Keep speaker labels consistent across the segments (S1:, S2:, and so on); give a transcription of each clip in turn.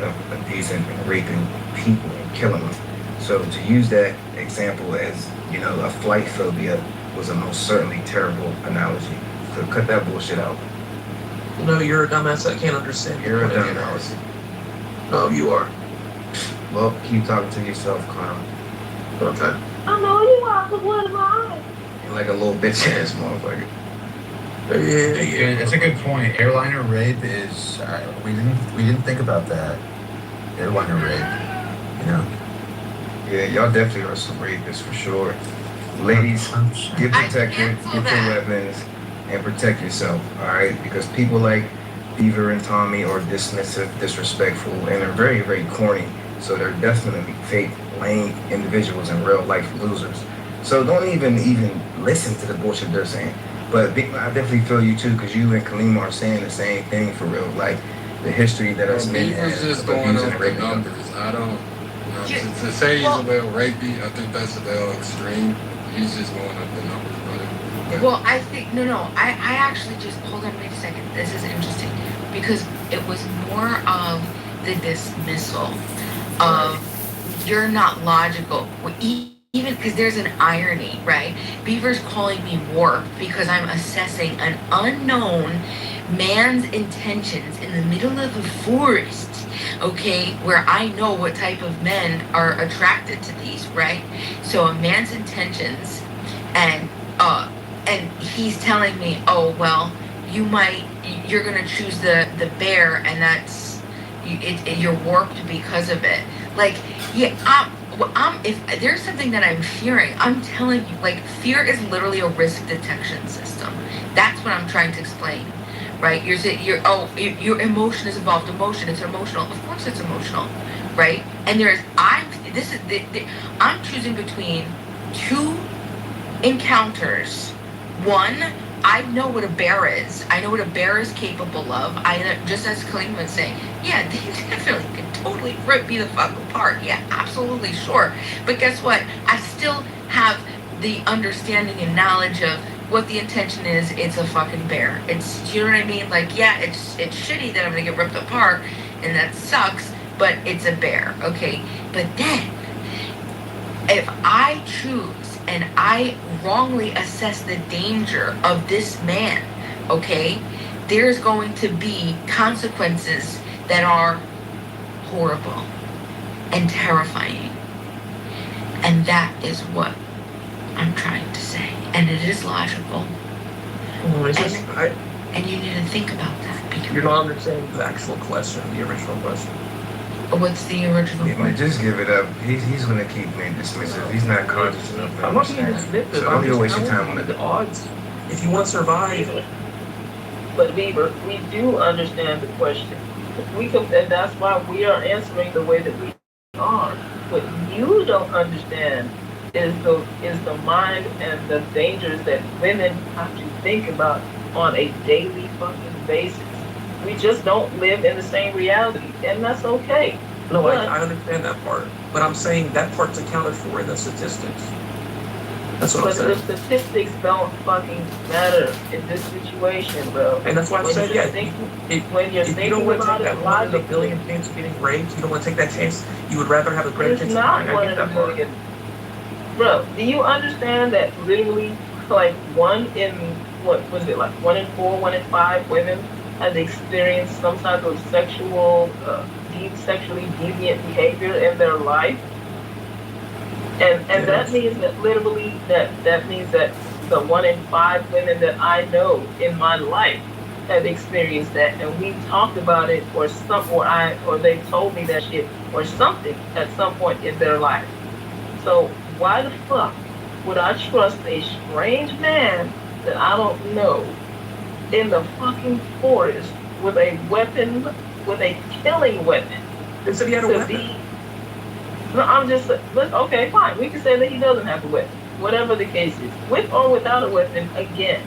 S1: of decent and raping people and killing them. So to use that example as, a flight phobia was a most certainly terrible analogy. So cut that bullshit out.
S2: No, you're a dumbass that can't understand.
S1: You're a dumbass.
S2: No, you are.
S1: Well, keep talking to yourself, clown.
S2: Okay.
S3: I know you are, but what am I?
S1: You're like a little bitch ass motherfucker.
S4: Yeah. That's a good point. Airliner rape is we didn't think about that. Airliner rape,
S1: Yeah, y'all definitely are some rapists for sure. Ladies, get protected, get your weapons, and protect yourself, alright? Because people like Beaver and Tommy are dismissive, disrespectful, and they're very, very corny. So they're definitely fake, lame individuals and real life losers. So don't even listen to the bullshit they're saying. But I definitely feel you too, because you and Khalima are saying the same thing for real. Like the history that us men have
S5: just
S1: of
S5: going
S1: abusing
S5: off
S1: and
S5: the
S1: raping them.
S5: numbers. I don't. To say he's a little rapey, I think that's a little extreme. He's just going up the numbers, brother.
S6: Well, I think I actually just hold on, wait a second. This is interesting because it was more of the dismissal of you're not logical. Even because there's an irony, right? Beaver's calling me warped because I'm assessing an unknown man's intentions in the middle of a forest, okay, where I know what type of men are attracted to these, right? So a man's intentions, and he's telling me, oh well, you're gonna choose the bear, and that's you're warped because of it. Like, yeah, if there's something that I'm fearing, I'm telling you, like, fear is literally a risk detection system. That's what I'm trying to explain, right? Your emotion is involved. Emotion, it's emotional. Of course, it's emotional, right? And I'm choosing between two encounters. One, I know what a bear is. I know what a bear is capable of. Just as Khalima was saying, yeah, they definitely can totally rip me the fuck apart. Yeah, absolutely, sure. But guess what? I still have the understanding and knowledge of what the intention is. It's a fucking bear. You know what I mean? Like, yeah, it's shitty that I'm gonna get ripped apart, and that sucks, but it's a bear, okay? But then, if I choose and I wrongly assess the danger of this man, okay, there's going to be consequences that are horrible and terrifying. And that is what I'm trying to say. And it is logical. And you need to think about that. Because
S2: you're not understanding the actual question, the original question.
S6: What's the original question?
S1: Just give it up. He's going to keep being dismissive. He's not conscious enough to
S2: I'm not being
S1: understand.
S2: dismissive.
S1: So don't even waste your time on it.
S2: The odds. If you want to survive.
S3: But Beaver, we do understand the question. And that's why we are answering the way that we are. What you don't understand is the mind and the dangers that women have to think about on a daily fucking basis. We just don't live in the same reality, and that's okay.
S2: No, I understand that part, but I'm saying that part's accounted for in the statistics. That's what I'm saying.
S3: But the statistics don't fucking matter in this situation, bro.
S2: And that's why I'm saying,
S3: when you're
S2: if
S3: thinking
S2: you don't want to
S3: about
S2: take that 1 in a billion chance of getting raped, you don't want to take that chance, you would rather have a greater chance of dying.
S3: I get that part. Bro, do you understand that literally, like, 1 in 4, 1 in 5 women has experienced some type of sexually deviant behavior in their life? And that means that literally that means that the 1 in 5 women that I know in my life have experienced that, and we've talked about it, or they told me that shit or something at some point in their life. So why the fuck would I trust a strange man that I don't know in the fucking forest with a weapon, with a killing weapon?
S2: They said he had a weapon.
S3: No, I'm just, okay, fine. We can say that he doesn't have a weapon. Whatever the case is. With or without a weapon, again,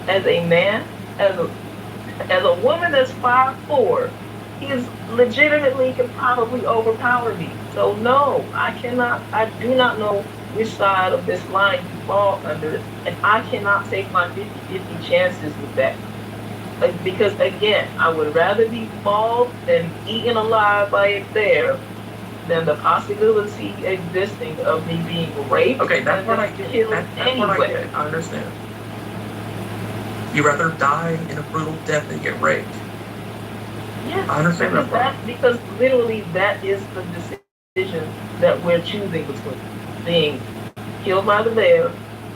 S3: as a man, as a woman that's 5'4", he is legitimately can probably overpower me. So no, I do not know which side of this line you fall under, and I cannot take my 50-50 chances with that. Because again, I would rather be mauled than eaten alive by a bear than the possibility existing of me being raped
S2: Okay, that's
S3: and
S2: what I
S3: then
S2: get.
S3: killed
S2: That's what I
S3: anyway.
S2: get. I understand. You rather die in a brutal death than get raped.
S3: Yes,
S2: I understand
S3: because
S2: that part.
S3: because literally that is the decision that we're choosing between being killed by the bear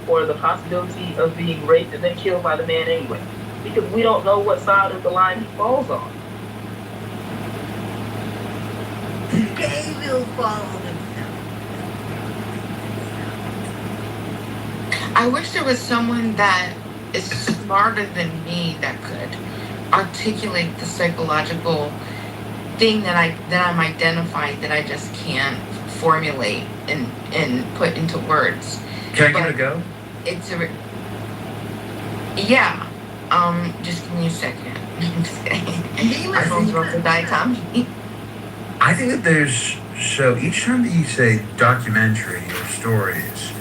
S3: or the possibility of being raped and then killed by the man anyway. Because we don't know what side of the line he falls on.
S7: They will follow themselves.
S6: I wish there was someone that is smarter than me that could articulate the psychological thing that I'm identifying that I just can't formulate and put into words.
S4: Can I give it a go?
S6: It's a yeah. Just give me a second. My phone's about to die, Tommy.
S4: I think that there's, so each time that you say documentary or stories,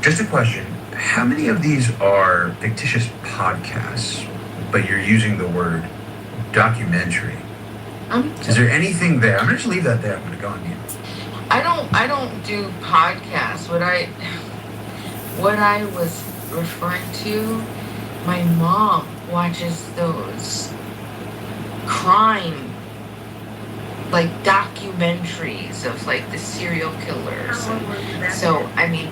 S4: just a question, how many of these are fictitious podcasts, but you're using the word documentary? Is there anything there? I'm gonna just leave that there. I'm gonna go on mute.
S6: I don't do podcasts. What I was referring to, my mom watches those crime like documentaries of like the serial killers. So I mean,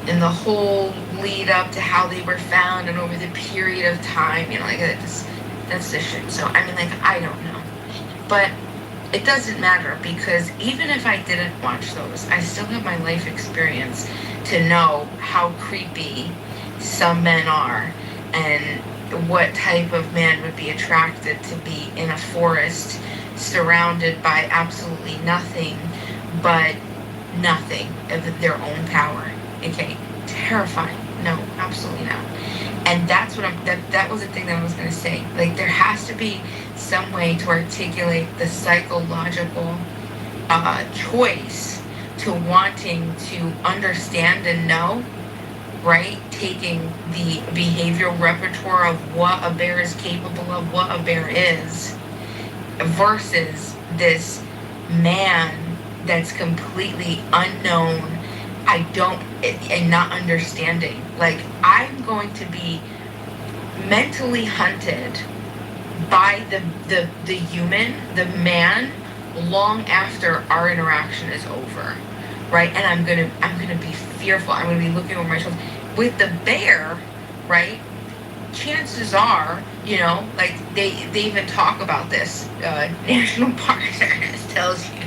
S6: in the whole lead up to how they were found and over the period of time, you know, like that's the shit. So I mean, like, I don't know, but it doesn't matter because even if I didn't watch those, I still have my life experience to know how creepy some men are and what type of man would be attracted to be in a forest surrounded by absolutely nothing but nothing of their own power. Okay, terrifying. No, absolutely not. And that's what that was the thing that I was going to say. Like, there has to be some way to articulate the psychological choice to wanting to understand and know, right? Taking the behavioral repertoire of what a bear is capable of, what a bear is, versus this man that's completely unknown, and not understanding. Like, I'm going to be mentally hunted by the human, the man, long after our interaction is over, right? And I'm gonna be fearful. I'm gonna be looking over my shoulder. With the bear, right? Chances are, you know, like they even talk about this. National Park Service tells you,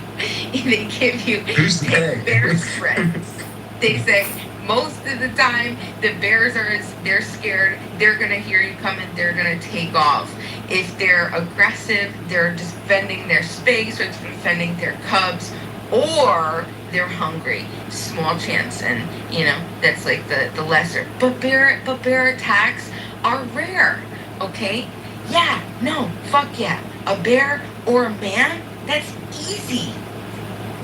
S6: they give you
S4: Who's the
S6: bear spreads. They say most of the time the bears they're scared, they're gonna hear you coming, they're gonna take off. If they're aggressive, they're defending their space or defending their cubs, or they're hungry. Small chance, and you know, that's like the lesser. But bear attacks are rare. Okay? Yeah, no, fuck yeah. A bear or a man, that's easy.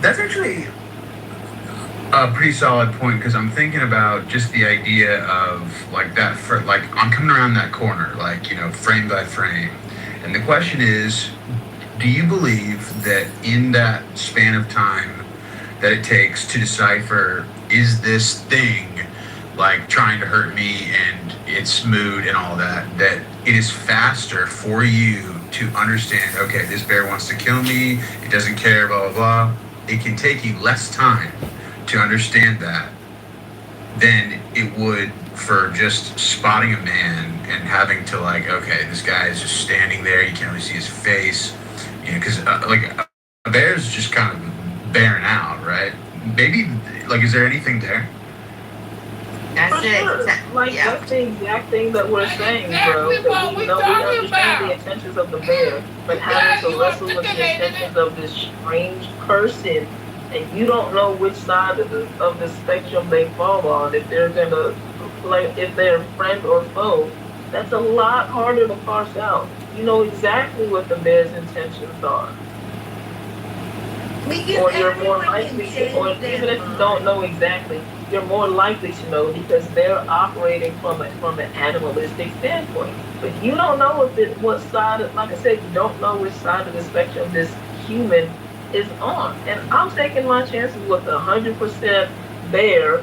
S4: That's actually a pretty solid point, because I'm thinking about just the idea of like that, for like I'm coming around that corner, like, you know, frame by frame. And the question is, do you believe that in that span of time that it takes to decipher, is this thing like trying to hurt me and its mood and all that, that it is faster for you to understand, okay, this bear wants to kill me, it doesn't care, blah, blah, blah. It can take you less time to understand that than it would for just spotting a man and having to, like, okay, this guy is just standing there, you can't really see his face, you know, because like a bear's just kind of bearing out, right? Maybe, like, is there anything there?
S6: That's
S3: For
S6: it.
S3: sure. Like,
S6: Yeah.
S3: that's the exact thing that we're saying, bro. That we understand the intentions of the bear, but having to wrestle with the intentions of this strange person, and you don't know which side of the spectrum they fall on, if they're gonna play, if they're friend or foe. That's a lot harder to parse out. You know exactly what the bear's intentions are. or you're more likely, or even if you don't know exactly, you're more likely to know because they're operating from an animalistic standpoint. But you don't know what side, like I said, you don't know which side of the spectrum this human is on. And I'm taking my chances with 100% bear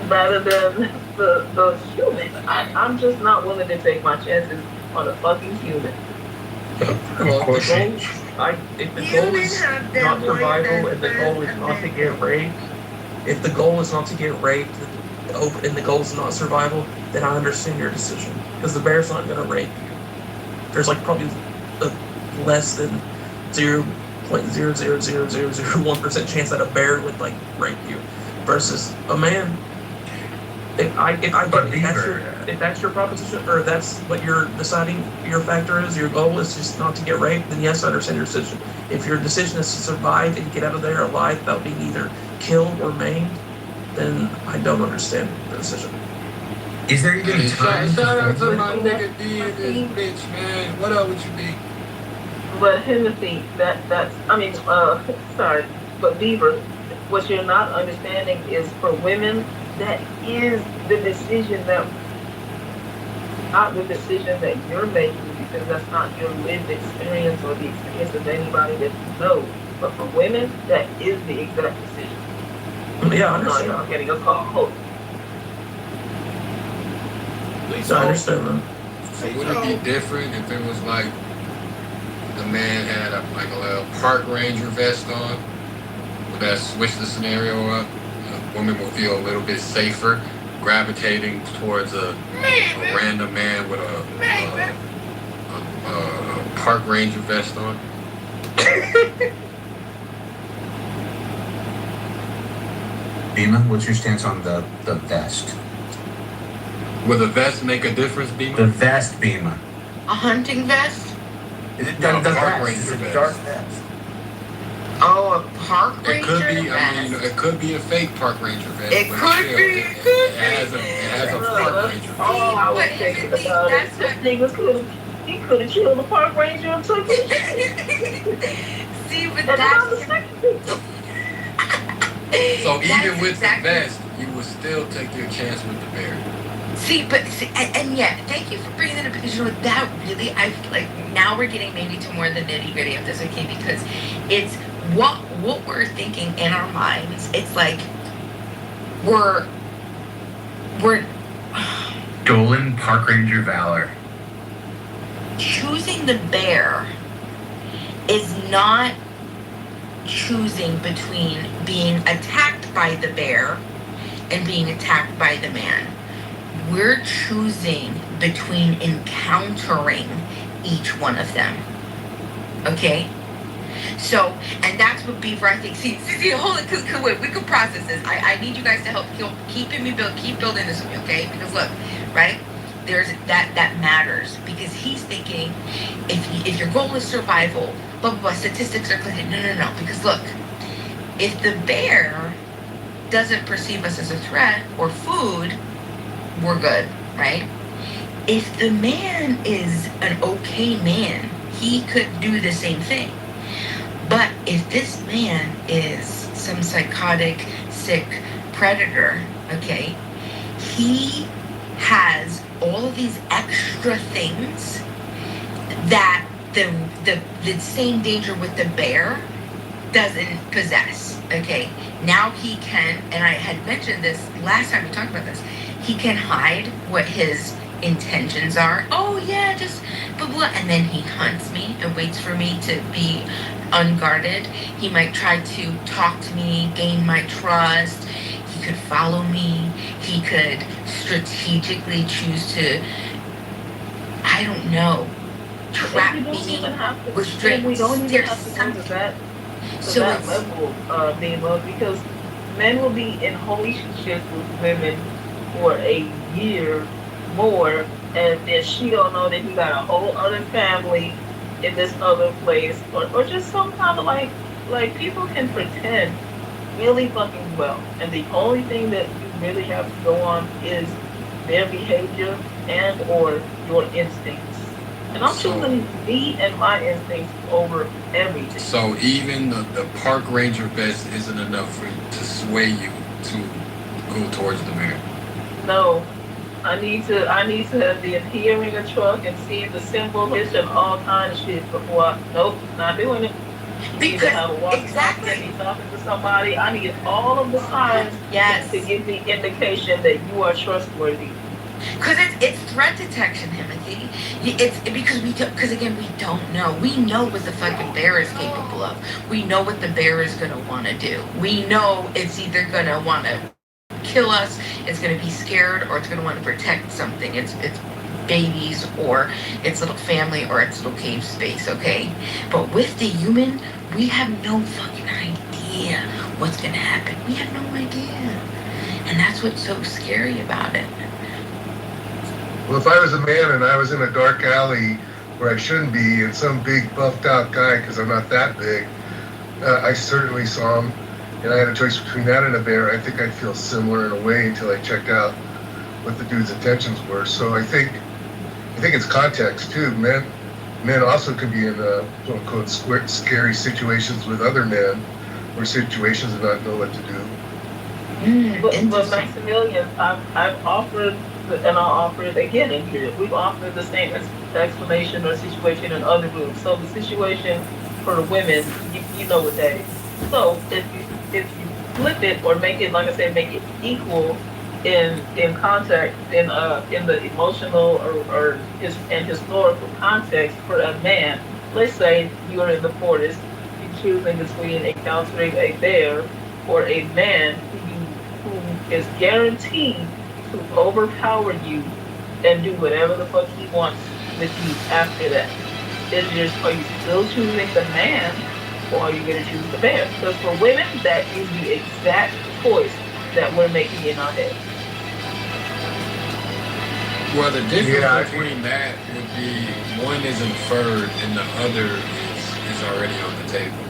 S3: rather than the human. I'm just not willing to take my chances on a fucking human.
S2: Well, if the goal is not survival and the goal is not to get raped, if the goal is not to get raped and the goal is not survival, then I understand your decision. Because the bear's not going to rape you. There's like probably a less than 0.00001% chance that a bear would like rape you versus a man. If that's your proposition, or that's what you're deciding your factor is, your goal is just not to get raped, then yes, I understand your decision. If your decision is to survive and get out of there alive without being either killed or maimed, then I don't understand the decision.
S4: Is there even time?
S5: Shout out to my nigga D in this bitch, man. What up with you, D?
S3: But Hennessy, sorry, but Beaver, what you're not understanding is for women, that is the decision not the decision that you're making, because that's not your lived experience or the experience of anybody that you know. But for women, that is the exact decision.
S2: Yeah, I understand.
S3: I'm getting a call. Hold.
S2: I understand that.
S5: So would it be different if it was like the man had a little park ranger vest on? Would that switch the scenario up? A woman will feel a little bit safer gravitating towards a random man with a park ranger vest on.
S4: Beeman, what's your stance on the vest?
S5: Will the vest make a difference, Beeman?
S4: The vest, Beeman.
S6: A hunting vest?
S4: Is it
S5: No,
S4: the
S5: park
S4: vest?
S5: ranger
S4: It's a
S5: vest.
S4: dark vest.
S6: Oh, a park
S5: It
S6: ranger
S5: could be.
S6: vest?
S5: I mean, it could be a fake park ranger vest.
S6: It
S5: but
S6: could
S5: still,
S6: be,
S5: It
S6: it could
S5: has a park ranger vest.
S3: Oh, I was
S6: But
S3: thinking
S6: Hennessy,
S3: about it.
S6: that's
S3: This nigga could have killed the park ranger and took it.
S6: See, but
S3: And then I was
S6: that's
S3: thinking,
S5: So
S6: That's
S5: even with
S6: exactly-
S5: the vest, you would still take your chance with the bear.
S6: and yeah, thank you for bringing that up, because you know that really, I feel like now we're getting maybe to more of the nitty gritty of this, okay? Because it's what we're thinking in our minds. It's like we're
S4: Dolan Park Ranger Valor.
S6: choosing the bear is not choosing between being attacked by the bear and being attacked by the man. We're choosing between encountering each one of them. Okay? So, and that's what Beaver, I think, see, hold it, cause wait, we could process this. I need you guys to help keep building this with me, okay? Because look, right? There's that matters, because he's thinking if your goal is survival, blah blah blah, statistics are clicking. No, because look, if the bear doesn't perceive us as a threat or food, we're good, right? If the man is an okay man, he could do the same thing. But if this man is some psychotic, sick predator, okay, he has all of these extra things that the same danger with the bear doesn't possess. Okay, now he can, and I had mentioned this last time we talked about this, he can hide what his intentions are. Oh yeah, just blah blah, and then he hunts me and waits for me to be unguarded. He might try to talk to me, gain my trust. He could follow me. He could strategically choose to, I don't know, trap
S3: we don't
S6: me,
S3: even have to.
S6: restrict.
S3: We don't even
S6: There's
S3: have to go
S6: something.
S3: to that
S6: So
S3: that
S6: it's,
S3: level, Dima, because men will be in relationships with women for a year more, and then she don't know that he got a whole other family in this other place, or just some kind of like people can pretend really fucking well, and the only thing that you really have to go on is their behavior and or your instincts. And I'm choosing me and my instincts over everything.
S5: So even the park ranger vest isn't enough for to sway you to go towards the man.
S3: No, I need to be hearing a truck and seeing the symbol hits and all kind of shit before nope, not doing it. I need to have a walk
S6: Exactly.
S3: and be talking to somebody. I need all of the signs
S6: Yes.
S3: to give me indication that you are trustworthy.
S6: Because it's threat detection, Timothy. It's because again, we don't know. We know what the fucking bear is capable of. We know what the bear is gonna want to do. We know it's either gonna want to kill us, it's gonna be scared, or it's gonna want to protect something. It's babies or its little family or its little cave space. Okay, but with the human, we have no fucking idea what's gonna happen. We have no idea, and that's what's so scary about it.
S8: Well, if I was a man and I was in a dark alley where I shouldn't be, and some big buffed out guy, because I'm not that big, I certainly saw him, and I had a choice between that and a bear, I think I'd feel similar in a way until I checked out what the dude's intentions were. So I think it's context too. Men also could be in quote unquote scary situations with other men, or situations and not know what to do.
S3: But Maximilian, I've offered, and I'll offer it again in here. We've offered the same explanation or situation in other rooms. So the situation for the women, you know what that is. So if you flip it or make it, like I said, make it equal in context, in the emotional or historical context for a man. Let's say you are in the forest, you're choosing between encountering a bear or a man who is guaranteed to overpower you and do whatever the fuck he wants with you after that. Are you still choosing the man, or are you going to choose the bear? Because for women, that is the exact choice that we're making in our head.
S5: Well, the difference between that would be one is inferred and the other is already on the table.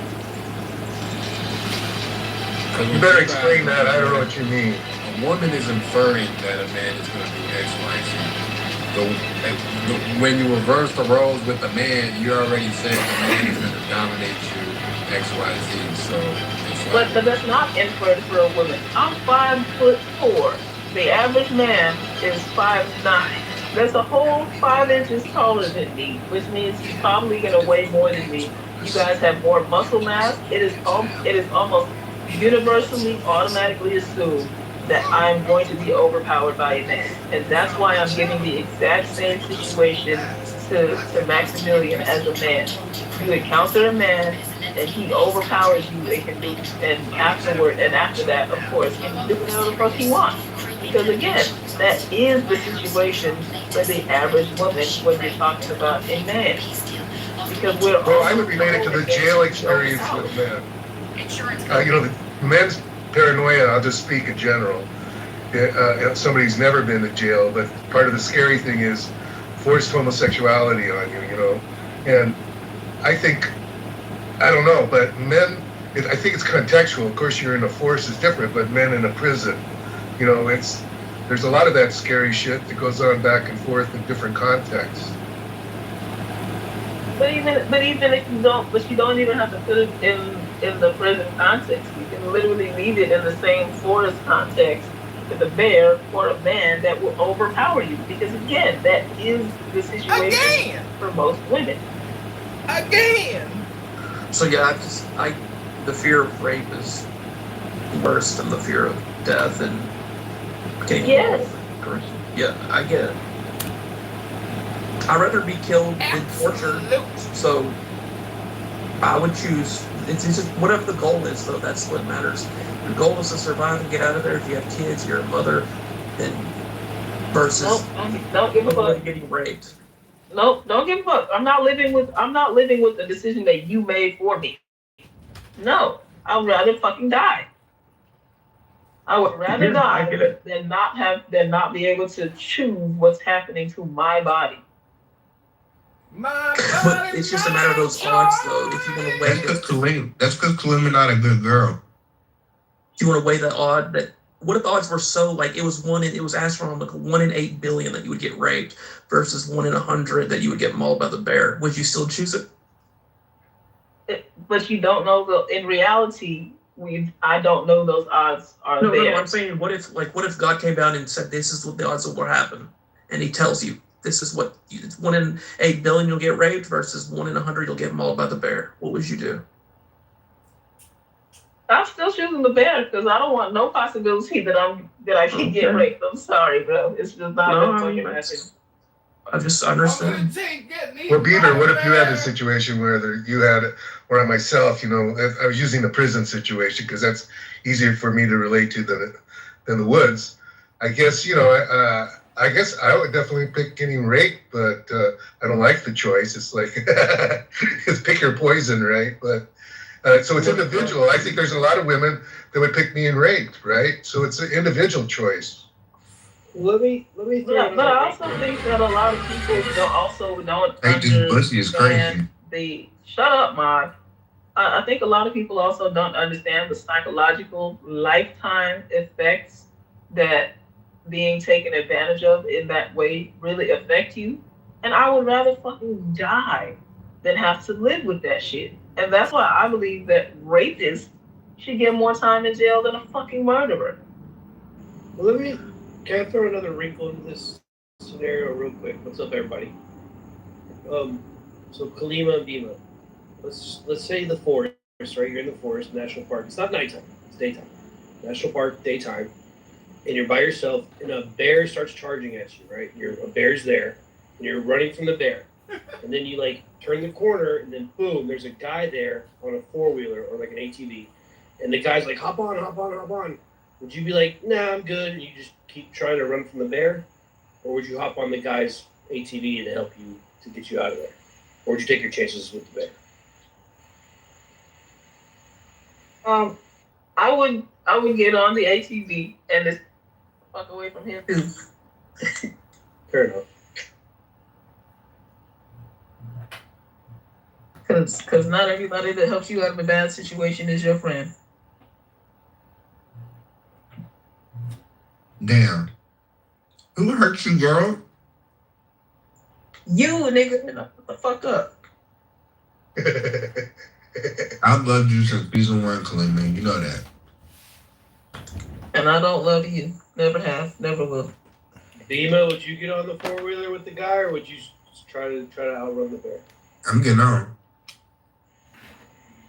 S8: You better explain that. I don't know what you mean.
S5: A woman is inferring that a man is going to do X, Y, Z. When you reverse the roles with the man, you already said the man is going to dominate you X, Y, Z. So it's like,
S3: but that's not inferred for a woman. I'm 5'4". The average man is 5'9". That's a whole 5 inches taller than me, which means he's probably going to weigh more than me. You guys have more muscle mass. It is almost universally, automatically assumed that I'm going to be overpowered by a man. And that's why I'm giving the exact same situation to Maximilian as a man. You encounter a man and he overpowers you and after that, of course, he can do whatever the fuck he wants. Because again, that is the situation for the average woman when you're talking about a man. Because
S8: I would relate it to the jail experience with men. The men's paranoia, I'll just speak in general. Somebody's never been to jail, but part of the scary thing is forced homosexuality on you, And I don't know, but men, I think it's contextual. Of course, you're in a force is different, but men in a prison, there's a lot of that scary shit that goes on back and forth in different contexts.
S3: But even if you don't even have to put it in the prison context. You can literally leave it in the same forest context with a bear or a man that will overpower you. Because again, that is the situation for most women.
S7: Again.
S2: So yeah, the fear of rape is worse than the fear of death and getting involved. Yeah, I get it. I'd rather be killed than tortured. So I would choose. It's just whatever the goal is, though. That's what matters. The goal is to survive and get out of there. If you have kids, you're a mother, then versus
S3: don't give a fuck
S2: getting raped.
S3: Nope, don't give a fuck. I'm not living with the decision that you made for me. No, I'd rather fucking die. I would rather die than not be able to choose what's happening to my body.
S2: But it's just a matter of those odds, though. If you want to weigh
S1: that's because Kalima not a good girl.
S2: If you want to weigh the odd that what if the odds were so like it was astronomical, 1 in 8 billion that you would get raped versus 1 in 100 that you would get mauled by the bear? Would you still choose it?
S3: But you don't know in reality, I don't know those odds are
S2: No,
S3: there.
S2: I'm saying what if God came down and said this is what the odds of what happen, and He tells you this is what it's 1 in 8 billion you'll get raped versus 1 in 100 you'll get mauled by the bear. What would you do?
S3: I'm still choosing the bear because I don't want no possibility that I can get raped. I'm sorry, bro. It's just not
S2: No,
S3: gonna
S2: I mean,
S3: fucking happen.
S2: I just understand.
S8: Well, Beaver, what if you had a situation where myself, I was using the prison situation because that's easier for me to relate to than the woods. I guess, I guess I would definitely pick getting raped, but I don't like the choice. It's like, it's pick your poison, right? But so it's individual. I think there's a lot of women that would pick being raped, right? So it's an individual choice.
S7: Let me
S3: But I also think that a lot of people don't
S1: Hey, this pussy is crazy.
S3: Shut up, Ma. I think a lot of people also don't understand the psychological lifetime effects that being taken advantage of in that way really affect you. And I would rather fucking die than have to live with that shit. And that's why I believe that rapists should get more time in jail than a fucking murderer.
S7: Can I throw another wrinkle into this scenario real quick? What's up, everybody? So Kalima and Bima, let's say the forest, right? You're in the forest, national park. It's not nighttime; it's daytime. National park, daytime, and you're by yourself, and a bear starts charging at you, right? A bear's there, and you're running from the bear, and then you like turn the corner, and then boom, there's a guy there on a 4-wheeler or like an ATV, and the guy's like, hop on, hop on, hop on. Would you be like, nah, I'm good, and you just keep trying to run from the bear? Or would you hop on the guy's ATV and help you to get you out of there? Or would you take your chances with the bear?
S3: I would get on the ATV and just fuck away from him too.
S7: Fair enough.
S3: Cause not everybody that helps you out of a bad situation is your friend.
S1: Damn. Who hurt you, girl?
S3: You nigga, shut the fuck up.
S1: I've loved you since season 1, Kalima. You know that.
S3: And I don't love you. Never have, never will.
S7: Bima, would you get on the 4-wheeler with the guy, or would you try to outrun the bear?
S1: I'm getting on.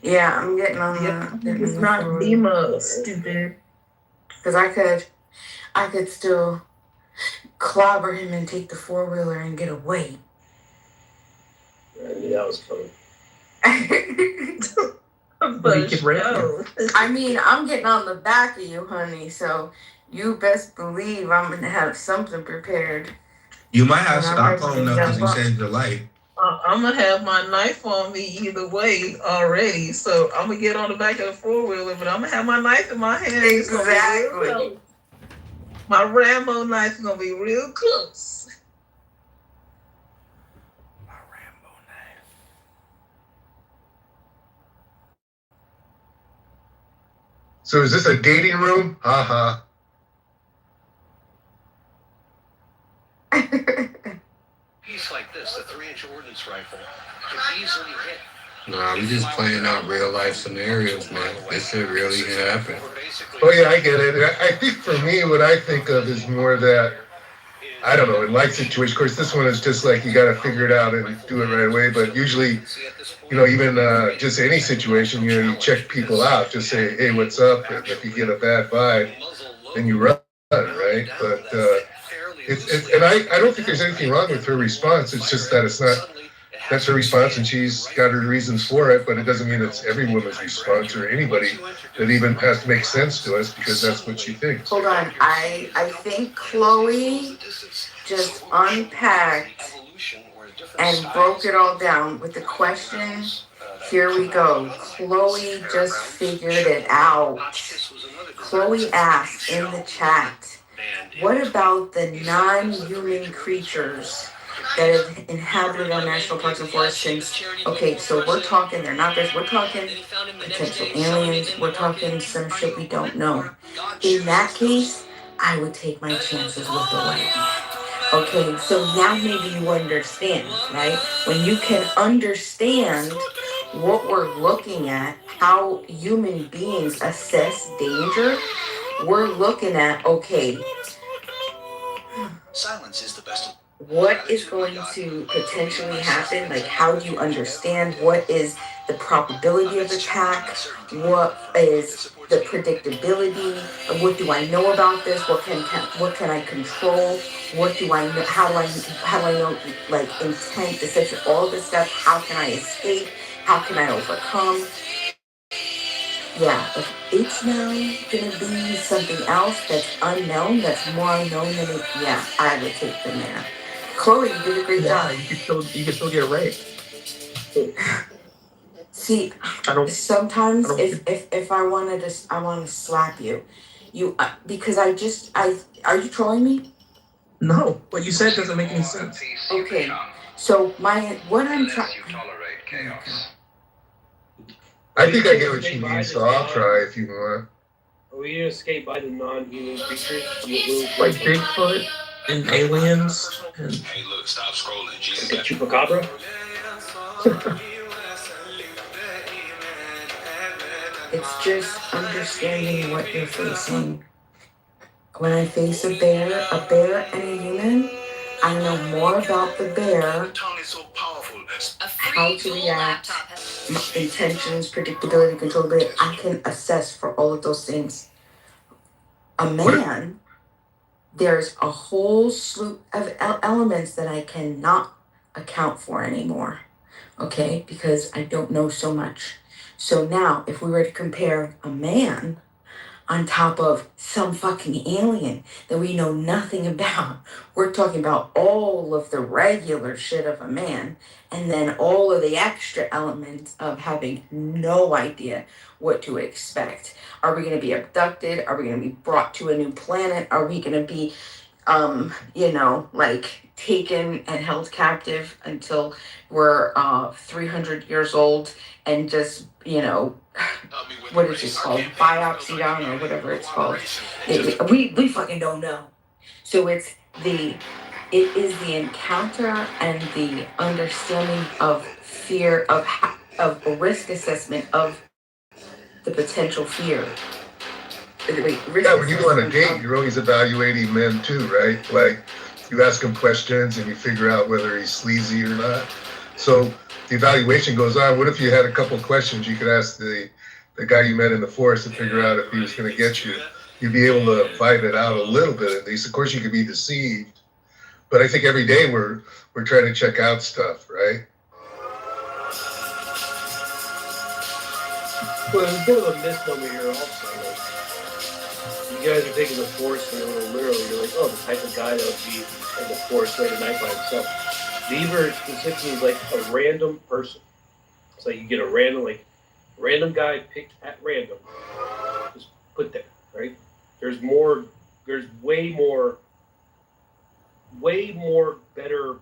S6: Yeah, I'm getting on
S3: It's not Bima, stupid.
S6: because I could still clobber him and take the 4-wheeler and get away.
S7: I knew that was coming.
S3: But
S6: I mean, I'm getting on the back of you, honey, so you best believe I'm gonna have something prepared.
S1: You might have
S6: And I'm
S1: Stockholm
S6: ready to
S1: though, because you
S6: jump up.
S1: saved your life.
S3: I'm gonna have my knife on me either way already, so I'm gonna get on the back of the 4-wheeler, but I'm gonna have my knife in my hand. It's gonna be real
S6: Exactly.
S3: close. My Rambo knife is gonna be real close.
S7: My Rambo knife.
S8: So is this a dating room? Ha
S9: Piece like this, a 3-inch ordnance rifle, could easily hit.
S5: Nah, we just playing out real life scenarios, man. This shit really can happen.
S8: Oh yeah, I get it. I think for me, what I think of is more that, I don't know, in life situation, of course, this one is just like you got to figure it out and do it right away. But usually, even just any situation, you check people out. Just say, hey, what's up? And if you get a bad vibe, then you run, right? But and I don't think there's anything wrong with her response. It's just that that's her response, and she's got her reasons for it, but it doesn't mean it's every woman's response or anybody that even has to make sense to us because that's what she thinks.
S6: Hold on, I think Chloe just unpacked and broke it all down with the question. Here we go. Chloe just figured it out. Chloe asked in the chat, what about the non-human creatures that have inhabited our national parks and forests since, okay, so we're talking, they're not this, we're talking potential aliens, we're talking some shit we don't know. In that case, I would take my chances with the white man. Okay, so now maybe you understand, right? When you can understand what we're looking at, how human beings assess danger, we're looking at, okay,
S9: Silence is the best.
S6: what is going to potentially happen? Like, how do you understand what is the probability of attack? What is the predictability? What do I know about this? What can I control? What do I know? How do I know, like, intent, deception, all this stuff? How can I escape? How can I overcome? Yeah, if it's now gonna be something else that's unknown, that's more unknown than it, yeah, I would take the man. Chloe, you did a great job.
S2: You can still get raped.
S6: See, sometimes if I wanted to, I want to slap you, because are you trolling me?
S2: No, what you said doesn't make any sense.
S6: Okay, so what I'm trying.
S8: I think I get what you mean, so I'll try if you want.
S7: Are we gonna escape by the non-human creatures?
S2: Like Bigfoot and aliens and
S9: Hey, look, stop scrolling. Jesus
S7: The
S9: got
S7: chupacabra?
S6: It's just understanding what you're facing. When I face a bear and a human, I know more about the bear, how to react, intentions, predictability, controllability. I can assess for all of those things. A man, there's a whole slew of elements that I cannot account for anymore, okay? Because I don't know so much. So now, if we were to compare a man on top of some fucking alien that we know nothing about, we're talking about all of the regular shit of a man, and then all of the extra elements of having no idea what to expect. Are we going to be abducted? Are we going to be brought to a new planet? Are we going to be like taken and held captive until we're 300 years old and just, what is it called? Biopsy down or whatever it's called. We fucking don't know. So it is the encounter and the understanding of fear, of risk assessment of the potential fear.
S8: Yeah, when you go on a date, you're always evaluating men too, right? Like, you ask him questions and you figure out whether he's sleazy or not. So the evaluation goes on. What if you had a couple questions you could ask the guy you met in the forest to figure out if he was going to get you? You'd be able to vibe it out a little bit at least. Of course, you could be deceived, but I think every day we're trying to check out stuff, right?
S7: Well, there's a bit of a misnomer here also. Like, you guys are taking the forest a little literally. You're like, oh, the type of guy that would be in the forest late at night by himself. Beaver specifically is like a random person. It's like you get a random guy picked at random, just put there, right? There's way more better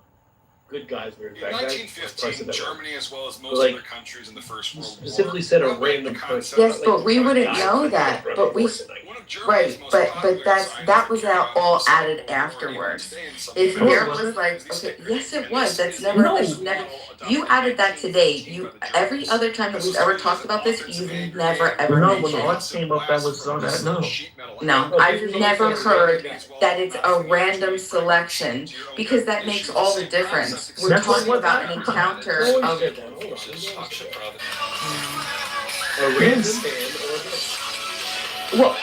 S7: good guys there. In
S10: In
S7: fact,
S10: 1915, Germany, as well as most
S7: like,
S10: other countries in the First World War,
S7: specifically said a
S10: promoted
S7: random
S10: the
S7: person.
S6: Yes, but we wouldn't know that. But we,
S10: One of Germany's
S6: right,
S10: most
S6: but
S10: popular
S6: that
S10: scientific
S6: was
S10: curiosities
S6: all
S10: is the
S6: added
S10: Civil War,
S6: afterwards.
S10: today in some
S6: If
S2: No, it
S6: there
S10: countries,
S6: was
S2: wasn't.
S6: like,
S10: is the
S6: okay,
S10: sticker.
S6: yes, it
S10: And
S6: was.
S10: this
S6: That's
S10: is
S6: never.
S2: No.
S6: That's never.
S10: model adopted
S6: You
S10: in
S6: added that today.
S10: 1914
S6: You
S10: by the
S6: every
S10: Germans.
S6: other time that
S10: This
S6: we've
S10: was
S6: ever
S10: used
S6: talked
S10: as
S6: about this,
S10: offensive
S6: you've
S10: air
S6: never
S10: grenade,
S6: ever
S2: No, when the
S6: mentioned.
S2: odds came up, that was on that. No.
S6: No,
S7: Oh,
S6: I've
S7: Beaver's
S6: never
S7: always
S6: heard
S10: as well,
S6: that it's a
S10: massively
S6: random
S10: engineered
S6: selection,
S10: to your own
S6: because that makes
S10: definition.
S6: all
S10: The
S6: the
S10: same
S6: difference.
S10: process
S6: We're
S2: That's what
S6: talking
S2: it was
S6: about an
S2: that.
S6: encounter
S7: No one
S6: of.
S7: said that. Hold on.
S9: Just Akshaprabha.
S7: A random
S2: Yes.
S7: man or a man.
S6: Well,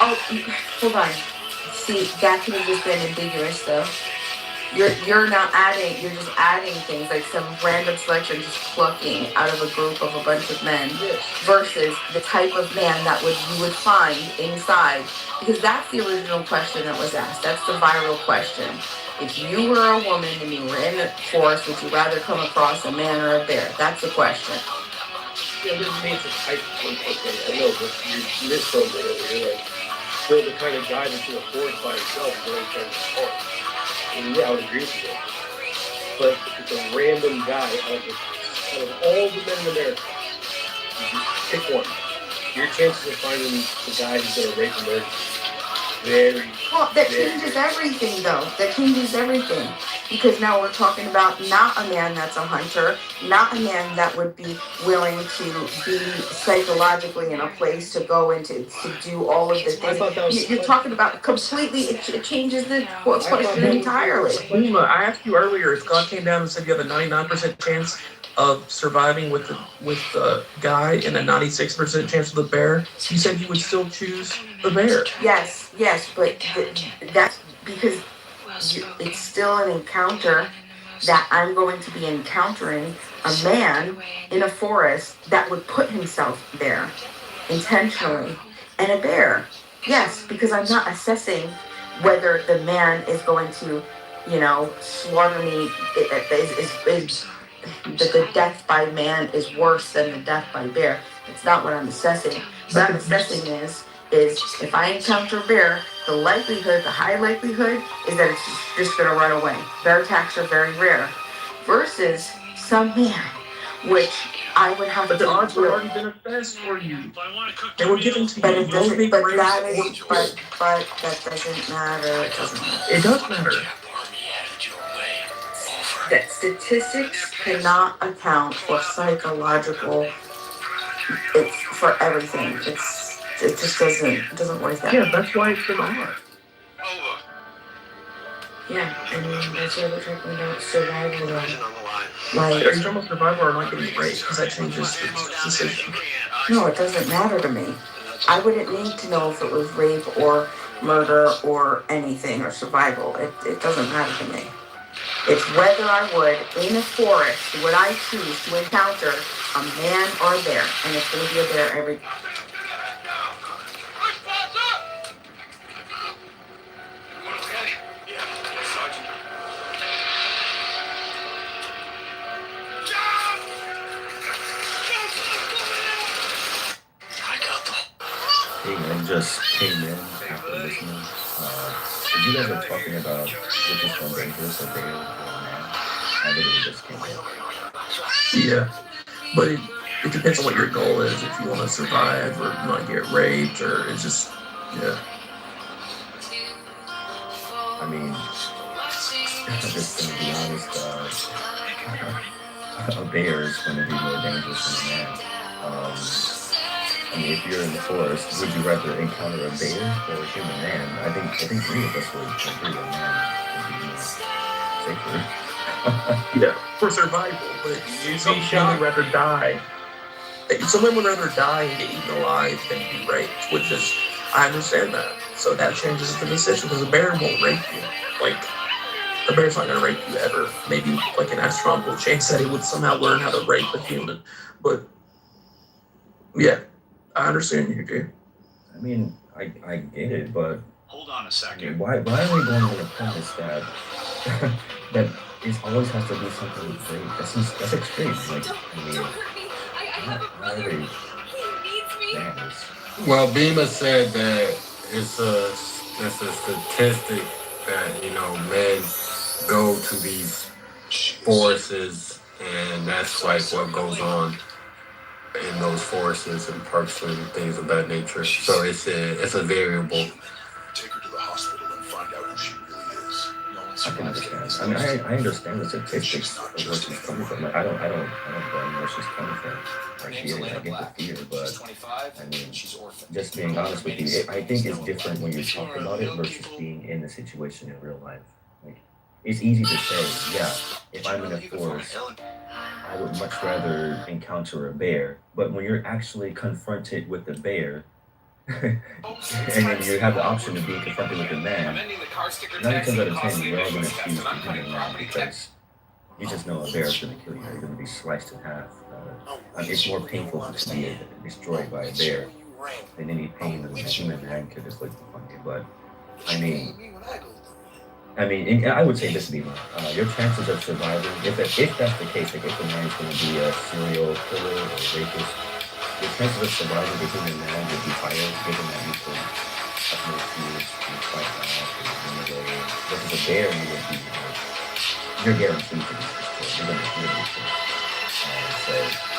S6: hold on. See, that could have just been ambiguous, though. You're now adding. You're just adding things like some random selection, just plucking out of a group of a bunch of men, versus the type of man that you would find inside. Because that's the original question that was asked. That's the viral question. If you were a woman and you were in the forest, would you rather come across a man or a bear? That's the question.
S7: Yeah, but it means a type of okay, I know, but you misspelled it over here. Like, you're the kind of guy that's in a forest by himself going to the park. And yeah, I would agree with you. but it's a random guy out of all the men in America. You just pick one. Your chances of finding the guy who's going to rape and murder very.
S6: Well, that changes everything, though. That changes everything. Because now we're talking about not a man that's a hunter, not a man that would be willing to be psychologically in a place to go into to do all of the things. You're talking about completely, it changes the question entirely.
S2: Lima, I asked you earlier if God came down and said you have a 99% chance of surviving with the guy and a 96% chance with the bear, you said you would still choose the bear.
S6: Yes, but that's because it's still an encounter that I'm going to be encountering a man in a forest that would put himself there intentionally. And a bear, yes, because I'm not assessing whether the man is going to, slaughter me. The death by man is worse than the death by bear. It's not what I'm assessing. What I'm assessing is if I encounter a bear, the high likelihood is that it's just going to run away. Bear attacks are very rare. Versus some man, which I would have
S2: but
S6: to.
S2: But the odds were already been assessed for you. They were given to you.
S6: But it doesn't. But that doesn't matter. It doesn't matter.
S2: It does matter.
S6: That statistics cannot account for psychological. It's for everything. It just doesn't work that.
S2: Yeah, that's why it's been on.
S6: Yeah, I mean that's why we're talking about survival.
S2: Are you talking about survival or not getting raped? Because that changes the decision.
S6: No, it doesn't matter to me. I wouldn't need to know if it was rape or murder or anything or survival. It doesn't matter to me. It's whether I would, in a forest, would I choose to encounter a man or a bear. And it's going to be a bear every...
S11: Hey, I just came in after listening. You guys are talking about which is more dangerous, a bear or a man. I literally just came in.
S2: Yeah, but it depends on what your goal is. If you want to survive or not get raped, or it's just, yeah.
S11: I mean, I'm just gonna be honest. A bear is gonna be more dangerous than a man. I mean, if you're in the forest, would you rather encounter a bear or a human man? I think three of us would agree a man would be more safer.
S2: Yeah, for survival, but some people would rather die. Someone would rather die and get eaten alive than be raped, which is, I understand that. So that changes the decision, because a bear won't rape you. Like, a bear's not going to rape you ever. Maybe like an astronomical chance that he would somehow learn how to rape a human. But, yeah. I understand you do.
S11: I mean, I get it, but
S9: hold on a second.
S11: Why are we going on the premise that that it always has to be something with rape? That's extreme. Like, I mean, why are they banners?
S5: Well, Bima said that it's a statistic that men go to these forests, and that's like what goes on in those forests and parks and things of that nature. So it's a variable.
S10: Take her to the hospital and find out who she really is. No one's
S11: I can understand. I mean, I understand the statistics of where she's coming from. Like, I don't blame where she's coming from. I get the fear, but I mean, just being honest with you, I think it's different when you talk about it versus being in the situation in real life. Like, it's easy to say, yeah, if I'm in a forest, I would much rather encounter a bear. But when you're actually confronted with the bear, and then you have the option of being confronted with a man, 9 times out of 10, you're all going to choose the human man because you just know a bear is going to kill you. You're going to be sliced in half. It's more painful to be destroyed by a bear than any pain that a human man could inflict upon you. But I mean, I would say this, Nima. Your chances of surviving, if that's the case, like if the man's going to be a serial killer or rapist, your chances of surviving the human man would be higher, given that you could have no fears and fight back and run away. Versus a bear, you would be you're guaranteed to be destroyed. You're gonna be destroyed. So,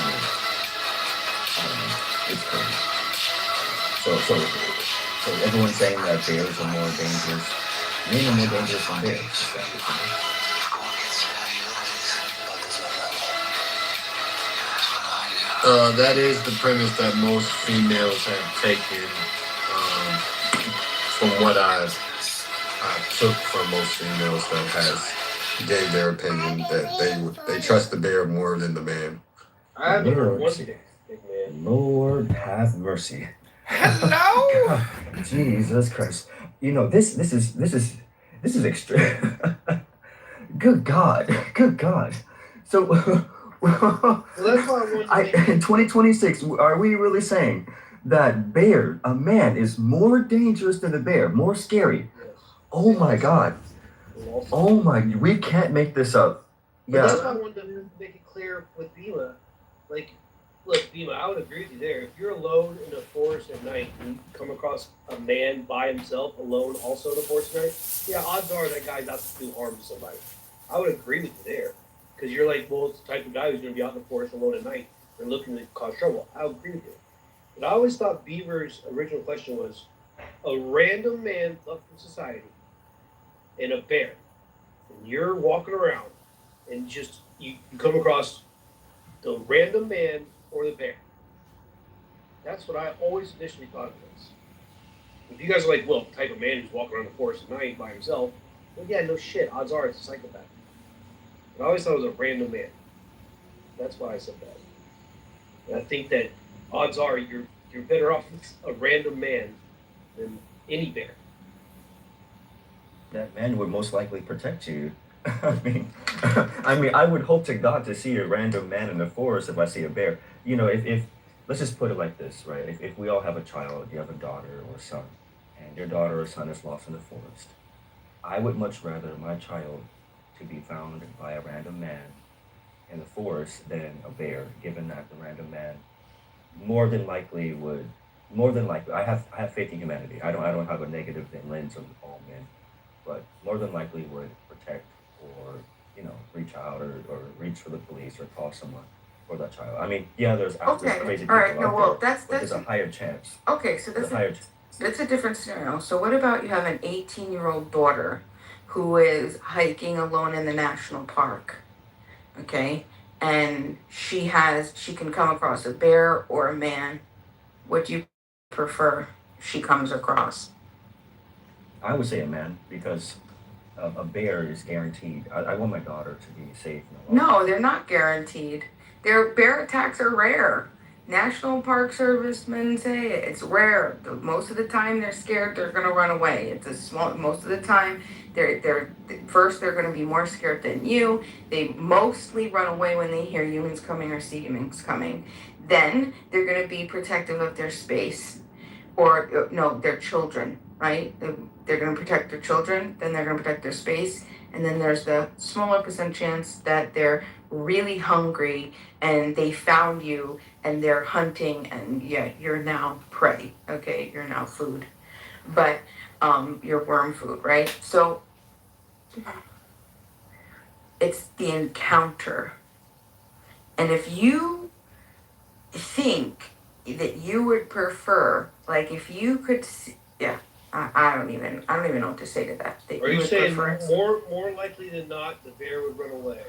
S11: I mean, I don't know. It's crazy. So everyone's saying that bears are more dangerous. Men are more dangerous than bears. Is that what you mean?
S5: That is the premise that most females have taken. From what I took from most females that has gave their opinion that they trust the bear more than the man.
S7: I haven't heard one
S11: Lord,
S7: thing, big man.
S11: Lord have mercy.
S12: Hello?
S11: God, Jesus Christ. You know, this is extreme. Good God. Good God. So
S7: Well, that's why I wanted to make
S11: in 2026, are we really saying that a man is more dangerous than a bear, more scary?
S7: Yes.
S11: Oh my God.
S7: Also,
S11: Oh my, we can't make this up.
S7: but that's
S11: Yeah.
S7: why I wanted to make it clear with Bima. Like, look, Bima, I would agree with you there. If you're alone in the forest at night and you come across a man by himself, alone, also in the forest at night, yeah, odds are that guy's out to do harm to somebody. I would agree with you there. Because you're like, well, it's the type of guy who's going to be out in the forest alone at night and looking to cause trouble. I agree with you. But I always thought Beaver's original question was a random man left from society and a bear. And you're walking around and just you come across the random man or the bear. That's what I always initially thought it was. If you guys are like, well, the type of man who's walking around the forest at night by himself, well, yeah, no shit. Odds are it's a psychopath. But I always thought it was a random man. That's why I said that. And I think that odds are you're better off with a random man than any bear.
S11: That man would most likely protect you. I mean, I would hope to God to see a random man in the forest if I see a bear. You know, if let's just put it like this, right? If we all have a child, you have a daughter or a son, and your daughter or son is lost in the forest, I would much rather my child to be found by a random man in the forest than a bear, given that the random man more than likely, I have faith in humanity. I don't have a negative lens on all men, but more than likely would protect or reach out or reach for the police or call someone for that child. I mean, yeah, there's
S6: Okay,
S11: crazy
S6: all
S11: people
S6: right, no,
S11: out
S6: well,
S11: there,
S6: that's
S11: but there's a higher chance.
S6: okay. So
S11: There's a higher chance.
S6: that's a different scenario. So what about you have an 18-year-old daughter who is hiking alone in the national park, okay? And she can come across a bear or a man. What do you prefer she comes across?
S11: I would say a man because a bear is guaranteed. I want my daughter to be safe.
S6: No, they're not guaranteed. Their bear attacks are rare. National Park Servicemen say it's rare. Most of the time they're scared, they're gonna run away. It's a small. Most of the time, they're first they're gonna be more scared than you. They mostly run away when they hear humans coming or see humans coming. Then they're gonna be protective of their space, or no, their children. Right? They're gonna protect their children. Then they're gonna protect their space. And then there's the smaller percent chance that they're really hungry and they found you and they're hunting and yeah, you're now prey. Okay, you're now food. But you're worm food, right? So it's the encounter. And if you think that you would prefer, like if you could see, yeah, I don't even know what to say to that.
S7: Are you
S6: would
S7: saying
S6: prefer
S7: more likely than not the bear would run away?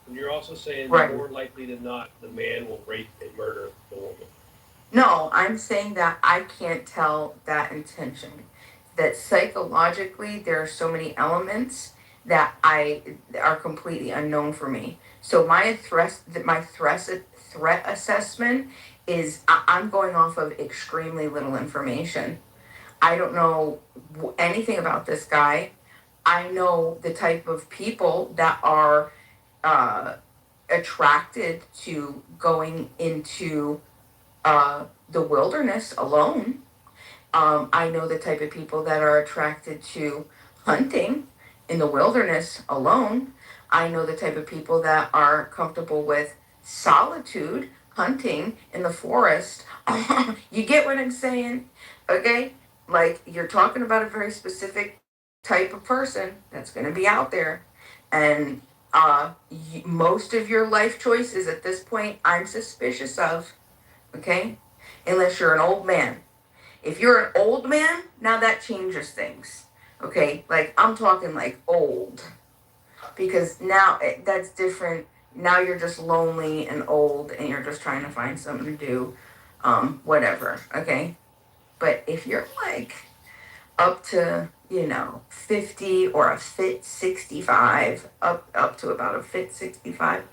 S7: And you're also saying
S6: Right.
S7: more likely than not the man will rape and murder the woman.
S6: No, I'm saying that I can't tell that intention. That psychologically there are so many elements that are completely unknown for me. So my threat assessment is I'm going off of extremely little information. I don't know anything about this guy. I know the type of people that are attracted to going into the wilderness alone. I know the type of people that are attracted to hunting in the wilderness alone. I know the type of people that are comfortable with solitude, hunting in the forest. You get what I'm saying? Okay? Like you're talking about a very specific type of person that's going to be out there. And most of your life choices at this point, I'm suspicious of, okay? Unless you're an old man. If you're an old man, now that changes things, okay? Like, I'm talking like old. Because now that's different. Now you're just lonely and old and you're just trying to find something to do, whatever, okay? But if you're like up to 50 or a fit 65, up to about a fit 65,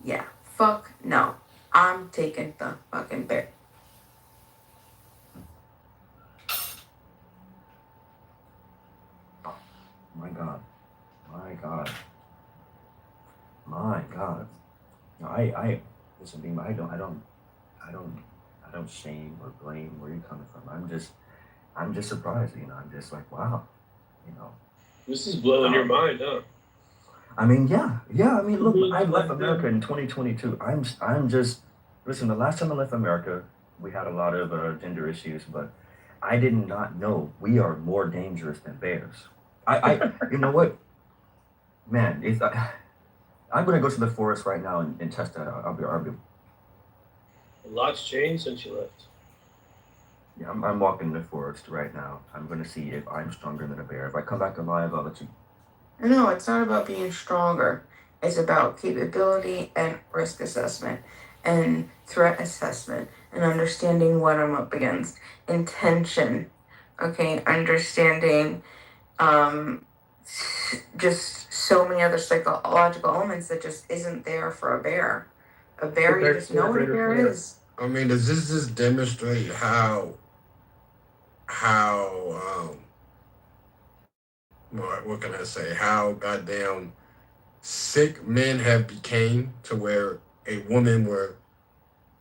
S6: yeah, fuck no, I'm taking the fucking bear.
S11: My God, my God, my God. No, I listen, Beam. I don't shame or blame where you're coming from. I'm just surprised. I'm just like, wow. You know,
S7: This is blowing your mind, huh?
S11: I mean, yeah. I mean, look, I left America in 2022. I'm just listen. The last time I left America, we had a lot of gender issues, but I did not know we are more dangerous than bears. You know what, man? I'm gonna go to the forest right now and test that out. I'll be
S7: A lot's changed since you left.
S11: Yeah, I'm walking in the forest right now. I'm gonna see if I'm stronger than a bear. If I come back alive, I'll let you.
S6: No, it's not about being stronger. It's about capability and risk assessment and threat assessment and understanding what I'm up against. Intention, okay, understanding just so many other psychological elements that just isn't there for a bear. A bear, you just know what a bear is.
S5: I mean, does this just demonstrate how what can I say? How goddamn sick men have became to where a woman will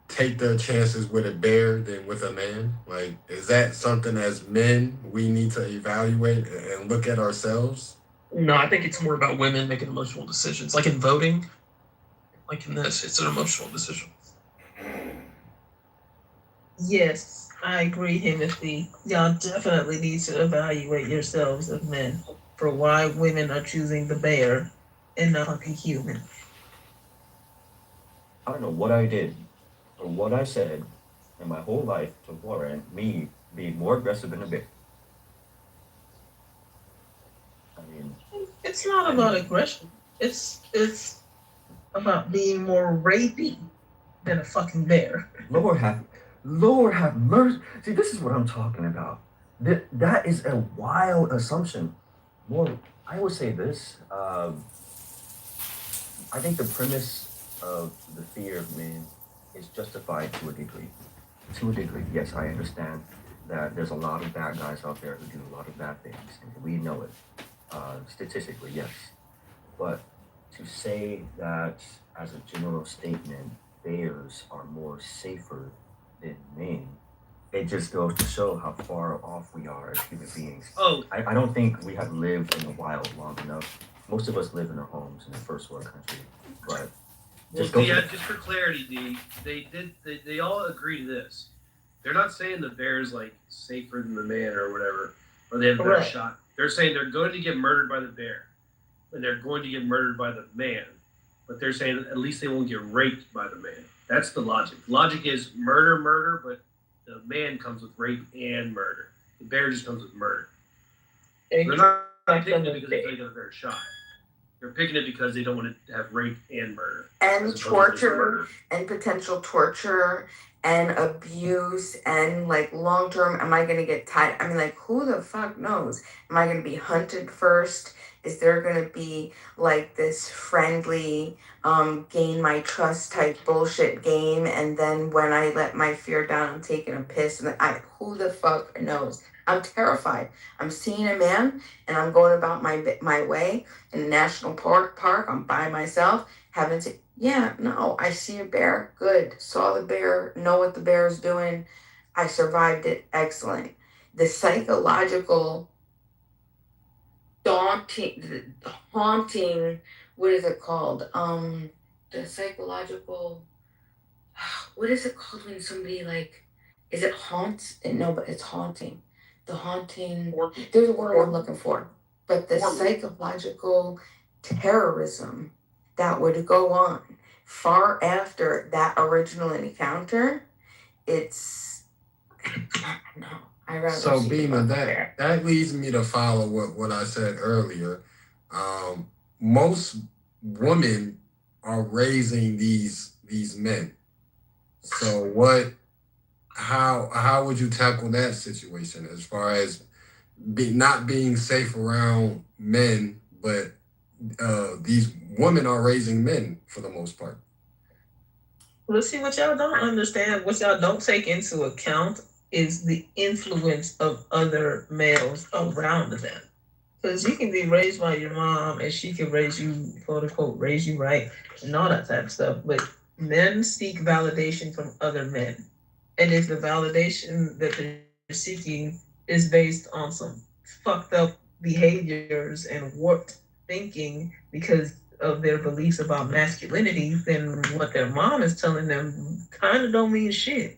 S5: take their chances with a bear than with a man? Like, is that something as men we need to evaluate and look at ourselves?
S2: No, I think it's more about women making emotional decisions. Like in voting, like in this, it's an emotional decision.
S12: Yes, I agree, Timothy. Y'all definitely need to evaluate yourselves as men for why women are choosing the bear and not a human.
S11: I don't know what I did or what I said in my whole life to warrant me being more aggressive than a bear. I mean,
S12: It's not about aggression. It's about being more rapey than a fucking bear.
S11: Lord have mercy. See, this is what I'm talking about. That is a wild assumption. More, I would say this. I think the premise of the fear of men is justified to a degree. To a degree, yes, I understand that there's a lot of bad guys out there who do a lot of bad things, and we know it. Statistically, yes. But to say that as a general statement, bears are more safer than men, it just goes to show how far off we are as human beings.
S7: Oh,
S11: I don't think we have lived in the wild long enough. Most of us live in our homes in a first world country, but
S7: well,
S11: just go.
S7: just for clarity, D, they all agree to this. They're not saying the bear's like safer than the man or whatever, or they have a better
S12: Right.
S7: shot. They're saying they're going to get murdered by the bear, and they're going to get murdered by the man. But they're saying at least they won't get raped by the man. That's the logic. Logic is murder, but the man comes with rape and murder. The bear just comes with murder. They're not picking it because they think of a better shot. They're picking it because they don't want to have rape and murder.
S6: And torture and potential torture and abuse and like long term, am I gonna get tied? I mean, like, who the fuck knows? Am I gonna be hunted first? Is there gonna be like this friendly gain my trust type bullshit game, and then when I let my fear down I'm taking a piss, and who the fuck knows? I'm terrified. I'm seeing a man and I'm going about my way in a national park. I'm by myself, having to. Yeah, no, I see a bear. Good. Saw the bear, know what the bear is doing. I survived it. Excellent. The psychological haunting, what is it called? The psychological, what is it called when somebody like, is it haunts? No, but it's haunting. The haunting, there's a word I'm looking for. But the psychological terrorism that would go on far after that original encounter, it's no. I rather
S5: So
S6: see
S5: Bima,
S6: them
S5: that leads me to follow what I said earlier. Most women are raising these men. So how would you tackle that situation as far as not being safe around men, but these women are raising men for the most part?
S12: Let's see, what y'all don't understand, what y'all don't take into account is the influence of other males around them. Because you can be raised by your mom and she can raise you, quote unquote, raise you right and all that type of stuff. But men seek validation from other men. And if the validation that they're seeking is based on some fucked up behaviors and warped thinking because of their beliefs about masculinity, then what their mom is telling them kind of don't mean shit.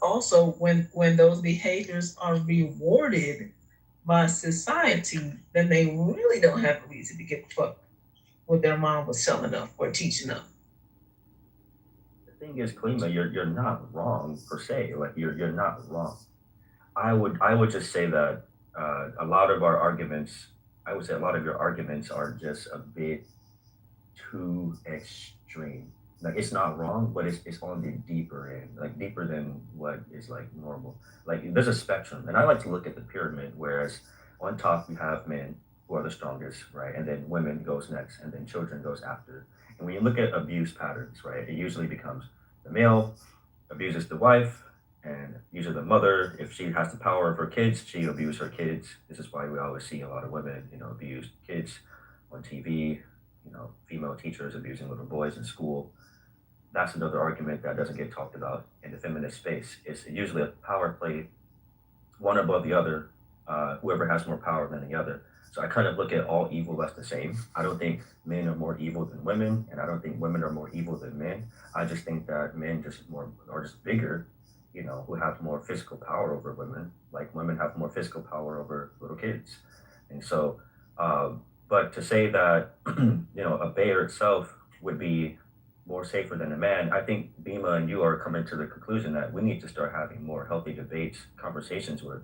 S12: Also, when those behaviors are rewarded by society, then they really don't have a reason to give a fuck what their mom was telling them or teaching them.
S11: The thing is, Klima, you're not wrong per se. Like you're not wrong. I would just say that a lot of our arguments, I would say a lot of your arguments are just a bit too extreme. Like it's not wrong, but it's on the deeper end, like deeper than what is like normal. Like there's a spectrum, and I like to look at the pyramid. Whereas on top you have men who are the strongest, right, and then women goes next, and then children goes after. And when you look at abuse patterns, right, it usually becomes the male abuses the wife, and usually the mother, if she has the power of her kids, she abuses her kids. This is why we always see a lot of women, abuse kids on TV. Female teachers abusing little boys in school. That's another argument that doesn't get talked about in the feminist space. It's usually a power play, one above the other, whoever has more power than the other. So I kind of look at all evil as the same. I don't think men are more evil than women, and I don't think women are more evil than men. I just think that men just more are just bigger, who have more physical power over women, like women have more physical power over little kids. And so, but to say that a bear itself would be more safer than a man, I think Bima and you are coming to the conclusion that we need to start having more healthy debates, conversations with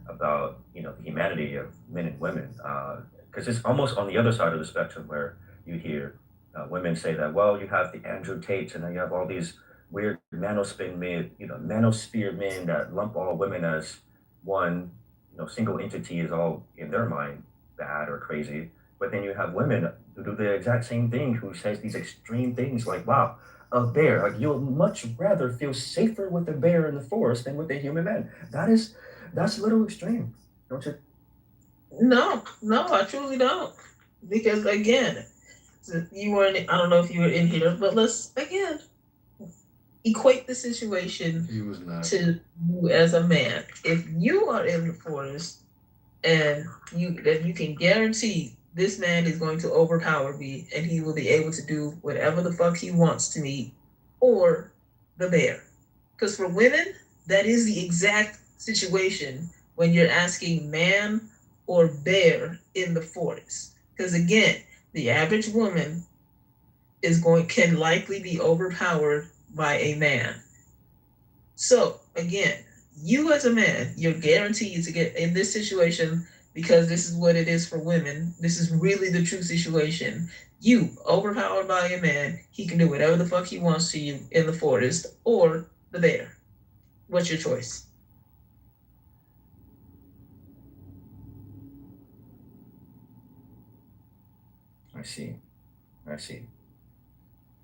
S11: about the humanity of men and women, because it's almost on the other side of the spectrum where you hear women say that, well, you have the Andrew Tates and then you have all these weird manospin men, manosphere men that lump all women as one single entity is all in their mind bad or crazy. But then you have women who do the exact same thing, who says these extreme things like, wow, a bear, like you'll much rather feel safer with a bear in the forest than with a human man. That's a little extreme, don't you?
S12: No, no, I truly don't. Because again, you weren't, I don't know if you were in here, but let's again equate the situation
S5: He was not.
S12: to you as a man. If you are in the forest and you can guarantee this man is going to overpower me and he will be able to do whatever the fuck he wants to me, or the bear. Because for women, that is the exact situation when you're asking man or bear in the forest. Because again, the average woman can likely be overpowered by a man. So again, you as a man, you're guaranteed to get in this situation because this is what it is for women. This is really the true situation. You overpowered by a man, he can do whatever the fuck he wants to you in the forest, or the bear. What's your choice?
S11: I see. I see.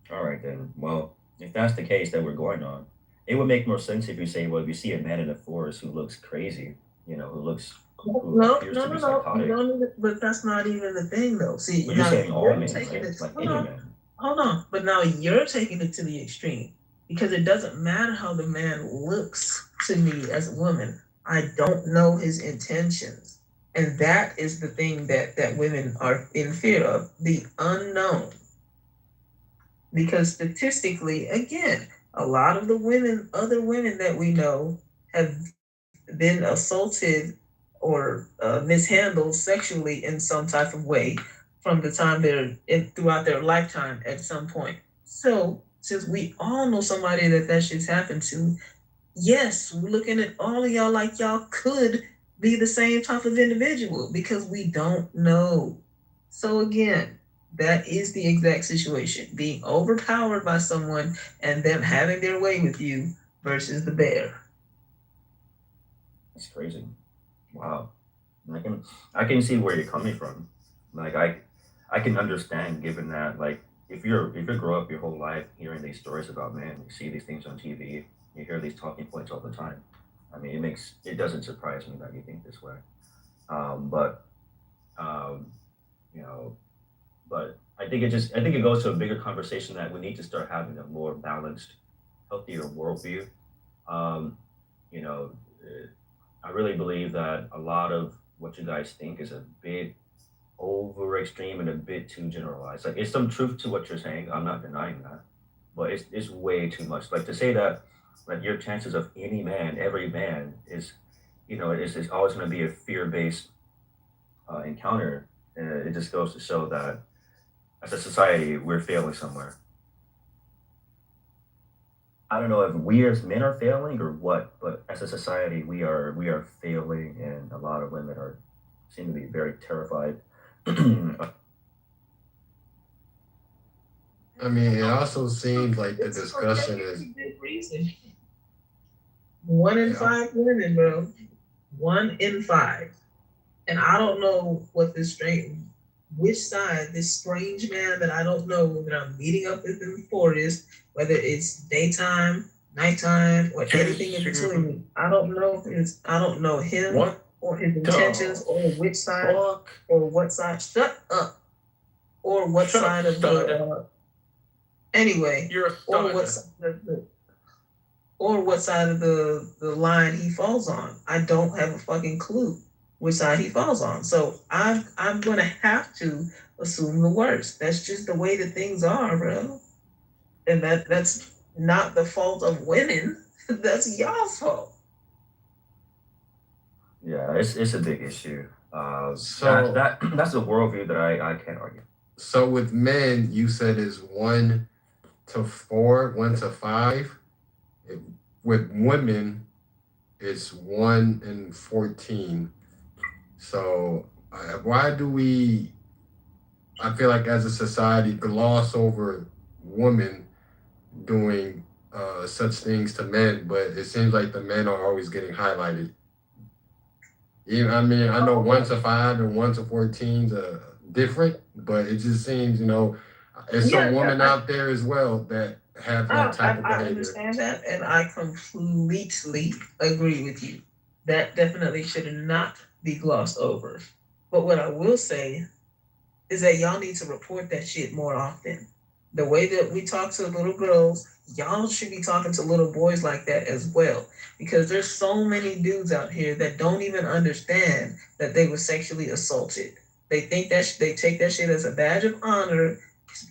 S11: All right then. Well, if that's the case that we're going on, it would make more sense if you say, well, if you see a man in the forest who looks crazy, who
S12: No,
S11: appears
S12: no,
S11: to
S12: no,
S11: be
S12: no. You
S11: psychotic.
S12: don't even, but that's not even the thing, though. See,
S11: But you're
S12: now
S11: saying all
S12: you're
S11: men,
S12: taking
S11: right?
S12: it.
S11: Like
S12: Hold
S11: any
S12: on,
S11: man.
S12: hold on. But now you're taking it to the extreme because it doesn't matter how the man looks to me as a woman. I don't know his intentions, and that is the thing that women are in fear of: the unknown. Because statistically, again, a lot of the other women that we know, have been assaulted or mishandled sexually in some type of way from the time throughout their lifetime at some point. So since we all know somebody that shit's happened to, yes, we're looking at all of y'all like y'all could be the same type of individual because we don't know. So again, that is the exact situation. Being overpowered by someone and them having their way with you versus the bear.
S11: It's crazy. Wow. I can see where you're coming from. Like I can understand given that like if you grow up your whole life hearing these stories about men, you see these things on TV, you hear these talking points all the time. I mean, it doesn't surprise me that you think this way. But um, you know, but I think it goes to a bigger conversation that we need to start having a more balanced, healthier worldview. Um, you know, I really believe that a lot of what you guys think is a bit over extreme and a bit too generalized. Like, it's some truth to what you're saying. I'm not denying that, but it's way too much. Like to say that, like your chances of any man, every man is, is always going to be a fear-based encounter. It just goes to show that as a society we're failing somewhere. I don't know if we as men are failing or what, but as a society we are failing, and a lot of women are seem to be very terrified.
S5: I mean, it also seems like the discussion is.
S12: Reason. 1 in 5 women, bro. 1 in 5. And I don't know what which side, this strange man that I don't know that I'm meeting up with in the forest, whether it's daytime, nighttime, or anything in between. I don't know him
S5: What
S12: or his intentions or which side or what side. Shut up. Or what
S5: Shut
S12: side
S5: up,
S12: of the anyway.
S5: You're a
S12: Or what
S5: stud.
S12: side of the line he falls on. I don't have a fucking clue which side he falls on. So I'm gonna have to assume the worst. That's just the way that things are, bro. And that's not the fault of women. That's y'all's fault.
S11: Yeah, it's a big issue.
S5: So
S11: That's a worldview that I can't argue.
S5: So with men, you said is 1 to 4, 1 to 5. With women, it's 1 in 14. So why do we? I feel like as a society gloss over women doing such things to men, but it seems like the men are always getting highlighted. I mean, I know 1 to 5 and 1 to 14 are different, but it just seems, there's some women out there as well that have that type of
S12: I
S5: behavior.
S12: understand that, and I completely agree with you. That definitely should not be glossed over. But what I will say is that y'all need to report that shit more often. The way that we talk to little girls, y'all should be talking to little boys like that as well. Because there's so many dudes out here that don't even understand that they were sexually assaulted. They think that they take that shit as a badge of honor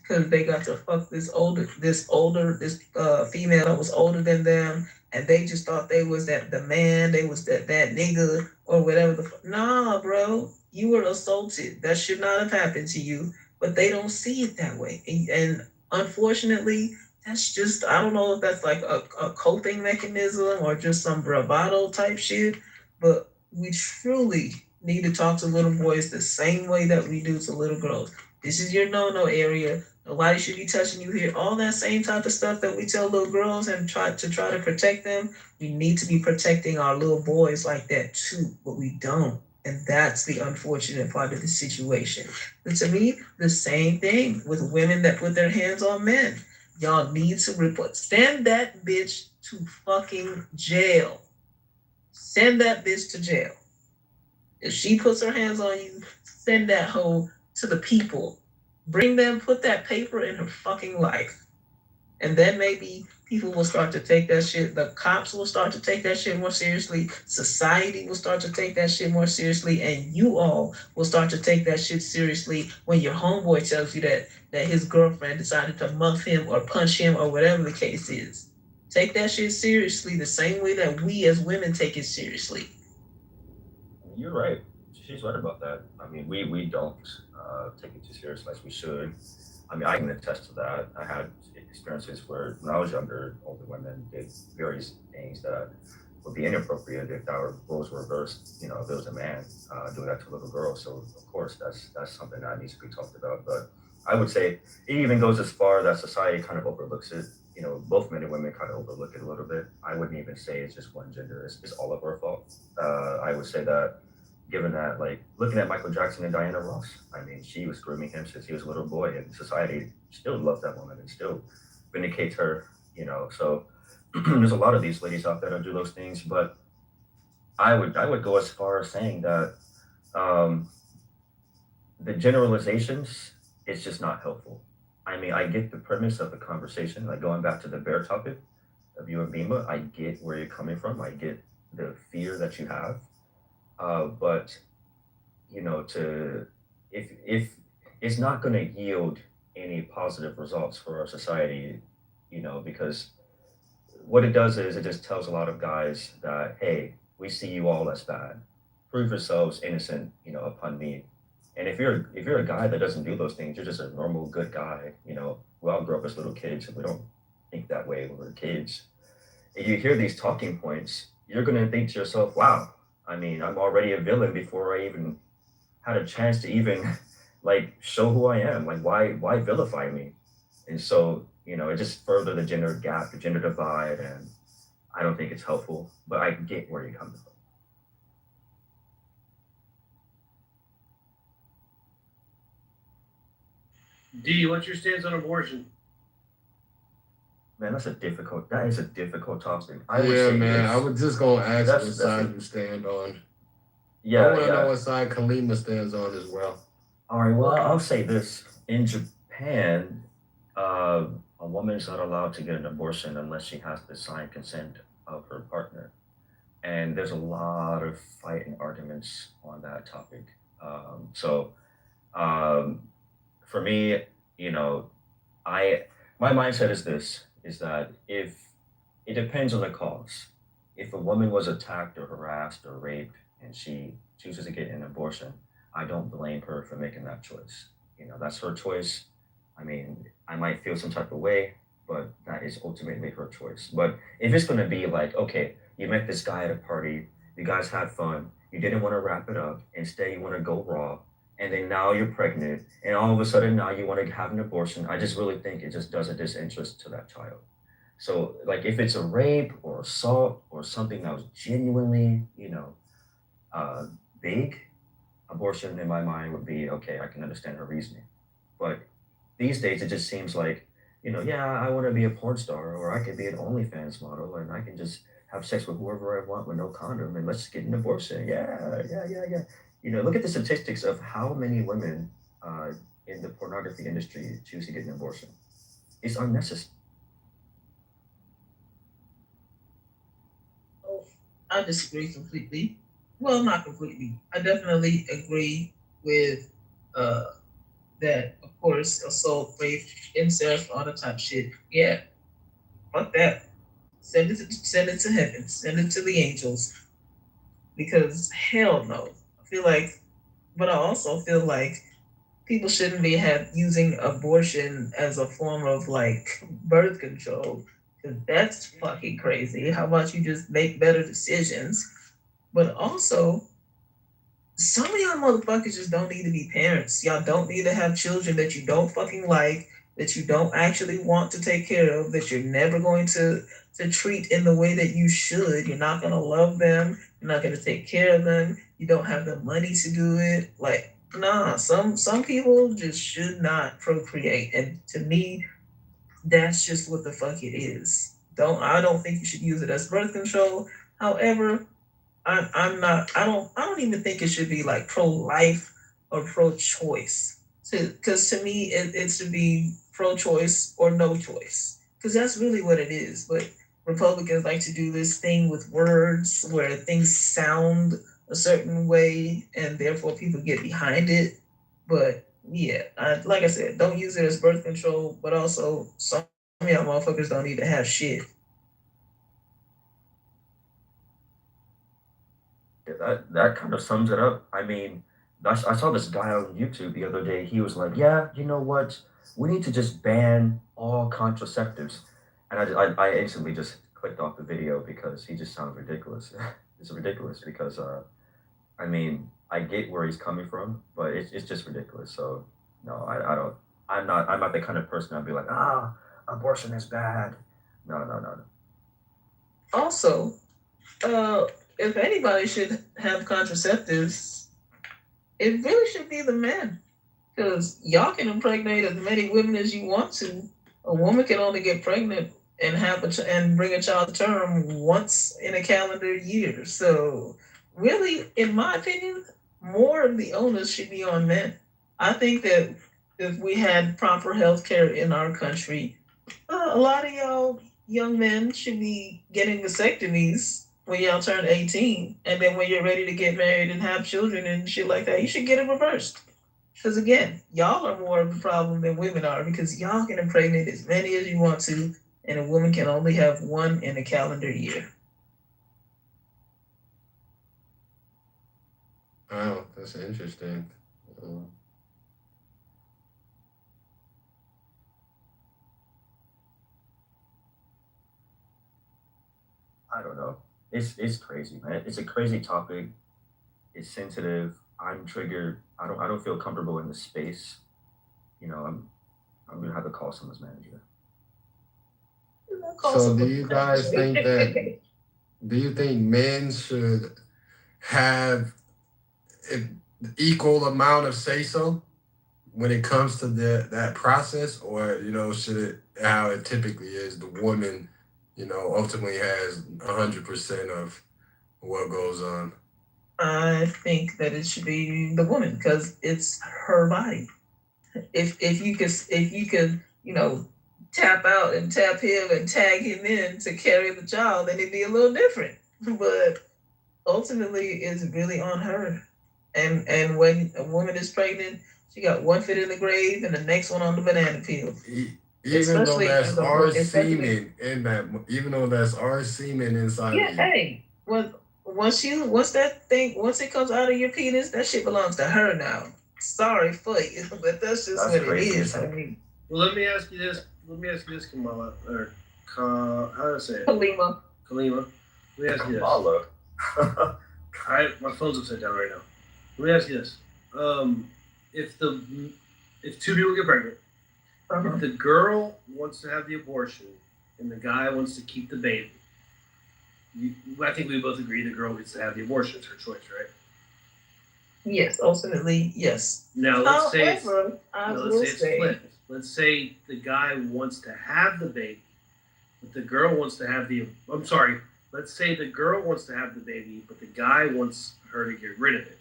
S12: because they got to fuck this female that was older than them, and they just thought they was the man, they was that nigga or whatever nah, bro, you were assaulted. That should not have happened to you, but they don't see it that way. And unfortunately, that's just, I don't know if that's like a coping mechanism or just some bravado type shit, but we truly need to talk to little boys the same way that we do to little girls. This is your no-no area. Nobody should be touching you here. All that same type of stuff that we tell little girls and try to protect them, we need to be protecting our little boys like that too, but we don't. And that's the unfortunate part of the situation. But to me, the same thing with women that put their hands on men. Y'all need to report. Send that bitch to fucking jail. Send that bitch to jail. If she puts her hands on you, send that hoe to the people. Bring them, put that paper in her fucking life. And then maybe people will start to take that shit. The cops will start to take that shit more seriously. Society will start to take that shit more seriously. And you all will start to take that shit seriously when your homeboy tells you that his girlfriend decided to muff him or punch him or whatever the case is. Take that shit seriously the same way that we as women take it seriously.
S11: you're right. She's right about that. I mean, we don't take it too seriously as we should. I mean, I can attest to that. I had experiences where when I was younger, older women did various things that would be inappropriate if our roles were reversed. You know, if there was a man doing that to a little girl. So of course, that's something that needs to be talked about. But I would say it even goes as far that society kind of overlooks it. You know, both men and women kind of overlook it a little bit. I wouldn't even say it's just one gender. It's all of our fault. I would say that given that, like, looking at Michael Jackson and Diana Ross, I mean, she was grooming him since he was a little boy, and society still loves that woman and still vindicates her, you know. So there's a lot of these ladies out there that do those things, but I would go as far as saying that um, the generalizations is just not helpful. I mean, I get the premise of the conversation, like going back to the bear topic of you and Bima. I get where you're coming from. I get the fear that you have, but you know, to if it's not going to yield any positive results for our society, you know, because what it does is it just tells a lot of guys that, hey, we see you all as bad. Prove yourselves innocent, you know, upon me. And if you're a guy that doesn't do those things, you're just a normal good guy. You know, we all grew up as little kids, and we don't think that way when we're kids. And you hear these talking points, you're gonna think to yourself, wow, I mean, I'm already a villain before I even had a chance to even like show who I am. Like why vilify me? And so, you know, it just further the gender gap, the gender divide, and I don't think it's helpful. But I get where you're coming from.
S7: D, what's your stance on abortion?
S11: Man, that is a difficult topic. I would
S5: Yeah,
S11: say
S5: man.
S11: this.
S5: I was just gonna ask what
S11: That's
S5: side you stand on. I
S11: yeah,
S5: want to know
S11: yeah.
S5: what side Kalima stands on as well.
S11: All right, well, I'll say this. In Japan, uh, a woman's not allowed to get an abortion unless she has the signed consent of her partner. And there's a lot of fight and arguments on that topic. So um, for me, you know, I my mindset is this: is that if it depends on the cause. If a woman was attacked or harassed or raped and she chooses to get an abortion, I don't blame her for making that choice. You know, that's her choice. I mean, I might feel some type of way, but that is ultimately her choice. But if it's going to be like, okay, you met this guy at a party, you guys had fun, you didn't want to wrap it up, instead you want to go raw, and then now you're pregnant, and all of a sudden now you want to have an abortion, I just really think it just does a disinterest to that child. So, like, if it's a rape or assault or something that was genuinely, you know, uh, big, abortion in my mind would be okay. I can understand her reasoning, but these days it just seems like, you know, yeah, I want to be a porn star, or I could be an OnlyFans model, and I can just have sex with whoever I want with no condom, and let's get an abortion. Yeah, yeah, yeah, yeah. You know, look at the statistics of how many women uh, in the pornography industry choose to get an abortion. It's unnecessary.
S12: Oh, I disagree completely. Well, not completely. I definitely agree with uh, that. Of course, assault, rape, incest, all that type of shit. Yeah, fuck that. Send it to heaven. Send it to the angels. Because hell no. I feel like, but I also feel like people shouldn't be using abortion as a form of like birth control. Because that's fucking crazy. How about you just make better decisions? But also, some of y'all motherfuckers just don't need to be parents. Y'all don't need to have children that you don't fucking like, that you don't actually want to take care of, that you're never going to treat in the way that you should. You're not gonna love them. You're not gonna take care of them. You don't have the money to do it. Like, nah. Some people just should not procreate, and to me, that's just what the fuck it is. I don't think you should use it as birth control. However, I'm not. I don't even think it should be like pro life or pro choice. Because to me, it should be pro choice or no choice. Because that's really what it is. But Republicans like to do this thing with words where things sound a certain way, and therefore people get behind it. But yeah, like I said, don't use it as birth control. But also, some of y'all motherfuckers don't need to have shit.
S11: that kind of sums it up. I mean, I saw this guy on YouTube the other day. He was like, "Yeah, you know what? We need to just ban all contraceptives," and I instantly just clicked off the video because he just sounds ridiculous. It's ridiculous because I mean, I get where he's coming from, but it's just ridiculous. So no, I don't. I'm not the kind of person I'd be like, abortion is bad. No, no, no, no.
S12: Also, if anybody should have contraceptives, it really should be the men. Because y'all can impregnate as many women as you want to. A woman can only get pregnant and and bring a child to term once in a calendar year. So, really, in my opinion, more of the onus should be on men. I think that if we had proper health care in our country, a lot of y'all young men should be getting vasectomies when y'all turn 18. And then when you're ready to get married and have children and shit like that, you should get it reversed. Because again, y'all are more of the problem than women are because y'all can impregnate as many as you want to, and a woman can only have one in a calendar year.
S5: Wow, that's interesting.
S11: I don't know. It's crazy, man. It's a crazy topic. It's sensitive. I'm triggered. I don't feel comfortable in the space. You know, I'm gonna have to call someone's manager.
S5: So, do you guys think that? Do you think men should have an equal amount of say so when it comes to that process, or should it how it typically is the woman, ultimately has 100% of what goes on?
S12: I think that it should be the woman because it's her body. If you could tap out and tap him and tag him in to carry the child, then it'd be a little different. But ultimately, it's really on her. And when a woman is pregnant, she got one foot in the grave and the next one on the banana peel.
S5: Even though
S12: Especially
S5: that's
S12: as a
S5: our
S12: especially
S5: semen in that, even though that's our semen inside
S12: yeah,
S5: of you.
S12: hey, once it comes out of your penis, that shit belongs to her now. Sorry for you, but that's just
S11: That's
S12: what it
S11: crazy
S12: is.
S11: as
S12: I
S11: heck.
S12: mean,
S7: Well, let me ask you this. Kamala, or how do I say it?
S12: Kalima.
S7: Kalima. Let me ask you this.
S11: Kamala.
S7: My phone's upside down right now. Let me ask you this. If two people get pregnant, if the girl wants to have the abortion and the guy wants to keep the baby, I think we both agree the girl gets to have the abortion. It's her choice, right?
S12: Yes, ultimately, yes.
S7: Now let's say it's
S12: However, I will say,
S7: flipped. Let's say the guy wants to have the baby, but the girl wants to have the. I'm sorry. Let's say the girl wants to have the baby, but the guy wants her to get rid of it.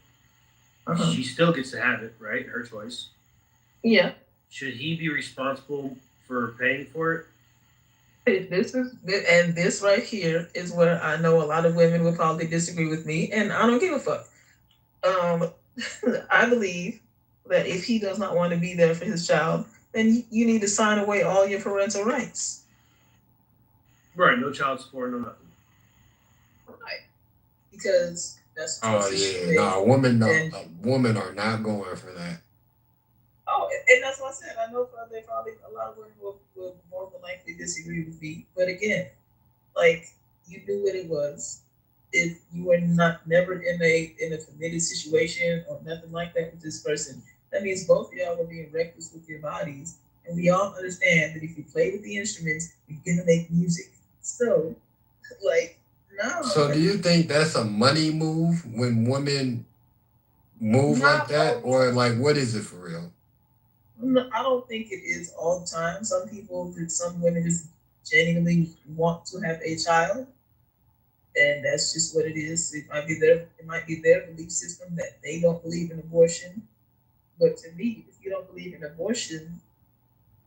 S7: She still gets to have it, right? Her choice.
S12: yeah,
S7: Should he be responsible for paying for it?
S12: this right here is where I know a lot of women will probably disagree with me, and I don't give a fuck. I believe that if he does not want to be there for his child, then you need to sign away all your parental rights.
S7: Right, no child support, no nothing.
S12: Right. Because that's the
S5: Oh
S12: decision
S5: yeah,
S12: made.
S5: women are not going for that.
S12: Oh, and that's what I said. I know probably a lot of women will more than likely disagree with me. But again, like you knew what it was. If you were never in a committed situation or nothing like that with this person, that means both of y'all were being reckless with your bodies. And we all understand that if you play with the instruments, you're gonna make music. So, like, no.
S5: So do you think that's a money move when women move like that, or like what is it for real?
S12: No, I don't think it is all the time. Some women just genuinely want to have a child, and that's just what it is. It might be their belief system that they don't believe in abortion. But to me, if you don't believe in abortion,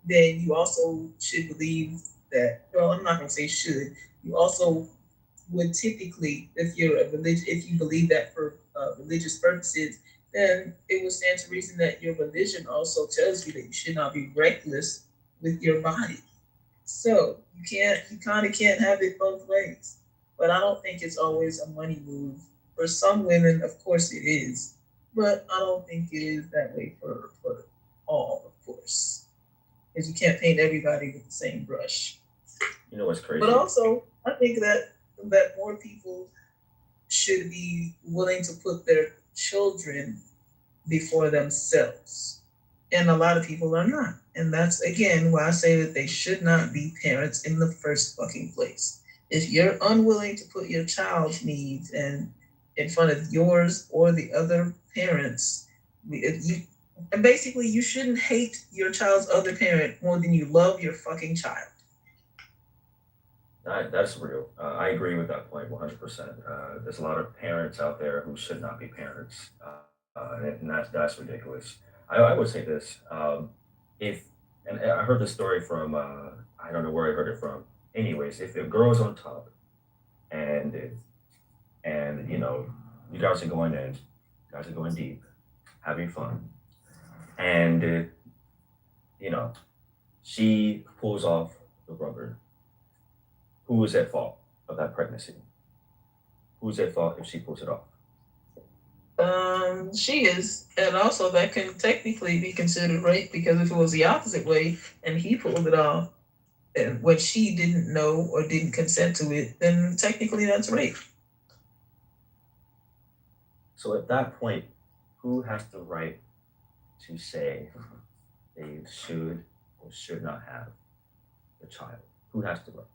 S12: then you also should believe that. Well, I'm not going to say should. You also would typically, if you believe that for religious purposes, then it would stand to reason that your religion also tells you that you should not be reckless with your body. So you kind of can't have it both ways. But I don't think it's always a money move. For some women, of course it is, but I don't think it is that way for all, of course, because you can't paint everybody with the same brush.
S11: You know what's crazy?
S12: But also, I think that more people should be willing to put their children before themselves. And a lot of people are not. And that's again why I say that they should not be parents in the first fucking place. If you're unwilling to put your child's needs and in front of yours or the other parents, and basically you shouldn't hate your child's other parent more than you love your fucking child.
S11: That's real. I agree with that point 100%. There's a lot of parents out there who should not be parents, and that's ridiculous. I would say this: if and I heard this story from I don't know where I heard it from. Anyways, if a girl's on top and you know you guys are going in, you guys are going deep, having fun, and you know she pulls off the rubber, who is at fault of that pregnancy? Who's at fault if she pulls it off?
S12: She is, and also that can technically be considered rape because if it was the opposite way and he pulled it off, and when she didn't know or didn't consent to it, then technically that's rape.
S11: So at that point, who has the right to say they should or should not have the child? Who has the right?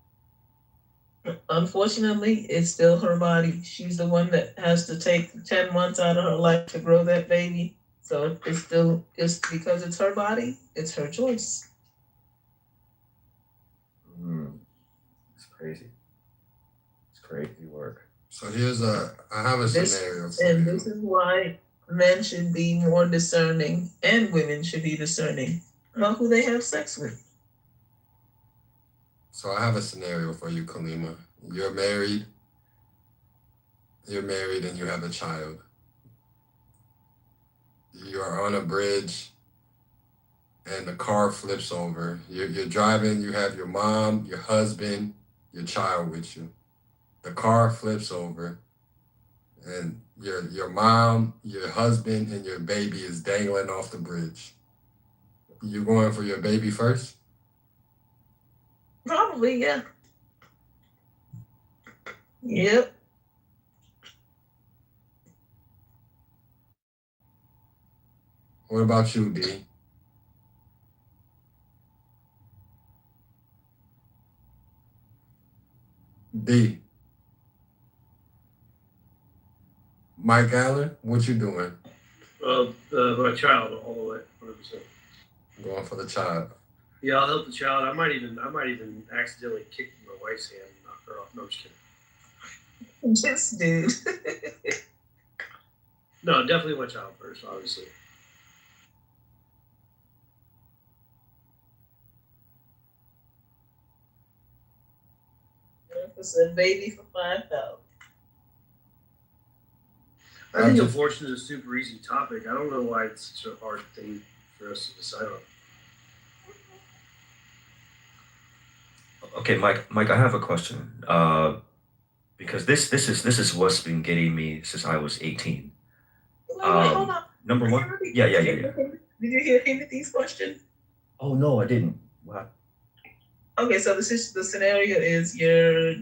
S12: Unfortunately, it's still her body. She's the one that has to take 10 months out of her life to grow that baby. So it's because it's her body, it's her choice.
S11: It's crazy. It's crazy work.
S5: So I have a scenario for
S12: and
S5: you.
S12: this is why men should be more discerning and women should be discerning about who they have sex with.
S5: So I have a scenario for you, Kalima. You're married and you have a child. You're on a bridge and the car flips over. You're driving, you have your mom, your husband, your child with you. The car flips over and your mom, your husband, and your baby is dangling off the bridge. You going for your baby first?
S12: Probably, yeah. Yep.
S5: What about you, D? D. Mike Allen, what you doing?
S7: My child, all the way, 100%.
S5: Going for the child.
S7: Yeah, I'll help the child. I might even accidentally kick my wife's hand and knock her off. No, I'm just kidding.
S12: Just dude.
S7: No, definitely my child first, obviously.
S12: It's a baby for 5,000.
S7: I think abortion is a super easy topic. I don't know why it's such a hard thing for us to decide on.
S11: Okay, Mike, I have a question. Because this is what's been getting me since I was 18.
S12: Wait, hold on.
S11: Number one. Yeah.
S12: Did you hear Timothy's question?
S11: Oh no, I didn't. What?
S12: Okay, so the scenario is you're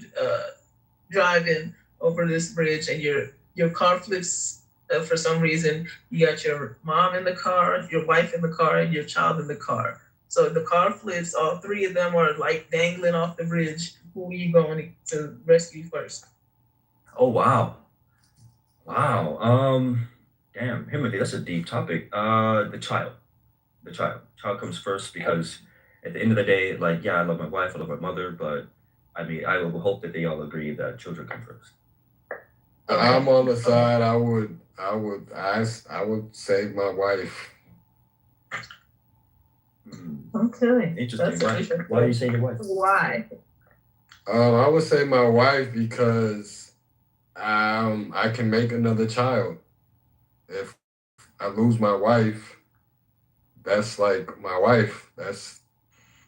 S12: driving over this bridge and your car flips for some reason. You got your mom in the car, your wife in the car, and your child in the car. So the car flips, all three of them are like dangling off the bridge. Who are you going to rescue first?
S11: Oh wow. Damn, Timothy, that's a deep topic. The child. Child comes first because at the end of the day, like, yeah, I love my wife, I love my mother, but I mean, I will hope that they all agree that children come first.
S5: I'm on the side. I would save my wife.
S12: Okay.
S11: Interesting. Why do you say your wife?
S12: Why?
S5: I would say my wife because I can make another child. If I lose my wife, that's like my wife. That's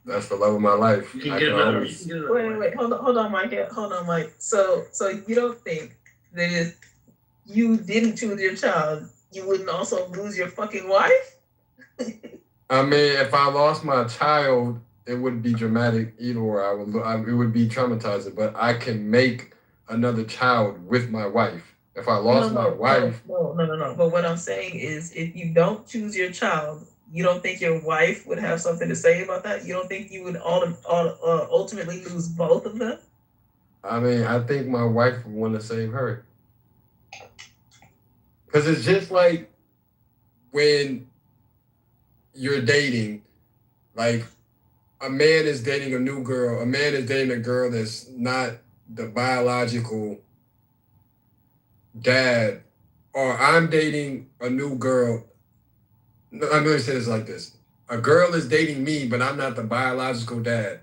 S5: the love of my life.
S7: You can get another.
S12: Wait. Hold on, Mike. So you don't think that you didn't choose your child, you wouldn't also lose your fucking wife?
S5: I mean, if I lost my child, it would be dramatic either way. It would be traumatizing. But I can make another child with my wife. If I lost my wife,
S12: No. But what I'm saying is, if you don't choose your child, you don't think your wife would have something to say about that? You don't think you would ultimately lose both of them?
S5: I mean, I think my wife would want to save her. Because it's just like when you're dating, like a man is dating a new girl, a man is dating a girl that's not the biological dad, or I'm dating a new girl. No, I'm going to say this like this. A girl is dating me, but I'm not the biological dad.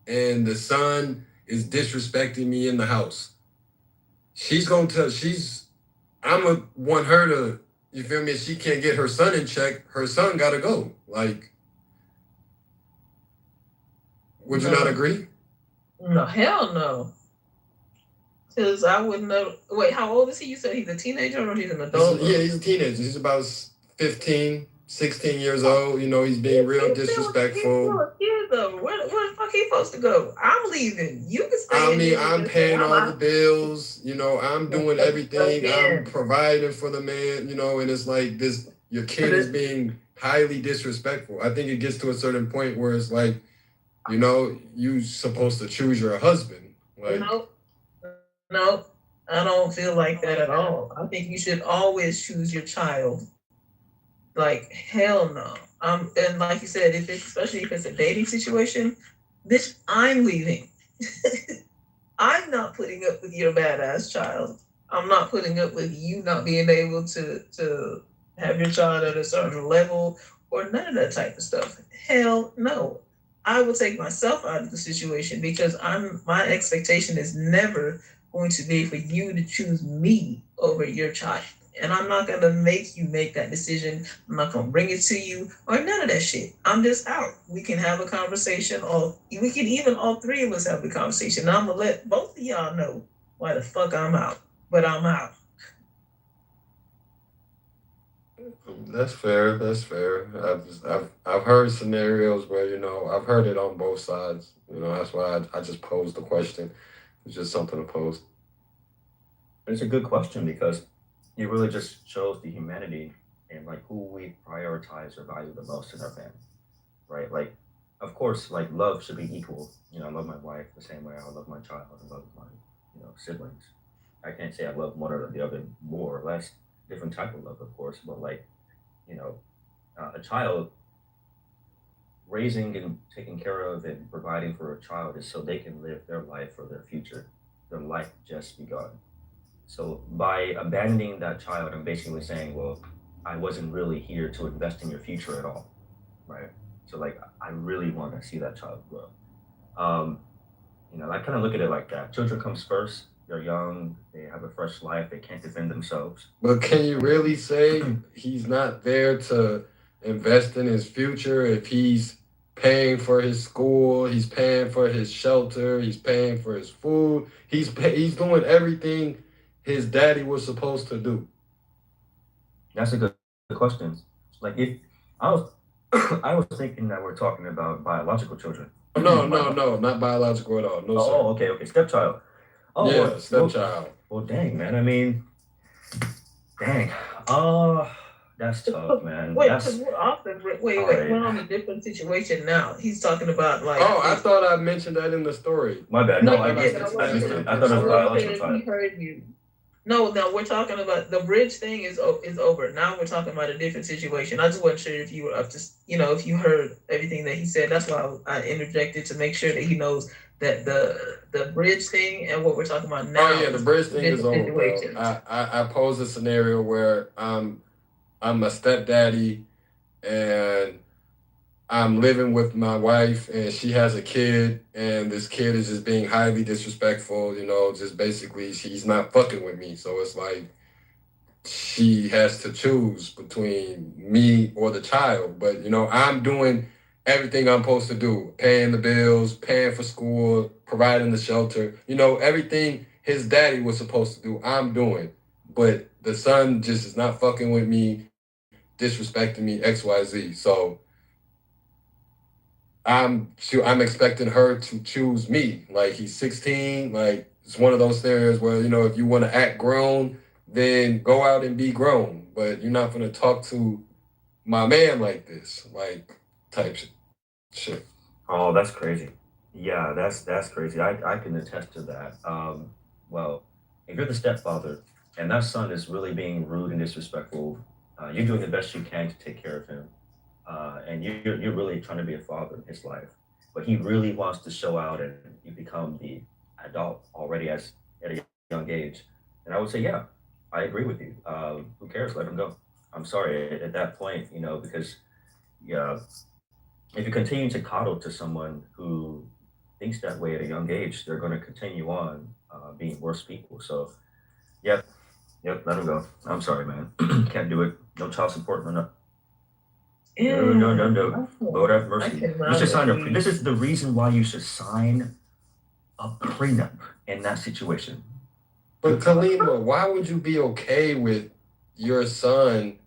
S5: And the son is disrespecting me in the house. I'm going to want her to, you feel me? If she can't get her son in check, her son got to go. Like, would you not agree?
S12: No, hell no. Because I wouldn't know. Wait, how old is he? You said he's a teenager or he's an adult?
S5: He's a teenager. He's about 15, 16 years old. You know, he's being real disrespectful.
S12: He's still a kid, though. Where the fuck he supposed to go? I'm leaving. You can stay.
S5: I mean, I'm paying all the bills. You know, I'm doing everything. I'm providing for the man. You know, and it's like this. Your kid is being highly disrespectful. I think it gets to a certain point where it's like, you know, you're supposed to choose your husband. Like,
S12: no, I don't feel like that at all. I think you should always choose your child. Like, hell no. And like you said, especially if it's a dating situation, bitch, I'm leaving. I'm not putting up with your badass child. I'm not putting up with you not being able to have your child at a certain level or none of that type of stuff. Hell no. I will take myself out of the situation because my expectation is never going to be for you to choose me over your child. And I'm not going to make you make that decision. I'm not going to bring it to you or none of that shit. I'm just out. We can have a conversation, or we can even all three of us have the conversation. And I'm going to let both of y'all know why the fuck I'm out. But I'm out.
S5: That's fair. That's fair. I've heard scenarios where, you know, I've heard it on both sides. You know, that's why I just posed the question. It's just something to pose.
S11: It's a good question because it really just shows the humanity and like who we prioritize or value the most in our family, right? Like, of course, like love should be equal. You know, I love my wife the same way I love my child and love my, siblings. I can't say I love one or the other more or less. Different type of love, of course, but like, a child raising and taking care of and providing for a child is so they can live their life for their future, their life just begun. So by abandoning that child, I'm basically saying, well, I wasn't really here to invest in your future at all, right? So like, I really want to see that child grow. I kind of look at it like that. Children comes first. They're young. They have a fresh life. They can't defend themselves.
S5: But can you really say he's not there to invest in his future if he's paying for his school, he's paying for his shelter, he's paying for his food, he's doing everything his daddy was supposed to do?
S11: That's a good question. Like if I was, I was thinking that we're talking about biological children.
S5: No, not biological at all. No, sir.
S11: Oh, okay, stepchild. Oh,
S5: yeah, stepchild.
S11: Well, dang, man. I mean, dang. That's tough, man.
S12: Wait, we're on a different situation now. He's talking about like.
S5: Oh, I thought I mentioned that in the story.
S11: My bad. No, I missed it. I thought it was biological child.
S12: He heard you. No, we're talking about the bridge thing is over. Now we're talking about a different situation. I just wasn't sure if you were up to, if you heard everything that he said. That's why I interjected to make sure that he knows that the bridge thing and what we're talking about now.
S5: Oh yeah, the bridge thing is over, bro. I posed a scenario where I'm a stepdaddy and I'm living with my wife and she has a kid and this kid is just being highly disrespectful, just basically she's not fucking with me. So it's like she has to choose between me or the child. But, I'm doing everything I'm supposed to do, paying the bills, paying for school, providing the shelter, everything his daddy was supposed to do, I'm doing. But the son just is not fucking with me, disrespecting me, XYZ. So I'm expecting her to choose me. Like he's 16. Like it's one of those scenarios where if you want to act grown, then go out and be grown. But you're not gonna talk to my man like this, like type shit.
S11: Oh, that's crazy. Yeah, that's crazy. I can attest to that. Well, if you're the stepfather and that son is really being rude and disrespectful, you're doing the best you can to take care of him, and you're really trying to be a father in his life. But he really wants to show out, and you become the adult already at a young age. And I would say, yeah, I agree with you. Who cares? Let him go. I'm sorry at that point, because yeah, if you continue to coddle to someone who thinks that way at a young age, they're going to continue on being worse people. So, yep, let them go. I'm sorry, man. Can't do it. No child support. No. No. Lord have mercy. You should sign a. This is the reason why you should sign a prenup in that situation.
S5: But Kalima, why would you be okay with your son,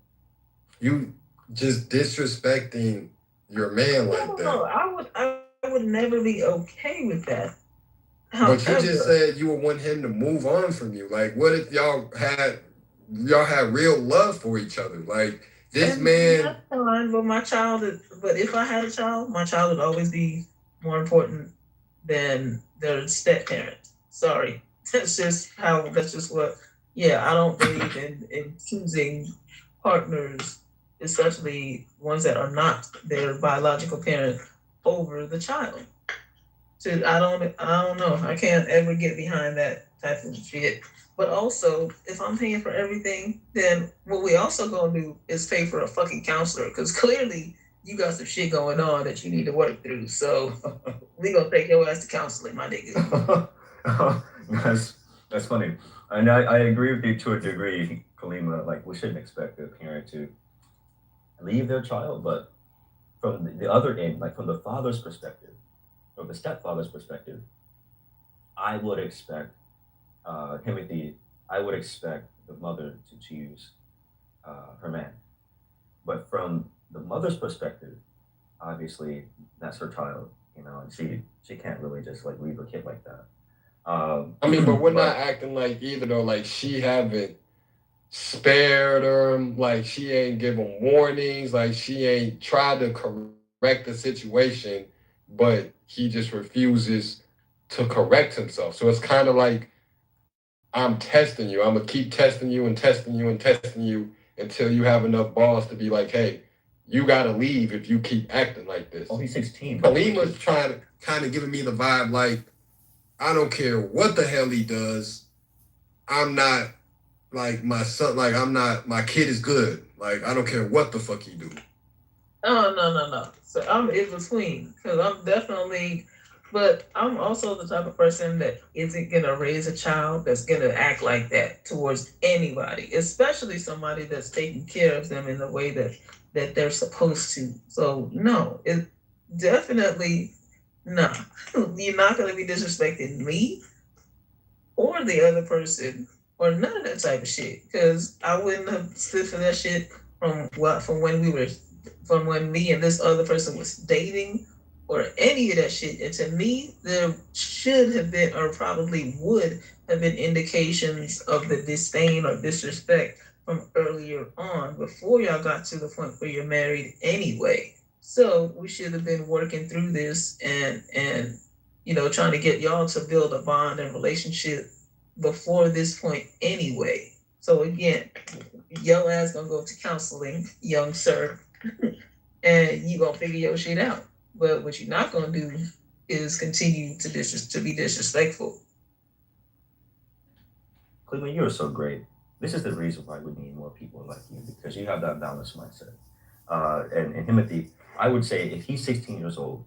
S5: you just disrespecting your man like that?
S12: No, I would never be okay with that.
S5: But you just said you would want him to move on from you. Like, what if y'all had real love for each other? Like this man.
S12: That's fine, but if I had a child, my child would always be more important than their step parent. Sorry, that's just what. Yeah, I don't believe in choosing partners, especially ones that are not their biological parent, over the child. So I don't know. I can't ever get behind that type of shit. But also, if I'm paying for everything, then what we also gonna do is pay for a fucking counselor, because clearly you got some shit going on that you need to work through. So we gonna take your ass to counseling, my nigga.
S11: That's funny, and I agree with you to a degree, Kalima. Like we shouldn't expect a parent to leave their child, but from the other end, like from the father's perspective, from the stepfather's perspective, I would expect Timothy. I would expect the mother to choose her man, but from the mother's perspective, obviously that's her child, and she can't really just like leave her kid like that.
S5: I mean, but we're not acting like either though. Like she haven't spared him. Like she ain't given warnings. Like she ain't tried to correct the situation, but he just refuses to correct himself. So it's kind of like I'm testing you. I'm gonna keep testing you and testing you and testing you until you have enough balls to be like, hey, you gotta leave if you keep acting like this.
S11: Oh, he's 16.
S5: Kalima's trying to kind of giving me the vibe like, I don't care what the hell he does. I'm not like my son. Like I'm not. My kid is good. Like I don't care what the fuck he do.
S12: Oh no. So I'm in between, because I'm definitely, but I'm also the type of person that isn't gonna raise a child that's gonna act like that towards anybody, especially somebody that's taking care of them in the way that they're supposed to. So no, it definitely no. You're not gonna be disrespecting me or the other person or none of that type of shit, because I wouldn't have stood for that shit from when me and this other person was dating or any of that shit. And to me, there should have been, or probably would have been, indications of the disdain or disrespect from earlier on, before y'all got to the point where you're married anyway. So we should have been working through this and trying to get y'all to build a bond and relationship before this point anyway. So again, your ass gonna go to counseling, young sir, and you gonna figure your shit out. But what you're not gonna do is continue to be disrespectful.
S11: Cleveland, you are so great. This is the reason why we need more people like you, because you have that balanced mindset. And Timothy, I would say if he's 16 years old,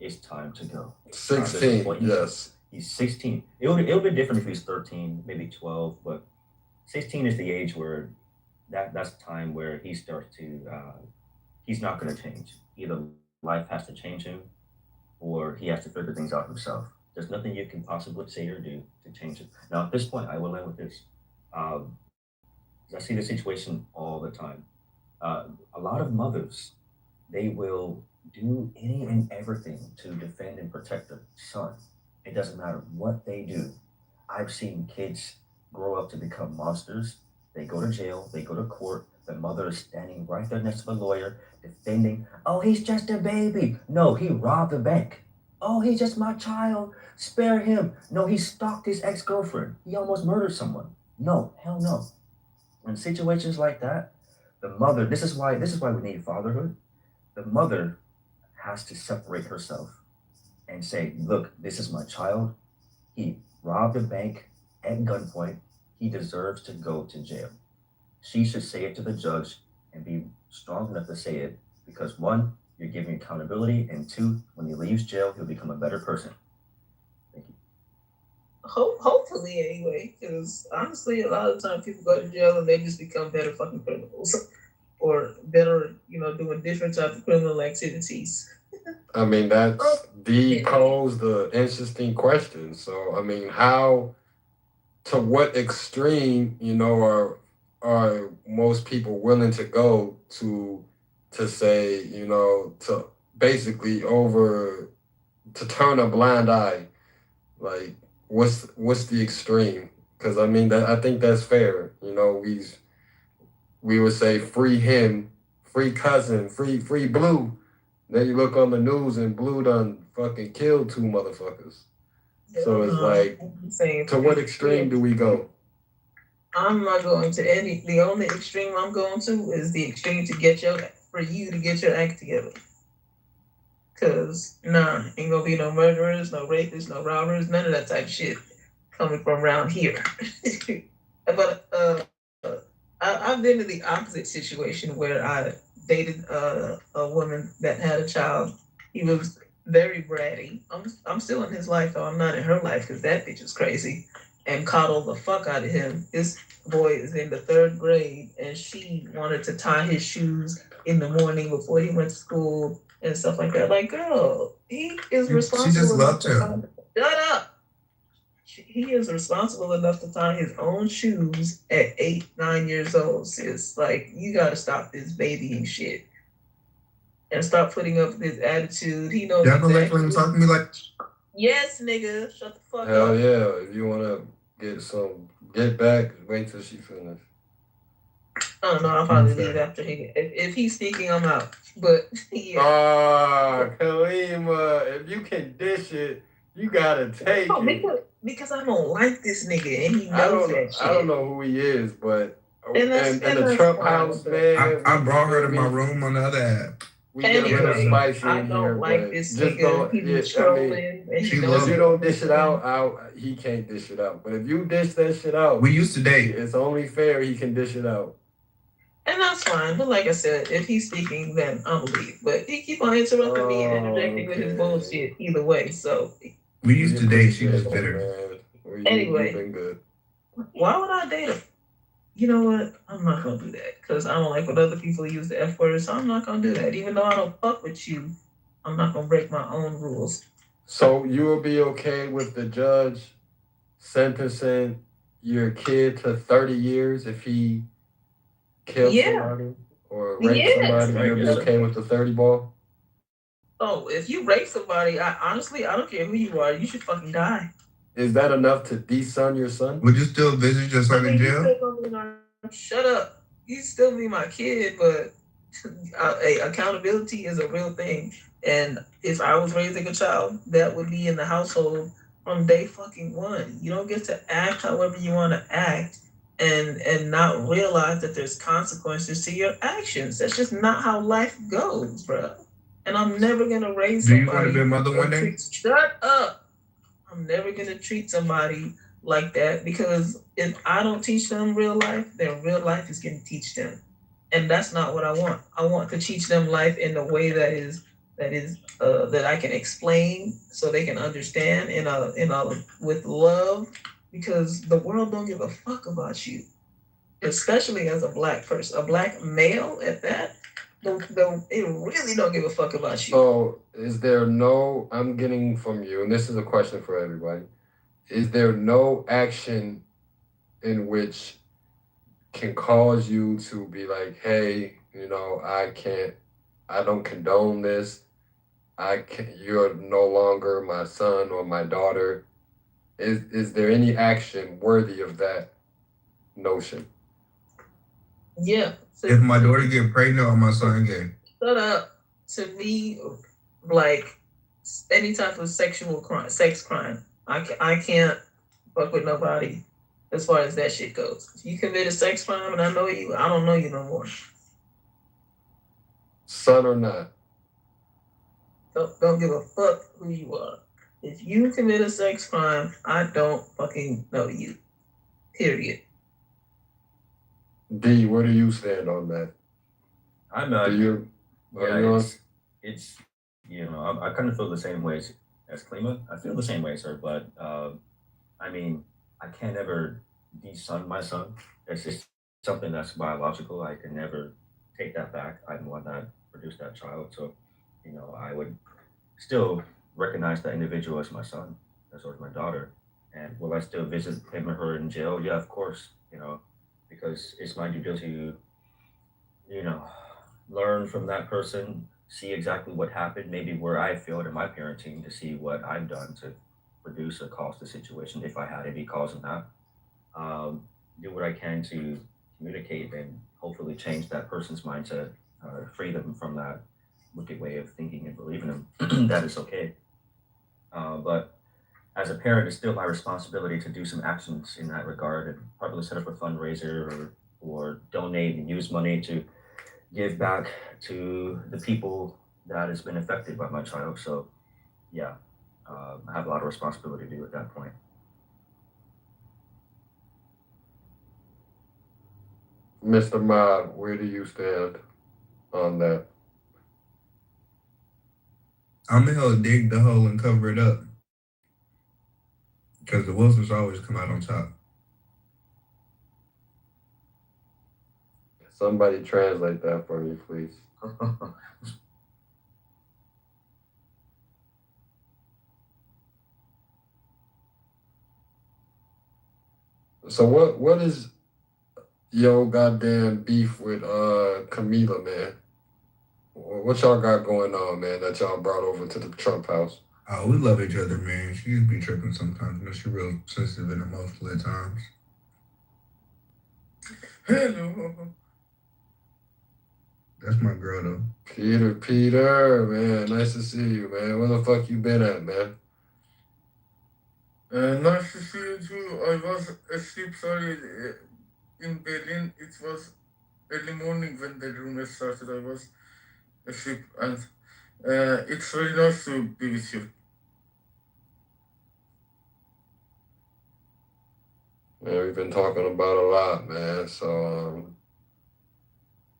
S11: it's time to go.
S5: 16, yes.
S11: He's 16. It'll be different if he's 13, maybe 12, but 16 is the age where that's the time where he starts to he's not going to change. Either life has to change him, or he has to figure things out himself. There's nothing you can possibly say or do to change it. Now, at this point, I will end with this. I see the situation all the time. A lot of mothers, they will do any and everything to defend and protect their son. It doesn't matter what they do. I've seen kids grow up to become monsters. They go to jail, they go to court. The mother is standing right there next to the lawyer, defending, oh, he's just a baby. No, he robbed a bank. Oh, he's just my child. Spare him. No, he stalked his ex girlfriend. He almost murdered someone. No, hell no. In situations like that, the mother, this is why we need fatherhood. The mother has to separate herself and say, look, this is my child. He robbed a bank at gunpoint. He deserves to go to jail. She should say it to the judge and be strong enough to say it because one, you're giving accountability, and two, when he leaves jail, he'll become a better person. Thank you.
S12: Hopefully, anyway, because honestly, a lot of times people go to jail and they just become better fucking criminals or better, doing different types of criminal activities.
S5: I mean, that's posed the interesting question. So, I mean, to what extreme, are most people willing to go to say, to basically to turn a blind eye? Like, what's the extreme? Because I mean, I think that's fair. We would say free him, free cousin, free Blue. Then you look on the news and Blue done fucking killed 2 motherfuckers. So it's like, to what extreme do we go?
S12: I'm not going to any. The only extreme I'm going to is the extreme for you to get your act together. Cause ain't gonna be no murderers, no rapists, no robbers, none of that type of shit coming from around here. But I've been in the opposite situation where I dated a woman that had a child. He was very bratty. I'm still in his life though. I'm not in her life because that bitch is crazy. And coddled the fuck out of him. This boy is in the 3rd grade, and she wanted to tie his shoes in the morning before he went to school and stuff like that. Like, girl, he is responsible.
S1: She just loved him.
S12: Shut up. He is responsible enough to tie his own shoes at 8, 9 years old, sis. Like, you gotta stop this babying shit. And stop putting up this attitude. He knows.
S1: Y'all gonna let him talk to me like?
S12: Yes, nigga. Shut the fuck
S5: Hell
S12: up.
S5: yeah. If you wanna get back, wait till she finish.
S12: I don't know. I'll probably leave after he. If he's speaking, I'm out. But yeah.
S5: Kalima, if you can dish it, you gotta take it.
S12: Because I don't like this nigga, and he knows that shit.
S5: I don't know who he is, but
S12: and
S5: the Trump house, man.
S1: I brought her to my room on the other app.
S5: We get a little spicy
S12: I
S5: in
S12: don't
S5: here,
S12: like
S5: but
S12: this
S5: just
S12: nigga. He's trolling.
S5: If you don't dish it out, he can't dish it out. But if you dish that shit out,
S1: we used to date.
S5: It's only fair he can dish it out.
S12: And that's fine. But like I said, if he's speaking, then I'll leave. But he keep on interrupting me and interjecting with his bullshit either way. So
S1: we used to date. She was bitter.
S12: Anyway,
S5: been good.
S12: Why would I date her? You know what? I'm not gonna do that because I don't like when other people use the F word. So I'm not gonna do that. Even though I don't fuck with you, I'm not gonna break my own rules.
S5: So you will be okay with the judge sentencing your kid to 30 years if he kills somebody or rapes somebody? You'll be okay with the 30 ball?
S12: Oh, if you rape somebody, I don't care who you are. You should fucking die.
S5: Is that enough to de-son your son?
S1: Would you still visit your son in jail?
S12: Shut up. You still be my kid, but accountability is a real thing. And if I was raising a child, that would be in the household from day fucking one. You don't get to act however you want to act and not realize that there's consequences to your actions. That's just not how life goes, bro. And I'm never gonna raise somebody.
S1: Do you want to be a mother one day?
S12: Shut up. I'm never gonna treat somebody like that because if I don't teach them real life, then real life is gonna teach them. And that's not what I want. I want to teach them life in a way that I can explain so they can understand with love, because the world don't give a fuck about you, especially as a black person, a black male at that. It really don't give a fuck about you.
S5: So I'm getting from you, and this is a question for everybody, is there no action in which
S13: can cause you to be like, hey, I don't condone this. You're no longer my son or my daughter. Is there any action worthy of that notion?
S12: Yeah. So,
S1: If my daughter get pregnant or my son gay.
S12: Shut up. To me, like any type of sexual crime, sex crime, I can't fuck with nobody as far as that shit goes. If you commit a sex crime and I know you, I don't know you no more.
S13: Son or not?
S12: Don't give a fuck who you are. If you commit a sex crime, I don't fucking know you. Period.
S13: D, where do you stand on that?
S11: I'm
S13: Do
S11: not.
S13: you?
S11: Yeah, it's I kind of feel the same way as Klima. I feel the same way, sir. But I mean, I can't ever de-son my son. It's just something that's biological. I can never take that back. I'm the one that produced that child, so I would still recognize that individual as my son, as well as my daughter. And will I still visit him or her in jail? Yeah, of course. Because it's my duty to you know, learn from that person, see exactly what happened, maybe where I failed in my parenting, to see what I've done to reduce or cause the situation if I had any cause in that. Um, do what I can to communicate and hopefully change that person's mind to free them from that wicked way of thinking and believing them that it's okay. But as a parent, it's still my responsibility to do some actions in that regard and probably set up a fundraiser or donate and use money to give back to the people that has been affected by my child. So, yeah, I have a lot of responsibility to do at that point.
S13: Mr. Mob, where do you stand on that?
S1: I'm gonna help dig the hole and cover it up. Because the Wilsons always come out on top.
S13: Somebody translate that for me, please. So what is yo goddamn beef with Camila, man? What y'all got going on, man, that y'all brought over to the Trump house?
S1: Oh, we love each other, man. She just be tripping sometimes, but she real sensitive and emotional at times. Hello. That's my girl, though.
S13: Peter, man, nice to see you, man. Where the fuck you been at, man?
S14: Nice to see you too. I was asleep, sorry, in Berlin. It was early morning when the room started. I was asleep, and it's very nice to be with you.
S13: Man, we've been talking about a lot, man. So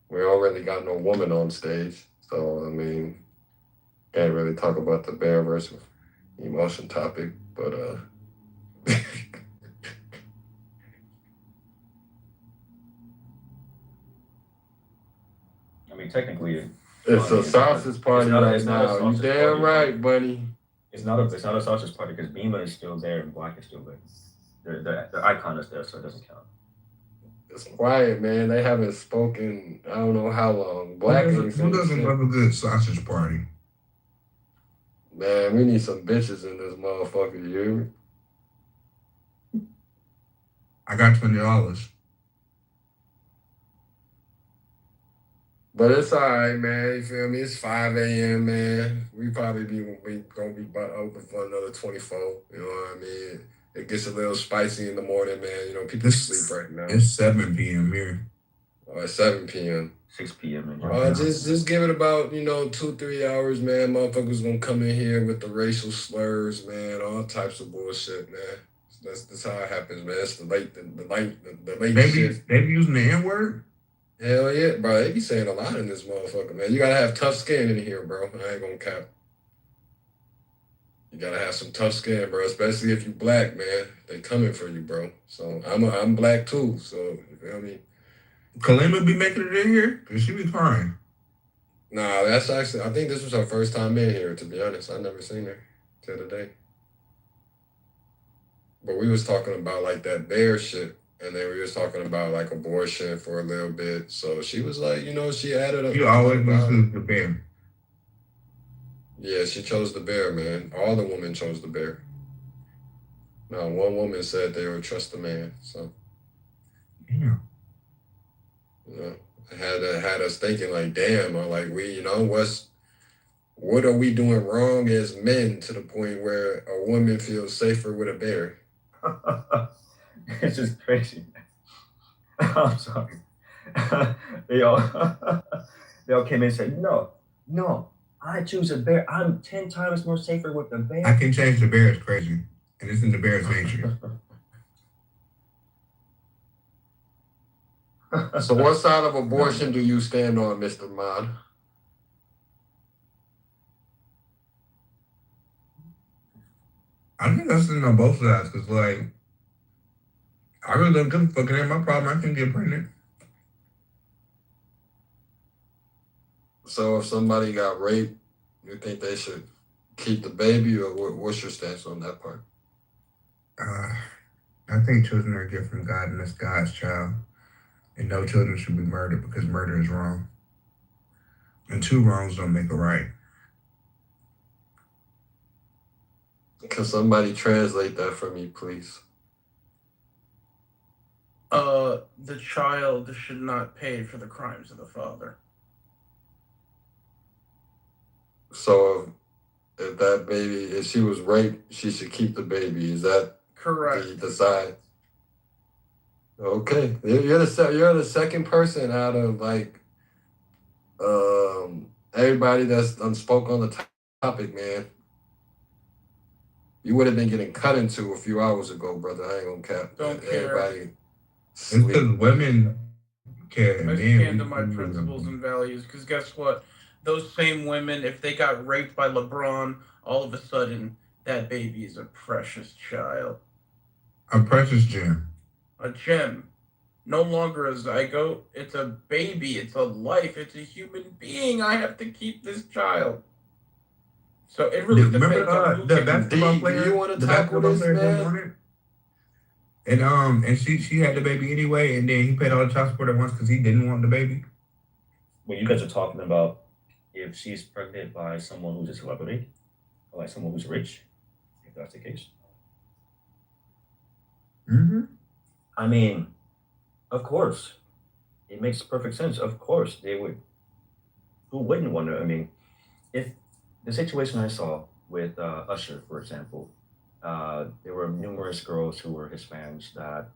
S13: we already got no woman on stage. So I mean, can't really talk about the bear versus emotion topic, but
S11: I mean, technically,
S13: it's a sausage party right now. You damn right, buddy.
S11: It's not a sausage party because Beamer is still there and Black is still there. The icon is there, so it doesn't count.
S13: It's quiet, man. They haven't spoken. I don't know how long. Black
S1: Who doesn't love a good sausage party?
S13: Man, we need some bitches in this motherfucker. You hear me?
S1: I got $20.
S13: But it's all right, man. You feel me? It's 5 a.m., man. We probably gonna be open for another 24. You know what I mean? It gets a little spicy in the morning, man. People sleep right now.
S1: It's 7 p.m. here.
S13: Oh, it's 7 p.m.
S11: 6 p.m.
S13: Just give it about 2-3 hours, man. Motherfuckers gonna come in here with the racial slurs, man. All types of bullshit, man. That's how it happens, man. It's the late shit.
S1: They be using the N-word?
S13: Hell yeah, bro. They be saying a lot in this motherfucker, man. You gotta have tough skin in here, bro. I ain't gonna cap. You gotta have some tough skin, bro. Especially if you black, man. They coming for you, bro. So I'm black too. So you feel me?
S1: Kalima be making it in here? Cause she be crying.
S13: Nah, that's actually. I think this was her first time in here. To be honest, I never seen her till today. But we was talking about like that bear shit. and then we was talking about like abortion for a little bit. So she was like, you know, she added up.
S1: You always listen to the bear.
S13: Yeah, she chose the bear, man. All the women chose the bear. No, one woman said they would trust the man. So
S1: Yeah.
S13: you know, it had us thinking like, damn, or like we, you know, what are we doing wrong as men to the point where a woman feels safer with a bear?
S11: It's just crazy. I'm sorry. they all they all came in and said, no, I choose a bear. I'm 10 times more safer with the bear.
S1: I can change the bear. It's crazy, and it's in the bear's nature.
S13: So what side of abortion do you stand on, Mr. Mod?
S1: I think I stand on both sides because, like, I really don't give a fuck. It ain't my problem. I can get pregnant.
S13: So if somebody got raped, you think they should keep the baby, or what's your stance on that part?
S1: I think children are a gift from God, and it's God's child. And no children should be murdered because murder is wrong. And two wrongs don't make a right.
S13: Can somebody translate that for me, please?
S2: The child should not pay for the crimes of the father.
S13: So if that baby, if she was raped, she should keep the baby. Is that
S2: correct?
S13: The side? Okay, you're the second person out of like everybody that's unspoke on the topic, man. You would have been getting cut into a few hours ago, brother. I ain't gonna cap.
S2: Don't
S13: Everybody
S2: care.
S1: It's because women care.
S2: I stand to my principles and values. Because guess what? Those same women, if they got raped by LeBron, all of a sudden that baby is a precious child.
S1: A precious gem.
S2: A gem. No longer a zygote. It's a baby. It's a life. It's a human being. I have to keep this child. So it really depends on who
S1: the basketball player.
S13: Do you want to
S1: the
S13: tackle
S1: basketball
S13: this,
S1: player didn't
S13: man?
S1: want it. And she had the baby anyway, and then he paid all the child support at once because he didn't want the baby.
S11: When you guys are talking about if she's pregnant by someone who's a celebrity, or like someone who's rich, if that's the case.
S1: Mm-hmm.
S11: I mean, of course, it makes perfect sense. Of course, they would. Who wouldn't want to? I mean, if the situation I saw with Usher, for example, there were numerous girls who were his fans that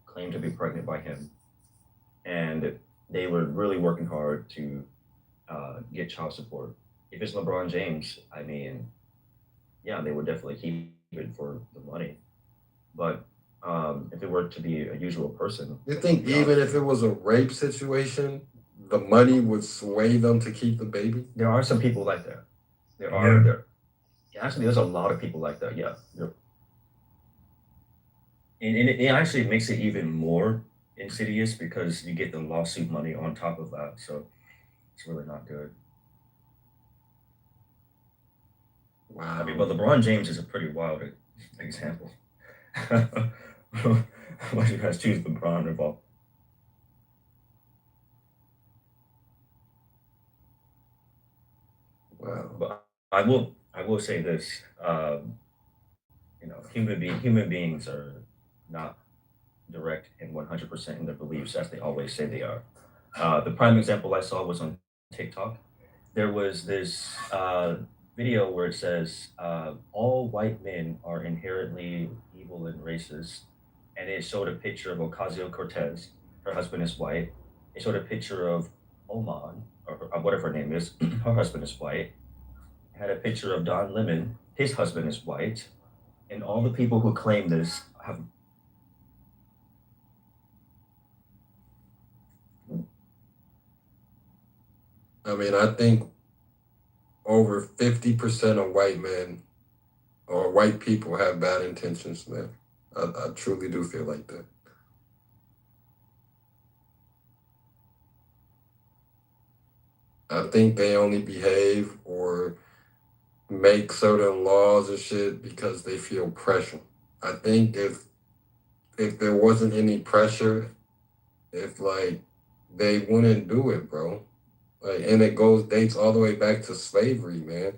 S11: claimed to be pregnant by him, and they were really working hard to get child support. If it's LeBron James, I mean, yeah, they would definitely keep it for the money. But if it were to be a usual person,
S13: You think even if it was a rape situation, the money would sway them to keep the baby?
S11: there are some people like that. There actually there's a lot of people like that. Yeah, and it actually makes it even more insidious because you get the lawsuit money on top of that. So it's really not good.
S13: Wow.
S11: I mean, but LeBron James is a pretty wild example. Why do you guys choose LeBron of all?
S13: Wow.
S11: But I will say this. Human beings are not direct and 100% in their beliefs as they always say they are. The prime example I saw was on TikTok. There was this video where it says all white men are inherently evil and racist, and it showed a picture of Ocasio Cortez. Her husband is white. It showed a picture of Oman, or whatever her name is. Her husband is white. It had a picture of Don Lemon. His husband is white. And all the people who claim this have.
S13: I mean, I think over 50% of white men or white people have bad intentions, man. I truly do feel like that. I think they only behave or make certain laws and shit because they feel pressure. I think if if there wasn't any pressure, if like they wouldn't do it, bro. Like, and it dates all the way back to slavery, man.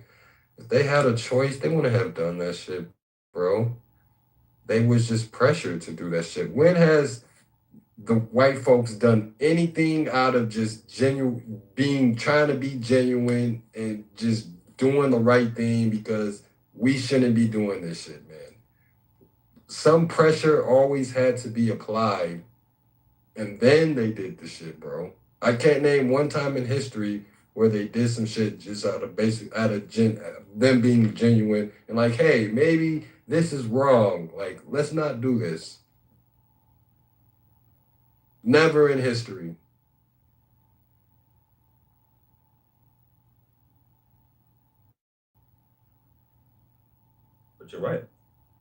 S13: If they had a choice, they wouldn't have done that shit, bro. They was just pressured to do that shit. When has the white folks done anything out of just trying to be genuine and just doing the right thing because we shouldn't be doing this shit, man? Some pressure always had to be applied, and then they did the shit, bro. I can't name one time in history where they did some shit just them being genuine and like, hey, maybe this is wrong. Like, let's not do this. Never in history.
S11: But you're right.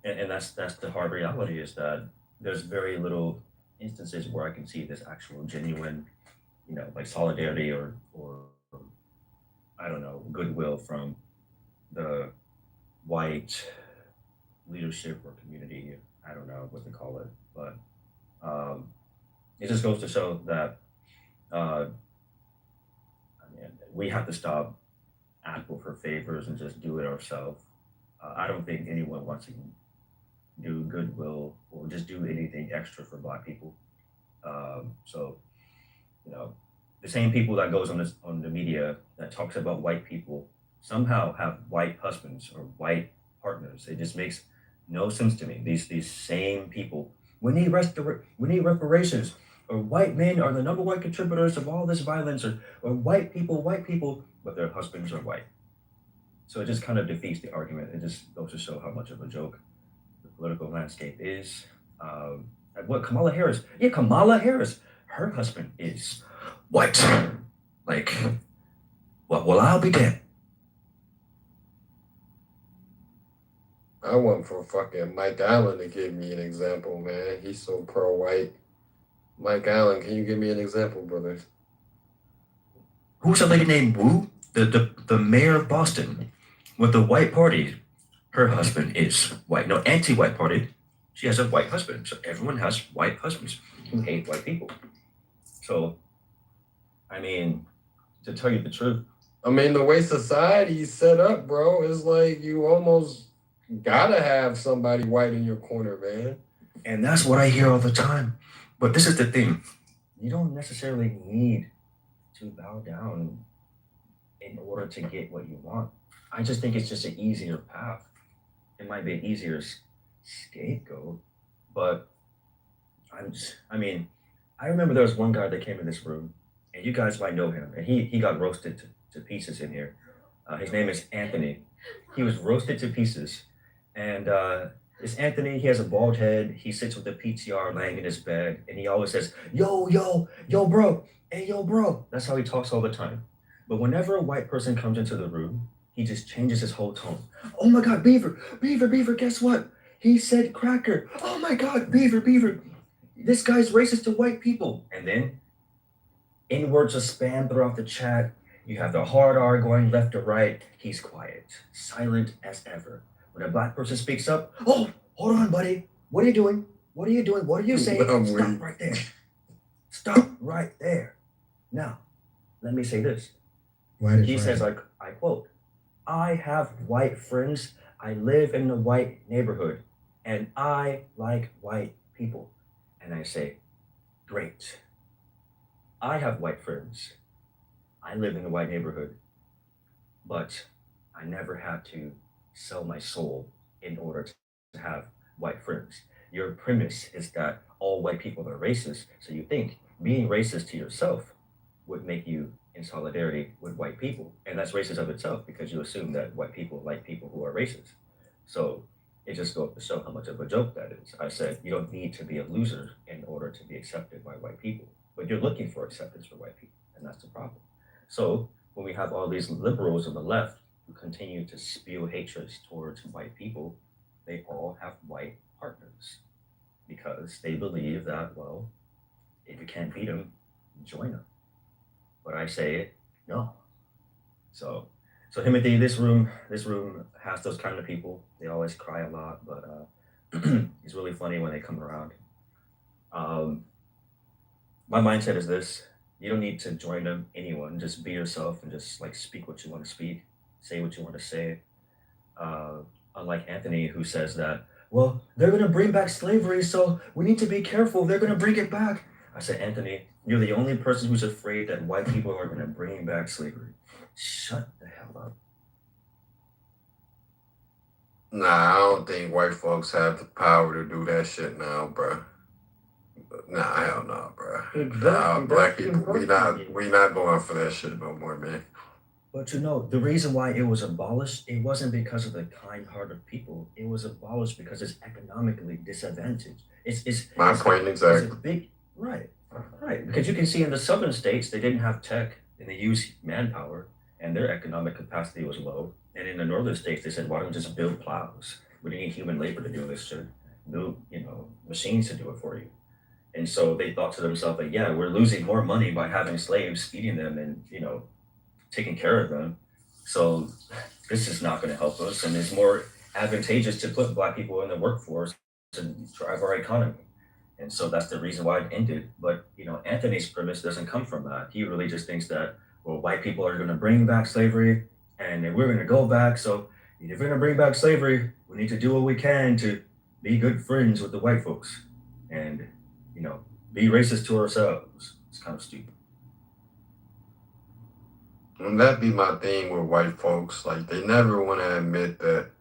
S11: And that's the hard reality is that there's very little instances where I can see this actual genuine, like solidarity or I don't know, goodwill from the white leadership or community. I don't know what to call it, but um, it just goes to show that uh, I mean, we have to stop asking for favors and just do it ourselves. I don't think anyone wants to do goodwill or just do anything extra for Black people. So you know, the same people that goes on the media that talks about white people somehow have white husbands or white partners. It just makes no sense to me. These same people, we need reparations, or white men are the number one contributors of all this violence, or white people, but their husbands are white. So it just kind of defeats the argument. It just goes to show how much of a joke the political landscape is. And what Kamala Harris? Yeah, Kamala Harris. Her husband is white. Like, well, I'll be dead.
S13: I want for fucking Mike Allen to give me an example, man. He's so pro-white. Mike Allen, can you give me an example, brother?
S11: Who's a lady named Wu? The mayor of Boston with the white party. Her husband is white. No, anti-white party. She has a white husband. So everyone has white husbands who hate white people. So, I mean, to tell you the truth,
S13: I mean, the way society's set up, bro, is like you almost gotta have somebody white in your corner, man.
S11: And that's what I hear all the time. But this is the thing. You don't necessarily need to bow down in order to get what you want. I just think it's just an easier path. It might be an easier scapegoat, but I mean, I remember there was one guy that came in this room, and you guys might know him, and he got roasted to pieces in here. His name is Anthony. He was roasted to pieces, and this Anthony, he has a bald head. He sits with a PTR laying in his bed, and he always says, yo, bro, hey, yo, bro. That's how he talks all the time. But whenever a white person comes into the room, he just changes his whole tone. Oh my God, Beaver, guess what? He said cracker. Oh my God, Beaver. This guy's racist to white people. And then N-words are spammed throughout the chat. You have the hard R going left to right. He's quiet, silent as ever. When a Black person speaks up, oh, hold on, buddy. What are you doing? What are you saying? Stop right there. Stop right there. Now, let me say this. He says, I quote, I have white friends. I live in a white neighborhood, and I like white people. And I say, great. I have white friends. I live in a white neighborhood, but I never had to sell my soul in order to have white friends. Your premise is that all white people are racist, so you think being racist to yourself would make you in solidarity with white people. And that's racist of itself because you assume that white people like people who are racist. So it just goes to show how much of a joke that is. I said, you don't need to be a loser in order to be accepted by white people, but you're looking for acceptance for white people, and that's the problem. So when we have all these liberals on the left who continue to spew hatred towards white people, they all have white partners because they believe that, well, if you can't beat them, join them. But I say no. So Timothy, this room has those kind of people. They always cry a lot, but it's really funny when they come around. Um, my mindset is this: you don't need to join them, anyone. Just be yourself and just like speak what you want to speak, say what you want to say. Uh, Unlike Anthony, who says that, well, they're going to bring back slavery, so we need to be careful. They're going to bring it back. I said, Anthony, you're the only person who's afraid that white people are going to bring back slavery. Shut the hell up.
S13: Nah, I don't think white folks have the power to do that shit now, bro. Nah, hell no, bro. Nah,
S11: Exactly.
S13: black
S11: That's
S13: people,
S11: exactly.
S13: we not going for that shit no more, man.
S11: But you know, the reason why it was abolished, it wasn't because of the kind-hearted people. It was abolished because it's economically disadvantaged.
S13: My
S11: It's
S13: point
S11: it's a
S13: exactly.
S11: big right, right. Because you can see in the southern states they didn't have tech and they used manpower and their economic capacity was low. And in the northern states they said, why don't we just build plows? We don't need human labor to do this shit. Build, machines to do it for you. And so they thought to themselves like, yeah, we're losing more money by having slaves, feeding them, and taking care of them. So this is not going to help us, and it's more advantageous to put black people in the workforce to drive our economy. And so that's the reason why it ended. But Anthony's premise doesn't come from that. He really just thinks that well, white people are going to bring back slavery, and then we're going to go back. So if we're going to bring back slavery, we need to do what we can to be good friends with the white folks, and you know, be racist to ourselves. It's kind of stupid.
S13: And that be my thing with white folks. Like, they never want to admit that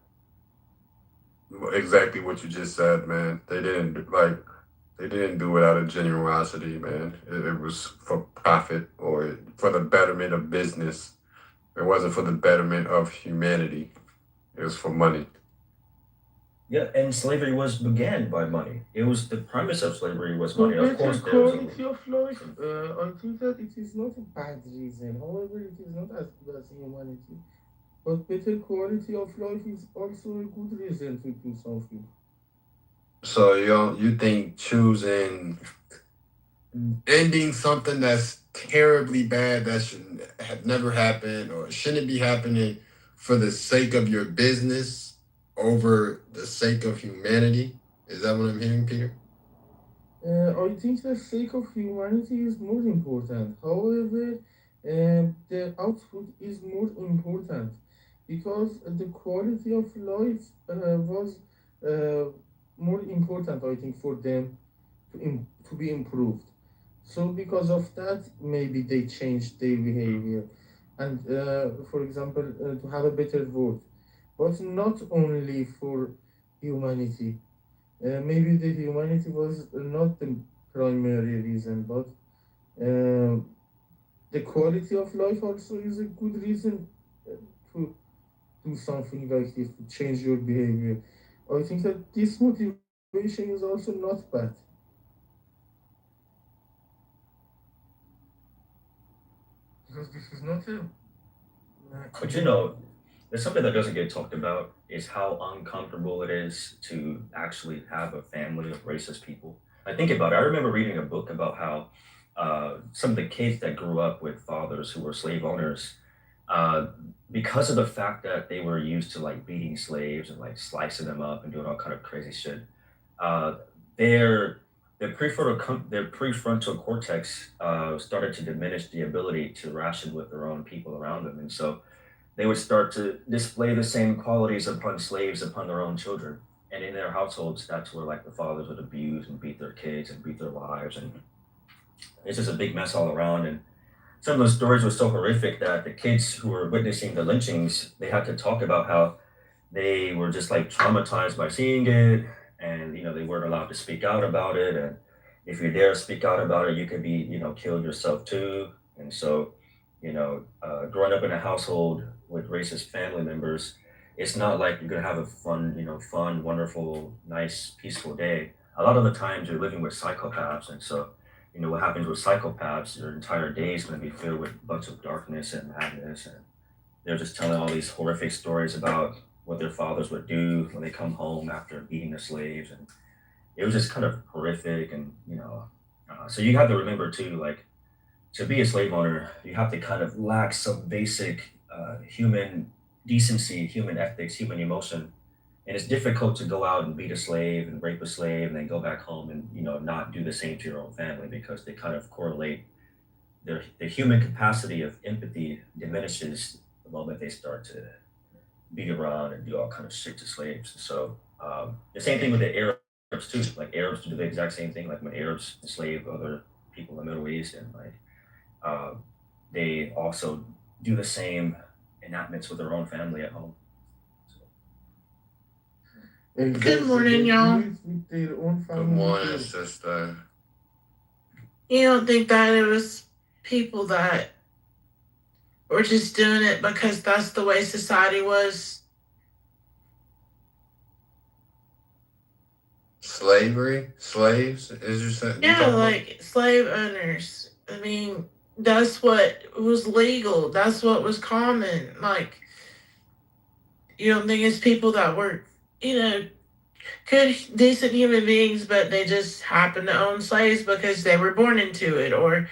S13: exactly what you just said, man. They didn't do it out of generosity, man. It was for profit or for the betterment of business. It wasn't for the betterment of humanity. It was for money.
S11: Yeah, and slavery was began by money. It was the premise of slavery was
S14: For
S11: money. Of
S14: better
S11: course, there was
S14: quality of life, I think that it is not a bad reason. However, it is not as good as humanity. But better quality of life is also a good reason to do something.
S13: So you think choosing ending something that's terribly bad that should have never happened or shouldn't be happening for the sake of your business over the sake of humanity? Is that what I'm hearing, Peter?
S14: I think the sake of humanity is more important. However, the output is more important because the quality of life was uh, more important, I think, for them to be improved. So because of that, maybe they changed their behavior, and for example, to have a better world, but not only for humanity. Maybe the humanity was not the primary reason, but uh, the quality of life also is a good reason to do something like this, to change your behavior. I think that this motivation is also not bad. Because this is not a
S11: but there's something that doesn't get talked about is how uncomfortable it is to actually have a family of racist people. I think about it. I remember reading a book about how some of the kids that grew up with fathers who were slave owners, uh, because of the fact that they were used to like beating slaves and like slicing them up and doing all kind of crazy shit, uh, their their prefrontal cortex started to diminish the ability to ration with their own people around them, and so they would start to display the same qualities upon slaves upon their own children. And in their households, that's where like the fathers would abuse and beat their kids and beat their wives, and it's just a big mess all around. And some of those stories were so horrific that the kids who were witnessing the lynchings, they had to talk about how they were just like traumatized by seeing it, and they weren't allowed to speak out about it, and if you dare speak out about it you could be killed yourself too. And so growing up in a household with racist family members, it's not like you're going to have a fun, wonderful, nice, peaceful day. A lot of the times you're living with psychopaths, and so what happens with psychopaths, your entire day is going to be filled with a bunch of darkness and madness, and they're just telling all these horrific stories about what their fathers would do when they come home after beating the slaves, and it was just kind of horrific. And so you have to remember too, like to be a slave owner, you have to kind of lack some basic human decency, human ethics, human emotion, And it's difficult to go out and beat a slave and rape a slave and then go back home and not do the same to your own family because they kind of correlate their human capacity of empathy diminishes the moment they start to beat around and do all kind of shit to slaves. So the same thing with the Arabs too. Like Arabs do the exact same thing. Like when Arabs enslave other people in the Middle East, and like they also do the same enactments with their own family at home.
S6: Good morning, y'all.
S5: Good morning, sister.
S6: You don't think that it was people that were just doing it because that's the way society was?
S5: Slavery? Slaves? Is you saying?
S6: Yeah, like slave owners. I mean, that's what was legal. That's what was common. Like, you don't think it's people that were, good, decent human beings, but they just happened to own slaves because they were born into it, or,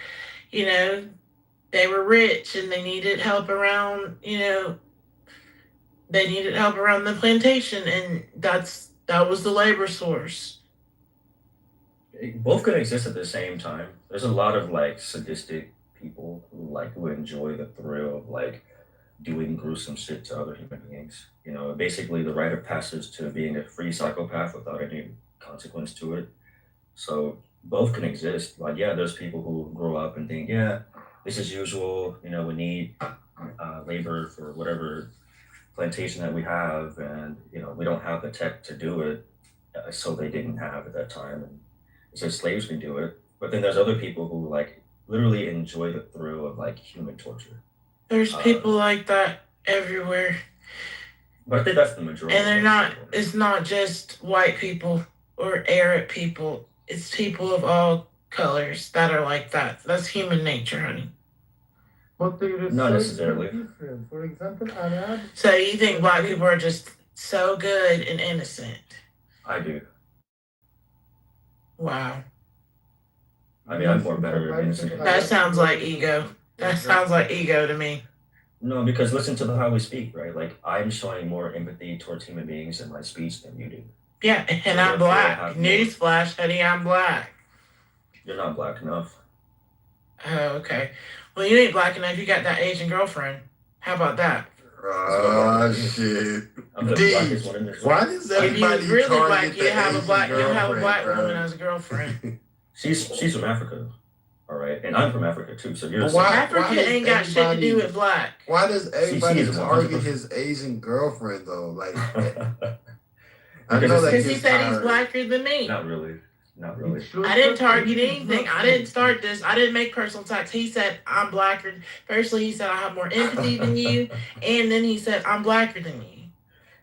S6: they were rich and they needed help around, they needed help around the plantation, and that was the labor source.
S11: Both can exist at the same time. There's a lot of like sadistic people who enjoy the thrill of like doing gruesome shit to other human beings. Basically the rite of passage to being a free psychopath without any consequence to it. So both can exist. Like, yeah, there's people who grow up and think, yeah, this is usual. We need labor for whatever plantation that we have, and we don't have the tech to do it, so they didn't have at that time, and so slaves can do it. But then there's other people who like literally enjoy the thrill of like human torture.
S6: There's people like that everywhere.
S11: But I think that's the majority.
S6: And they're not, it's not just white people or Arab people. It's people of all colors that are like that. That's human nature, honey.
S14: But they are
S11: Not necessarily.
S14: different. For example, Arab.
S6: So you think black people are just so good and innocent?
S11: I do.
S6: Wow.
S11: I mean, I'm more better and innocent.
S6: That sounds like ego. That sounds like ego to me.
S11: No, because listen to how we speak, right? Like, I'm showing more empathy towards human beings in my speech than you do.
S6: Yeah, and I'm black. Newsflash, honey, I'm black.
S11: You're not black enough.
S6: Oh, okay. Well, you ain't black enough. You got that Asian girlfriend. How about that?
S5: Shit.
S11: Why
S5: does
S6: everybody really black? You have a black woman as a girlfriend.
S11: She's from Africa, all right, and I'm from Africa too. So you're
S6: Africa ain't got shit to do with black.
S5: Why does everybody target his Asian girlfriend though? Like, I know that
S6: because he said he's blacker than me.
S11: Not really.
S6: I didn't target anything. I didn't start this. I didn't make personal attacks. He said I'm blacker. Firstly, he said I have more empathy than you, and then he said I'm blacker than you.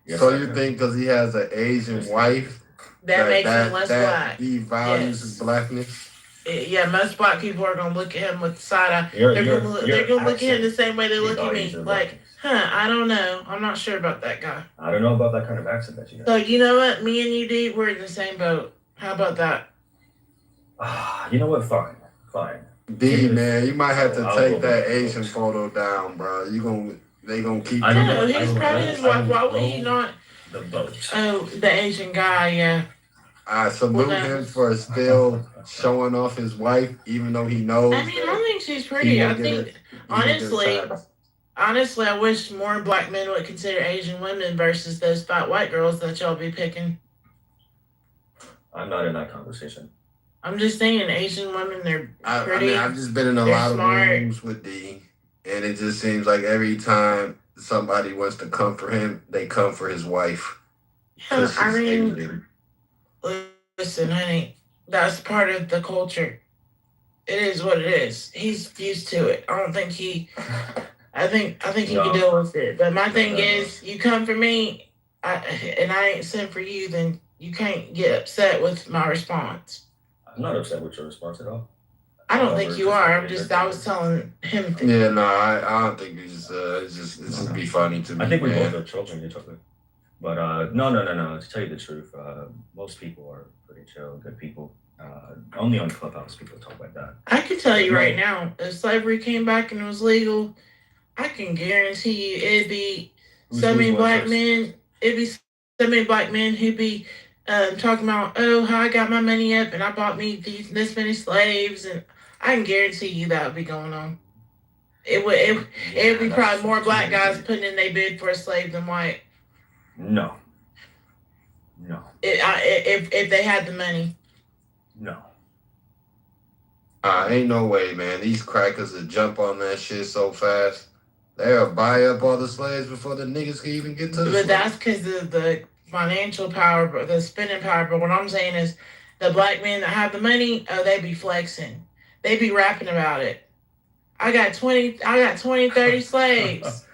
S5: Yes, so you think because he has an Asian wife
S6: that makes him less black?
S5: He values his blackness.
S6: Yeah, most black people are gonna look at him with the side eye. They're gonna look at him the same way they look at me. Like, I don't know. I'm not sure about that guy.
S11: I don't know about that kind of accent that you have.
S6: So you know what? Me and you, D, we're in the same boat. How about that?
S11: You know what? Fine.
S5: D, man, you might have to take that Asian photo down, bro. They gonna keep.
S6: No, he's probably his wife. Why would he not?
S11: The boat.
S6: Oh, the Asian guy, yeah.
S5: I salute him for still showing off his wife, even though he knows.
S6: I mean, I think she's pretty. I think, honestly, I wish more black men would consider Asian women versus those fat white girls that y'all be picking.
S11: I'm not in that conversation.
S6: I'm just saying, Asian women, they're pretty.
S5: I mean, I've just been in a lot of rooms with D, and it just seems like every time somebody wants to come for him, they come for his wife.
S6: Yeah, I mean, listen, honey, that's part of the culture. It is what it is. He's used to it. I don't think I think he can deal with it. But my thing is, you come for me, and I ain't sent for you, then you can't get upset with my response.
S11: I'm not upset with your response at all.
S6: I don't think you are. I was telling him.
S5: Yeah, no, I don't think it's just be funny to me.
S11: I think we both are children each other. But no. To tell you the truth, most people are pretty chill, good people. Only on Clubhouse people talk like that.
S6: I can tell you right now, if slavery came back and it was legal, I can guarantee you it'd be so many black men. It'd be
S15: so many black men who be talking about, oh, how I got my money up and I bought me this many slaves, and I can guarantee you that would be going on. It would be probably more black guys putting in their bid for a slave than white.
S11: No.
S15: If they had the money.
S11: No.
S13: Ain't no way, man. These crackers would jump on that shit so fast. They'll buy up all the slaves before the niggas can even get to the
S15: But that's because of the financial power, the spending power. But what I'm saying is, the black men that have the money, they be flexing. They be rapping about it. I got 20, 30 slaves.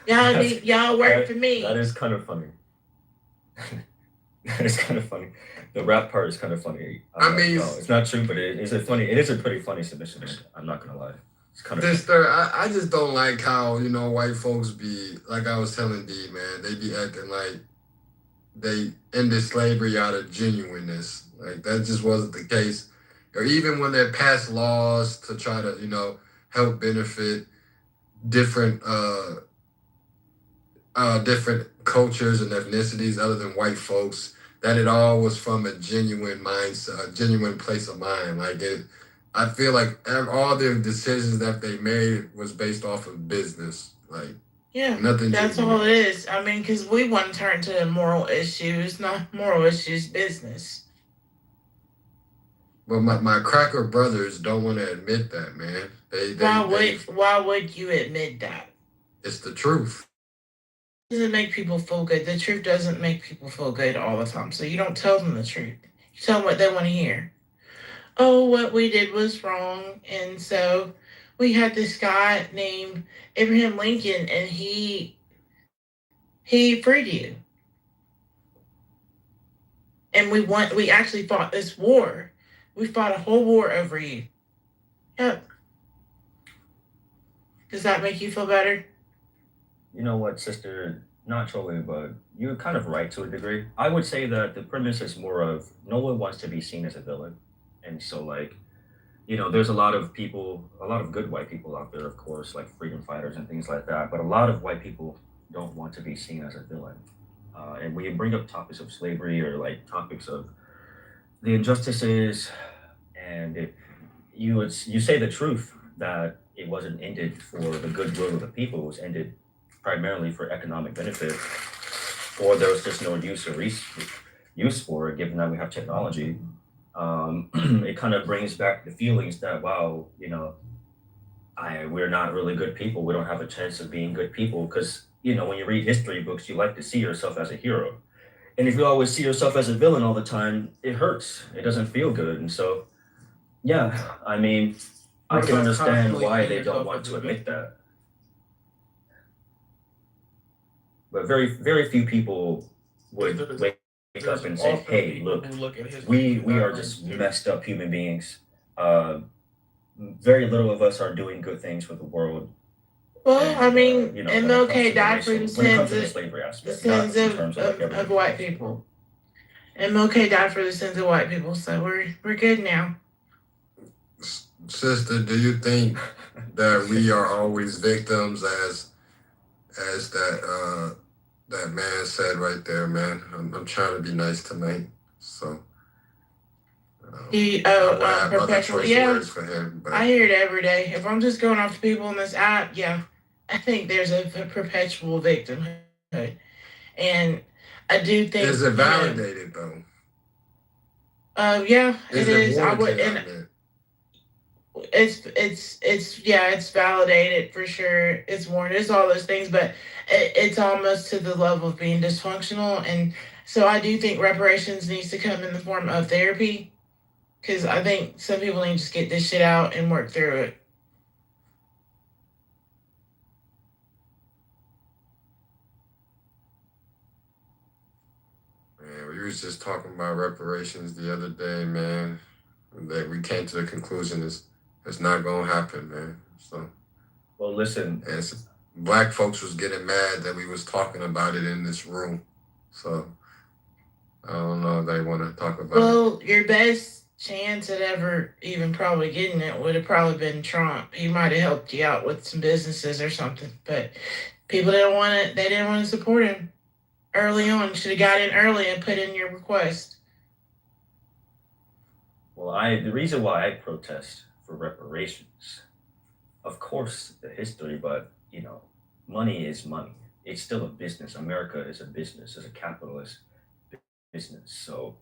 S15: Y'all work for me.
S11: That is kind of funny. That is kind of funny. The rap part is kind of funny.
S13: I mean,
S11: no, it's not true, but it is a pretty funny submission. I'm not gonna lie. It's kind of
S13: I just don't like how, white folks be, like I was telling D, man, they be acting like they ended slavery out of genuineness. Like that just wasn't the case. Or even when they pass laws to try to, help benefit different different cultures and ethnicities other than white folks, that it all was from a genuine mindset, a genuine place of mind. Like I feel like all the decisions that they made was based off of business. Like nothing.
S15: That's all it is. I mean, because we want to turn to moral issues, not moral issues, business.
S13: But my cracker brothers don't want to admit that, man.
S15: Why would you admit that?
S13: It's the truth.
S15: It doesn't make people feel good. The truth doesn't make people feel good all the time. So you don't tell them the truth. You tell them what they want to hear. Oh, what we did was wrong. And so we had this guy named Abraham Lincoln, and he freed you. And we actually fought this war. We fought a whole war over you. Yep. Does that make you feel better?
S11: You know what, sister? Not totally, but you're kind of right to a degree. I would say that the premise is more of no one wants to be seen as a villain. And so, there's a lot of good white people out there, of course, like freedom fighters and things like that. But a lot of white people don't want to be seen as a villain. And when you bring up topics of slavery or topics of the injustices, and you say the truth that it wasn't ended for the goodwill of the people, it was ended primarily for economic benefit, or there was just no use for it, given that we have technology. It kind of brings back the feelings that, wow, we're not really good people. We don't have a chance of being good people because, when you read history books, you like to see yourself as a hero. And if you always see yourself as a villain all the time, it hurts. It doesn't feel good. And so, yeah, I mean, I can understand why they don't want to admit that. But very, very few people would wake up and say, hey, look, we are just messed up human beings. Very little of us are doing good things for the world.
S15: Well, and, I mean, MLK died for the sins of white people. MLK died for the sins of white people, so we're good now.
S13: Sister, do you think that we are always victims, as that man said right there, man? I'm trying to be nice tonight, so.
S15: Perpetual. Yeah, for him, I hear it every day. If I'm just going off to people in this app, yeah, I think there's a perpetual victimhood, and I do think.
S13: Is it validated though?
S15: Yeah, it is. I would, and it's validated for sure. It's warranted. It's all those things, but it's almost to the level of being dysfunctional, and so I do think reparations needs to come in the form of therapy. Because I think some people need to just get this shit out and work through it.
S13: Man, we was just talking about reparations the other day, man. That we came to the conclusion it's not gonna happen, man. So.
S11: Well, listen.
S13: And black folks was getting mad that we was talking about it in this room. So I don't know if they want to talk about it.
S15: Well, your best chance at ever even probably getting it would have probably been Trump. He might have helped you out with some businesses or something, but People didn't want it. They didn't want to support him early on. Should have got in early and put in your request.
S11: Well, the reason why I protest for reparations, of course, the history, but money is money. It's still a business. America is a business, is a capitalist business. So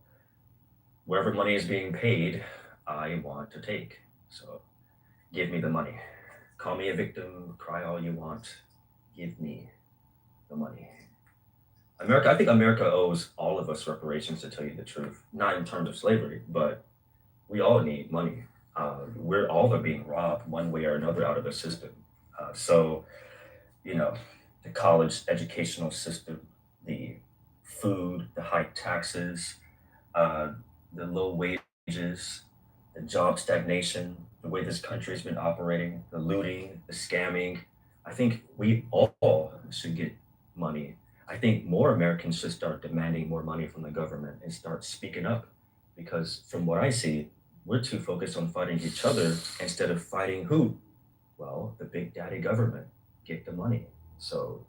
S11: wherever money is being paid, I want to take. So give me the money. Call me a victim, cry all you want. Give me the money. I think America owes all of us reparations, to tell you the truth. Not in terms of slavery, but we all need money. We're all are being robbed one way or another out of the system. So, you know, the college educational system, the food, the high taxes, uh, the low wages, the job stagnation, the way this country's been operating, the looting, the scamming. I think we all should get money. I think more Americans should start demanding more money from the government and start speaking up because from what I see, we're too focused on fighting each other instead of fighting who? Well, the big daddy government. Get the money. So,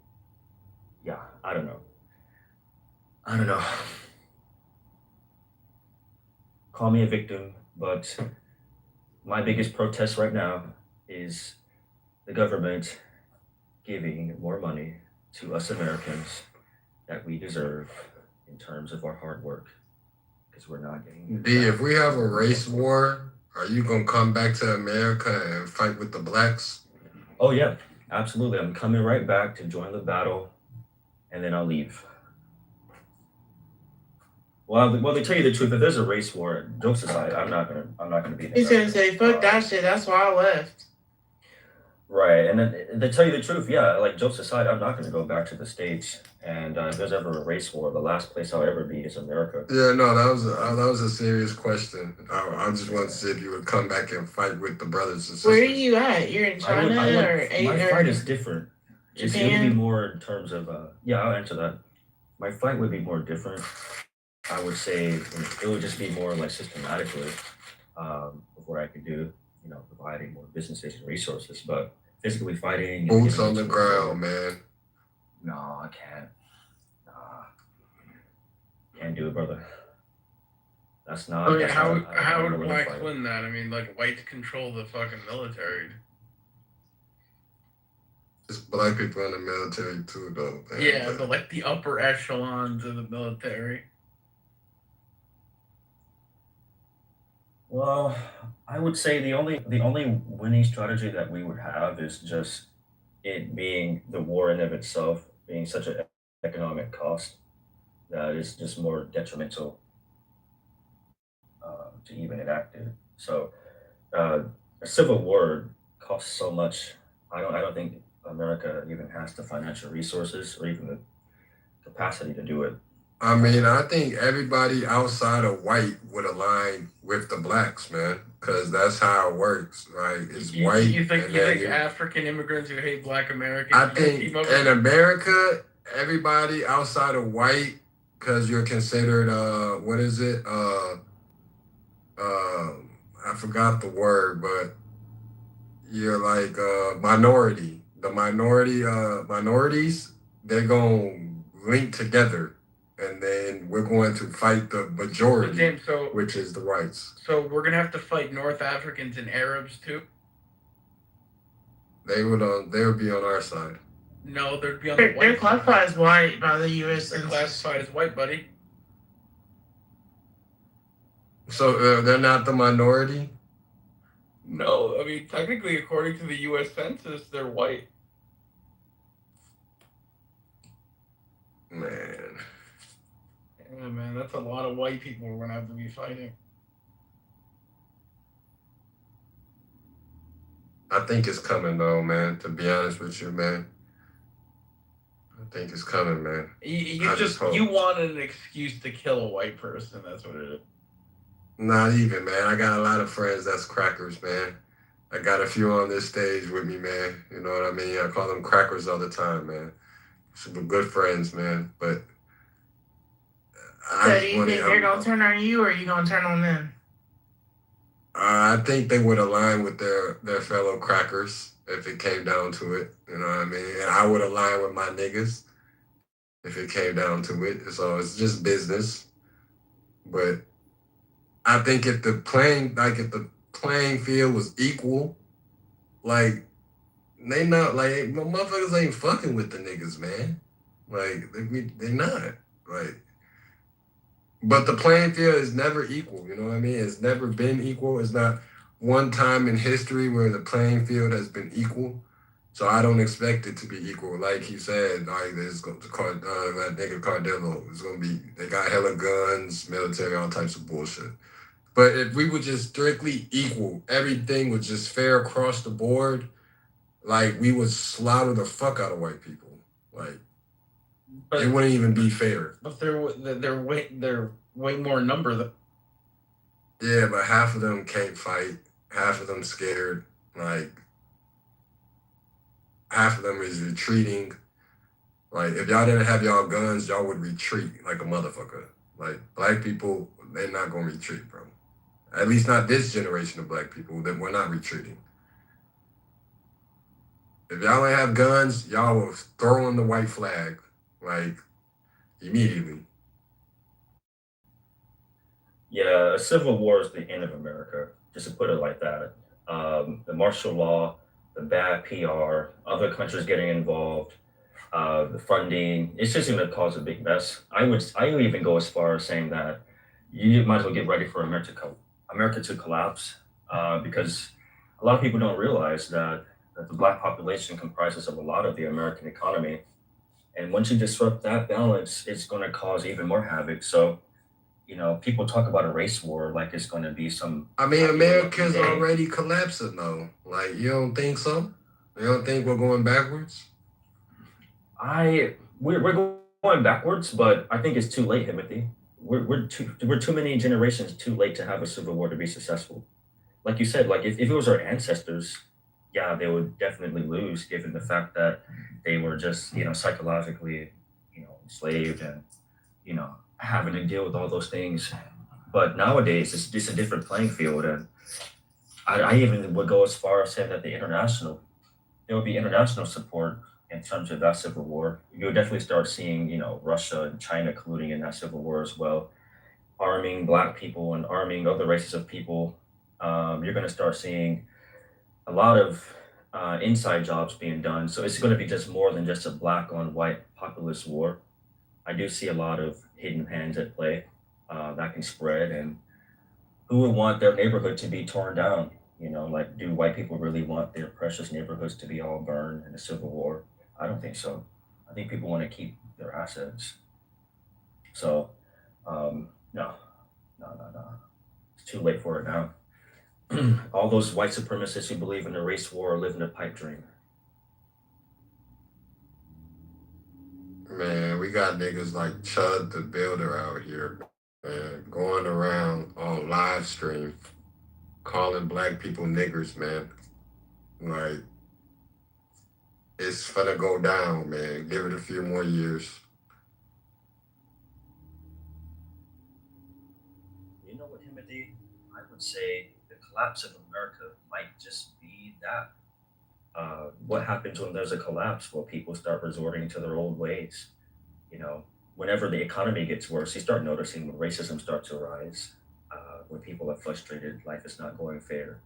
S11: yeah, I don't know. I don't know. Call me a victim, but my biggest protest right now is the government giving more money to us Americans that we deserve in terms of our hard work because we're not getting.
S13: D, if we have a race war, are you gonna come back to America and fight with the blacks?
S11: Oh yeah, absolutely. I'm coming right back to join the battle, and then I'll leave. Well, to tell you the truth, if there's a race war, jokes aside, I'm not gonna be there.
S15: He's gonna say, "Fuck that shit." That's why I left.
S11: Right, and then to tell you the truth, yeah, like jokes aside, I'm not going to go back to the States. And if there's ever a race war, the last place I'll ever be is America.
S13: Yeah, no, that was a serious question. I just wanted to see if you would come back and fight with the brothers and sisters.
S15: Where are you at? You're in China
S11: my fight is different. It would be
S15: Japan?
S11: more in terms of yeah, I'll answer that. My fight would be more different. I would say it would just be more like systematically of what I could do. Providing more businesses and resources, but physically fighting.
S13: Boots on the ground, man.
S11: No, I can't. Nah, can't do it, brother. That's not.
S5: I mean,
S11: that's
S5: how
S11: not, I-
S5: how
S11: I'm
S5: would
S11: willing to
S5: blacks
S11: fight.
S5: win that? I mean, like whites control the fucking military.
S13: Just black people in the military too, though. Man.
S5: Yeah, but like the upper echelons of the military.
S11: Well, I would say the only winning strategy that we would have is just it being the war in of itself being such an economic cost that is just more detrimental to even enact it. So uh, a civil war costs so much. I don't think America even has the financial resources or even the capacity to do it.
S13: I mean, I think everybody outside of white would align with the blacks, man, because that's how it works, right? It's white.
S5: You think
S13: and then
S5: African immigrants who hate black Americans?
S13: I think in America, everybody outside of white, because you're considered what is it? I forgot the word, but you're like minority. The minorities, they're gonna link together, and then we're going to fight the majority,
S5: Damn, so
S13: which is the whites.
S5: So we're gonna have to fight North Africans and Arabs too.
S13: They would be on our side.
S5: No, they'd be on the white.
S15: They're classified as white by the U.S.
S5: They're classified as white, buddy.
S13: So they're not the minority?
S5: No, I mean technically, according to the U.S. Census, they're white.
S13: Man.
S5: Yeah, man, that's a lot of white people we're gonna have to be fighting.
S13: I think it's coming though, man. To be honest with you, man. I think it's coming, man.
S5: You wanted an excuse to kill a white person. That's what it is.
S13: Not even, man. I got a lot of friends that's crackers, man. I got a few on this stage with me, man. You know what I mean? I call them crackers all the time, man. Super good friends, man. But
S15: So do you think they're gonna turn on you, or are you gonna turn on them?
S13: I think they would align with their fellow crackers if it came down to it. You know what I mean? And I would align with my niggas if it came down to it. So it's just business. But I think if the playing field was equal, like they not like motherfuckers ain't fucking with the niggas, man. Like they not like. But the playing field is never equal. You know what I mean? It's never been equal. It's not one time in history where the playing field has been equal. So I don't expect it to be equal. Like he said, like there's that nigga Cardillo is gonna be. They got hella guns, military, all types of bullshit. But if we were just strictly equal, everything was just fair across the board. Like we would slaughter the fuck out of white people. Like it wouldn't even be fair.
S16: But they're way more number than.
S13: Yeah, but half of them can't fight. Half of them scared. Like half of them is retreating. Like if y'all didn't have y'all guns, y'all would retreat like a motherfucker. Like black people, they're not gonna retreat, bro. At least not this generation of black people. That we're not retreating. If y'all ain't have guns, y'all will throw in the white flag, like immediately.
S11: Yeah, a civil war is the end of America, just to put it like that. The martial law, the bad PR, other countries getting involved, the funding, it's just going to cause a big mess. I would even go as far as saying that you might as well get ready for America to collapse, because a lot of people don't realize that the black population comprises of a lot of the American economy. And once you disrupt that balance, it's going to cause even more havoc. So, people talk about a race war like it's going to be some.
S13: I mean, America's already collapsing though. Like, you don't think so? You don't think we're going backwards?
S11: We're going backwards, but I think it's too late, Timothy. We're too many generations too late to have a civil war to be successful. Like you said, like if it was our ancestors, yeah, they would definitely lose, given the fact that they were just psychologically enslaved and having to deal with all those things. But nowadays, it's just a different playing field, and I even would go as far as saying that there would be international support in terms of that civil war. You would definitely start seeing, Russia and China colluding in that civil war as well, arming black people and arming other races of people. You're going to start seeing a lot of inside jobs being done. So it's going to be just more than just a black on white populist war. I do see a lot of hidden hands at play that can spread. And who would want their neighborhood to be torn down? Like, do white people really want their precious neighborhoods to be all burned in a civil war? I don't think so. I think people want to keep their assets. So, no. It's too late for it now. All those white supremacists who believe in a race war live in a pipe dream.
S13: Man, we got niggas like Chud the Builder out here, man, going around on live stream, calling black people niggers, man. Like, it's finna go down, man. Give it a few more years.
S11: You know what, Timothy? I would say the collapse of America might just be that. What happens when there's a collapse? Well, people start resorting to their old ways. Whenever the economy gets worse, you start noticing when racism starts to rise. When people are frustrated, life is not going fair.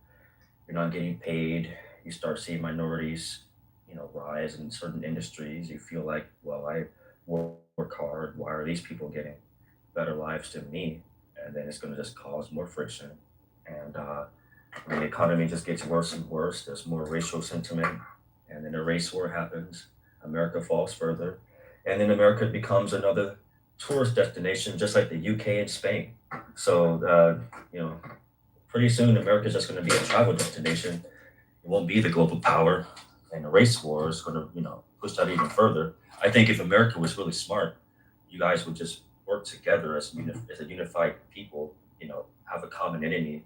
S11: You're not getting paid. You start seeing minorities, rise in certain industries. You feel like, well, I work hard. Why are these people getting better lives than me? And then it's going to just cause more friction. And when the economy just gets worse and worse, there's more racial sentiment. And then a race war happens. America falls further. And then America becomes another tourist destination, just like the UK and Spain. So, pretty soon America's just going to be a travel destination. It won't be the global power. And the race war is going to, push that even further. I think if America was really smart, you guys would just work together as a unified people, have a common enemy,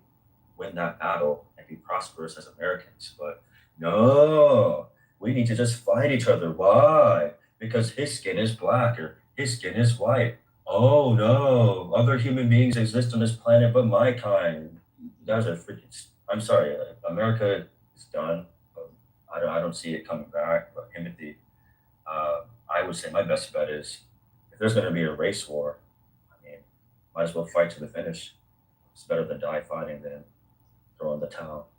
S11: win that battle, and be prosperous as Americans. But no, we need to just fight each other. Why? Because his skin is black or his skin is white. Oh no, other human beings exist on this planet but my kind. You guys are freaking. I'm sorry, America is done. I don't see it coming back. But Timothy, I would say my best bet is if there's going to be a race war, I mean, might as well fight to the finish. It's better to die fighting than throw in the towel.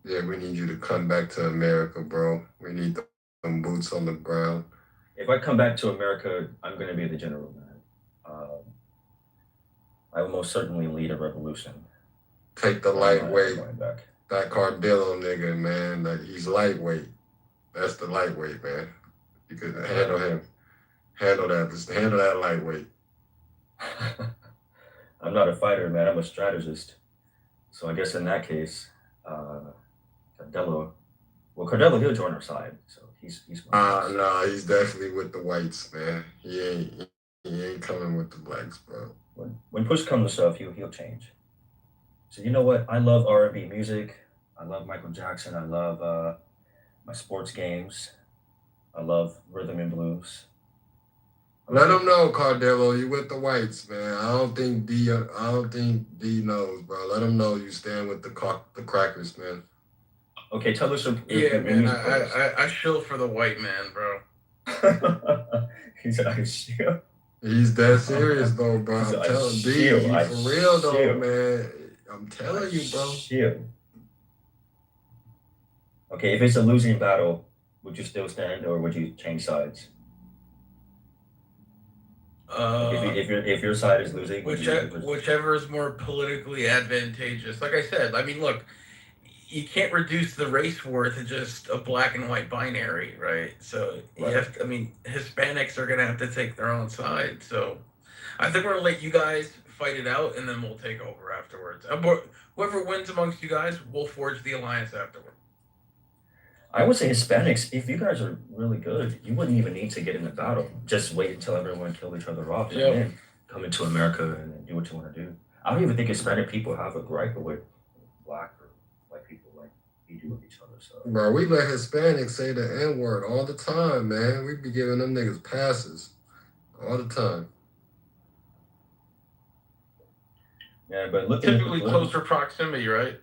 S13: Yeah, we need you to come back to America, bro. We need them boots on the ground.
S11: If I come back to America, I'm going to be the general, man. I will most certainly lead a revolution.
S13: Take the
S11: I'm
S13: lightweight,
S11: going back.
S13: that Cardillo nigga, man. Like, he's lightweight. That's the lightweight, man. You could handle him. Handle that. Just handle that lightweight.
S11: I'm not a fighter, man. I'm a strategist. So I guess in that case, Cardillo. Well, Cardillo, he'll join our side. So he's.
S13: No, he's definitely with the whites, man. He ain't coming with the blacks, bro.
S11: When push comes to shove, he'll change. So you know what? I love R&B music. I love Michael Jackson. I love my sports games. I love rhythm and blues.
S13: Let him know, Cardillo, you with the whites, man. I don't think D knows, bro. Let him know you stand with the crackers, man.
S11: Okay, tell us your.
S16: Yeah, man. I shill for the white man, bro.
S11: He said I shill.
S13: He's that serious though, bro. I'm telling D,
S11: shill.
S13: he for real though, man. I'm telling you, bro.
S11: Shill. Okay, if it's a losing battle, would you still stand or would you change sides? If your side is losing,
S16: whichever is more politically advantageous. Like I said, I mean, look, you can't reduce the race war to just a black and white binary, right? So you have to, I mean, Hispanics are gonna have to take their own side. So I think we're gonna let you guys fight it out, and then we'll take over afterwards. Whoever wins amongst you guys, we'll forge the alliance afterward.
S11: I would say Hispanics, if you guys are really good, you wouldn't even need to get in a battle. Just wait until everyone killed each other off and then come into America and do what you want to do. I don't even think Hispanic people have a gripe with black or white people like we do with each other. So,
S13: bro, we let Hispanics say the N-word all the time, man. We be giving them niggas passes all the time.
S11: Yeah, but look
S16: typically closer proximity, right?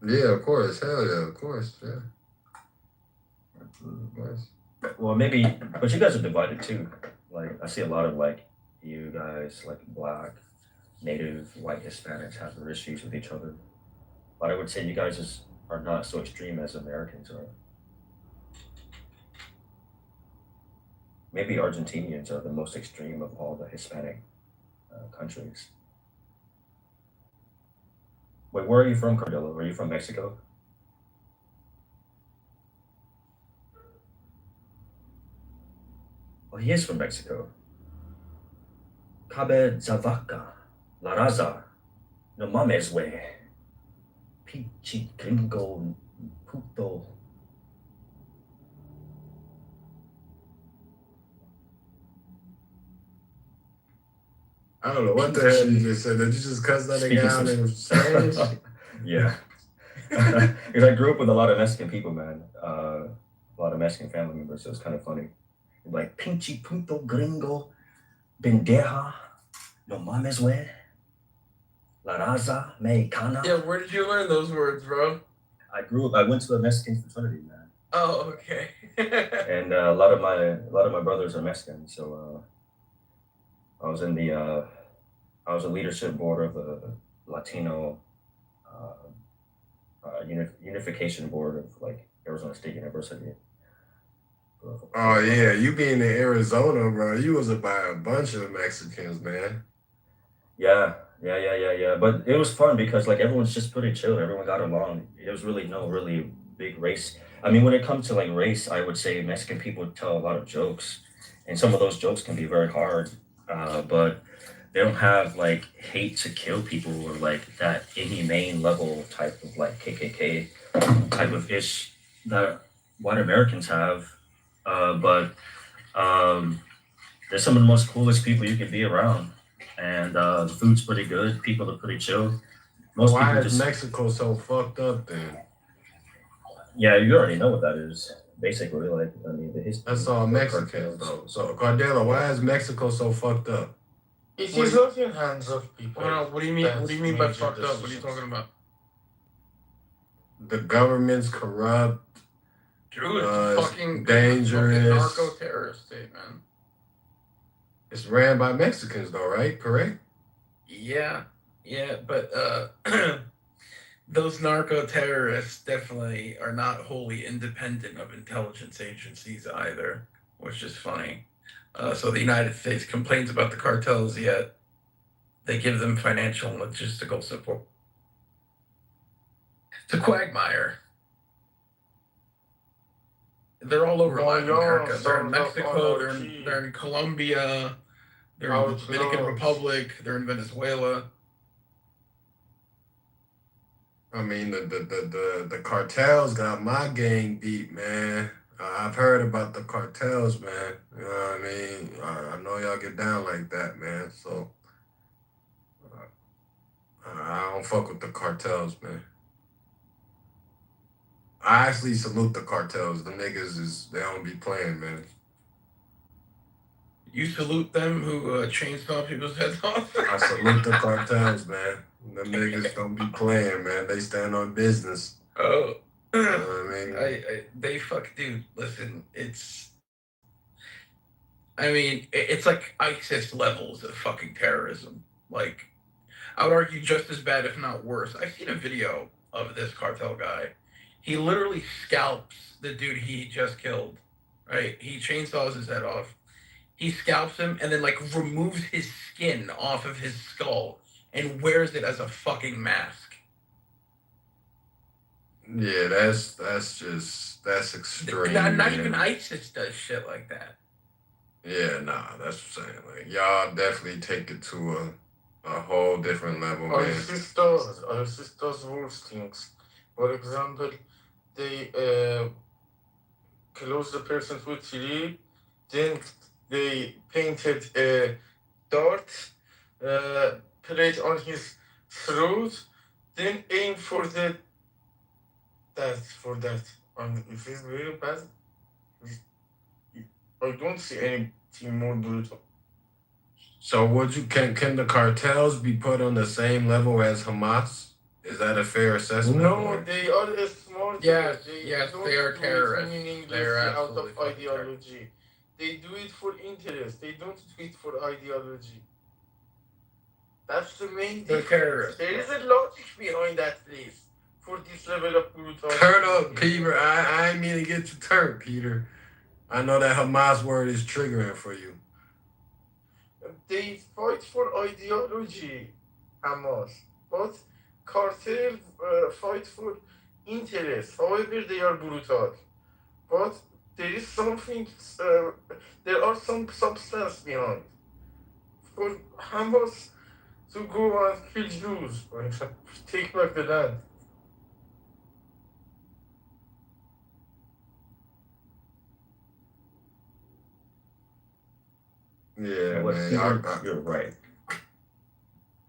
S13: Yeah, of course. Hell yeah, of course. Yeah.
S11: Well, maybe, but you guys are divided too. Like, I see a lot of like you guys, like black, native, white Hispanics have their issues with each other. But I would say you guys are not so extreme as Americans are. Maybe Argentinians are the most extreme of all the Hispanic countries. Wait, where are you from, Cardillo? Are you from Mexico? Oh, he is from Mexico. Cabe Zavaca, La Raza, no mames, güey. Pichi gringo puto.
S13: I don't know what the hell you just said. Did you just cuss that nigga out in Spanish?
S11: Yeah. Because I grew up with a lot of Mexican people, man. A lot of Mexican family members, so it's kind of funny. Like, pinche punto gringo, bendeja, no mames, güey. La raza mexicana.
S16: Yeah, where did you learn those words, bro?
S11: I went to a Mexican fraternity, man.
S16: Oh, okay.
S11: And a lot of my brothers are Mexican, so I was a leadership board of the Latino unification board of like Arizona State University.
S13: Oh yeah, you being in Arizona, bro, you was by a bunch of Mexicans, man.
S11: Yeah. But it was fun because like everyone's just pretty chill. Everyone got along. There was really no really big race. I mean, when it comes to like race, I would say Mexican people tell a lot of jokes, and some of those jokes can be very hard. But they don't have like hate to kill people or like that inhumane level type of like KKK type of ish that white Americans have. But they're some of the most coolest people you could be around. And the food's pretty good. People are pretty chill.
S13: Why is Mexico so fucked up then?
S11: Yeah, you already know what that is. Basically, like I mean, the history.
S13: That's all
S11: the
S13: Mexicans
S11: cartels.
S13: though. So Cardella, why is Mexico so fucked up?
S14: It
S16: What
S14: is
S16: do you-
S14: not in hands of people.
S16: Well, what do you mean? What do you mean by fucked up? What are you
S14: Decisions.
S16: talking about?
S13: The government's corrupt.
S16: Dude,
S13: It's
S16: fucking
S13: dangerous.
S16: narco terrorist state, man.
S13: It's ran by Mexicans though, right? Correct?
S16: Yeah, but those narco terrorists definitely are not wholly independent of intelligence agencies either, which is funny. So the United States complains about the cartels, yet they give them financial and logistical support. It's a quagmire. They're all over Latin America. They're in Mexico. They're in Colombia. They're in the Dominican Republic. They're in Venezuela.
S13: I mean, the cartels got my gang beat, man. I've heard about the cartels, man. You know what I mean? I know y'all get down like that, man. So I don't fuck with the cartels, man. I actually salute the cartels. The niggas they don't be playing, man.
S16: You salute them who chainsaw people's heads off?
S13: I salute the cartels, man. Them niggas don't be playing, man. They stand on business.
S16: Oh.
S13: You know what I mean?
S16: They fuck, dude. Listen, it's like ISIS levels of fucking terrorism. Like, I would argue just as bad, if not worse. I've seen a video of this cartel guy. He literally scalps the dude he just killed, right? He chainsaws his head off. He scalps him and then, like, removes his skin off of his skull and wears it as a fucking mask.
S13: Yeah, that's extreme.
S16: Not even ISIS does shit like that.
S13: Yeah, nah, that's what I'm saying. Like, y'all definitely take it to a whole different level, man.
S14: ISIS does worse things. For example, they close the person with tree, then they painted a dart, plate on his throat, then aim for that. If it's very bad, I don't see anything more brutal.
S13: So can the cartels be put on the same level as Hamas? Is that a fair assessment?
S14: No, they are smart.
S16: Yes, they are terrorists. They're
S14: out of
S16: absolutely
S14: ideology. They do it for interest. They don't do it for ideology. That's the main
S16: They're
S14: difference.
S16: terrorists.
S14: There is a logic behind that, please, for this level of brutality.
S13: Turn up, Peter. I ain't mean to get you turned, Peter. I know that Hamas word is triggering for you.
S14: They fight for ideology, Hamas. But cartel fight for interest. However, they are brutal. But there is something, there are some substance behind. For Hamas to go and kill Jews, for example, take back the land.
S13: Yeah,
S11: What,
S13: man.
S11: you're right.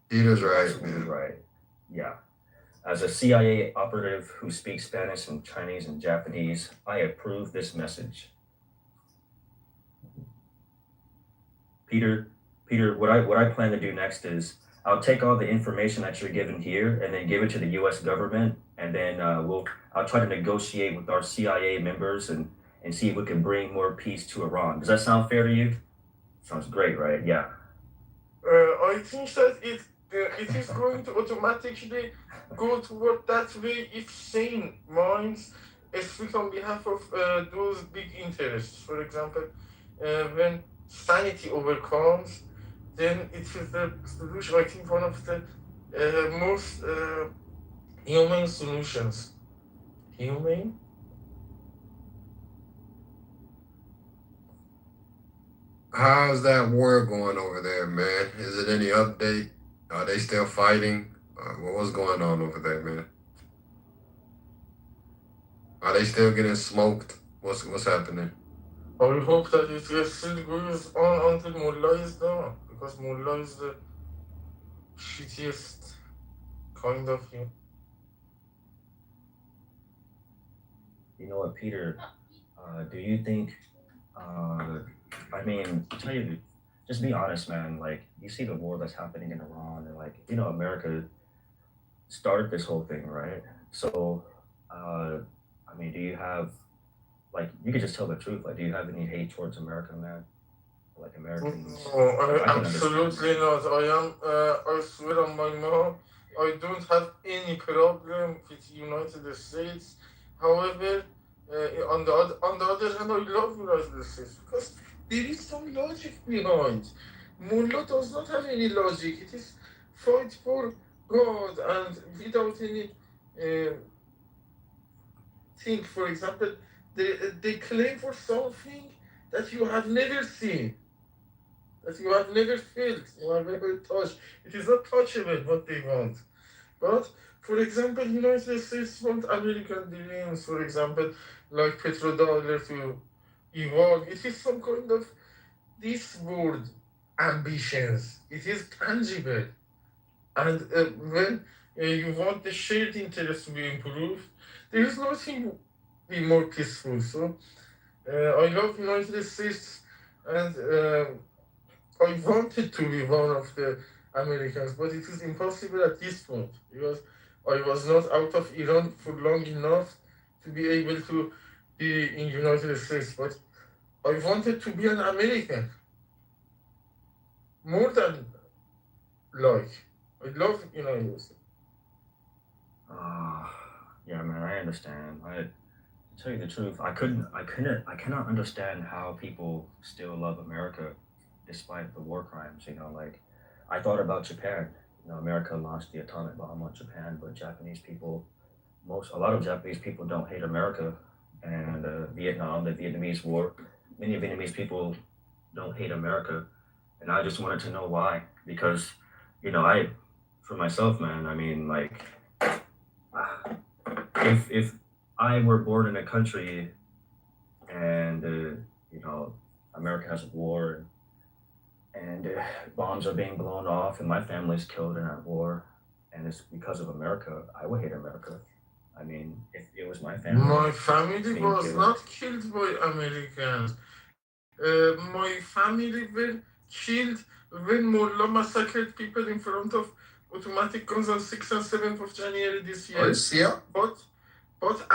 S13: Peter's right,
S11: Absolutely
S13: man.
S11: right. Yeah. As a CIA operative who speaks Spanish and Chinese and Japanese, I approve this message. Peter, what I plan to do next is I'll take all the information that you're given here and then give it to the U.S. government, and then I'll try to negotiate with our CIA members and see if we can bring more peace to Iran. Does that sound fair to you? Sounds great, right? Yeah.
S14: I think that it is going to automatically go toward that way if sane minds speak on behalf of those big interests. For example, when sanity overcomes, then it is the solution. I think one of the most humane solutions. Humane?
S13: How's that war going over there, man? Is it any update? Are they still fighting? What's going on over there, man? Are they still getting smoked? What's happening?
S14: I hope that it still goes on until Mullah is gone, because Mullah is the shittiest kind of him.
S11: You know what, Peter? Do you think? Uh, I mean, to tell you, just be honest, man. Like, you see the war that's happening in Iran, and like, America started this whole thing, right? So, uh, I mean, do you have like you could just tell the truth? Like, do you have any hate towards America, man? Like Americans,
S14: No,
S11: I can understand.
S14: absolutely not. I swear on my mom, I don't have any problem with United States. However, on the other hand, I love United States because there is some logic behind. Mullah does not have any logic. It is fight for God and without any uh, thing. For example, they claim for something that you have never seen, that you have never felt, you have never touched. It is not touchable what they want. But for example, United States want American dreams, for example, like petrodollar to evolve. It is some kind of this word ambitions. It is tangible. And when you want the shared interest to be improved, there is nothing be more peaceful. So I love United States and I wanted to be one of the Americans, but it is impossible at this point because I was not out of Iran for long enough to be able to be in United States. But I wanted to be an American more than like. I love United States.
S11: Uh, yeah, man, I understand. To tell you the truth, I cannot understand how people still love America despite the war crimes. Like I thought about Japan. America launched the atomic bomb on Japan, but a lot of Japanese people don't hate America. And Vietnam, the Vietnamese War, many Vietnamese people don't hate America, and I just wanted to know why. Because, for myself, man, I mean, like, if I were born in a country and America has a war and bombs are being blown off and my family's killed in that war, and it's because of America, I would hate America. I mean, if it was my family
S14: My family
S11: being
S14: was
S11: killed.
S14: not killed by Americans. My family were killed when Mullah massacred people in front of automatic guns on 6th and 7th of January this year.
S10: Yeah.
S14: But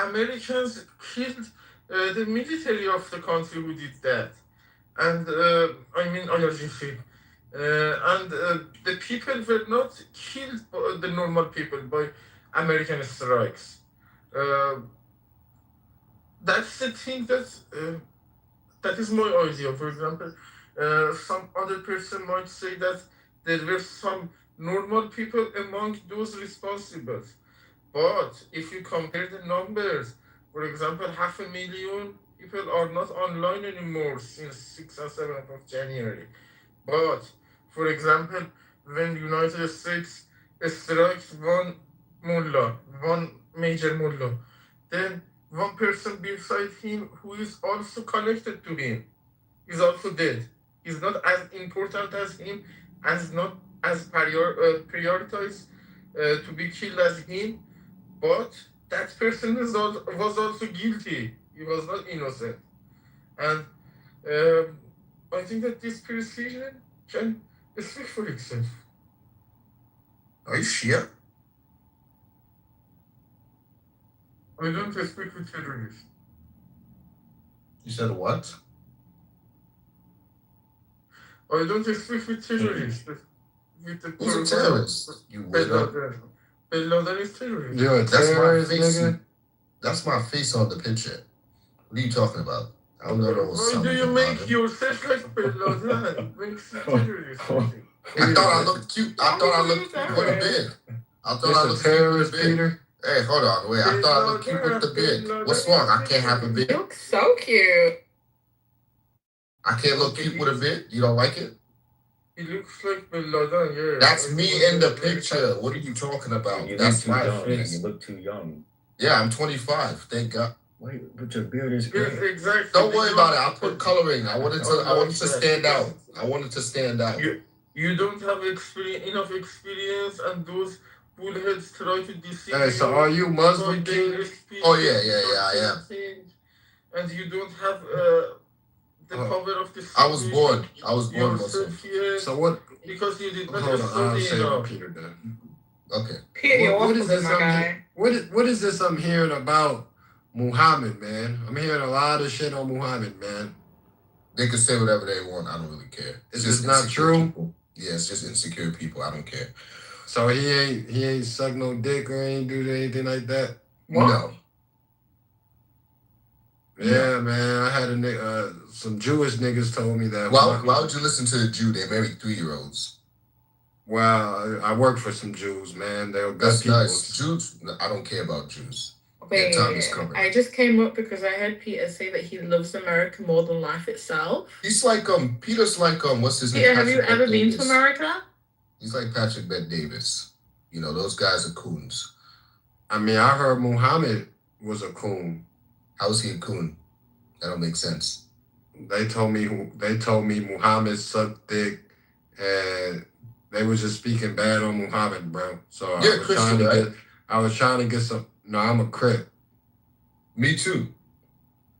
S14: Americans killed the military of the country who did that. And I mean IRGC. And the people were not killed by the normal people by American strikes. Uh, that's the thing that is my idea. For example, some other person might say that there were some normal people among those responsible. But if you compare the numbers, for example, 500,000 people are not online anymore since 6th and 7th of January. But, for example, when United States strikes one major mullah, then one person beside him who is also connected to him is also dead. Is not as important as him, as not as prioritized to be killed as him, but that person was also guilty. He was not innocent. And I think that this precision can speak for itself.
S10: Are you Shia?
S14: I don't speak with terrorists.
S10: You said what?
S14: I don't speak with terrorists. With the
S10: Who's a terrorist? You weirdo.
S14: Bin Laden is terrorist.
S10: Yo, that's my
S14: Terrorist,
S10: face.
S14: nigga.
S10: That's my face on the picture. What are you talking about? I don't know those.
S14: Why do you make yourself like Bin Laden? Makes you terrorist.
S10: I thought I looked cute. I thought I looked cute with a beard. I thought I looked cute with a beard. Hey, hold on, wait. I thought I looked cute with the beard. What's wrong? I can't have a beard.
S6: You look so cute.
S10: I can't look cute with a beard. You don't like it?
S14: He looks like Bin Laden, yeah.
S10: That's me in the picture. What are you talking about?
S11: You look
S10: That's
S11: too
S10: my
S11: young.
S10: face.
S11: You look too young.
S10: Yeah, I'm 25. Thank God.
S11: Wait, but your beard is
S14: Yes,
S11: great.
S14: exactly.
S10: Don't worry about it. I'll put coloring. I wanted to stand out. I wanted to stand out.
S14: You don't have enough experience, and those bullheads try to deceive
S13: Hey, so are you Muslim, King?
S10: Oh, yeah, I am.
S14: And you don't have the power of the
S10: I was born Muslim.
S14: yourself yet
S13: So what?
S14: because you did not
S13: Hold on, I'll
S14: study
S13: say
S14: enough.
S13: Peter then.
S10: Okay.
S15: Peter,
S13: What
S15: what's
S13: is
S15: this,
S13: this?
S15: my guy?
S13: What is this I'm hearing about Muhammad, man? I'm hearing a lot of shit on Muhammad, man.
S10: They can say whatever they want. I don't really care.
S13: Is this not true?
S10: People. Yeah, it's just insecure people. I don't care.
S13: So he ain't suck no dick or ain't do anything like that?
S10: What? No.
S13: Yeah, man. I had some Jewish niggas told me that.
S10: Why would you listen to a Jew? They marry 3-year-olds.
S13: Well, I work for some Jews, man. They're good
S10: That's
S13: people.
S10: nice. Jews? I don't care about Jews.
S15: Wait,
S10: Their time is coming.
S15: I just came up because I heard Peter say that he loves America more than life itself.
S10: He's like Peter's like what's his name?
S15: Peter, have you
S10: Patrick
S15: ever
S10: Bet
S15: been
S10: Davis.
S15: to America?
S10: He's like Patrick Bet Davis. You know, those guys are coons.
S13: I mean, I heard Muhammad was a coon.
S10: How's he a coon? That don't make sense.
S13: They told me Muhammad sucked dick, and they was just speaking bad on Muhammad, bro. So I was trying to get some. No, I'm a Crip.
S10: Me too.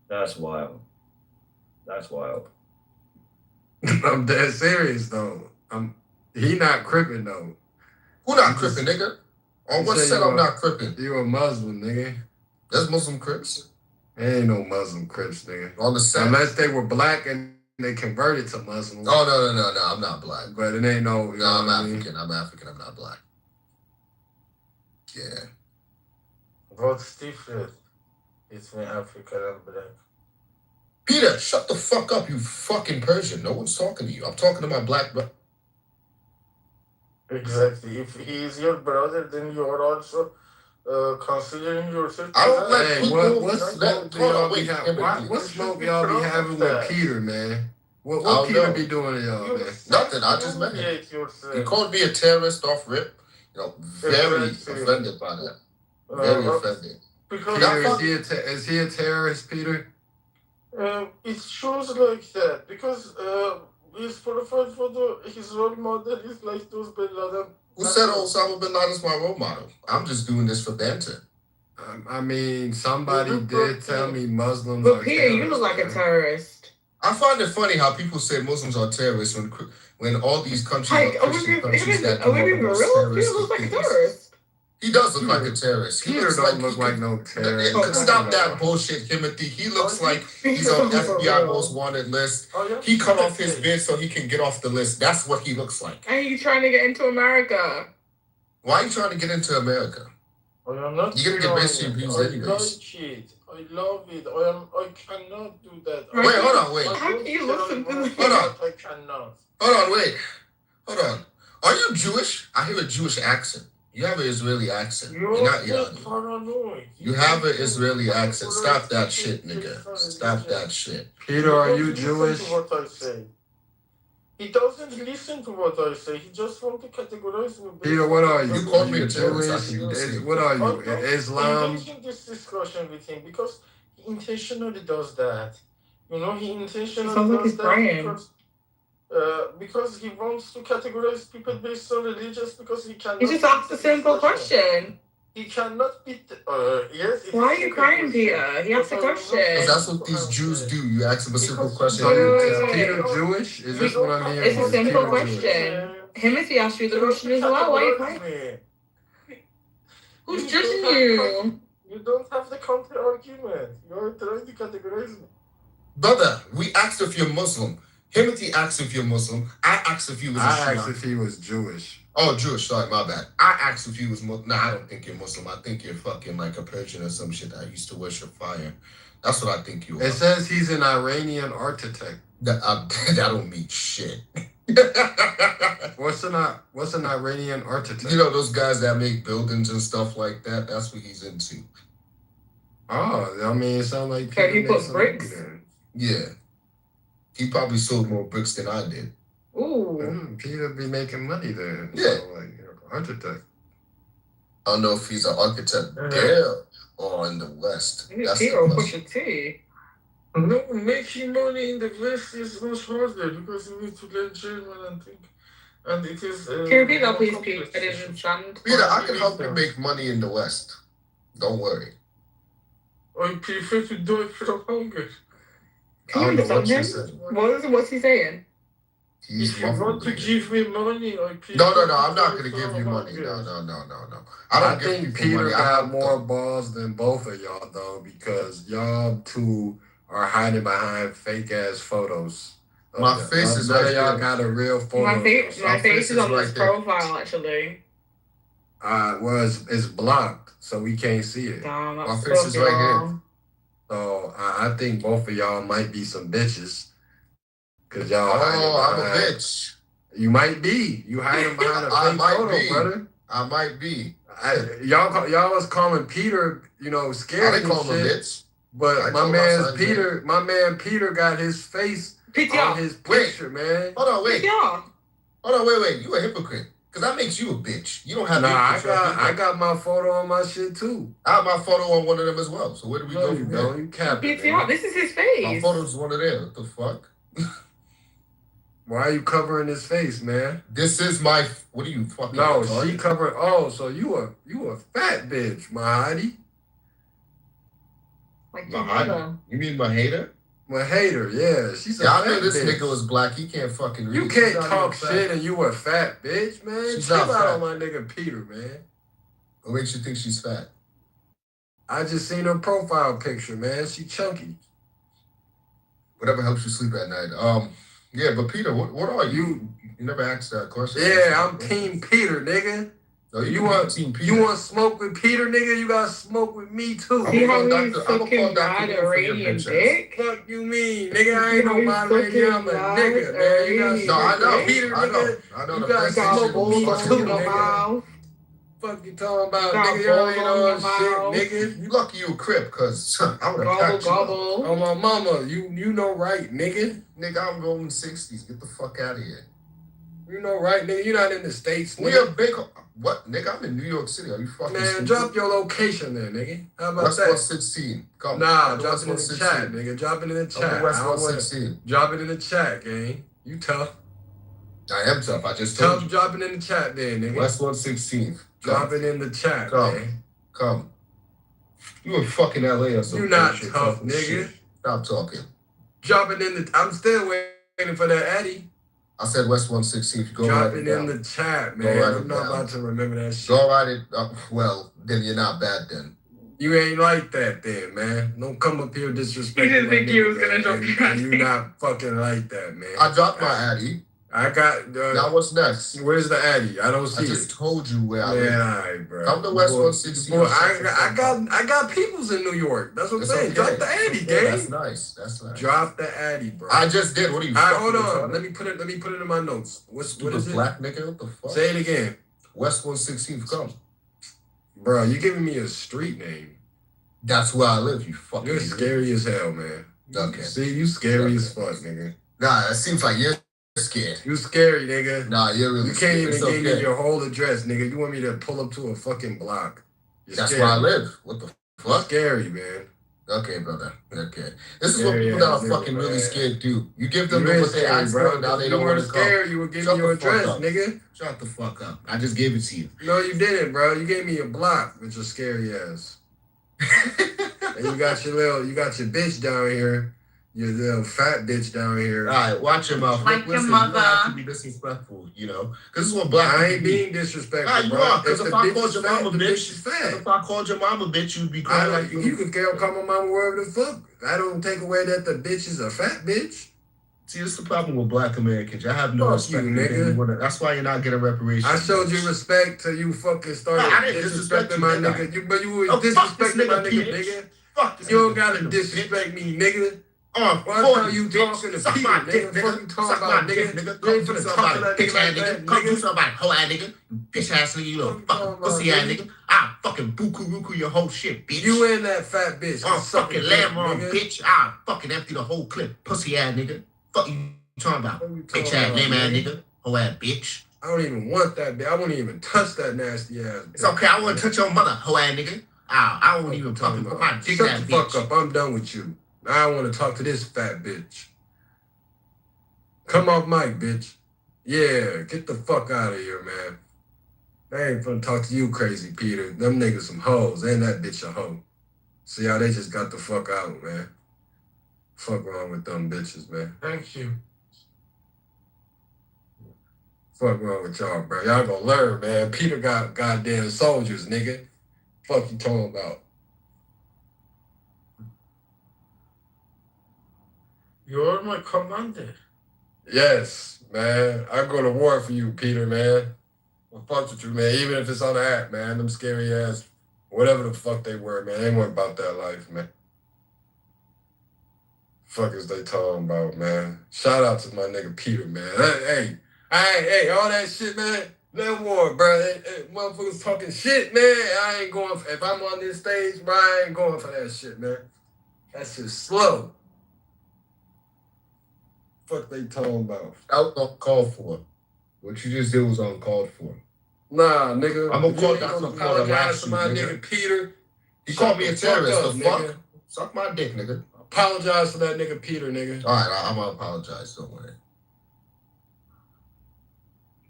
S11: That's wild. That's wild.
S13: I'm dead serious though. He not crippin' though.
S10: Who not crippin', nigga? On what set I'm not crippin'?
S13: You a Muslim, nigga.
S10: There's Muslim Crips.
S13: There ain't no Muslim Crips, nigga.
S10: On the set.
S13: Unless they were black and they converted to Muslim.
S10: Oh, no, I'm not black.
S13: But it ain't no...
S10: No, I'm African. I'm not black. Yeah.
S14: What's different between African and black?
S10: Peter, shut the fuck up, you fucking Persian. No one's talking to you. I'm talking to my black brother.
S14: Exactly. If he is your brother, then you are also considering yourself.
S10: I don't let
S13: Hey, what smoke y'all be having with Peter, man? What Peter be doing to y'all, man?
S10: Nothing. I just met him. He called me a terrorist off rip. You know, very offended by that. Very offended.
S13: Peter, is he a terrorist, Peter?
S14: It shows like that because he's qualified for his role model is like those Bin Laden.
S10: Who said Osama Bin Laden's my role model? I'm just doing this for banter.
S13: I mean, somebody did tell me Muslims
S15: but
S13: are
S15: Peter,
S13: terrorists.
S15: you look like a terrorist.
S10: I find it funny how people say Muslims are terrorists when all these countries are Christian countries that do all the most terroristic things. He does look like a terrorist.
S13: Peter don't look like no terrorist.
S10: Stop that bullshit, Timothy. He looks like he's on FBI most wanted list. He cut off his beard so he can get off the list. That's what he looks like.
S15: And you trying to get into America?
S10: Why are you trying to get into America?
S14: I am not.
S10: You're gonna get basically abused anyways.
S14: I like it. I love it. I cannot do that.
S10: Wait, hold on, wait.
S15: How can you listen to this?
S10: Hold on.
S14: I cannot.
S10: Hold on, wait. Hold on. Are you Jewish? I hear a Jewish accent. You have an Israeli accent. You're not Iranian.
S14: Paranoid.
S10: You have an Israeli accent. Stop that shit, nigga. Stop that shit.
S13: Peter, are you Jewish?
S14: Listen to what I say. He doesn't listen to what I say. He just wants to categorize me.
S13: Peter, what are you?
S10: You called me a terrorist.
S13: What are you? Islam?
S14: I'm engaging this discussion with him because he intentionally does that. You know, he intentionally does that because he wants to categorize people based on religious because he cannot.
S15: He just asked a simple question.
S14: He cannot be. Yes.
S15: Why are you crying, Peter? He asked a question.
S10: Because that's what these Jews do. You ask them a simple question.
S13: Is Peter Jewish? Is this what I'm hearing?
S15: It's a simple question. Timothy asked you the question as well. Why are you crying? Who's judging you?
S14: You don't have the counter argument. You are trying to categorize me.
S10: Brother, we asked if you're Muslim. Timothy asked if you're Muslim. I asked if he was
S13: I asked if he was Jewish.
S10: Oh, Jewish. Sorry, my bad. I asked if he was Muslim. No, I don't think you're Muslim. I think you're fucking like a Persian or some shit that used to worship fire. That's what I think you are.
S13: It says he's an Iranian architect.
S10: That don't mean shit.
S13: What's an Iranian architect?
S10: You know those guys that make buildings and stuff like that? That's what he's into.
S13: Oh, I mean, it sounds like
S15: So he puts bricks?
S10: Yeah. He probably sold more bricks than I did.
S15: Ooh.
S13: Peter be making money there.
S10: Yeah.
S13: So, like, architect.
S10: I don't know if he's an architect there or in the West. That's
S15: Peter will push a T.
S14: No, making money in the West is much harder because you need to learn German and think. And it is.
S15: Can you repeat that,
S14: more
S15: please,
S14: complex
S15: Pete? I didn't
S14: issue.
S15: understand.
S10: Peter, I can help you make money in the West. Don't worry.
S14: I prefer to do it from Congress.
S15: Can you
S10: I don't know
S15: understand
S10: what
S15: him?
S10: you're saying.
S15: What's he saying?
S10: He's
S14: If you want
S10: muffled,
S14: to
S10: nigga.
S14: give me money, I prefer
S10: No,
S14: to
S10: I'm not
S14: do
S10: gonna
S14: it
S10: give
S14: from
S10: you money.
S14: Congress.
S10: No.
S13: I
S10: don't give
S13: think
S10: people
S13: Peter
S10: money. I
S13: got
S10: help
S13: more
S10: them.
S13: balls than both of y'all though, because y'all two are hiding behind fake ass photos.
S10: My face is
S13: none
S10: right
S13: of y'all
S10: there.
S13: got a real photo.
S15: My
S13: of
S15: face
S13: yourself.
S15: is on
S10: right
S15: this
S10: there.
S15: profile, actually.
S13: Well, it's blocked, so we can't see it.
S15: Damn,
S10: My
S15: that's
S10: face is right here.
S15: y'all.
S13: So I think both of y'all might be some bitches, cause y'all hiding
S10: Oh, I'm a
S13: behind.
S10: bitch.
S13: You might be. You hiding behind a
S10: I
S13: fake
S10: might
S13: photo,
S10: be.
S13: brother.
S10: I might be.
S13: Y'all was calling Peter,
S10: I
S13: scary
S10: didn't call
S13: and
S10: him a
S13: shit.
S10: bitch.
S13: But
S10: I
S13: my
S10: told
S13: man
S10: my son,
S13: Peter got his face
S15: PTR.
S13: on his picture, man.
S10: Hold on, wait.
S15: PTR.
S10: Hold on, wait. You a hypocrite. Because that makes you a bitch. You don't have
S13: Nah,
S10: any picture of me.
S13: I got my photo on my shit too.
S10: I have my photo on one of them as well. So where do we go
S13: You
S10: from
S13: don't.
S10: there?
S13: You capping,
S15: PTR.
S13: man.
S15: This is his
S10: My
S15: face.
S10: photo's one of them. What the fuck?
S13: Why are you covering his face, man?
S10: This is my. What are you fucking?
S13: No,
S10: retarded?
S13: she covered. Oh, so you a fat bitch, Mahadi.
S15: Like
S10: My hater? You mean my hater?
S13: My hater, yeah. She's a
S10: Yeah, I
S13: fat
S10: knew this
S13: bitch.
S10: nigga was black. He can't fucking read.
S13: You
S10: She's
S13: can't
S10: not
S13: talk
S10: even fat.
S13: shit and you a fat bitch, man.
S10: She's
S13: Chill
S10: not
S13: out
S10: fat.
S13: on my nigga Peter, man.
S10: What makes you think she's fat?
S13: I just seen her profile picture, man. She chunky.
S10: Whatever helps you sleep at night. Yeah, but Peter, what are you? You never asked that question.
S13: Yeah, I'm Team Peter, nigga.
S10: No,
S13: You want
S10: Team Peter.
S13: You want smoke with Peter, nigga? You got smoke with me too.
S15: See how
S10: I'm
S15: he's
S10: gonna call
S15: fucking
S10: Dr.
S15: mad
S10: Lou for your
S15: Iranian
S10: bitch ass.
S15: dick?
S13: Fuck you mean, nigga? I
S15: See
S13: ain't
S15: how
S13: no
S15: he's
S13: moderator. I'm a
S15: fucking
S13: nigga,
S15: mad
S13: man. You got
S15: Iranian
S10: No, I
S13: smoke
S10: know.
S13: with Peter,
S10: I know.
S13: nigga.
S10: I know.
S13: You
S10: The
S13: got
S10: first
S15: Got
S10: thing
S13: smoke with
S10: she
S13: me
S15: balls
S10: fucking
S15: on
S13: too,
S15: your
S13: nigga.
S15: mouth.
S13: Fuck you talking about,
S15: Got
S13: nigga? Y'all
S15: balls
S13: ain't
S15: on your
S13: on shit,
S15: mouth.
S13: nigga.
S10: You lucky you a crip, cause I would have
S15: Gobble
S10: packed you up.
S15: gobble.
S13: On my mama, you know right, nigga.
S10: Nigga, I'm rolling 60s. Get the fuck out of here.
S13: You know right, nigga. You're not in the States,
S10: We
S13: nigga.
S10: a big. What, nigga? I'm in New York City. Are you fucking
S13: Man,
S10: stupid?
S13: drop your location there, nigga. How about
S10: West
S13: that?
S10: 116. Come.
S13: Nah,
S10: Come to
S13: drop
S10: West
S13: it in the
S10: 116.
S13: chat, nigga. Drop it in the
S10: Come
S13: chat.
S10: to West
S13: I don't wanna
S10: 116.
S13: drop it in the chat, gang. You tough.
S10: I am tough. I just told
S13: Tough,
S10: you.
S13: drop it in the chat there, nigga.
S10: West 116.
S13: Drop it in the chat,
S10: Come.
S13: man.
S10: Come. You in fucking LA or something.
S13: You not tough, nigga.
S10: Shit. Stop talking.
S13: Drop it in the. I'm still waiting for that Addy.
S10: I said West 116. Go
S13: Drop
S10: write
S13: it
S10: it
S13: in
S10: down.
S13: the chat,
S10: Go
S13: man.
S10: write
S13: I'm
S10: it
S13: not
S10: down.
S13: about to remember that shit.
S10: Go write it. Well, then you're not bad then.
S13: You ain't like that then, man. Don't come up here disrespecting.
S15: He didn't think you was
S13: man,
S15: gonna drop
S13: and-
S15: your
S13: and you not fucking like that, man.
S10: I dropped my Addy.
S13: I got.
S10: Now what's next?
S13: Where's the Addy? I don't see
S10: I just
S13: it.
S10: told you where I
S13: Man,
S10: live.
S13: alright, bro.
S10: Come to West
S13: Boy,
S10: 116.
S13: boy, I got peoples in New York. That's what I'm
S10: It's
S13: saying.
S10: okay.
S13: Drop the
S10: It's
S13: Addy,
S10: okay.
S13: gang.
S10: That's nice. That's nice.
S13: Drop the Addy, bro.
S10: I just did. What are you?
S13: All right,
S10: fucking
S13: hold on.
S10: retarded?
S13: Let me put it in my notes. What
S10: Stupid
S13: is it?
S10: black nigga. What the fuck?
S13: Say it again,
S10: West 116th. Come.
S13: bro. You giving me a street name?
S10: That's where I live. You fucking.
S13: You're
S10: idiot.
S13: scary as hell, man.
S10: Okay.
S13: See, you scary as fuck, nigga.
S10: Nah, it seems like you're scared.
S13: You scary, nigga.
S10: Nah, you're really
S13: You
S10: scared.
S13: can't even
S10: It's
S13: give me
S10: okay.
S13: your whole address, nigga. You want me to pull up to a fucking block? You're
S10: That's
S13: scary.
S10: where I live. What the
S13: You're
S10: fuck?
S13: scary, man.
S10: Okay, brother. Okay. This is what
S13: Scary
S10: people that
S13: ass
S10: are
S13: nigga,
S10: fucking really
S13: man.
S10: scared do. You give them
S13: You ain't
S10: what they
S13: scary,
S10: ask
S13: bro.
S10: for, now they
S13: You
S10: don't want
S13: weren't
S10: to come.
S13: scared. You were giving
S10: Shut
S13: me your
S10: the fuck
S13: address,
S10: up.
S13: nigga.
S10: Shut the fuck up. I just gave it to you.
S13: No, you didn't, bro. You gave me a block with your scary ass. And you got your bitch down here. Your little fat bitch down here.
S10: All right, watch your mouth.
S6: Like your
S10: Listen, you don't have to
S6: mother.
S10: be disrespectful, you know? Because this is what black
S13: I
S10: people
S13: ain't
S10: do.
S13: being disrespectful,
S10: Nah, you
S13: bro.
S10: are. Because if
S13: the
S10: I
S13: bitch
S10: called
S13: is
S10: your
S13: fat,
S10: mama
S13: the
S10: bitch,
S13: bitch is fat.
S10: if I called your mama bitch, you'd be
S13: I
S10: crying
S13: like
S10: like
S13: you can call my mama wherever the fuck. I don't take away that the bitch is a fat bitch.
S10: See, this is the problem with black Americans. I have no
S13: Fuck
S10: respect
S13: you,
S10: for
S13: nigga.
S10: anyone. That's why you're not getting reparations.
S13: I showed you respect till you fucking started
S10: Nah, I didn't disrespect
S13: disrespecting
S10: you,
S13: my
S10: nigga.
S13: nigga. But you was
S10: Oh, fuck this
S13: disrespecting my
S10: nigga,
S13: nigga,
S10: bitch.
S13: nigga.
S10: Fuck this
S13: You don't
S10: nigga,
S13: gotta
S10: bitch.
S13: disrespect me, nigga.
S10: Oh,
S13: Why
S10: fuck
S13: are you
S10: bitch.
S13: talking to
S10: Suck
S13: Peter,
S10: my
S13: nigga?
S10: dick,
S13: Fuck
S10: nigga.
S13: you talking
S10: Suck
S13: about,
S10: my dick,
S13: nigga?
S10: nigga.
S13: You
S10: Come
S13: ain't
S10: do
S13: finna
S10: something
S13: talk
S10: about
S13: to
S10: it,
S13: that
S10: bitch
S13: nigga
S10: ass
S13: like that,
S10: nigga. Come do
S13: nigga.
S10: something about it, hoe ass nigga. Bitch ass nigga, you little
S13: Fuck you
S10: fucking
S13: talking
S10: pussy
S13: about,
S10: ass nigga. I'll fucking buku your whole shit, bitch.
S13: You and that fat bitch.
S10: Oh,
S13: suck
S10: fucking
S13: a dick,
S10: lamb on,
S13: nigga.
S10: bitch. I'll fucking empty the whole clip. Pussy ass nigga. Fuck you talking about?
S13: What you talking
S10: Bitch ass
S13: about,
S10: lame ass
S13: man?
S10: nigga. Hoe ass bitch.
S13: I don't even want that bitch. I won't even touch that nasty ass bitch.
S10: It's okay, I wouldn't touch your mother, hoe ass nigga. I won't even fucking put my dick in
S13: Shut
S10: that
S13: the fuck
S10: bitch.
S13: up. I'm done with you. I don't want to talk to this fat bitch. Come off mic, bitch. Yeah, get the fuck out of here, man. They ain't finna talk to you, crazy Peter. Them niggas some hoes. And that bitch a hoe. See how they just got the fuck out, man. Fuck wrong with them bitches, man.
S10: Thank you.
S13: Fuck wrong with y'all, bro. Y'all gonna learn, man. Peter got goddamn soldiers, nigga. Fuck you talking about?
S14: You're my commander.
S13: Yes, man. I go to war for you, Peter, man. I fuck with you, man. Even if it's on the app, man. Them scary ass, whatever the fuck they were, man. They ain't worried about that life, man. Fuck is they talking about, man? Shout out to my nigga Peter, man. Hey, all that shit, man. Let war, bro. Hey, motherfuckers talking shit, man. I ain't going. If I'm on this stage, bro, I ain't going for that shit, man. That shit's slow. Fuck they talking about?
S10: Out uncalled for. What you just did was uncalled for.
S13: Nah, nigga.
S10: I'm gonna call
S13: you
S10: that.
S13: gonna
S10: I'm gonna call the
S13: apologize to
S10: last
S13: my
S10: nigga.
S13: nigga Peter.
S10: He called me a terrorist.
S13: Up,
S10: The fuck?
S13: nigga.
S10: Suck my dick, nigga.
S13: Apologize to that nigga Peter, nigga.
S10: All right, I'm gonna apologize. Don't worry.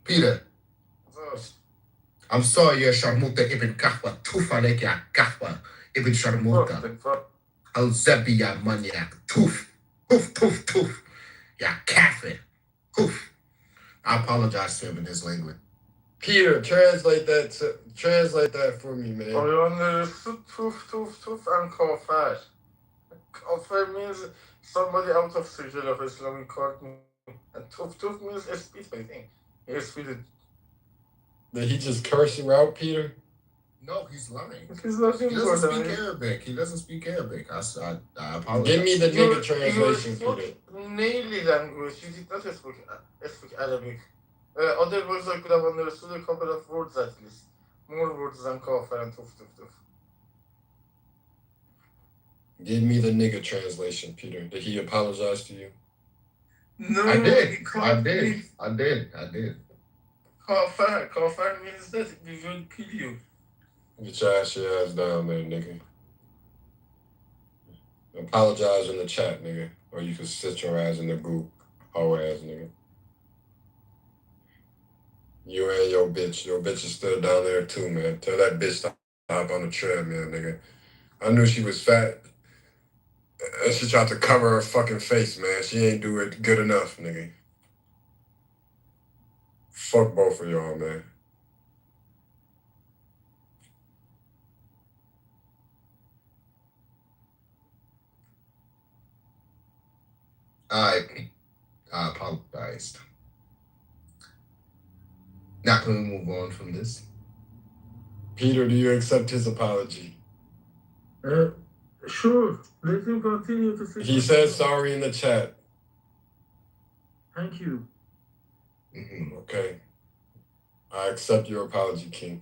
S10: Peter. I'm sorry, ya Sharmuta Ibn Kahwa. Tuf alek ya Kahwa Ibn Sharmuta. Al Zebi ya maniac. Tuf. Tuf, tuf, tuf. Ya kafir. Tuf. I apologize to him in his language.
S13: Peter, translate that for me, man.
S14: I understood toof and kafir. Kafir means somebody out of Sijil of Islamic cartoon. And toof means a spit, I think. He spitted.
S13: Did he just curse you out, Peter?
S10: No, he's lying.
S14: He's nothing
S10: He doesn't speak Arabic. He doesn't speak Arabic. I apologize.
S13: Give me the nigga translation, Peter.
S14: Nearly language. He did not speak Arabic. Other words I could have understood a couple of words at least. More words than kafir and toof.
S13: Give me the nigga translation, Peter. Did he apologize to you?
S14: No,
S10: I did.
S14: he called me.
S10: I did.
S14: Kafir means that we will kill you.
S13: Get your ass down there, nigga. Apologize in the chat, nigga. Or you can sit your ass in the group. Whole ass, nigga. You and your bitch. Your bitch is still down there too, man. Tell that bitch to hop on the treadmill, nigga. I knew she was fat. And she tried to cover her fucking face, man. She ain't do it good enough, nigga. Fuck both of y'all, man.
S10: I apologized. Now can we move on from this?
S13: Peter, do you accept his apology?
S14: Sure. Let him continue to say.
S13: He said sorry in the chat.
S14: Thank you.
S13: Okay. I accept your apology, King.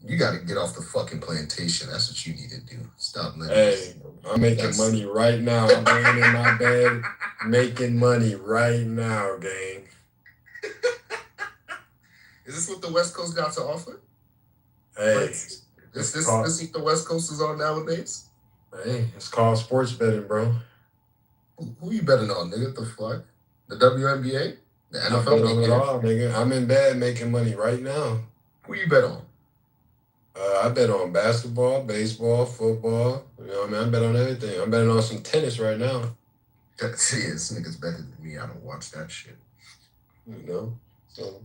S10: You got to get off the fucking plantation. That's what you need to do. Stop letting
S13: Hey, I'm making money right now. I'm laying in my bed making money right now, gang.
S10: Is this what the West Coast got to offer?
S13: Hey.
S10: Is this what the West Coast is on nowadays?
S13: Hey, it's called sports betting, bro.
S10: Who you betting on, nigga? The fuck? The WNBA? The NFL?
S13: I bet on it all, nigga. I'm in bed making money right now.
S10: Who you bet on?
S13: I bet on basketball, baseball, football. You know what I mean? I bet on everything. I'm betting on some tennis right now.
S10: See, this nigga's better than me. I don't watch that shit.
S13: You know? So,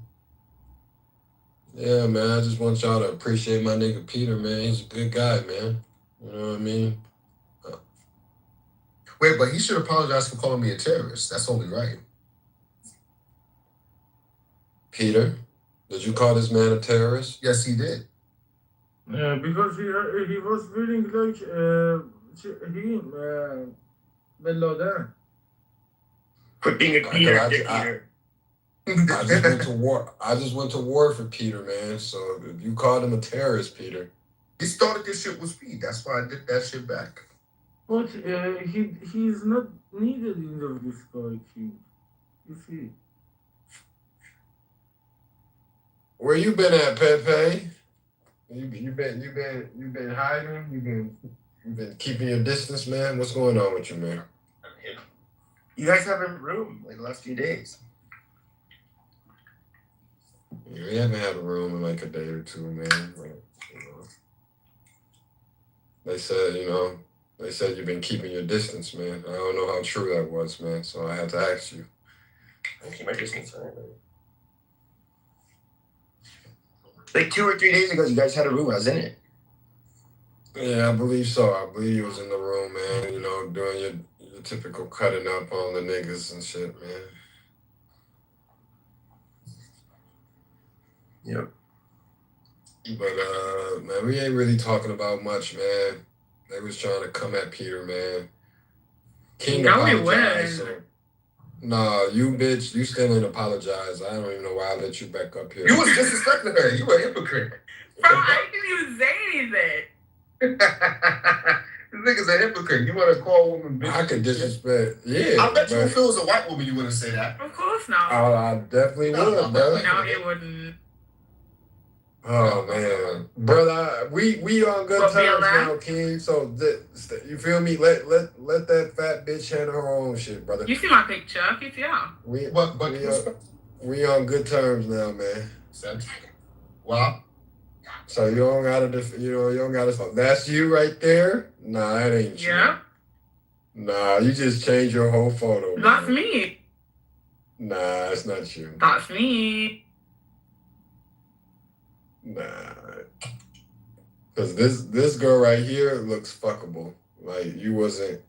S13: yeah, man. I just want y'all to appreciate my nigga Peter, man. He's a good guy, man. You know what I mean?
S10: Wait, but he should apologize for calling me a terrorist. That's only right.
S13: Peter, did you call this man a terrorist?
S10: Yes, he did.
S14: Because he was wearing like Bin Laden.
S7: Quit being a Peter.
S13: I just went to war. I just went to war for Peter, man. So if you called him a terrorist, Peter,
S10: he started this shit with me. That's why I did that shit back.
S14: But he's not needed in this guy, King. You see.
S13: Where you been at, Pepe? You been hiding? You been keeping your distance, man? What's going on with you, man?
S7: You guys haven't room like the last few days.
S13: Yeah, we haven't had a room in like a day or two, man. But, you know, they said you've been keeping your distance, man. I don't know how true that was, man. So I had to ask you.
S17: I keep my distance. Like 2 or 3 days ago, you guys had a room. I was in it.
S13: Yeah, I believe so. I believe you was in the room, man. You know, doing your typical cutting up on the niggas and shit, man.
S17: Yep.
S13: But man, we ain't really talking about much, man. They was trying to come at Peter, man. King
S15: No, we
S13: apologized.
S15: wouldn't.
S13: So, nah, you bitch, you still ain't apologized. I don't even know why I let you back up here.
S10: You was disrespecting her. You were a hypocrite.
S15: Bro, I didn't even say anything.
S10: This nigga's a hypocrite. You want to call women bitches?
S13: I could disrespect. Yeah.
S10: I bet you
S13: but
S10: if it was a white woman, you wouldn't say that.
S15: Of course not.
S13: I definitely would, bro.
S15: No, it wouldn't.
S13: Oh man, brother, we on good
S15: But
S13: terms
S15: BLM?
S13: now, King. So you feel me? Let that fat bitch handle her own shit, brother.
S15: You see my picture, PTR.
S13: We on good terms now, man.
S10: Wow.
S13: So you don't gotta. That's you right there. Nah, that ain't you.
S15: Yeah.
S13: Nah, you just changed your whole photo.
S15: That's
S13: man.
S15: me.
S13: Nah, it's not you.
S15: That's me.
S13: Nah. Cause this girl right here looks fuckable. Like you wasn't.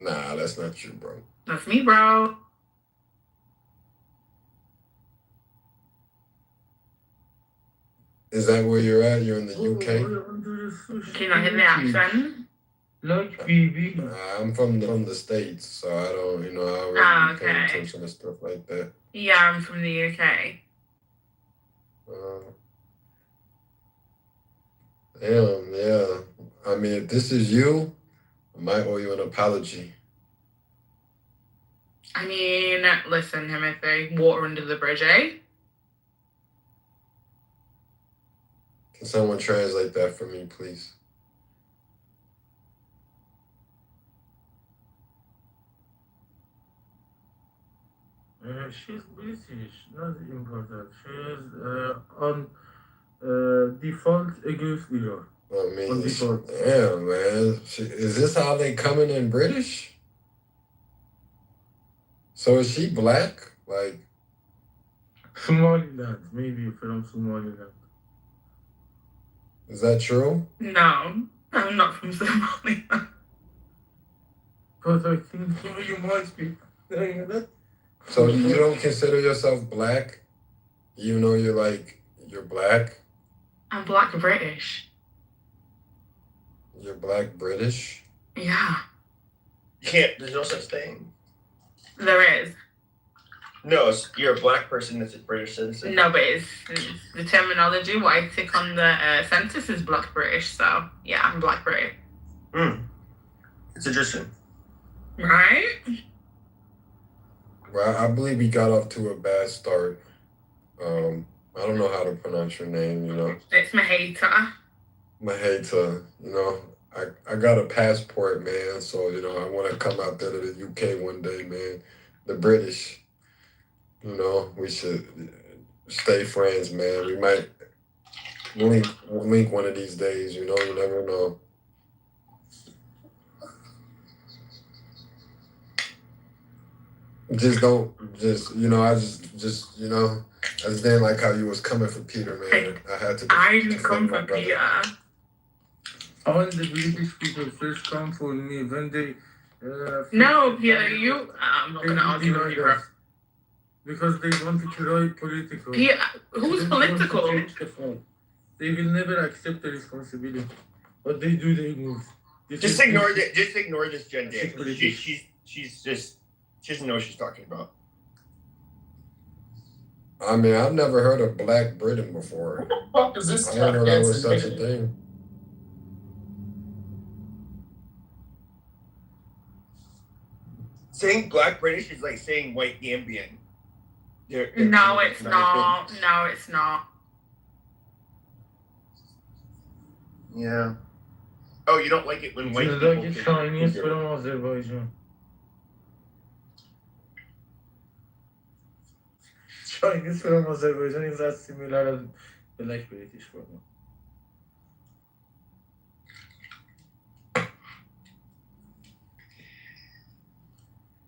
S13: Nah, that's not you, bro.
S15: That's me, bro.
S13: Is that where you're at? You're in the UK?
S15: Can you not hear the accent?
S14: Like baby.
S13: I'm from the States, so I don't really pay
S15: Okay.
S13: attention to stuff like that.
S15: Yeah, I'm from the UK.
S13: Damn, yeah. I mean, if this is you, I might owe you an apology.
S15: I mean, listen, Timothy, water under the bridge, eh?
S13: Can someone translate that for me, please?
S14: She's British, not important. She's on default against Iran.
S13: I mean,
S14: On default.
S13: damn, man. Is this how they coming in British? So is she black? Like,
S14: Somaliland, maybe from Somaliland.
S13: is that true?
S15: No, I'm not from Somalia.
S14: But I think you might be.
S13: So you don't consider yourself black, even though you're black?
S15: I'm black British.
S13: You're black British?
S15: Yeah,
S17: You can't. There's no such thing.
S15: there is.
S17: No, you're a black person that's a British citizen.
S15: No, but it's the terminology. What I tick on the census is black British. So yeah, I'm black British.
S17: It's interesting.
S15: Right?
S13: Well, I believe we got off to a bad start. I don't know how to pronounce your name,
S15: It's Maheta.
S13: Maheta, I got a passport, man, so, I want to come out there to the UK one day, man. The British, we should stay friends, man. We might link one of these days, you never know. I just didn't like how you was coming for Peter, man.
S15: I didn't come for Peter.
S14: All the British people first come for me when they.
S15: No, Peter, I'm not gonna argue with you, bro.
S14: Because they wanted to write political.
S15: Peter, who's political?
S14: They will never accept the responsibility. What they do, they move.
S17: Just ignore this Jen Day. She doesn't know what she's talking about.
S13: I mean, I've never heard of Black Britain before.
S10: What the fuck is this?
S13: I didn't know that was such a thing.
S17: Saying black British is like saying white Gambian.
S15: No, it's not. No, it's not.
S17: Yeah. Oh, you don't like it when white
S14: Just
S17: people
S14: like
S17: can-
S14: Chinese from Azerbaijan. Chinese from Azerbaijan is as similar as Black British woman.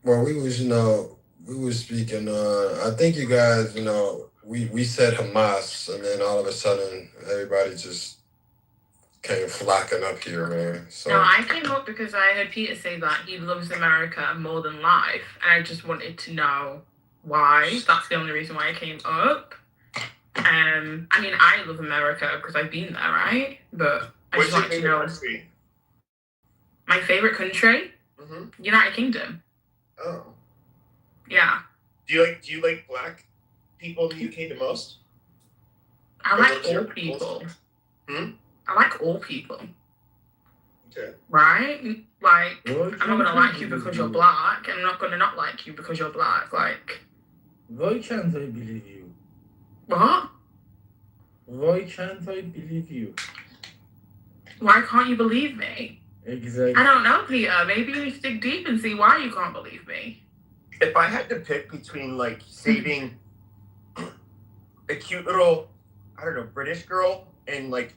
S13: Well, we was speaking. I think you guys, we said Hamas, and then all of a sudden, everybody just came flocking up here, man. So
S15: No, I came up because I heard Peter say that he loves America more than life, and I just wanted to know why. That's the only reason why I came up. I mean, I love America because I've been there, right? But I
S17: What's
S15: just
S17: your
S15: wanted to
S17: favorite
S15: know
S17: country?
S15: my favorite country, United Kingdom.
S17: Oh.
S15: Yeah,
S17: Do you like black people in the UK the most?
S15: I
S17: Or
S15: like
S17: what's
S15: all
S17: your-
S15: people.
S17: Hmm?
S15: I like all people,
S17: Okay.
S15: right? Like,
S7: Why
S15: I'm not gonna
S7: can't
S15: like
S7: I
S15: you because
S7: believe
S15: you're
S7: you?
S15: black, and I'm not gonna not like you because you're black. Like,
S7: Why can't I believe you?
S15: what?
S7: Why can't I believe you?
S15: Why can't you believe me?
S7: Exactly.
S15: I don't know, Peter. Maybe you need to dig deep and see why you can't believe me.
S17: If I had to pick between like saving a cute little, I don't know, British girl and like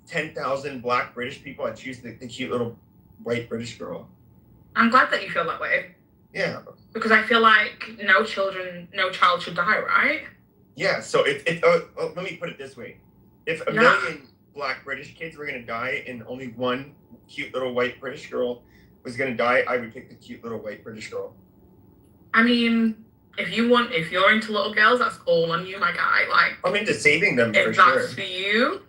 S17: 10,000 black British people, I'd choose the cute little white British girl.
S15: I'm glad that you feel that way
S17: Yeah.
S15: because I feel like no child should die, right?
S17: Yeah. So let me put it this way: if a
S15: Yeah.
S17: million black British kids were gonna die and only one cute little white British girl was gonna die, I would pick the cute little white British girl.
S15: I mean, if you're into little girls, that's all on you, my guy. Like,
S17: I'm into saving them for
S15: if
S17: sure.
S15: that's for you,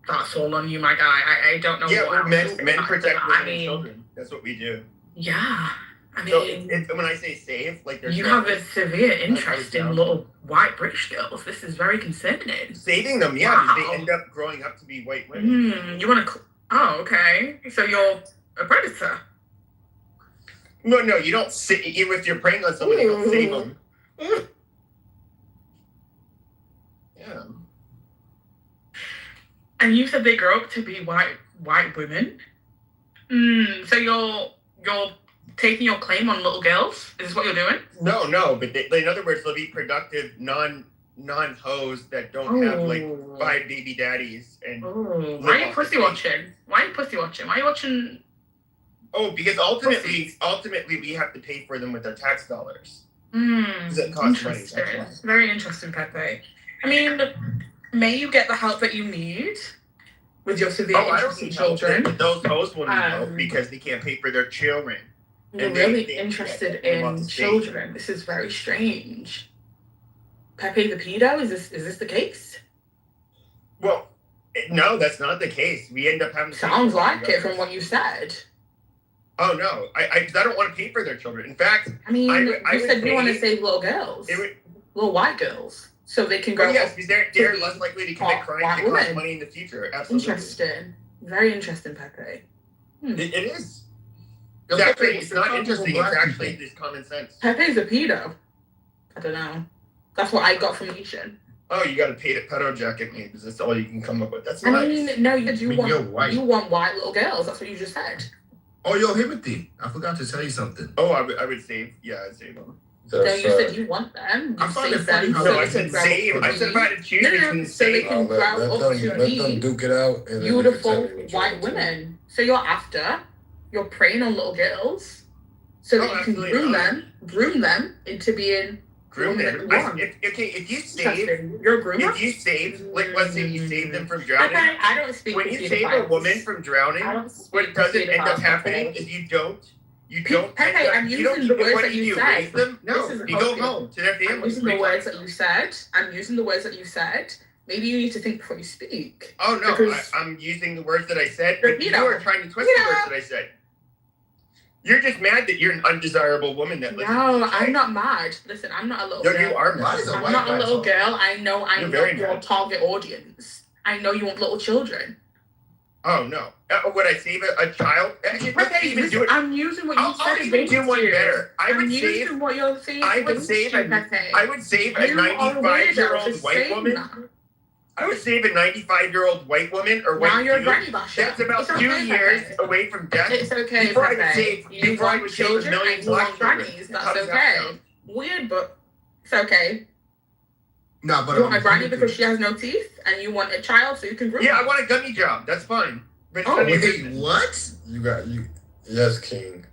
S15: that's all on you, my guy. I don't know
S17: Yeah,
S15: what
S17: well,
S15: else
S17: men
S15: to say
S17: protect
S15: about
S17: women
S15: that.
S17: and children. That's what we do.
S15: Yeah. I mean,
S17: So when I say save, like
S15: you have a severe interest in little white British girls. This is very concerning.
S17: Saving them, yeah,
S15: Wow.
S17: because they end up growing up to be white women.
S15: You want to? Oh, okay. So you're a predator.
S17: No, you don't sit. If you're preying on somebody, you don't save them. Yeah.
S15: And you said they grow up to be white women. So you're taking your claim on little girls? Is this what you're doing?
S17: No, but in other words, they'll be productive non-hoes that don't have like 5 baby daddies and.
S15: Why are you pussy watching? Why are you watching?
S17: Oh, because ultimately we have to pay for them with our tax dollars. It costs money.
S15: Interesting. Very interesting, Pepe. I mean, may you get the help that you need with your severe interest in children.
S17: But those hoes will need help because they can't pay for their children.
S15: You're really interested in children. This is very strange. Pepe the pedo? Is this the case?
S17: Well, no, that's not the case. We end up having.
S15: Sounds like it from what you said.
S17: Oh no, I don't want to pay for their children. In fact,
S15: I mean, you said you want to
S17: pay-
S15: save little girls, little white girls, so they can grow
S17: Oh, yes,
S15: up.
S17: because they're less likely to commit crimes that cost
S15: women.
S17: money in the future. Absolutely.
S15: Interesting. Very interesting, Pepe.
S17: It is. It's not interesting. It's actually just common sense.
S15: Pepe's a pedo. I don't know. That's what I got from Nishan.
S17: Oh, you got to pay to pedo jacket me because that's all you can come up with. That's
S15: I
S17: nice.
S15: mean, no, you
S10: you're white.
S15: want white little girls. That's what you just said.
S10: Oh, yo, Himothy, I forgot to tell you something.
S17: Oh, I would save. Yeah, I'd save them.
S15: No, you said you want them. You
S10: I find it
S15: save
S10: funny
S15: them.
S10: how
S15: so
S17: No, I
S15: they
S17: said
S15: can grow
S17: save.
S15: up
S17: I
S15: to
S17: said if I had to choose between
S15: so they
S17: save.
S15: can grow up to
S13: let them
S15: be
S13: duke it out. And then we can tell
S15: beautiful
S13: you what you
S15: white
S13: want to.
S15: women. So you're preying on little girls, so that you can
S17: absolutely
S15: groom them into being
S17: Groom
S15: women
S17: them.
S15: that you want.
S17: If you save,
S15: Interesting. You're a groomer.
S17: if you save, like let's say you save them from
S15: Okay,
S17: drowning.
S15: I don't speak.
S17: When
S15: for
S17: you save a
S15: pedophiles.
S17: woman from drowning,
S15: I don't speak
S17: what
S15: for
S17: doesn't end up
S15: pedophiles,
S17: happening
S15: okay?
S17: is you don't.
S15: Pepe,
S17: end up,
S15: I'm
S17: you don't
S15: using the words
S17: what
S15: that
S17: do
S15: you
S17: you
S15: said.
S17: raise them? No,
S15: This is
S17: you go
S15: okay.
S17: home to their
S15: I'm
S17: families.
S15: using the words that you said. I'm using the words that you said. Maybe you need to think before you speak.
S17: Oh no,
S15: Because-
S17: I'm using the words that I said.
S15: You're
S17: But you
S15: pedo.
S17: are trying to twist the words that I said. You're just mad that you're an undesirable woman that lives.
S15: No, I'm not mad. Listen, I'm not a little
S17: No,
S15: girl.
S17: you are mad.
S10: Why is a
S15: I'm
S10: white
S15: not a
S10: guy
S15: little
S10: talking?
S15: girl. I know I'm
S17: You're
S15: not
S17: very
S15: your
S17: mad.
S15: target audience. I know you want little children.
S17: Oh no, would I save a child? Actually, let's
S15: Okay,
S17: even
S15: listen,
S17: do it.
S15: I'm using what you
S17: I'll
S15: said
S17: even
S15: against
S17: do one
S15: you.
S17: better. I
S15: I'm
S17: would
S15: using
S17: save.
S15: what you're saying
S17: I would
S15: against
S17: save
S15: you,
S17: a.
S15: Pepe.
S17: I would save a
S15: You are a weirdo
S17: 95-year-old
S15: for
S17: white
S15: saying
S17: woman.
S15: that.
S17: I would save a 95-year-old white woman or white
S15: Now you're a
S17: dude
S15: granny basher.
S17: that's about
S15: It's
S17: 2
S15: okay,
S17: years
S15: Pepe.
S17: away from death.
S15: It's okay,
S17: Before I would
S15: Pepe.
S17: save,
S15: You
S17: before I
S15: want
S17: would save a
S15: children
S17: million
S15: and you
S17: black
S15: want
S17: children.
S15: grannies.
S17: How
S15: That's
S17: does that
S15: okay.
S17: sound?
S15: Weird, but it's okay.
S10: No, but
S18: You want a granny because she has no teeth, and you want a child so you can groom.
S17: Yeah, I want a gummy job. That's fine. But it's
S10: oh
S17: none of your
S10: wait,
S17: business.
S10: what?
S13: You got you. Yes, King.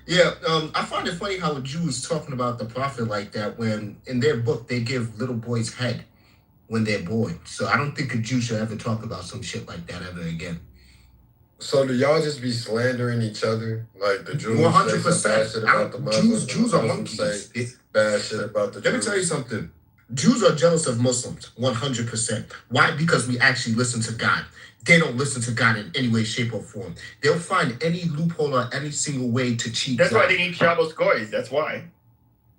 S10: Yeah, I find it funny how a Jew is talking about the prophet like that when in their book they give little boys head when they're born. So I don't think a Jew should ever talk about some shit like that ever again.
S13: So do y'all just be slandering each other? Like the Jews
S10: 100%.
S13: say some bad shit about the Muslims.
S10: Jews
S13: and
S10: are
S13: the Muslims
S10: monkeys.
S13: say bad shit about the Jews.
S10: Let me tell you something. Jews are jealous of Muslims, 100%. Why? Because we actually listen to God. They don't listen to God in any way, shape, or form. They'll find any loophole or any single way to cheat.
S17: That's
S10: God.
S17: why they need Shabbos Goys. That's why.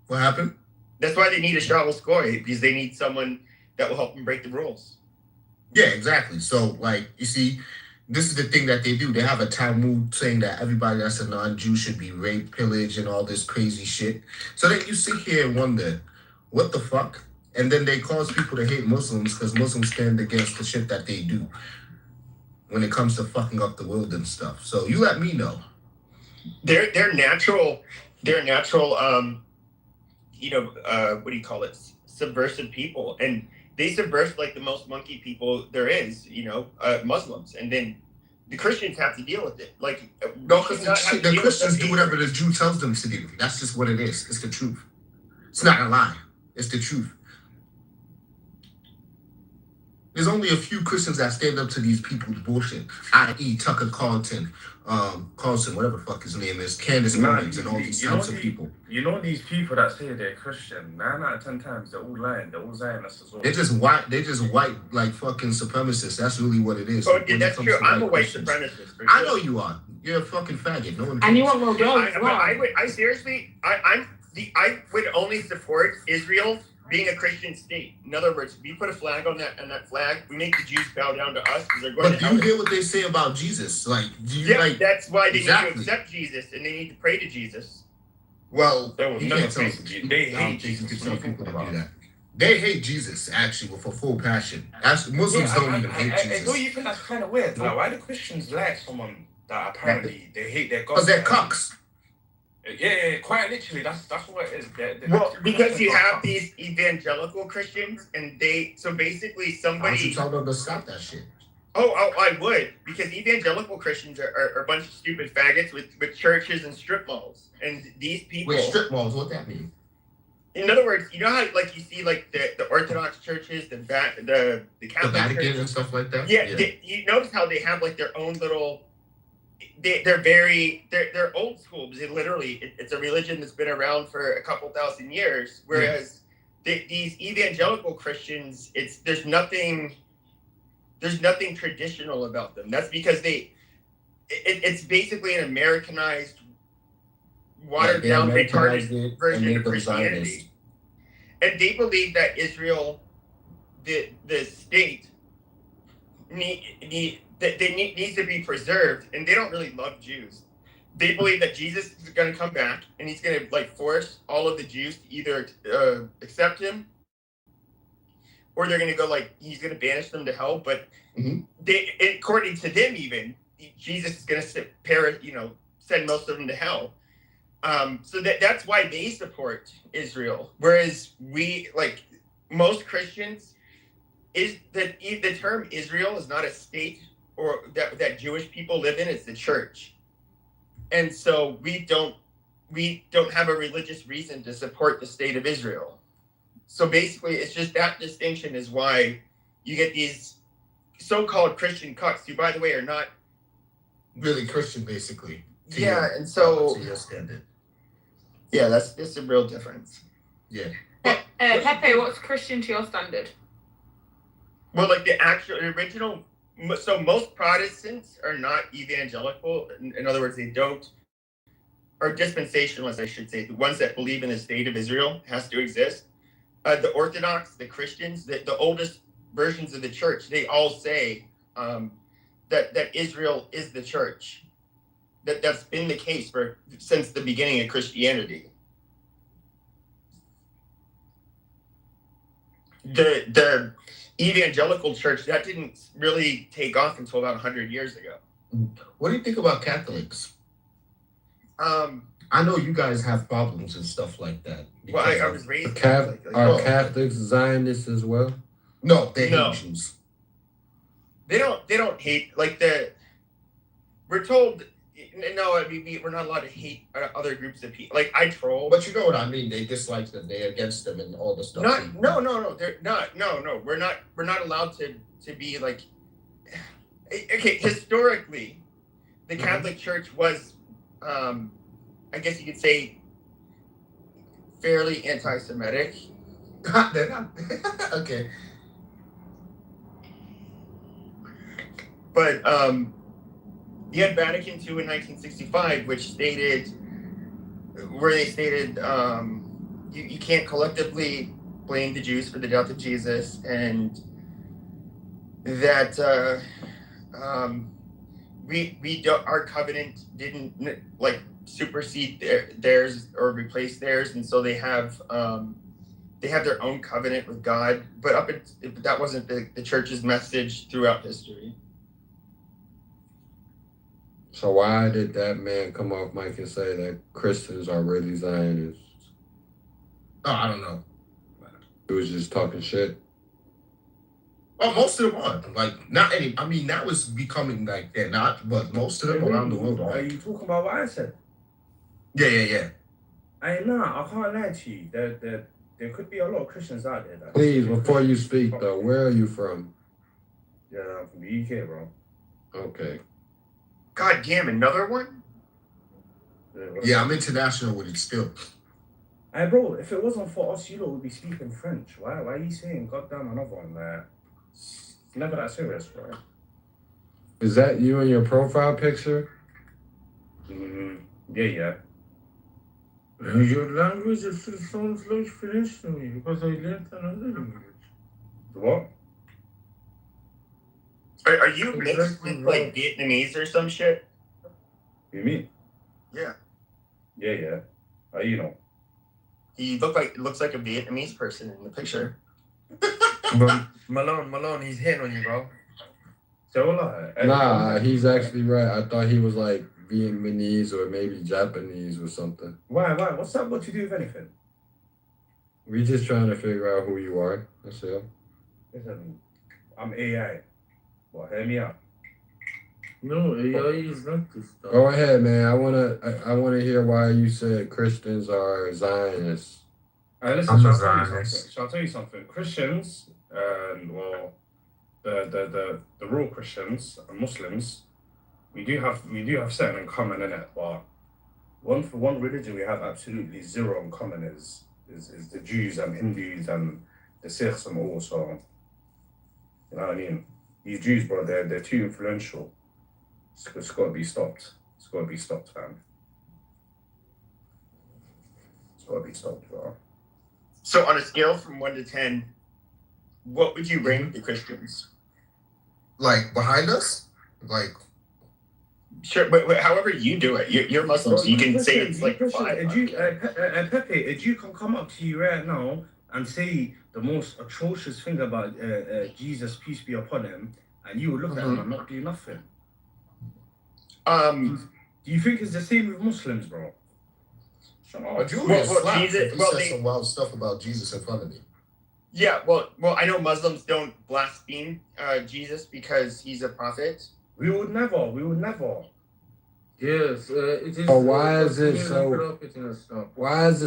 S10: What happened?
S17: That's why they need a Shabbos Goy, because they need someone that will help them break the rules.
S10: Yeah, exactly. So, like, you see, this is the thing that they do. They have a Talmud saying that everybody that's a non-Jew should be raped, pillaged, and all this crazy shit. So then you sit here and wonder, what the fuck? And then they cause people to hate Muslims because Muslims stand against the shit that they do when it comes to fucking up the world and stuff. So you let me know.
S17: They're natural, what do you call it? Subversive people. And they subvert like the most monkey people there is, Muslims. And then the Christians have to deal with it. Like,
S10: no, because the Christians do whatever the Jew tells them to do. That's just what it is. It's the truth. It's not a lie. It's the truth. There's only a few Christians that stand up to these people's bullshit, i.e. Tucker Carlson, whatever the fuck his name is, Candace Owens, and all these types of people.
S19: You know these people that say they're Christian, 9 out of 10 times they're all lying, they're all Zionists as well.
S10: They're just white like fucking supremacists. That's really what it is.
S17: Oh, yeah, that's true. I'm a white supremacist.
S10: I know you are. You're a fucking faggot. No one.
S18: And you want more girls as well.
S17: I would only support Israel being a Christian state. In other words, we put a flag on that flag, we make the Jews bow down to us because they're going
S10: to hell. But do you hear what they say about Jesus? Like, do you
S17: that's why they need to accept Jesus and they need to pray to Jesus.
S10: Well,
S19: you can't tell they hate Jesus.
S10: People to do that. They hate Jesus actually with a full passion. Muslims don't even hate Jesus.
S19: Don't you think that's kind of weird? Like, why do Christians like someone that apparently they hate their God?
S10: Because they're cucks.
S19: Yeah, quite literally, that's what it is.
S17: Well, because you have these evangelical Christians, and so basically somebody.
S10: Why don't you tell them to stop that shit?
S17: Oh, I would, because evangelical Christians are a bunch of stupid faggots with churches and strip malls, and these people.
S10: Wait, strip malls? What that mean?
S17: In other words, you know how you see the Orthodox churches, the Catholic
S10: Vatican
S17: churches?
S10: and stuff like that.
S17: Yeah. You notice how they have their own little. They're old school because it's a religion that's been around for a couple thousand years, whereas these evangelical Christians, there's nothing traditional about them. That's because it's basically an Americanized, watered down, retarded version of Christianity, and they believe that Israel, the state, needs to be preserved, and they don't really love Jews. They believe that Jesus is going to come back, and he's going to force all of the Jews to either accept or they're going to go he's going to banish them to hell. But according to them, even Jesus is going to send most of them to hell. So that's why they support Israel, whereas we most Christians is that the term Israel is not a state or that Jewish people live in. It's the church. And so we don't have a religious reason to support the state of Israel. So basically it's just that distinction is why you get these so-called Christian cucks who, by the way, are not
S10: really Christian, basically.
S17: And so
S10: to your standard.
S17: Yeah, that's a real difference.
S10: Yeah.
S18: Pepe, what's Christian to your standard?
S17: Well, the original. So most Protestants are not evangelical. In other words, they don't, or dispensationalists, I should say. The ones that believe in the state of Israel has to exist. The Orthodox, the Christians, the oldest versions of the church, they all say that Israel is the church. That's been the case since the beginning of Christianity. The evangelical church, that didn't really take off until about 100 years ago.
S10: What do you think about Catholics? I know you guys have problems and stuff like that.
S17: Well,
S10: because
S17: I
S10: of-
S17: was raised
S11: Catholic,
S17: Catholic.
S11: are
S10: Oh, okay.
S11: Catholics Zionists as well?
S10: No, they
S17: No.
S10: hate Jews.
S17: They don't hate like the. We're told. No, I mean we're not allowed to hate other groups of people. Like I troll.
S10: But you know what I mean. They dislike them. They're against them and all the stuff.
S17: No. They're not. No. We're not allowed to be like. Okay, historically, the Catholic Church was, I guess you could say, fairly anti-Semitic.
S10: They're not. Okay.
S17: But you had Vatican II in 1965, which stated, you can't collectively blame the Jews for the death of Jesus, and that our covenant didn't like supersede theirs or replace theirs, and so they have their own covenant with God. But that wasn't the church's message throughout history.
S11: So why did that man come off mic and say that Christians are really Zionists?
S10: Oh, I don't know.
S11: He was just talking shit.
S10: Oh, most of them are. Like, not any. I mean, that was becoming like they're not, but most of them around the world are.
S19: Are you talking about what I said?
S10: Yeah.
S19: Nah, I can't lie to you. There could be a lot of Christians out there. That
S11: Please, before you speak though, where are you from?
S19: Yeah, I'm from the UK, bro.
S11: Okay.
S17: God damn, another one?
S10: Yeah, I'm international with it still.
S19: Hey, bro, if it wasn't for us, you lot would be speaking French. Why are you saying goddamn another one? It's never that serious, bro.
S11: Is that you in your profile picture?
S19: Yeah. Your language is sounds like French to me because I learned another language. What?
S17: Are you mixed with like Vietnamese or some shit?
S19: You mean?
S17: Yeah.
S19: Yeah. How you know?
S17: He looks like a Vietnamese person in the picture.
S20: Malone, he's hitting on you, bro.
S19: So
S11: Nah, he's actually right. I thought he was like Vietnamese or maybe Japanese or something.
S19: Why? What's that got to do with anything?
S11: We just trying to figure out who you are. That's it.
S19: Listen, I'm AI. Well, hear me out.
S20: No, AI is not this stuff.
S11: Go ahead, man. I wanna hear why you said Christians are Zionists.
S19: Listen, shall I tell you something? Christians, well, the real Christians and Muslims, we do have certain in common in it, but one religion we have absolutely zero in common is the Jews and Hindus and the Sikhs and all. So, you know what I mean? These Jews, bro, they're too influential. It's got to be stopped. It's got to be stopped, fam. It's got to be stopped, bro.
S17: So on a scale from 1 to 10, what would you rank the Christians?
S10: Like behind us? Like
S17: sure, but however you do it, you're Muslim, so you can say it's like 5.
S19: Pepe, a Jew can come up to you right now and say the most atrocious thing about Jesus, peace be upon him, and you will look at him and not do nothing. Do you think it's the same with Muslims, bro?
S10: A Jew is slapped if he says some wild stuff about Jesus in front of me.
S17: Yeah, well, I know Muslims don't blaspheme Jesus because he's a prophet.
S19: We would never.
S20: Yes, it is.
S11: But why is it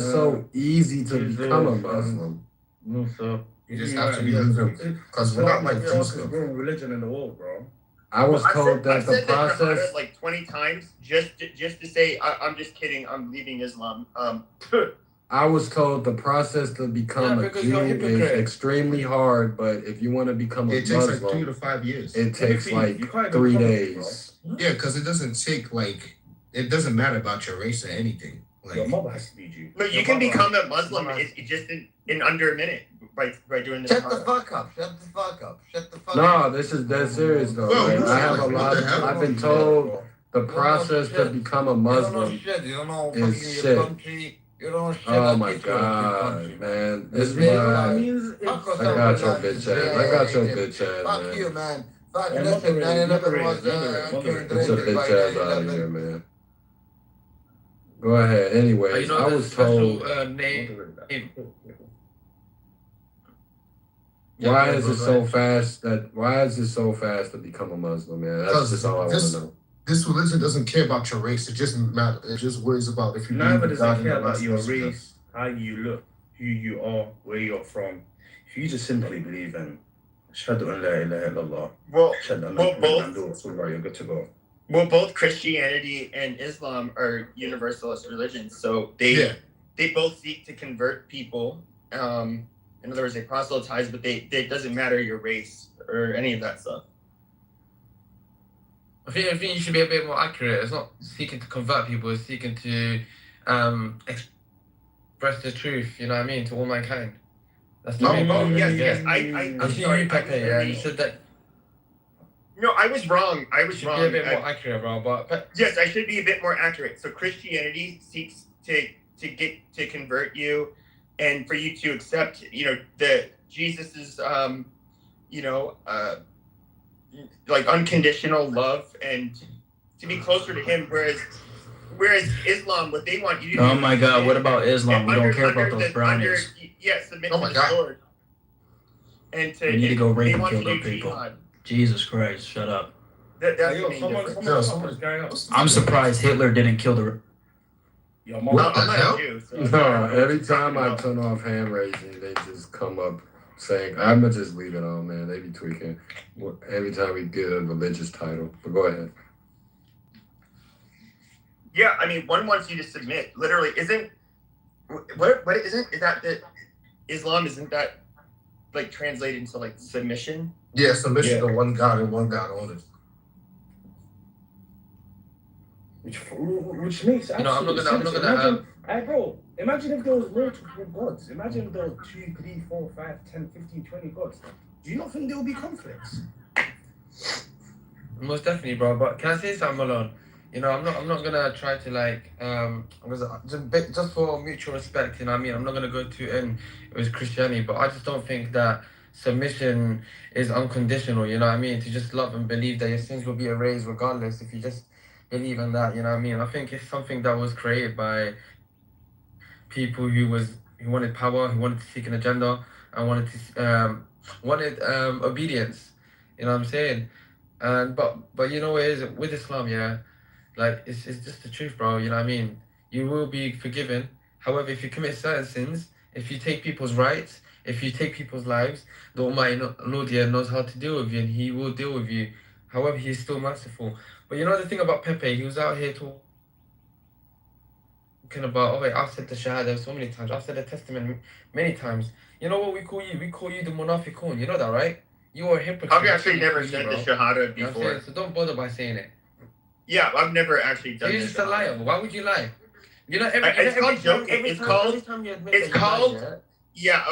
S11: so easy to become a Muslim?
S20: No, sir.
S10: You just have to be because we're not like Muslim.
S19: Religion in the world, bro.
S11: I was told that
S17: I've
S11: the
S17: said that
S11: process.
S17: like 20 times just to say I'm just kidding. I'm leaving Islam.
S11: I was told the process to become a Jew is extremely hard, but if you want to become a Muslim,
S10: it takes like 2 to 5 years.
S11: It takes like 3 days.
S10: Yeah, because it doesn't take like it doesn't matter about your race or anything. Like,
S19: your mother has to be Jew.
S17: No, you can become a Muslim just in under a minute by doing this.
S20: Shut the fuck up.
S11: No, this is dead serious though. Like, I have a lot. I've been told the process to become a Muslim is shit. Oh my god, man! This is why I got your bitch ass.
S20: Fuck you, man. Fuck
S11: Get
S20: listen, man.
S11: your bitch ass out of here, man.
S13: Go ahead. Anyways,
S16: You know,
S13: I
S16: there's a
S13: was
S16: special
S13: told.
S16: name.
S13: Why is it so fast to become a Muslim, man? That's just all I want to know.
S10: This religion doesn't care about your race. It just matter. It just worries about if you
S19: Neither
S10: believe in
S19: does
S10: God
S19: it
S10: and
S19: care
S10: Allah
S19: about your
S10: subhanahu wa ta'ala.
S19: race, how you look, who you are, where you're from. If you just simply believe in Ashhadu an la ilaha illallah, Ashhadu anna Muhammadan Rasulullah, you're good to go.
S17: Well, both Christianity and Islam are universalist religions, so they both seek to convert people. In other words, they proselytize, but it doesn't matter your race or any of that stuff.
S16: I think you should be a bit more accurate. It's not seeking to convert people, it's seeking to express the truth, you know what I mean, to all mankind. That's the main point.
S17: Yes. I'm sorry.
S16: Pepe, you said that.
S17: No, I was wrong.
S16: You should be a bit more accurate, bro. But
S17: yes, I should be a bit more accurate. So Christianity seeks to convert you, and for you to accept, that Jesus is, like unconditional love and to be closer to Him. Whereas Islam, what they want you to do.
S19: Oh my God! What about Islam? We don't care about those brownies.
S17: Submit to the Lord. And
S19: We need to go rape and kill those people. Jesus Christ! Shut up.
S17: That's the main difference.
S19: I'm surprised Hitler didn't kill the.
S13: What the hell? No, every time I turn off hand raising, they just come up saying, "I'm gonna just leave it on, man." They be tweaking every time we get a religious title. But go ahead.
S17: Yeah, I mean, one wants you to submit. Literally, isn't that Islam? Isn't that like translated into like submission?
S10: Yeah, submission to one God and one God only.
S19: Which makes
S16: I'm not gonna.
S19: Imagine if there was multiple gods. Imagine if there was 2, 3, 4, 5, 10, 15, 20 gods. Do you not think there will be conflicts?
S16: Most definitely, bro. But can I say something, Malone? I'm not gonna try to like just for mutual respect. You know what I mean? I'm not gonna go too in with Christianity, but I just don't think that submission is unconditional. You know what I mean? To just love and believe that your sins will be erased regardless. If you just believe in that, you know what I mean? I think it's something that was created by people who wanted power, who wanted to seek an agenda, and wanted obedience. You know what I'm saying? And but you know what it is with Islam, yeah. Like, it's just the truth, bro, you know what I mean? You will be forgiven. However, if you commit certain sins, if you take people's rights, if you take people's lives, the Almighty Lord knows how to deal with you, and He will deal with you. However, He's still merciful. But you know the thing about Pepe, he was out here talking about, I've said the Shahada so many times, I've said the Testament many times. You know what we call you? We call you the Munafiqun, you know that, right? You are a hypocrite.
S17: I've actually never said the Shahada before.
S16: You know so don't bother by saying it.
S17: Yeah, I've never actually done this.
S16: You're just a liar. Why would you lie?
S17: Yeah,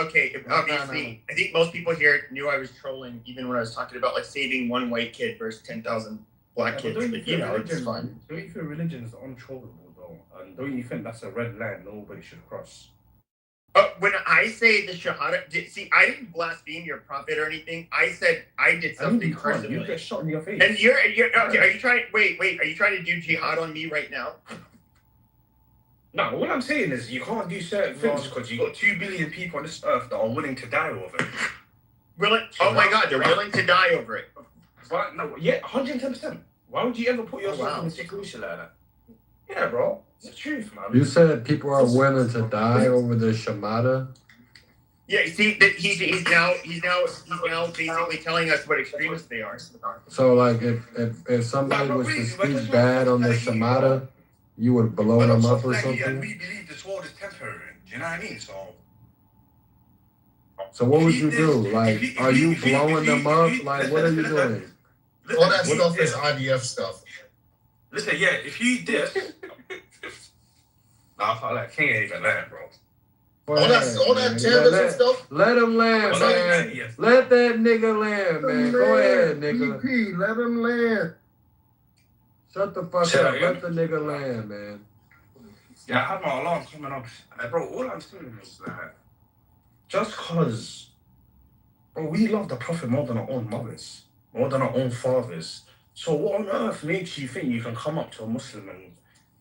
S17: okay. Obviously, I think most people here knew I was trolling, even when I was talking about like saving one white kid versus 10,000 black kids. But it's fun.
S19: Don't you think religion is untrollable though? And don't you think that's a red line nobody should cross?
S17: When I say the Shahada, I didn't blaspheme your prophet or anything. I said I did something personally.
S19: You get shot in your face.
S17: And you're okay. Are you trying? Wait. Are you trying to do jihad on me right now?
S19: No, what I'm saying is you can't do certain things because you got 2 billion people on this earth that are willing to die over it.
S17: Oh my God, they're willing to die over it.
S19: But no, yeah, 110%. Why would you ever put yourself in a situation like that? Yeah, bro. It's the truth, man.
S13: You said people are willing to die over the Shahada?
S17: Yeah, see, he's now basically telling us what extremists they are.
S13: So, like, if somebody was to speak bad on the Shahada, you would blow them up or something?
S19: We believe this world is temporary. Do you know what I mean?
S13: So what would you do? Like, are you blowing them up? Like, what are you doing?
S10: All that stuff is IDF stuff.
S19: Listen, yeah, if you diss... Nah, I feel like King ain't even land, bro.
S10: All that terrorism stuff.
S13: Let him land, man. Let that nigga land, man. Go ahead, nigga.
S10: BP, let him land.
S13: Shut the fuck up. Let the nigga land, man.
S19: Yeah, I had my alarm coming on. Bro, all I'm saying is that just cause, bro, we love the Prophet more than our own mothers, more than our own fathers. So what on earth makes you think you can come up to a Muslim and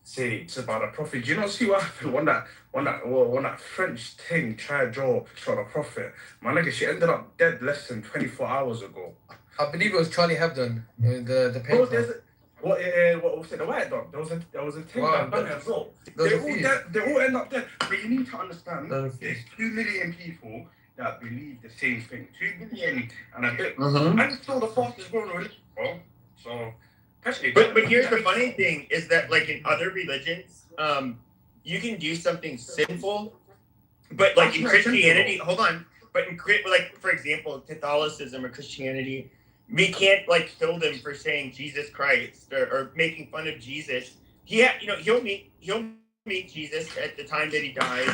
S19: say it's about a prophet. Do you not see what happened when that French thing tried to draw a picture of the prophet? My nigga, she ended up dead less than 24 hours ago. I believe it was Charlie Hebdo, the
S1: Oh,
S19: painter.
S1: What was it? The white dog. There was a thing
S19: Wow,
S1: that done it as well.
S19: there's
S1: They
S19: a
S1: all
S19: few.
S1: dead. They all end up dead. But you need to understand,
S19: There's a few.
S1: there's 2 million people that believe the same thing. 2 million and a bit.
S19: Mhm.
S1: And it's still the fastest growing religion, bro. So, actually,
S17: But here's the funny thing is that like in other religions, you can do something sinful, but like in Christianity, hold on. But like for example, Catholicism or Christianity, we can't like kill them for saying Jesus Christ or making fun of Jesus. He'll meet Jesus at the time that he dies,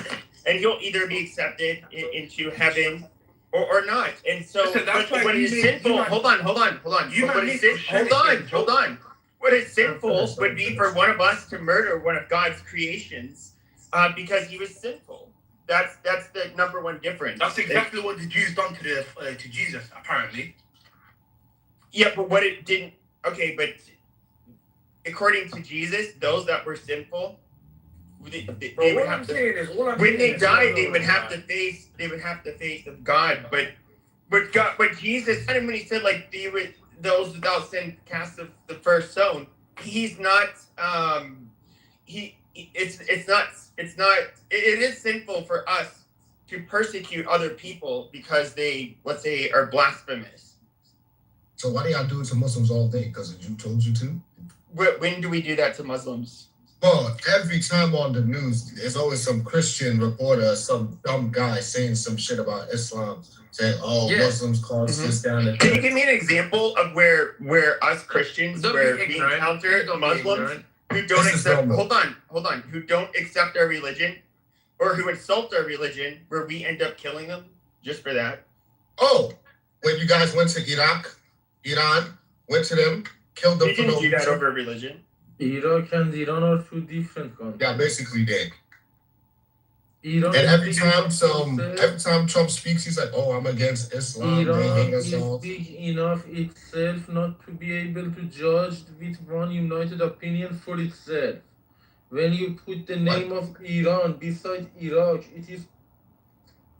S17: and he'll either be accepted into heaven or not. And so
S1: Listen, that's why
S17: what
S1: you
S17: is
S1: make-
S17: sinful?
S1: you might-
S17: Hold on.
S1: You might
S17: What
S1: make
S17: is sin-
S1: Christianity
S17: hold on. What is sinful would be for one of us to murder one of God's creations because he was sinful. That's the number one difference.
S1: That's exactly what the Jews done to Jesus, apparently.
S17: Yeah, but what it didn't. Okay, but according to Jesus, those that were sinful, they would have to. When they died, they would have to face. They would have to face of God. But Jesus, and when he said like those without sin cast the first stone, he's not. It is sinful for us to persecute other people because they, let's say, are blasphemous.
S10: So why do y'all do it to Muslims all day? Because the Jew told you to?
S17: When do we do that to Muslims?
S10: Well, every time on the news, there's always some Christian reporter, some dumb guy saying some shit about Islam, saying, "Oh,
S17: Yeah.
S10: Muslims cause this down and
S17: Can you give me an example of where us Christians where we encounter Muslims who don't accept? Hold on, who don't accept our religion, or who insult our religion, where we end up killing them just for that?
S10: Oh, when you guys went to Iran, went to them, killed them
S17: We
S10: for
S17: didn't
S10: no
S17: do that
S10: reason.
S17: over religion.
S20: Iraq and Iran are two different countries.
S10: Yeah, basically did.
S20: Iran
S10: And every
S20: is
S10: time Trump speaks, he's like, "Oh, I'm against Islam. They
S20: Iran
S10: hate us
S20: is
S10: all."
S20: big enough itself not to be able to judge with one united opinion for itself. When you put the name of Iran beside Iraq, it is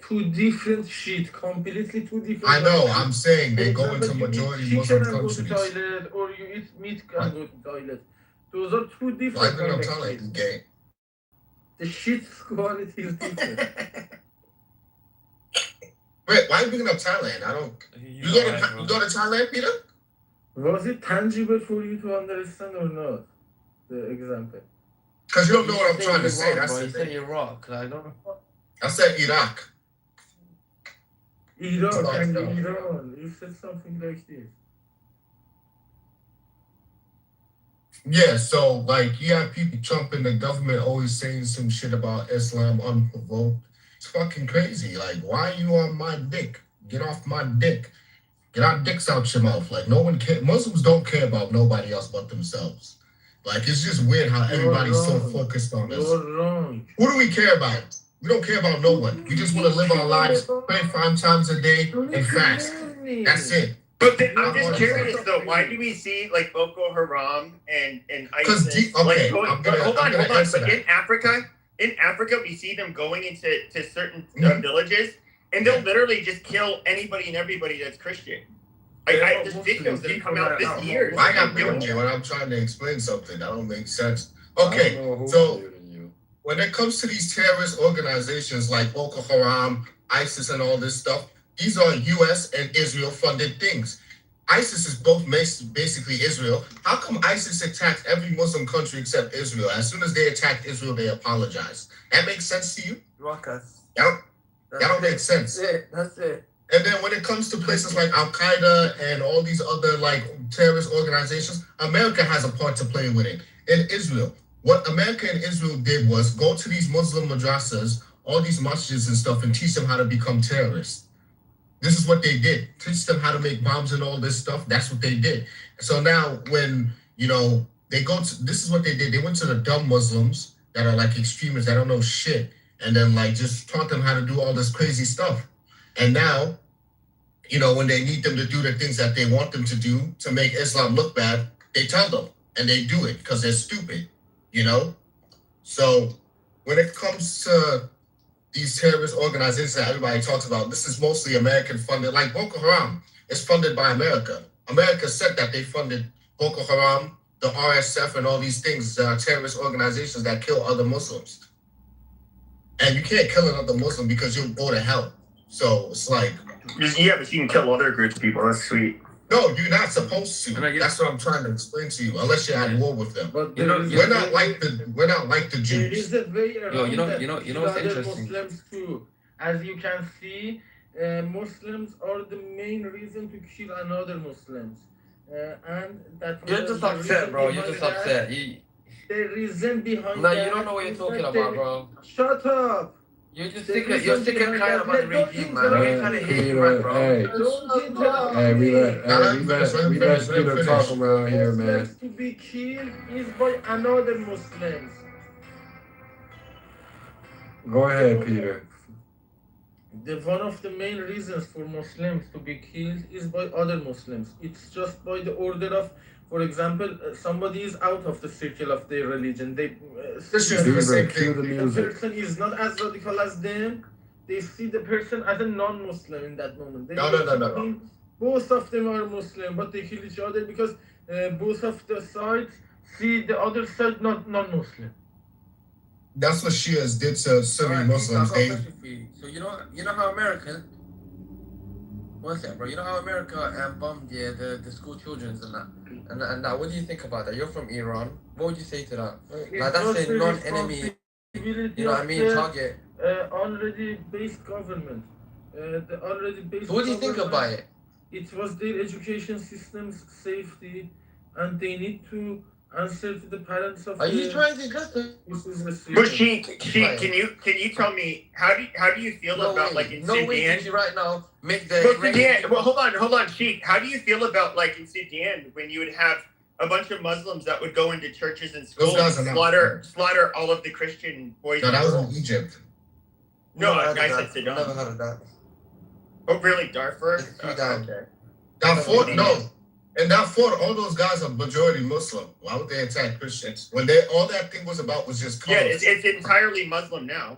S20: two different shit, completely two different.
S10: I know.
S20: countries.
S10: I'm saying they go into
S20: Example, you eat
S10: majority
S20: chicken
S10: Muslim
S20: and go to
S10: countries.
S20: toilet, or you eat meat and go to toilet. Those are two
S10: Why
S20: different
S10: bring up
S20: kind of
S10: Thailand?
S20: shit.
S10: It's gay.
S20: The shit quality is different.
S10: Wait, why are you bringing up Thailand? I don't. You go to Thailand, Peter?
S20: Was it tangible for you to understand or not? The example.
S10: Because you don't know what I'm
S20: said
S10: trying to say.
S20: Iran,
S10: That's
S20: bro.
S10: the
S20: You
S10: thing.
S20: said Iraq. I don't know.
S10: I said Iraq.
S20: Iraq
S10: Oh,
S20: and
S10: no.
S20: Iran. You said something like this.
S10: Yeah, so like you have people, Trump and the government always saying some shit about Islam unprovoked. It's fucking crazy. Like, why are you on my dick? Get off my dick. Get our dicks out your mouth. Like, no one care. Muslims don't care about nobody else but themselves. Like, it's just weird how everybody's so focused on us.
S20: You're wrong.
S10: Who do we care about? We don't care about no one. We just want to live our lives, pray 5 times a day, and fast. That's it.
S17: But I'm just curious though, why do we see like Boko Haram and ISIS
S10: okay,
S17: hold on.
S10: answer
S17: But
S10: that.
S17: in Africa, we see them going into certain villages, and they'll literally just kill anybody and everybody that's Christian. There's videos that have come out this year.
S10: I got you when I'm trying to explain something. That don't make sense. Okay, so when it comes to these terrorist organizations like Boko Haram, ISIS, and all this stuff, these are U.S. and Israel-funded things. ISIS is both basically Israel. How come ISIS attacked every Muslim country except Israel? As soon as they attacked Israel, they apologized. That makes sense to you? That don't make sense.
S20: That's it.
S10: And then when it comes to places like Al-Qaeda and all these other like terrorist organizations, America has a part to play with it. In Israel, what America and Israel did was go to these Muslim madrasas, all these masjids and stuff, and teach them how to become terrorists. This is what they did. Teach them how to make bombs and all this stuff. That's what they did. So now when, they go to, this is what they did. They went to the dumb Muslims that are like extremists that don't know shit, and then like just taught them how to do all this crazy stuff. And now, when they need them to do the things that they want them to do to make Islam look bad, they tell them and they do it because they're stupid, So when it comes to these terrorist organizations that everybody talks about, this is mostly American funded. Like Boko Haram is funded by America. America said that they funded Boko Haram, the RSF, and all these things, terrorist organizations that kill other Muslims. And you can't kill another Muslim because you'll go to hell. So it's like,
S17: yeah, but you can kill other groups of people. That's sweet.
S10: no, you're not supposed to. That's what I'm trying to explain to you. Unless you're at war with them.
S20: But
S10: We're not like the
S20: there
S10: Jews.
S20: is a way around
S11: you know
S20: that
S11: what's
S20: other
S11: interesting?
S20: Muslims too. As you can see, Muslims are the main reason to kill another Muslims. And that
S5: You're just upset, bro. You're just upset.
S20: The reason behind
S5: No,
S20: that
S5: you don't know what you're
S20: is
S5: talking
S20: that
S5: about, bro.
S20: Shut up!
S5: You're just
S20: The
S5: sick
S20: reason
S5: and
S20: behind
S5: crying
S20: that-
S5: about the
S20: Don't
S5: regime, man.
S20: interrupt
S5: You're trying to hit
S19: Peter,
S5: right, bro.
S19: hey,
S20: Don't interrupt
S19: hey, we
S20: me.
S19: let Peter talk around here, man.
S20: Muslims to be killed is by another Muslims.
S19: Go ahead, Peter.
S20: One of the main reasons for Muslims to be killed is by other Muslims. It's just by the order of, for example, somebody is out of the circle of their religion. They
S19: Peter, cue the
S20: the
S19: music.
S20: person is not as radical as them. They see the person as a non-Muslim in that moment. They
S10: No.
S20: Both of them are Muslim, but they kill each other because both of the sides see the other side not non-Muslim.
S10: That's what Shias did to Sunni
S5: Alright,
S10: Muslims.
S5: I've got a question for you. So you know how America, one second, bro. You know how America bombed the school children's and that, and now what do you think about that? You're from Iran. What would you say to that? Like that's a non-enemy. You know what I mean? Target.
S20: Already based government. The already based.
S5: So what do you think about it?
S20: It was their education system's safety, and they need to answer to the parents of.
S5: Are you trying to just?
S17: But Sheik, can you tell me how do you feel about like in Sudan?
S5: Way did you right now make the.
S17: Well, Sudan. Well, hold on, Sheik. How do you feel about like in Sudan when you would have a bunch of Muslims that would go into churches and schools and slaughter all of the Christian boys?
S10: No, that was in Egypt.
S17: No, I said Sudan.
S5: Never heard of that.
S17: Oh, really? Darfur?
S5: Okay.
S10: In Darfur, all those guys are majority Muslim. Why would they attack Christians? When all that thing was about was just colors.
S17: Yeah, it's entirely Muslim now.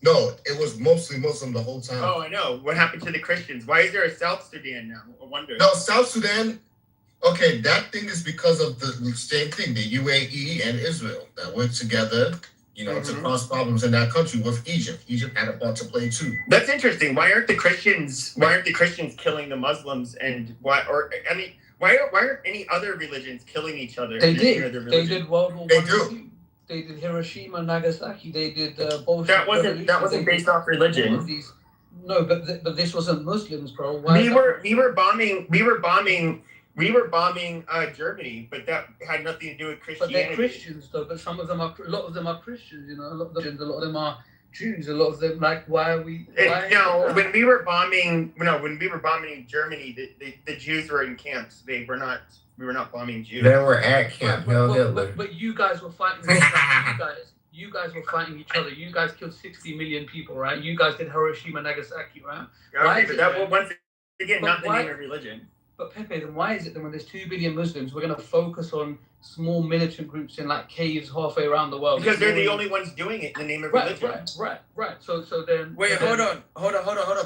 S10: No, it was mostly Muslim the whole time.
S17: Oh, I know. What happened to the Christians? Why is there a South Sudan now? I wonder.
S10: No, South Sudan, okay, that thing is because of the same thing, the UAE and Israel that went together, to cause problems in that country with Egypt. Egypt had a part to play too.
S17: That's interesting. Why aren't the Christians killing the Muslims, and why aren't any other religions killing each other?
S21: They did. They did World War
S10: They
S21: I.
S10: do.
S21: They did Hiroshima, Nagasaki. They did Bolshevik.
S17: That wasn't based off religion.
S21: No, but this wasn't Muslims, bro.
S17: We were bombing Germany, but that had nothing to do with Christianity.
S21: But they're Christians, though. But a lot of them are Christians. A lot of them are Jews. A lot of them, like, why are we?
S17: When we were bombing Germany, the Jews were in camps. We were not bombing Jews.
S10: They were at camp.
S21: But you guys were fighting. You guys were fighting each other. You guys killed 60 million people, right? You guys did Hiroshima, Nagasaki, right?
S17: Okay, but that was once again not the name of religion.
S21: But Pepe, then why is it that when there's 2 billion Muslims, we're going to focus on small militant groups in like caves halfway around the world?
S17: Because they're the only ones doing it in the name of religion.
S21: Right. So then.
S5: Wait, hold on,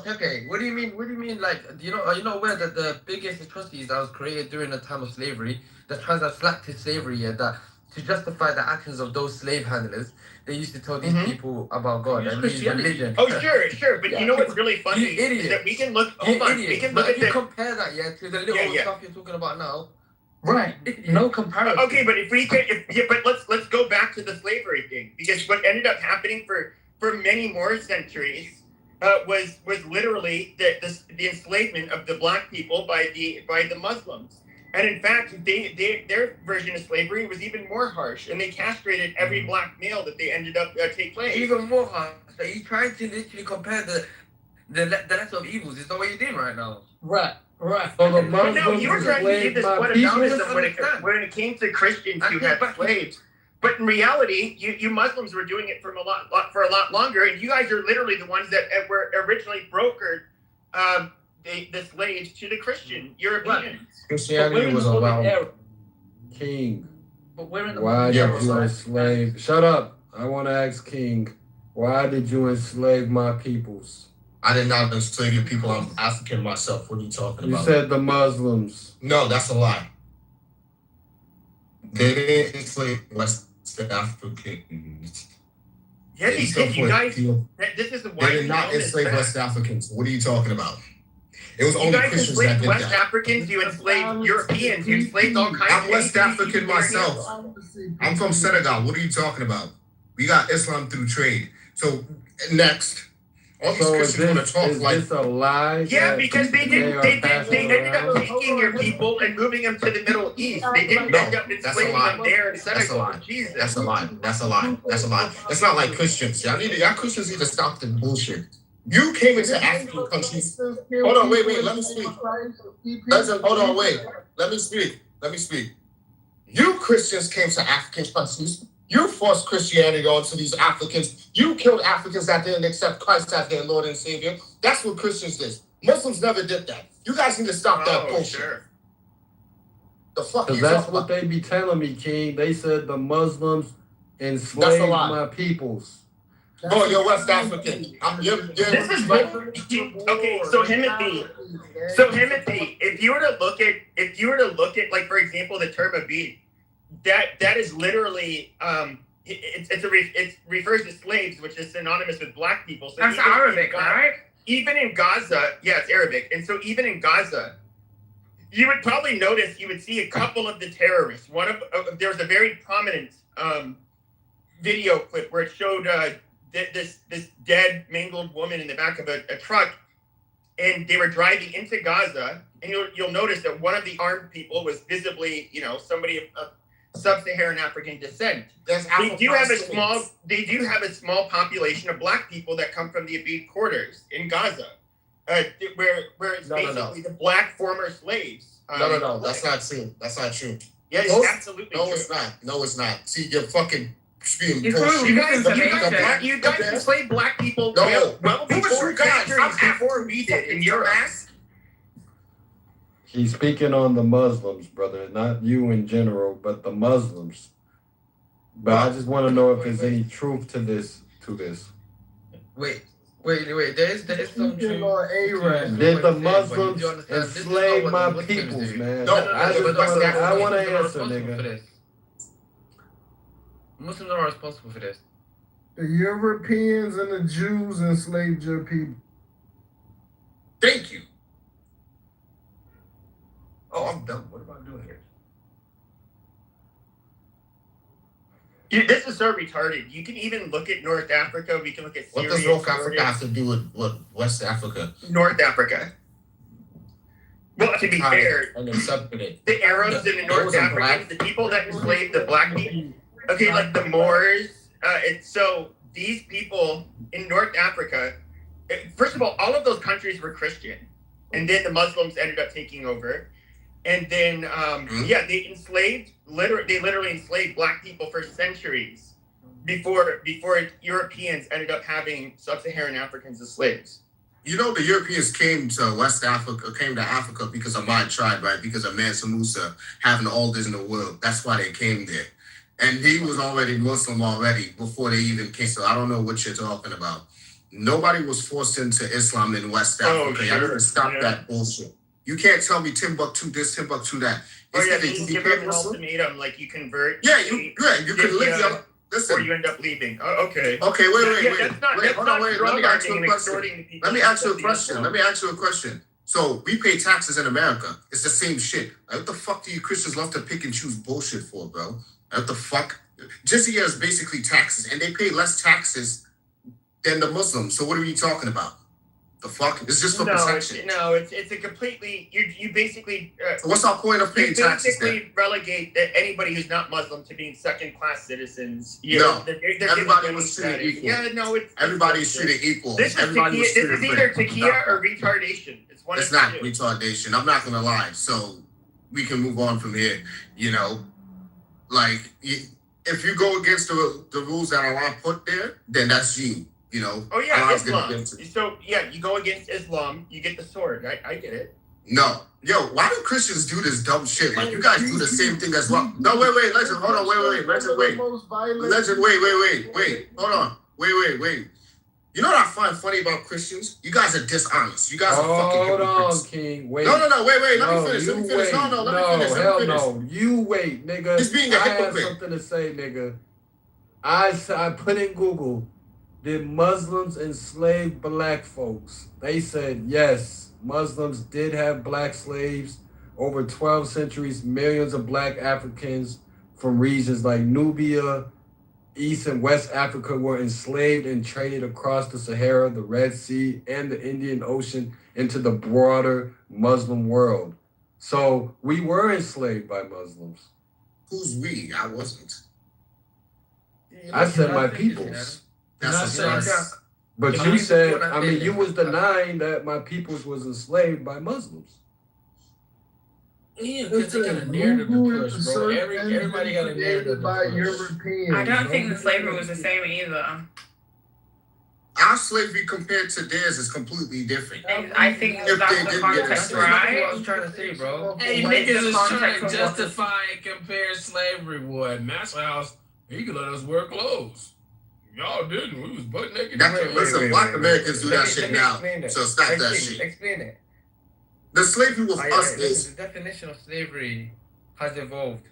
S5: Pepe. What do you mean? Like, you know aware that the biggest atrocities that was created during the time of slavery, the trans atlantic slavery, that to justify the actions of those slave handlers, they used to tell these people about God and use religion.
S17: Oh, sure. But you know what's really funny is that we can look. Hold on, we can look at
S5: you compare that to the little stuff you're talking about now.
S21: Right. No comparison.
S17: Okay, but let's go back to the slavery thing, because what ended up happening for many more centuries was literally the enslavement of the black people by the Muslims. And in fact, their version of slavery was even more harsh, and they castrated every black male that they ended up take place.
S5: Even more harsh. So you're trying to literally compare the lesser of evils. Is that what you're doing right now?
S21: Right.
S20: So the
S17: No, you were trying to give this what when it came to Christians who had slaves. But in reality, you Muslims were doing it for a lot longer, and you guys are literally the ones that were originally brokered the slaves to the Christian Europeans.
S19: Christianity was allowed. King.
S21: But we're in the
S19: Why you a slave? Shut up.
S13: I want to ask King, why did you enslave my peoples?
S10: I did not enslave your people. I'm African myself. What are you talking
S13: You
S10: about?
S13: said the Muslims.
S10: No, that's a lie. They didn't enslave West Africans.
S17: Yeah, they did. You guys. This is why
S10: They did not enslave West Africans. What are you talking about? It was
S17: You
S10: only
S17: guys
S10: Christians that
S17: enslaved
S10: did
S17: West
S10: that.
S17: Africans. You enslaved Europeans. You enslaved all kinds.
S10: I'm West African myself. I'm from Senegal. What are you talking about? We got Islam through trade. So next, all these Christians want to talk
S13: is
S10: like
S13: this a lie?
S17: Yeah, because they ended up taking your people and moving them to the Middle East. They didn't end up enslaving them there in Senegal.
S10: That's a lie.
S17: Jesus.
S10: That's a lie. That's a lie. That's a lie. That's not like Christians. Y'all Christians need to stop the bullshit. You came into African countries. Hold on, wait. Let me speak. Hold on, wait. Let me speak. You Christians came to African countries. You forced Christianity onto these Africans. You killed Africans that didn't accept Christ as their Lord and Savior. That's what Christians did. Muslims never did that. You guys need to stop that bullshit.
S17: Sure.
S10: The fuck you
S13: Because that's
S10: talking
S13: what
S10: about?
S13: they be telling me, King. They said the Muslims enslaved my peoples.
S10: Oh, you're West African.
S17: This is what. Okay, so Timothy. If you were to look at, like, for example, the term abid, that is literally it refers to slaves, which is synonymous with black people. So
S18: That's Arabic, right?
S17: Even in Gaza, yeah, it's Arabic, and so even in Gaza, you would probably notice you would see a couple of the terrorists. There was a very prominent video clip where it showed this dead, mangled woman in the back of a truck, and they were driving into Gaza, and you'll notice that one of the armed people was visibly, somebody of sub-Saharan African descent. They do have a small population of black people that come from the Abid quarters in Gaza, where it's basically the black former slaves.
S10: No, that's not true.
S17: Yeah, it's absolutely
S10: no,
S17: true.
S10: it's not. No, it's not. See, you're fucking spewing
S18: You
S10: bullshit.
S17: You guys enslaved black people.
S10: No.
S17: Well
S10: Who was
S17: before
S10: you guys?
S17: centuries before we did in Europe.
S13: He's speaking on the Muslims, brother, not you in general, but the Muslims. But I just want to know if there's any truth to this.
S4: Wait. There's some truth.
S13: Did the Muslims enslave my peoples, man? I want to answer, nigga.
S4: Muslims are responsible for this.
S19: The Europeans and the Jews enslaved your people.
S10: Thank you. Oh, I'm done. What am I doing here?
S17: This is so retarded. You can even look at North Africa. We can look at Syria.
S10: What does North Africa have to do with West Africa?
S17: North Africa. Well, to be fair,
S10: and accepted it.
S17: The Arabs and the North Africans, the people that enslaved the black people, okay, like the Moors. So these people in North Africa, first of all of those countries were Christian, and then the Muslims ended up taking over. And then, they literally enslaved black people for centuries before Europeans ended up having sub-Saharan Africans as slaves.
S10: You know, the Europeans came to Africa because of my tribe, right? Because of Mansa Musa having all this in the world. That's why they came there. And he was already Muslim before they even came. So I don't know what you're talking about. Nobody was forced into Islam in West Africa. Y'all need to stop that bullshit. You can't tell me Timbuktu this, Timbuktu that.
S17: You give them an ultimatum, like you convert.
S10: Yeah, you can live. Listen,
S17: or you end up leaving. Oh, okay.
S10: Okay, wait.
S17: Hold on, wait.
S10: Let me ask you a question. Let me ask you a question. So we pay taxes in America. It's the same shit. Like, what the fuck do you Christians love to pick and choose bullshit for, bro? Like, what the fuck? Jizya is basically taxes, and they pay less taxes than the Muslims. So what are you talking about? The fuck? It's just for protection.
S17: It's a completely. You basically.
S10: So what's our point of paying taxes?
S17: You basically relegate anybody who's not Muslim to being second-class citizens.
S10: Everybody was treated equal.
S17: Yeah, no,
S10: everybody's treated equal.
S17: This is either takia or retardation.
S10: It's not retardation. I'm not gonna lie. So we can move on from here. You know, like if you go against the rules that Allah put there, then that's you. You know.
S17: Oh yeah, Islam. So yeah, you go against Islam, you get the sword. I get it.
S10: No. Yo, why do Christians do this dumb shit? Like, you guys do the same thing as well. No, wait, Legend, hold on, wait, Legend, wait. Legend, wait, hold on. Wait. You know what I find funny about Christians? You guys are dishonest. You guys are fucking hypocrites.
S13: Hold on, King. Wait.
S10: No, wait. Let me finish.
S13: No,
S10: Let me finish.
S13: No. You wait, nigga.
S10: He's being a hypocrite.
S13: I have something to say, nigga. I put in Google, did Muslims enslave black folks? They said yes. Muslims did have black slaves. Over 12 centuries, millions of black Africans from regions like Nubia, East and West Africa were enslaved and traded across the Sahara, the Red Sea, and the Indian Ocean into the broader Muslim world. So we were enslaved by Muslims.
S10: Who's we? I wasn't.
S13: I said my peoples.
S10: That's a fact.
S13: But you said, I mean, you was denying that my peoples was enslaved by Muslims.
S16: Yeah, because they got a narrative to push, bro. Everybody got a narrative
S20: by
S16: to push.
S20: Europeans.
S18: I don't think the slavery was the same either.
S10: Our slavery compared to theirs is completely different.
S18: I think
S10: If
S18: that's
S10: they
S18: the
S10: did get
S18: context,
S10: enslaved.
S16: That's
S18: right?
S16: what I was trying to say, bro.
S18: Hey,
S16: Niggas
S18: niggas
S16: is trying to
S18: context.
S16: justify and compare slavery. Boy, at Matt's house, he could let us wear clothes. Y'all didn't. We was butt naked.
S10: Listen, black Americans do that shit now. So stop that shit.
S4: Explain it.
S10: The slavery with us is
S4: the definition of slavery has evolved.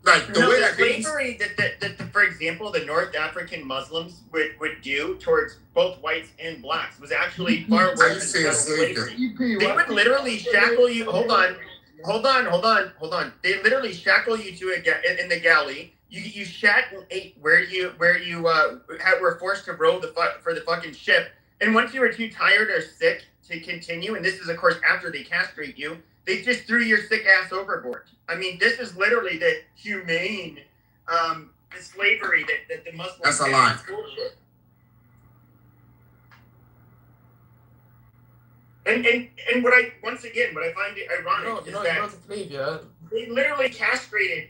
S10: like the
S17: No,
S10: way
S17: the
S10: that they
S17: slavery that, for example, the North African Muslims would do towards both whites and blacks was actually far
S10: Are
S17: worse
S10: you
S17: than
S10: saying
S17: chattel
S10: slave
S17: slavery. They would literally shackle you. Hold on. They literally shackle you to in the galley. You shat and ate where you were forced to row for the fucking ship. And once you were too tired or sick to continue, and this is of course after they castrate you, they just threw your sick ass overboard. I mean, this is literally the humane the slavery that the Muslims.
S10: That's a lie.
S17: And what I find it ironic is that they literally castrated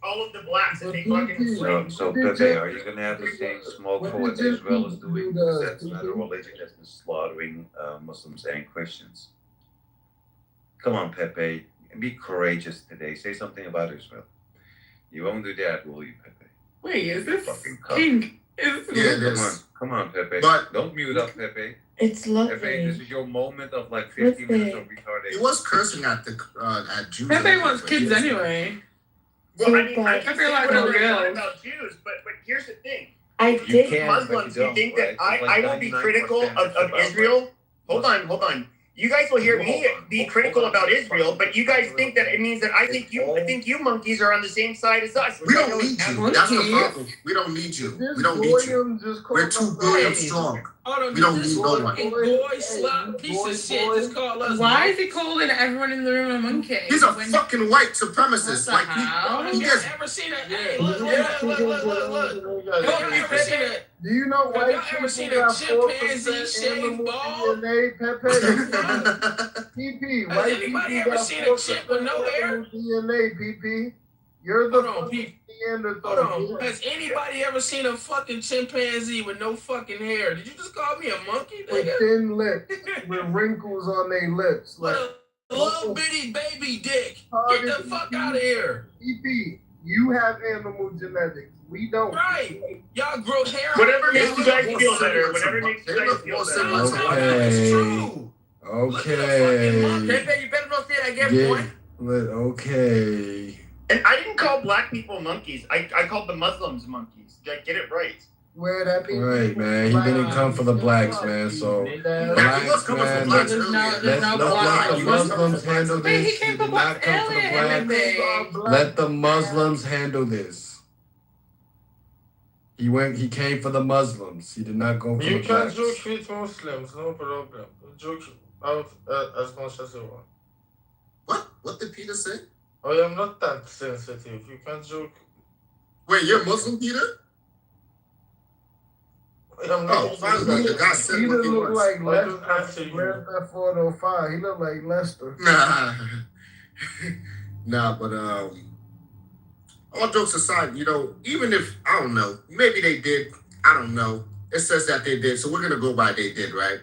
S17: all of the blacks that they fucking enslaved.
S3: So Pepe, are you gonna have the same smoke for what Israel is doing? Because that's not a religion that's been slaughtering Muslims and Christians. Come on, Pepe, be courageous today. Say something about Israel. You won't do that, will you, Pepe?
S18: Wait, is this
S3: Fucking
S18: King?
S3: Come on, Pepe.
S10: But
S3: don't mute up, Pepe.
S6: It's
S3: Pepe,
S6: lovely.
S3: this is your moment of like 15 minutes of retardation.
S10: He was cursing at Jews.
S18: Pepe wants kids anyway.
S17: Well, I mean, I
S18: I
S17: can
S18: feel
S17: say
S18: like
S17: whatever
S18: no
S17: I want
S18: girls.
S17: about Jews, but here's the thing.
S6: I
S3: You
S6: did.
S3: can,
S17: Muslims
S3: but you
S17: who think
S3: don't,
S17: that
S3: right? It's
S17: I
S3: like
S17: will be
S3: 99%
S17: critical
S3: is
S17: of
S3: about
S17: Israel. Hold on. You guys will hear me be critical about Israel, but you guys think that it means that I think you monkeys are on the same side as us.
S10: We don't need you. That's the problem. We don't need you. We don't need you. We're too big and strong. We don't need no one.
S16: Boy, slop, piece of shit. Just call us.
S18: Why is he calling everyone in the room a monkey?
S10: He's a fucking white supremacist. Like he gets.
S16: Ever seen a? Hey, look. Y'all ever seen a?
S20: Do you know
S16: Have
S20: white
S16: y'all ever seen
S20: people
S16: a
S20: got
S16: chimpanzee
S20: 4%
S16: shave
S20: animal
S16: ball?
S20: DNA? Pepe, PP.
S16: Has
S20: White
S16: anybody
S20: people
S16: ever
S20: got
S16: seen a chimp with no
S20: 4%
S16: hair?
S20: animal DNA, PP. You're the
S16: Hold on, Pete.
S20: Neanderthal.
S16: Hold on. Has anybody ever seen a fucking chimpanzee with no fucking hair? Did you just call me a monkey,
S20: With
S16: nigga?
S20: thin lips, with wrinkles on their lips.
S16: With
S20: Like,
S16: a little bitty baby dick. Get the fuck out of here.
S20: PP, you have animal genetics. We don't.
S16: Right. Y'all grow hair.
S17: Whatever makes you guys feel better. Whatever makes you guys feel better.
S13: Okay.
S4: Pepe, you better not say that again,
S13: Yeah.
S4: boy.
S13: Okay.
S17: And I didn't call black people monkeys. I called the Muslims monkeys. Get it right.
S20: Where that be?
S13: Right, man. He didn't come for the blacks, man. So blacks, man. Let the Muslims handle this. He did not come for the blacks. Let the Muslims handle this. He came for the Muslims. He did not go for
S20: You
S13: the
S20: can
S13: blacks.
S20: joke with Muslims, no problem. Joke out as much as you want.
S10: What did Peter say?
S20: I am not that sensitive. You can joke.
S10: Wait, you're Muslim, Peter? Oh, finally, the guy said what he
S20: look
S10: wants.
S20: like Lester. Where's that 405? He look like Lester.
S10: Nah, but all jokes aside, even if I don't know, maybe they did. I don't know. It says that they did, so we're gonna go by they did, right?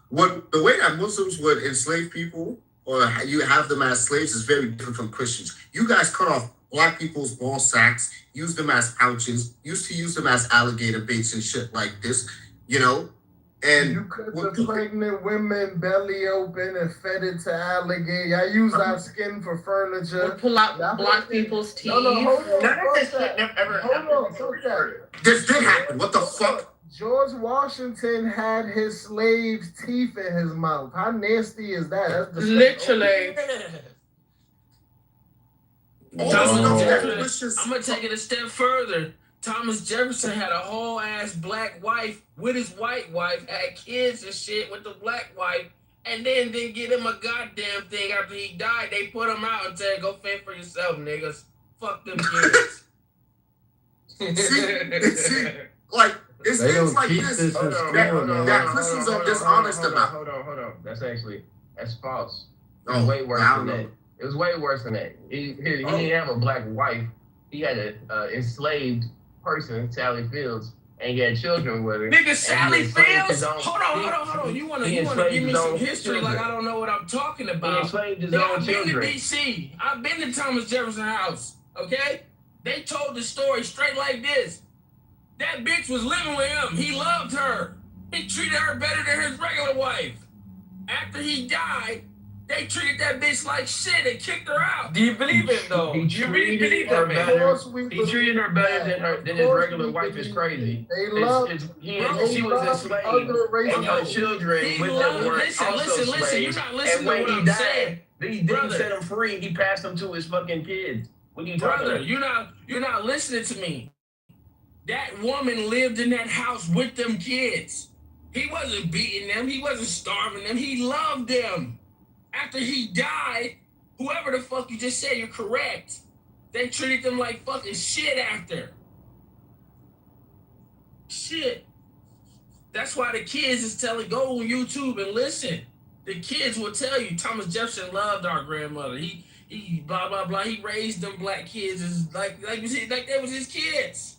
S10: what the way that Muslims would enslave people or you have them as slaves is very different from Christians. You guys cut off black people's ball sacks, use them as pouches, used to use them as alligator baits and shit like this, you know. And
S8: you cut the pregnant women belly open and fed it to alligator. I use our skin for furniture.
S18: Pull out black people's teeth.
S8: No, hold on.
S17: None of this shit ever happened.
S10: This did happen. What the fuck?
S8: George Washington had his slaves' teeth in his mouth. How nasty is that? That's
S18: literally.
S12: I'm gonna take it a step further. Thomas Jefferson had a whole ass black wife with his white wife, had kids and shit with the black wife, and then didn't get him a goddamn thing after he died. They put him out and said, "Go fend for yourself, niggas. Fuck them kids."
S10: see, like it's
S11: They
S10: things
S11: don't
S10: like
S11: teach
S10: this
S11: this in
S10: that Christians are dishonest about.
S11: Hold on. That's false. It
S10: Oh,
S11: was way worse
S10: I
S11: than
S10: don't
S11: that.
S10: know.
S11: It was way worse than that. He didn't have a black wife. He had an enslaved person, Sally Fields, and he had children with her.
S12: Nigga,
S11: And
S12: Sally
S11: he enslaved
S12: Fields?
S11: his own-
S12: Hold on. You wanna give me some history like I don't know what I'm talking about?
S11: He enslaved his
S12: Nigga,
S11: own
S12: I've been to
S11: children.
S12: DC. I've been to Thomas Jefferson House. Okay? They told the story straight like this. That bitch was living with him. He loved her. He treated her better than his regular wife. After he died, they treated that bitch like shit and kicked her out.
S16: Do you believe it though?
S11: He
S16: Do you really
S11: treated
S16: believe
S11: her
S16: that, man?
S11: better. He treated her better than his regular wife. Is crazy. She was enslaved, and her children with them were also slaves.
S12: You're not listening
S11: And when
S12: to what
S11: he
S12: I'm
S11: died,
S12: saying.
S11: he didn't set him free. He passed them to his fucking kids. What are you talking
S12: Brother,
S11: about?
S12: you're not listening to me. That woman lived in that house with them kids. He wasn't beating them. He wasn't starving them. He loved them. After he died, whoever the fuck you just said, you're correct. They treated them like fucking shit after. Shit. That's why the kids is telling, go on YouTube and listen. The kids will tell you Thomas Jefferson loved our grandmother. He blah blah blah. He raised them black kids as like they was his kids.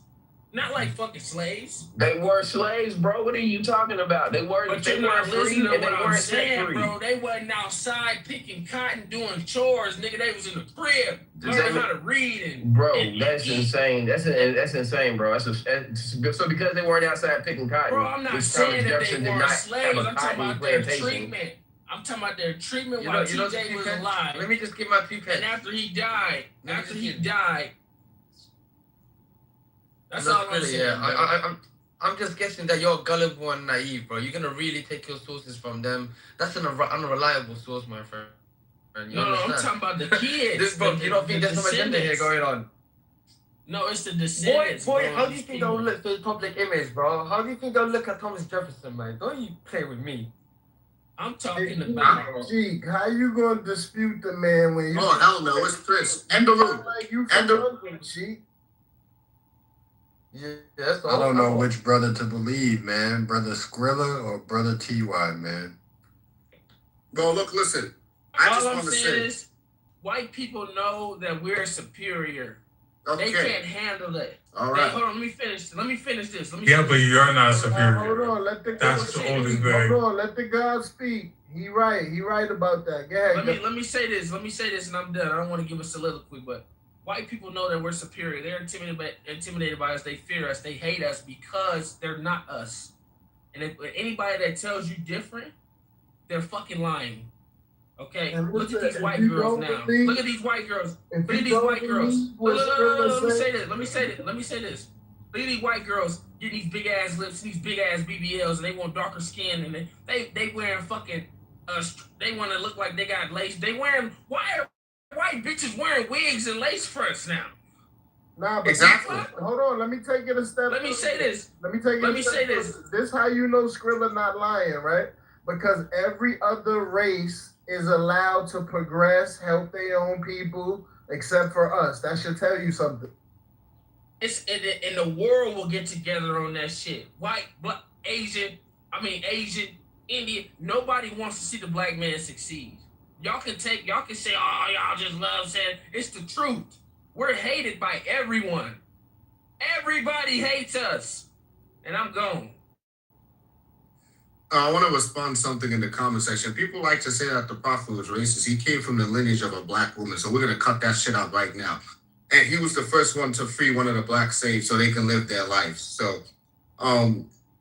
S12: Not like fucking slaves.
S11: They were slaves, bro. What are you talking about? They were.
S12: But
S11: They
S12: you're not
S11: weren't free,
S12: listening to
S11: and they
S12: what I'm
S11: weren't set
S12: saying,
S11: free.
S12: bro. They wasn't outside picking cotton, doing chores, nigga. They was in the crib, learning how to read and
S11: Bro, that's insane. That's insane, bro. So because they weren't outside picking cotton,
S12: Bro, I'm not
S11: which
S12: saying
S11: Thomas
S12: that
S11: Jefferson
S12: they
S11: did
S12: weren't
S11: not
S12: slaves.
S11: have a
S12: I'm talking
S11: cotton
S12: about their
S11: plantation.
S12: treatment. I'm talking about their treatment
S16: You
S12: while
S16: know, you know
S12: TJ was
S16: something,
S12: alive.
S16: let me just give my 2 pence.
S12: And after he died, that's
S16: That's
S12: all I'm saying.
S16: Yeah, I'm just guessing that you're gullible and naive, bro. You're gonna really take your sources from them. That's an unreliable source, my friend. You
S12: No, I'm
S16: understand?
S12: talking about the kids.
S16: You don't think there's some agenda here going on?
S12: No, it's the descendants.
S16: Boy,
S12: bro.
S16: how do you think they'll look for the public image, bro? How do you think they'll look at Thomas Jefferson, man? Don't you play with me.
S12: I'm talking about.
S8: Cheek, how you gonna dispute the man when you?
S10: Oh hell no, it's Chris. End the room.
S8: Like you
S10: End the
S8: Brooklyn, Cheek.
S16: Yeah, that's
S19: I don't know which brother to believe, man. Brother Skrilla or Brother TY, man.
S10: Bro, look, listen. I just
S12: All I'm
S10: want to
S12: saying
S10: say.
S12: is, white people know that we're superior.
S10: Okay.
S12: They can't handle it.
S10: All right.
S12: Hold on, let me finish this.
S22: Yeah, but you're not superior.
S8: Hold on, let the
S22: That's
S8: God
S22: the oldest
S8: speak.
S22: bag.
S8: Hold on, let the God speak. He right about that. Go ahead.
S12: Let me say this, and I'm done. I don't want to give a soliloquy, but white people know that we're superior. They're intimidated by us. They fear us. They hate us because they're not us. And if anybody that tells you different, they're fucking lying. Okay, look at these white girls now. Look at these white girls. Look at these white girls. Let me say this. Let me say this. Look at these white girls getting these big ass lips and these big ass BBLs, and they want darker skin, and they wearing fucking. They want to look like they got lace. Why are white bitches wearing wigs and lace fronts now?
S8: Nah, but
S10: Exactly.
S8: Hold on, let me take it a step.
S12: Let me say this.
S8: Let me say this. This how you know Skrilla not lying, right? Because every other race is allowed to progress, help their own people, except for us. That should tell you something.
S12: It's and the world will get together on that shit. White, black, Asian, Indian. Nobody wants to see the black man succeed. Y'all can say, oh, y'all just love saying it's the truth. We're hated by everyone. Everybody hates us. And I'm gone.
S10: I want to respond to something in the comment section. People like to say that the prophet was racist. He came from the lineage of a black woman, so we're gonna cut that shit out right now. And he was the first one to free one of the black slaves so they can live their lives. So,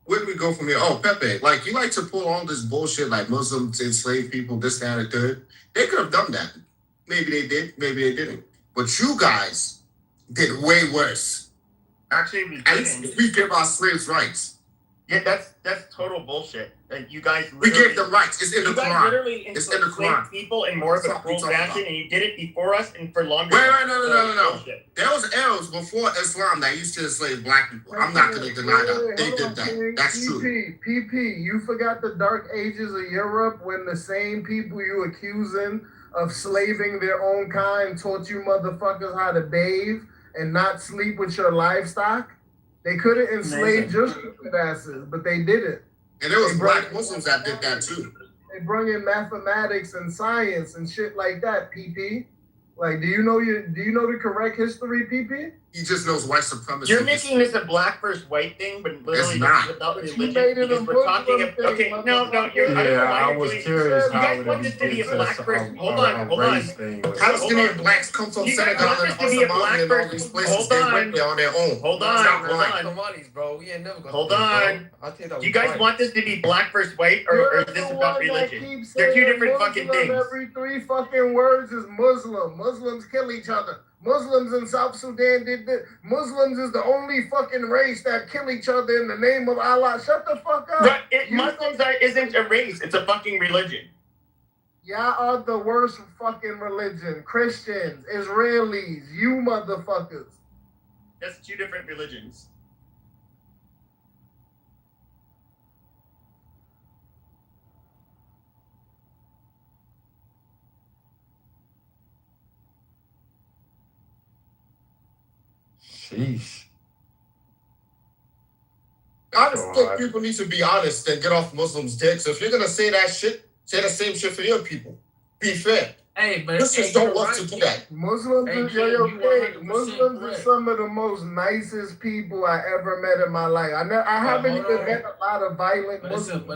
S10: where do we go from here? Oh, Pepe, like you like to pull all this bullshit like Muslims enslave people, this, that, and the third. They could have done that. Maybe they did, maybe they didn't. But you guys did way worse.
S17: Actually, we
S10: At least
S17: didn't.
S10: we give our slaves rights.
S17: Yeah, that's total bullshit. And you guys
S10: We gave them rights. It's in the
S17: You guys
S10: Quran.
S17: literally
S10: It's in the
S17: enslaved
S10: Quran.
S17: people in more of a
S10: That's what
S17: cruel
S10: we talking
S17: fashion,
S10: about.
S17: and you did it before us and for longer.
S10: Wait,
S17: than
S10: no.
S17: bullshit.
S10: There was Arabs before Islam that used to enslave black people. I'm not going to deny that. They did that. That's true.
S8: PP, you forgot the dark ages of Europe when the same people you accusing of slaving their own kind taught you motherfuckers how to bathe and not sleep with your livestock? They could have enslaved your stupid asses, but they didn't.
S10: And there was black Muslims that did that too.
S8: They brought in mathematics and science and shit like that, PP. Like, do you know the correct history, PP?
S10: He just knows white supremacy.
S17: You're making this a black versus white thing, but literally
S10: It's not.
S17: without
S8: But you
S17: religion.
S8: made it
S17: Because
S8: a
S17: we're talking
S8: Muslim
S17: about
S8: thing,
S17: no, you're. I don't know
S19: Yeah,
S17: why
S19: I
S17: you're
S19: was
S17: doing.
S19: curious
S17: You
S19: how
S17: guys
S19: it
S17: want this to be a
S19: includes
S17: black versus. Hold on.
S19: race thing.
S10: How
S17: Hold
S10: many
S17: on.
S10: blacks come from
S17: You guys
S10: Senegal
S17: want
S10: and
S17: this to be a black
S10: Somalia and all these
S17: versus.
S10: places?
S17: Hold
S10: They
S17: on.
S10: went there on their own.
S17: Hold
S10: It's
S17: on.
S10: not
S17: Hold
S10: right.
S17: on.
S16: Somali's, bro. We ain't never gonna.
S17: Hold
S16: do it, bro.
S17: on.
S16: I think that was
S17: Do you guys
S16: right.
S17: want this to be black versus white, or
S8: You're
S17: is this
S8: the
S17: about
S8: one that
S17: religion?
S8: keeps
S17: They're two
S8: saying
S17: different fucking
S8: Muslim
S17: things.
S8: every 3 fucking words is Muslim. Muslims kill each other. Muslims in South Sudan did this. Muslims is the only fucking race that kill each other in the name of Allah. Shut the fuck up.
S17: But isn't a race. It's a fucking religion.
S8: Y'all are the worst fucking religion. Christians, Israelis, you motherfuckers.
S17: That's two different religions.
S19: Sheesh.
S10: I just think people need to be honest and get off Muslims' dicks. If you're gonna say that shit, say the same shit for your people. Be fair.
S16: Hey, but
S10: Christians don't love to do that.
S8: Muslims,
S16: Hey,
S8: is,
S16: King,
S8: yo,
S16: you
S8: King,
S16: 100%
S8: Muslims are
S16: correct.
S8: some of the most nicest people I ever met in my life. I haven't
S16: hold
S8: even
S16: on.
S8: met a lot of violent
S16: But it's a
S8: Muslims.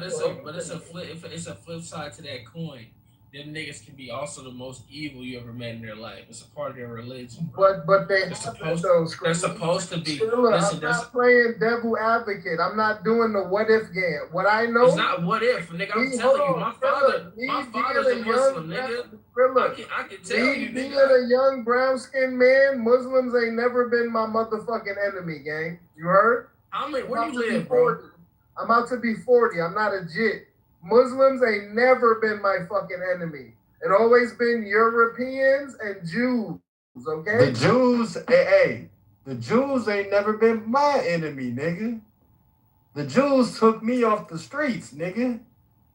S16: flip side to that coin. Them niggas can be also the most evil you ever met in their life. It's a part of their religion.
S8: But they
S16: They're
S8: have
S16: supposed,
S8: those.
S16: they're supposed to be.
S8: Skrilla,
S16: Listen,
S8: I'm
S16: there's,
S8: not playing devil advocate. I'm not doing the what if game. What I know.
S16: it's not what if, nigga. I'm
S8: Me-
S16: telling
S8: hold
S16: you,
S8: on,
S16: my
S8: Skrilla,
S16: father's a Muslim, nigga.
S8: Skrilla,
S16: I can tell you,
S8: being
S16: nigga.
S8: a young brown skinned man, Muslims ain't never been my motherfucking enemy, gang. You heard?
S16: How many? Where
S8: I'm
S16: you
S8: about to be
S16: live, bro?
S8: 40. I'm about to be 40. I'm not a jit. Muslims ain't never been my fucking enemy. It always been Europeans and Jews, okay?
S19: The Jews, the Jews ain't never been my enemy, nigga. The Jews took me off the streets, nigga.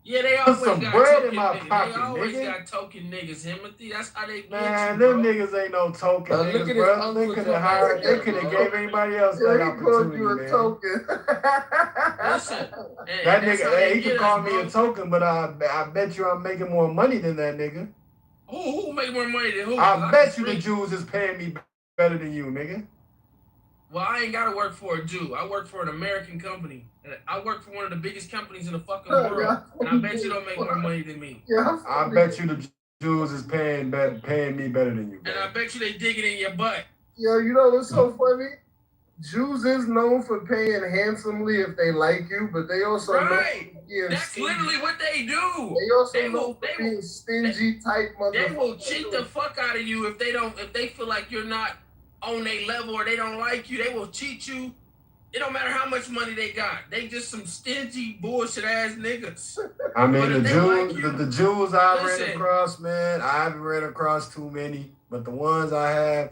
S16: Yeah, they
S19: Put
S16: always
S19: some
S16: got
S19: bread
S16: token
S19: in my
S16: niggas.
S19: pocket,
S16: They always
S19: nigga.
S16: got token niggas, Timothy. That's how they get
S19: Man,
S16: you,
S19: them
S16: bro.
S19: niggas ain't no token
S20: Look
S19: niggas,
S20: at his
S19: bro.
S20: uncle
S19: They could
S20: come
S19: have
S20: back
S19: hired, they
S20: here,
S19: could have
S20: bro.
S19: gave anybody else
S8: Yeah,
S19: that
S8: he called
S19: opportunity,
S8: you a
S19: man.
S8: token.
S16: Listen, and
S19: That
S16: that's
S19: nigga,
S16: how they
S19: he
S16: get
S19: could call
S16: us,
S19: me
S16: bro.
S19: a token, but I bet you I'm making more money than that nigga.
S16: Who make more money than who? 'Cause
S19: I
S16: can
S19: bet you the
S16: drink.
S19: Jews is paying me better than you, nigga.
S16: Well, I ain't gotta work for a Jew. I work for an American company. And I work for one of the biggest companies in the fucking world. And I bet you don't make more money than me.
S19: I bet you the Jews is paying me better than you,
S16: And
S19: bro.
S16: I bet you they dig it in your butt.
S8: Yo, you know what's so funny? Jews is known for paying handsomely if they like you, but they also know
S16: Right.
S8: for being
S16: That's
S8: stingy.
S16: literally what they do.
S8: They also
S16: They
S8: know
S16: will-
S8: for being stingy type motherfuckers.
S16: They will cheat the fuck out of you if they feel like you're not on their level or they don't like you. They will cheat you. It don't matter how much money they got. They just some stingy bullshit ass niggas.
S19: I mean,
S16: But
S19: the
S16: if they
S19: Jews,
S16: like you-
S19: the Jews I ran
S16: Listen.
S19: across, man, I haven't ran across too many, but the ones I have,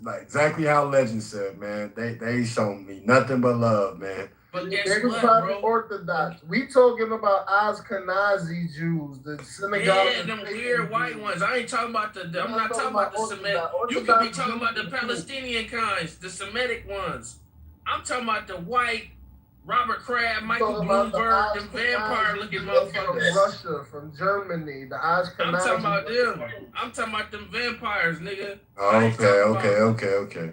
S19: like exactly how Legend said, man, they shown me nothing but love, man.
S16: But guess
S8: They was
S16: what,
S8: probably
S16: bro?
S8: Orthodox. We talking about Ashkenazi Jews, the synagogue.
S16: Yeah, them weird white ones. I ain't talking about I'm not talking about the Semitic. You could be
S8: Orthodox
S16: talking about the
S8: Jews.
S16: Palestinian kinds, the Semitic ones. I'm talking about the white Robert Kraft, Michael
S8: Talking about the
S16: Bloomberg, them vampire looking
S8: From
S16: motherfuckers.
S8: Russia, from Germany, the Ashkenazi.
S16: I'm talking about them. I'm talking about them vampires, nigga.
S19: Okay.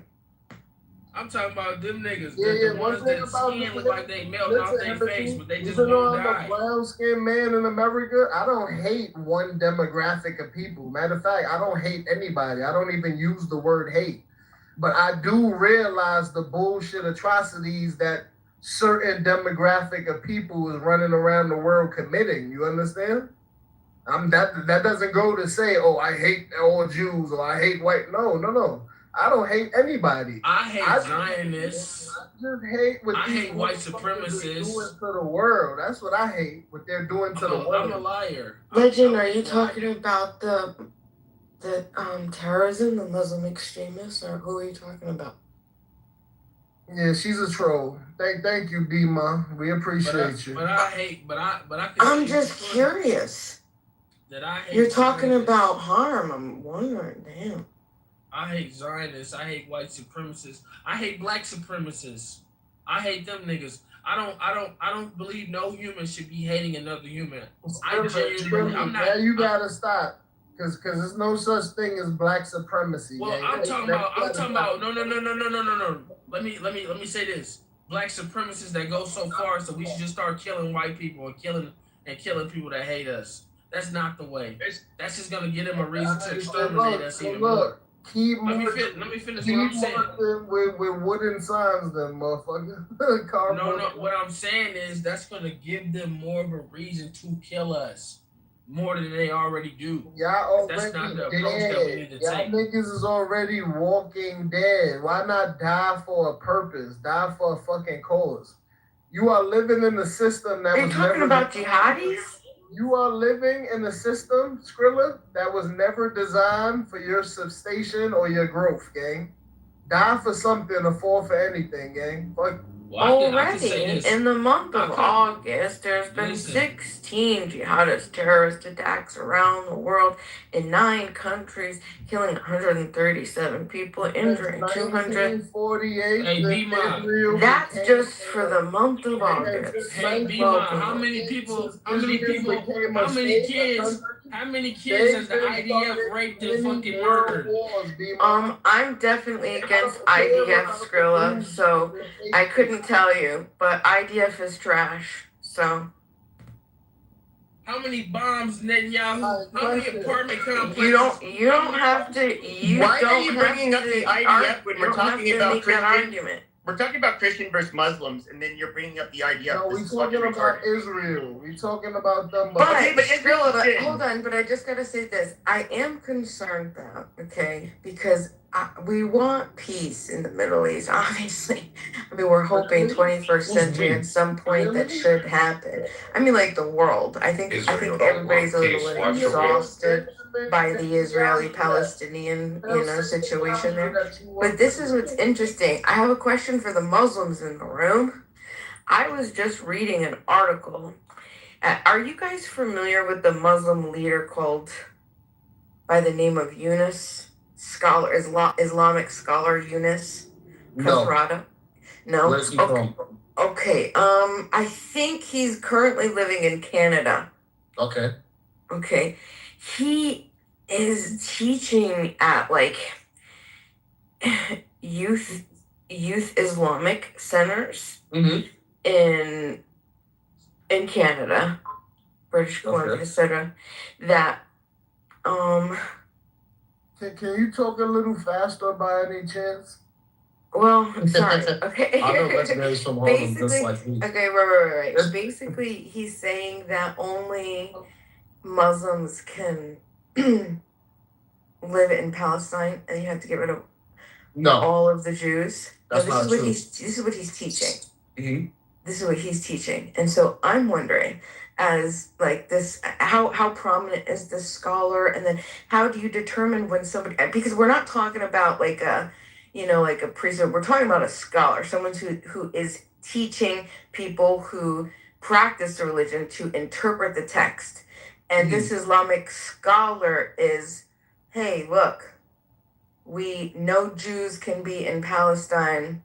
S4: I'm talking about them niggas.
S8: Yeah,
S4: The
S8: one
S4: ones
S8: thing
S4: that
S8: about
S4: skin look like they melting
S8: listen,
S4: off their face, but they just
S8: even though
S4: won't
S8: I'm a
S4: die.
S8: brown skinned man in America, I don't hate one demographic of people. Matter of fact, I don't hate anybody. I don't even use the word hate. But I do realize the bullshit atrocities that certain demographic of people is running around the world committing. You understand? That doesn't go to say, oh, I hate all Jews or I hate white. No. I don't hate anybody.
S4: I hate Zionists.
S8: I just hate what
S4: I
S8: these
S4: hate white
S8: motherfuckers are doing
S4: supremacists.
S8: to the world. That's what I hate. What they're doing to the world.
S4: I'm a liar.
S15: Legend, are you talking about the terrorism, the Muslim extremists, or who are you talking about?
S8: Yeah, she's a troll. Thank you, B-Ma. We appreciate you.
S4: But I hate. But I.
S15: I'm just curious.
S4: That I hate.
S15: You're talking
S4: Zionists.
S15: about harm. I'm wondering. Damn.
S4: I hate Zionists. I hate white supremacists. I hate black supremacists. I hate them niggas. I don't believe no human should be hating another human. I genuinely. I'm not.
S8: Yeah, you gotta stop. Cause there's no such thing as black supremacy.
S4: Well,
S8: gang.
S4: I'm talking about. No. Let me say this. Black supremacists that go so far, so we should just start killing white people and killing people that hate us. That's not the way. That's just gonna give them a reason to exterminate us even more. Let me finish what I'm saying.
S8: With wooden signs, then motherfucker.
S4: No. What I'm saying is that's gonna give them more of a reason to kill us, more than they already do.
S8: Y'all
S4: That's not the
S8: already
S4: approach that we need
S8: dead.
S4: to
S8: Y'all
S4: take.
S8: niggas is already walking dead. Why not die for a purpose? Die for a fucking cause. You are living in a system that
S15: Are you talking about jihadis?
S8: You are living in a system, Skrilla, that was never designed for your substation or your growth, gang. Die for something or fall for anything, gang. Fuck.
S4: Well, I can say
S15: Already,
S4: this.
S15: in the month of August, there's been 16 jihadist terrorist attacks around the world in 9 countries, killing 137 people, injuring 200.
S8: 1948.
S4: Hey, B-Ma.
S15: That's just for the month of August.
S4: Hey, B-Ma, how many kids has the IDF raped and fucking murdered?
S15: I'm definitely against IDF, Skrilla, so I couldn't tell you, but IDF is trash, so.
S4: How many bombs, Netanyahu? How many apartment complexes?
S15: You don't have to.
S17: Why are you bringing up the IDF when we're talking about Christian?
S15: Argument.
S17: We're talking about Christian versus Muslims, and then you're bringing up the IDF.
S8: No, we're talking about Israel. We're talking about them.
S15: But
S17: Israel.
S15: Hold on, but I just gotta say this. I am concerned though, okay? Because we want peace in the Middle East, obviously. I mean, we're hoping 21st century at some point that should happen. I mean, like the world. I think everybody's a little exhausted by the Israeli-Palestinian, situation there. But this is what's interesting. I have a question for the Muslims in the room. I was just reading an article. Are you guys familiar with the Muslim leader called by the name of Yunus? Islamic scholar Yunus Kasrada? No.
S10: Where's he from?
S15: Okay. I think he's currently living in Canada.
S10: Okay.
S15: Okay. He is teaching at like youth Islamic centers in Canada, British Columbia, etc. That
S8: Can you talk a little faster by any chance?
S15: Well, sorry. Okay.
S10: I know legendaries from Harlem just like me.
S15: Okay, right. Basically, he's saying that only Muslims can live in Palestine, and you have to get rid of all of the Jews.
S10: That's not true.
S15: This is what he's teaching. Mm-hmm. This is what he's teaching, and so I'm wondering, as like this, how prominent is this scholar, and then how do you determine when somebody? Because we're not talking about like a priest. We're talking about a scholar, someone who is teaching people who practice the religion to interpret the text. And this Islamic scholar is, hey, look, we know Jews can be in Palestine.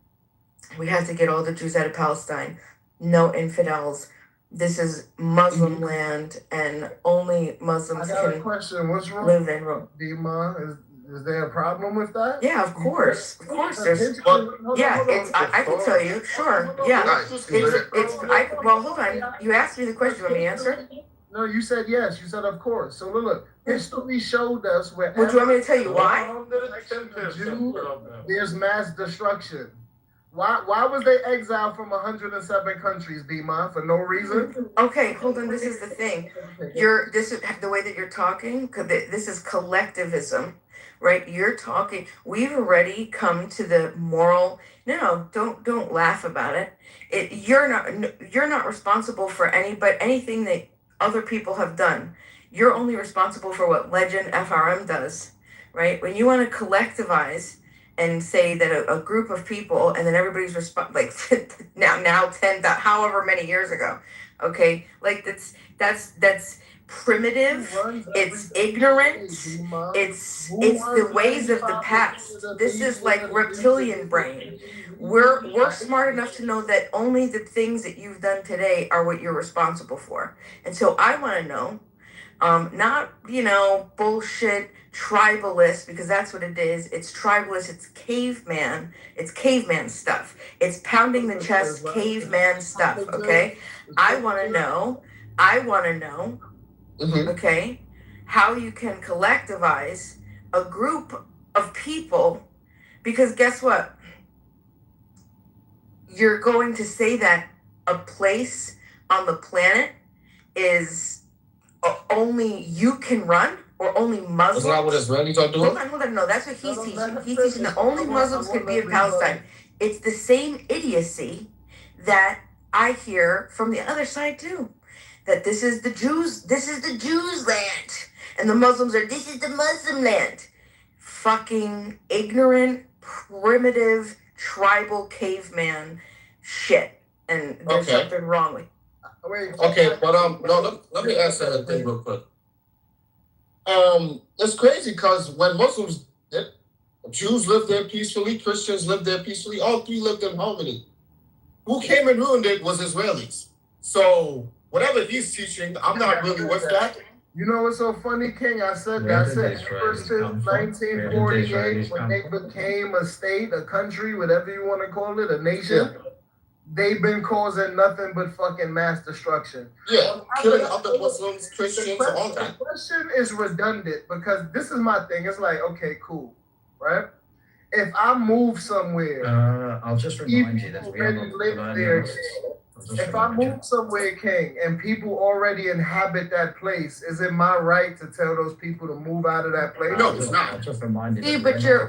S15: We have to get all the Jews out of Palestine. No infidels. This is Muslim land, and only Muslims
S8: I got
S15: can
S8: a question. What's wrong?
S15: live in Rome.
S8: D-Ma, Is there a problem with that?
S6: Yeah, of course. Of course there's I can tell you, sure. Yeah. Hold on. You asked me the question, you want me to answer?
S8: No, you said yes. You said of course. So look, history showed us where.
S6: Would you want me to tell you why?
S8: There's mass destruction. Why was they exiled from 107 countries, Bima? For no reason?
S6: Okay, hold on. This is the thing. This is the way that you're talking. This is collectivism, right? You're talking. We've already come to the moral. No, don't laugh about it. You're not responsible for anything that other people have done. You're only responsible for what Legend FRM does, right? When you want to collectivize and say that a group of people, and then everybody's now 10, however many years ago, okay, like that's primitive. It's ignorant. It's the ways of the past. This is like reptilian brain. We're smart enough to know that only the things that you've done today are what you're responsible for. And so I want to know, not bullshit tribalist, because that's what it is. It's tribalist. It's caveman stuff. It's pounding the chest, caveman stuff. Okay, I want to know. Okay, how you can collectivize a group of people, because guess what? You're going to say that a place on the planet is only you can run, or only Muslims.
S10: Isn't that what Israelis are doing?
S6: Hold on. No, that's what he's teaching. He's teaching that only Muslims can be in Palestine. It's the same idiocy that I hear from the other side too. That this is the Jews' land. And the Muslims are, this is the Muslim land. Fucking ignorant, primitive, tribal caveman shit. And there's something wrong with it.
S10: Okay, but no, let me answer that thing real quick. It's crazy because when Muslims did, Jews lived there peacefully, Christians lived there peacefully, all three lived in harmony. Who came and ruined it was Israelis. So whatever he's teaching, I'm not really with that.
S8: You know what's so funny, King? I said ever since 1948, when they became a state, a country, whatever you want to call it, a nation, they've been causing nothing but fucking mass destruction.
S10: Yeah, killing other Muslims, Christians, all that.
S8: The question is redundant because this is my thing. It's like, okay, cool, right? If I move somewhere,
S11: I'll just remind you that we
S8: already live there. If I move somewhere, King, and people already inhabit that place, is it my right to tell those people to move out of that place?
S10: No, it's not.
S11: I'll just remind you.
S6: See, but here,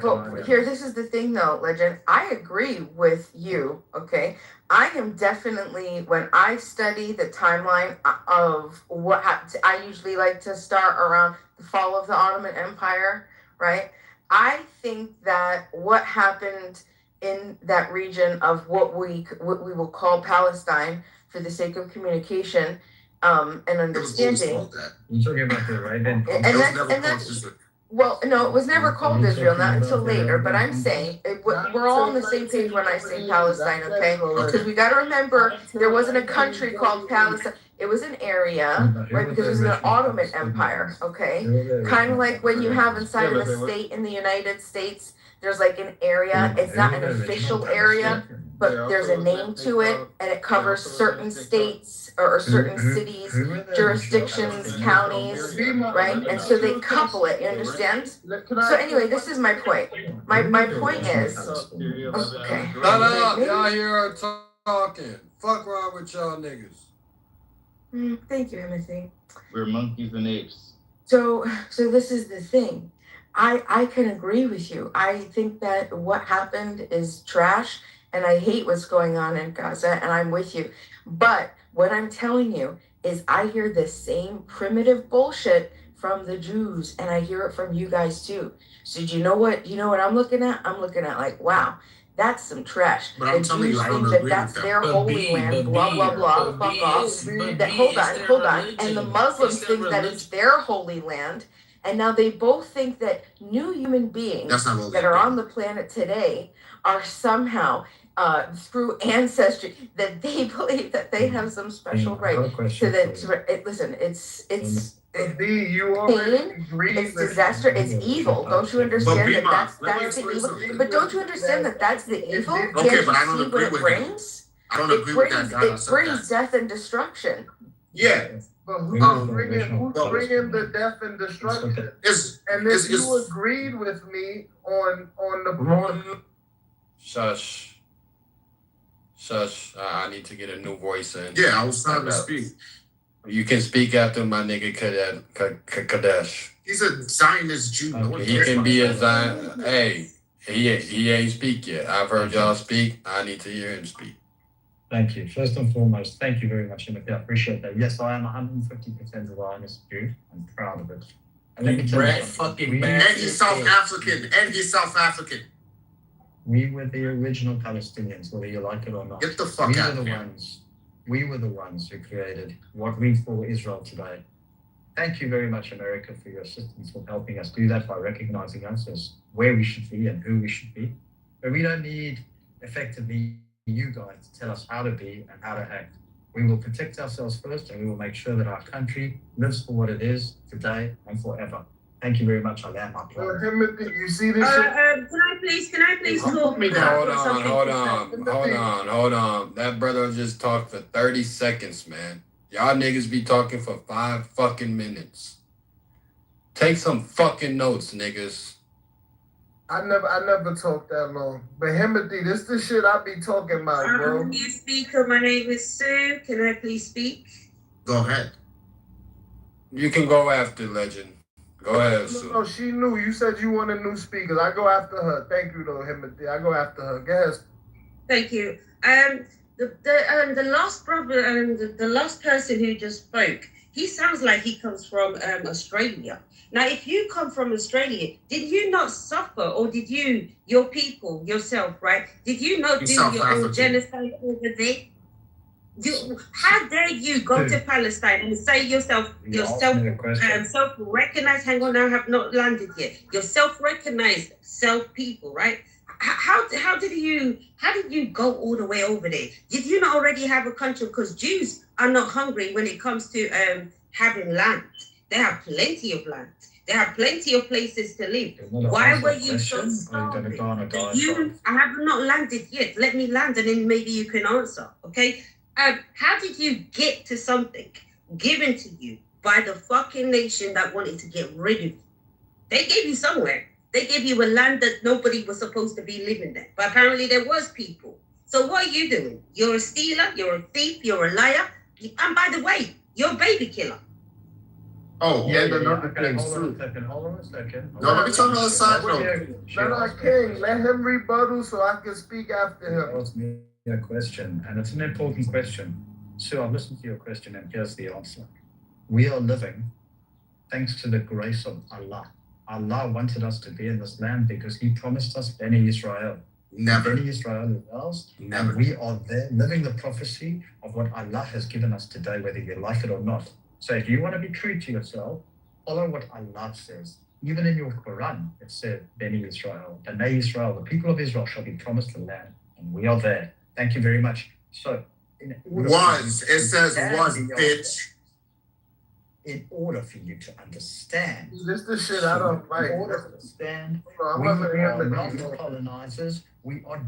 S6: this is the thing though, Legend. I agree with you, okay? I am definitely, when I study the timeline of what happened, I usually like to start around the fall of the Ottoman Empire, right? I think that what happened in that region of what we will call Palestine, for the sake of communication and understanding.
S11: You're talking about the right then.
S6: Well, no, it was never called Israel, not until later. But I'm saying we're all on the same page when I say Palestine, okay? Because we got to remember there wasn't a country called Palestine. It was an area, right? Because it was an Ottoman Empire, okay? Kind of like when you have inside of a state in the United States, there's like an area. It's not an official area, but there's a name to it, and it covers certain states or certain cities, jurisdictions, counties, right? And so they couple it, you understand? So anyway, this is my point. My point is, okay.
S13: No, y'all here are talking. Fuck wrong with y'all niggas.
S6: Thank you, Timothy.
S2: We're monkeys and apes.
S6: So this is the thing. I can agree with you. I think that what happened is trash, and I hate what's going on in Gaza, and I'm with you. But what I'm telling you is I hear the same primitive bullshit from the Jews, and I hear it from you guys too. So do you know what I'm looking at? I'm looking at like, wow, that's some trash.
S10: But I'm telling you, I don't agree
S6: that's
S10: with
S6: their holy land, blah, blah, blah, fuck off. Hold on. And the Muslims think that it's their holy land. And now they both think that new human beings that are on the planet today are somehow, through ancestry, that they believe that they have some special right to that. Listen, it's
S8: You already agreed
S6: it's
S8: with
S6: disaster, it's evil. Don't you understand that that's
S10: let me
S6: the
S10: explain
S6: evil?
S10: something.
S6: But don't you understand that that's the evil?
S10: Okay,
S6: Can't
S10: but
S6: you
S10: I don't
S6: see what
S10: agree
S6: it
S10: with him.
S6: brings?
S10: I don't
S6: It
S10: agree with
S6: brings
S10: that guy that
S6: it
S10: said
S6: brings
S10: that.
S6: death and destruction.
S10: Yeah.
S8: But who's bringing the death and destruction? And if you agreed with me on the
S5: Shush. I need to get a new voice in.
S10: Yeah, I was trying to speak.
S5: You can speak after my nigga Kadesh.
S10: He's a Zionist Jew. No one
S5: He
S10: cares
S5: can
S10: about
S5: be
S10: that.
S5: a Zion. Hey, he ain't speak yet. I've heard y'all speak. I need to hear him speak.
S9: Thank you. First and foremost, thank you very much, Timothy. I appreciate that. Yes, I am 150% Zionist Jew. I'm proud of it. And let me tell you something.
S10: And he's South African.
S9: We were the original Palestinians, whether you like it or not.
S10: Get the fuck out of here.
S9: We were the ones who created what we call Israel today. Thank you very much, America, for your assistance with helping us do that by recognizing us as where we should be and who we should be. But we don't need, effectively, you guys to tell us how to be and how to act. We will protect ourselves first, and we will make sure that our country lives for what it is today and forever. Thank you very much. I land my plane.
S8: Timothy, you see this shit?
S18: Can I please talk?
S5: Hold on. That brother just talked for 30 seconds, man. Y'all niggas be talking for 5 fucking minutes. Take some fucking notes, niggas.
S8: I never talked that long. But Timothy, this the shit I be talking about, bro.
S18: I'm a new speaker. My name is Sue. Can I please speak?
S10: Go ahead.
S5: You can go after Legend. Go ahead, Sue.
S8: No, she knew. You said you wanted new speakers. I go after her. Thank you, though, Timothy. I go after her. Go ahead.
S18: Thank you. The last brother, the last person who just spoke, he sounds like he comes from Australia. Now, if you come from Australia, did you not suffer, or did you, your people, yourself, right? Did you not do your own genocide over there? How dare you go to Palestine and say self-recognized, hang on, I have not landed yet. You're self-recognized self-people, right? How did you go all the way over there? Did you not already have a country? Because Jews are not hungry when it comes to having land. They have plenty of land. They have plenty of places to live. Why were you so starving? I have not landed yet. Let me land, and then maybe you can answer. Okay. How did you get to something given to you by the fucking nation that wanted to get rid of you? They gave you somewhere. They gave you a land that nobody was supposed to be living there. But apparently there was people. So what are you doing? You're a stealer, you're a thief, you're a liar. And by the way, you're a baby killer.
S10: Oh,
S9: Yeah,
S10: Hold on a second. No, let me tell you on the side note.
S8: King, let him rebuttal so I can speak after him.
S9: Ask me a question, and it's an important question. So I've listened to your question, and here's the answer. We are living thanks to the grace of Allah. Allah wanted us to be in this land because He promised us Beni Israel.
S10: Never.
S9: Beni Israel is ours.
S10: Never.
S9: And we are there living the prophecy of what Allah has given us today, whether you like it or not. So if you want to be true to yourself, follow what Allah says. Even in your Quran, it said, Beni Israel, Bnei Israel, the people of Israel shall be promised the land, and we are there. Thank you very much. So, it
S10: says was, bitch.
S9: In order for you to understand,
S8: this the shit I don't like.
S9: In order to understand,
S8: we
S9: are not colonizers. We are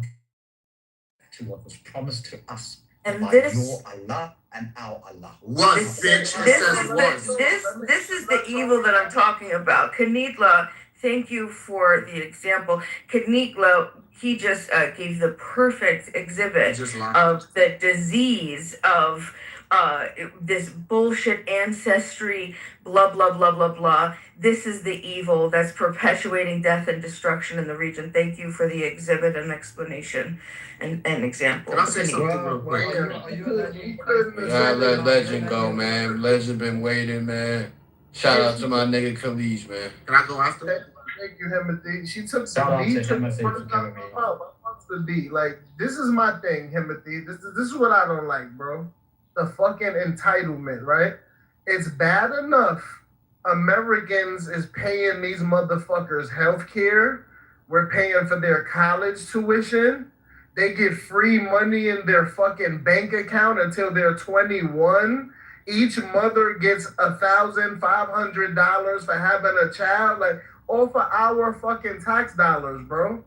S9: to what was promised to us
S6: And
S9: by
S6: this,
S9: your Allah and our Allah.
S6: This is the evil that I'm talking about. Kanitla, thank you for the example. Kanitla, he just gave the perfect exhibit of the disease of this bullshit ancestry, blah, blah, blah, blah, blah. This is the evil that's perpetuating death and destruction in the region. Thank you for the exhibit and explanation and example.
S10: Can I say something real quick?
S5: Let Legend go, man. Legend been waiting, man. Shout out to my nigga Khalees, man.
S10: Can I go after that?
S8: Thank you, Timothy. She took
S9: Shout out
S8: the
S9: to
S8: beat.
S9: Timothy for giving me.
S8: The beat. Like, this is my thing, Timothy. This is what I don't like, bro. The fucking entitlement, right? It's bad enough Americans is paying these motherfuckers health care. We're paying for their college tuition. They get free money in their fucking bank account until they're 21. each mother gets $1,500 for having a child, like off of our fucking tax dollars, bro.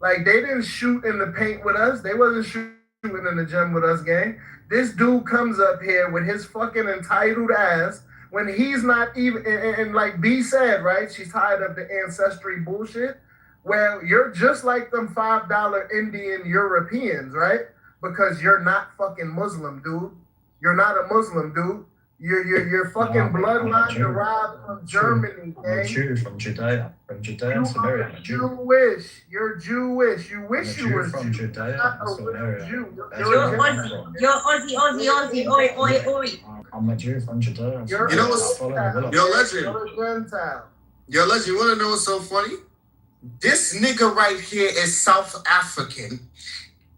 S8: Like they didn't shoot in the paint with us. They wasn't shooting in the gym with us, gang. This dude comes up here with his fucking entitled ass when he's not even, and like B said, right? She's tired of the ancestry bullshit. Well, you're just like them $5 Indian Europeans, right? Because you're not fucking Muslim, dude. You're not a Muslim, dude. Your fucking bloodline derived from Germany,
S9: I'm a
S8: gang.
S9: Jew from Judea. From Judea and Samaria. I'm a Jew.
S8: Jewish. You're Jewish. You
S9: I'm a
S8: wish you
S9: Jew
S8: were
S9: from
S8: Jew.
S9: Judea
S8: Not
S9: and
S8: a
S9: Samaria.
S8: Jew.
S9: That's
S18: You're
S9: where I'm
S18: Aussie.
S9: from.
S18: You're Aussie. Oi, oi, oi.
S9: I'm a Jew from Judea and
S8: You're
S9: Samaria.
S10: You know
S8: a
S10: what's-
S9: I follow the will of
S10: Yo, legend.
S8: You're a Gentile.
S10: Yo, legend, you wanna know what's so funny? This nigga right here is South African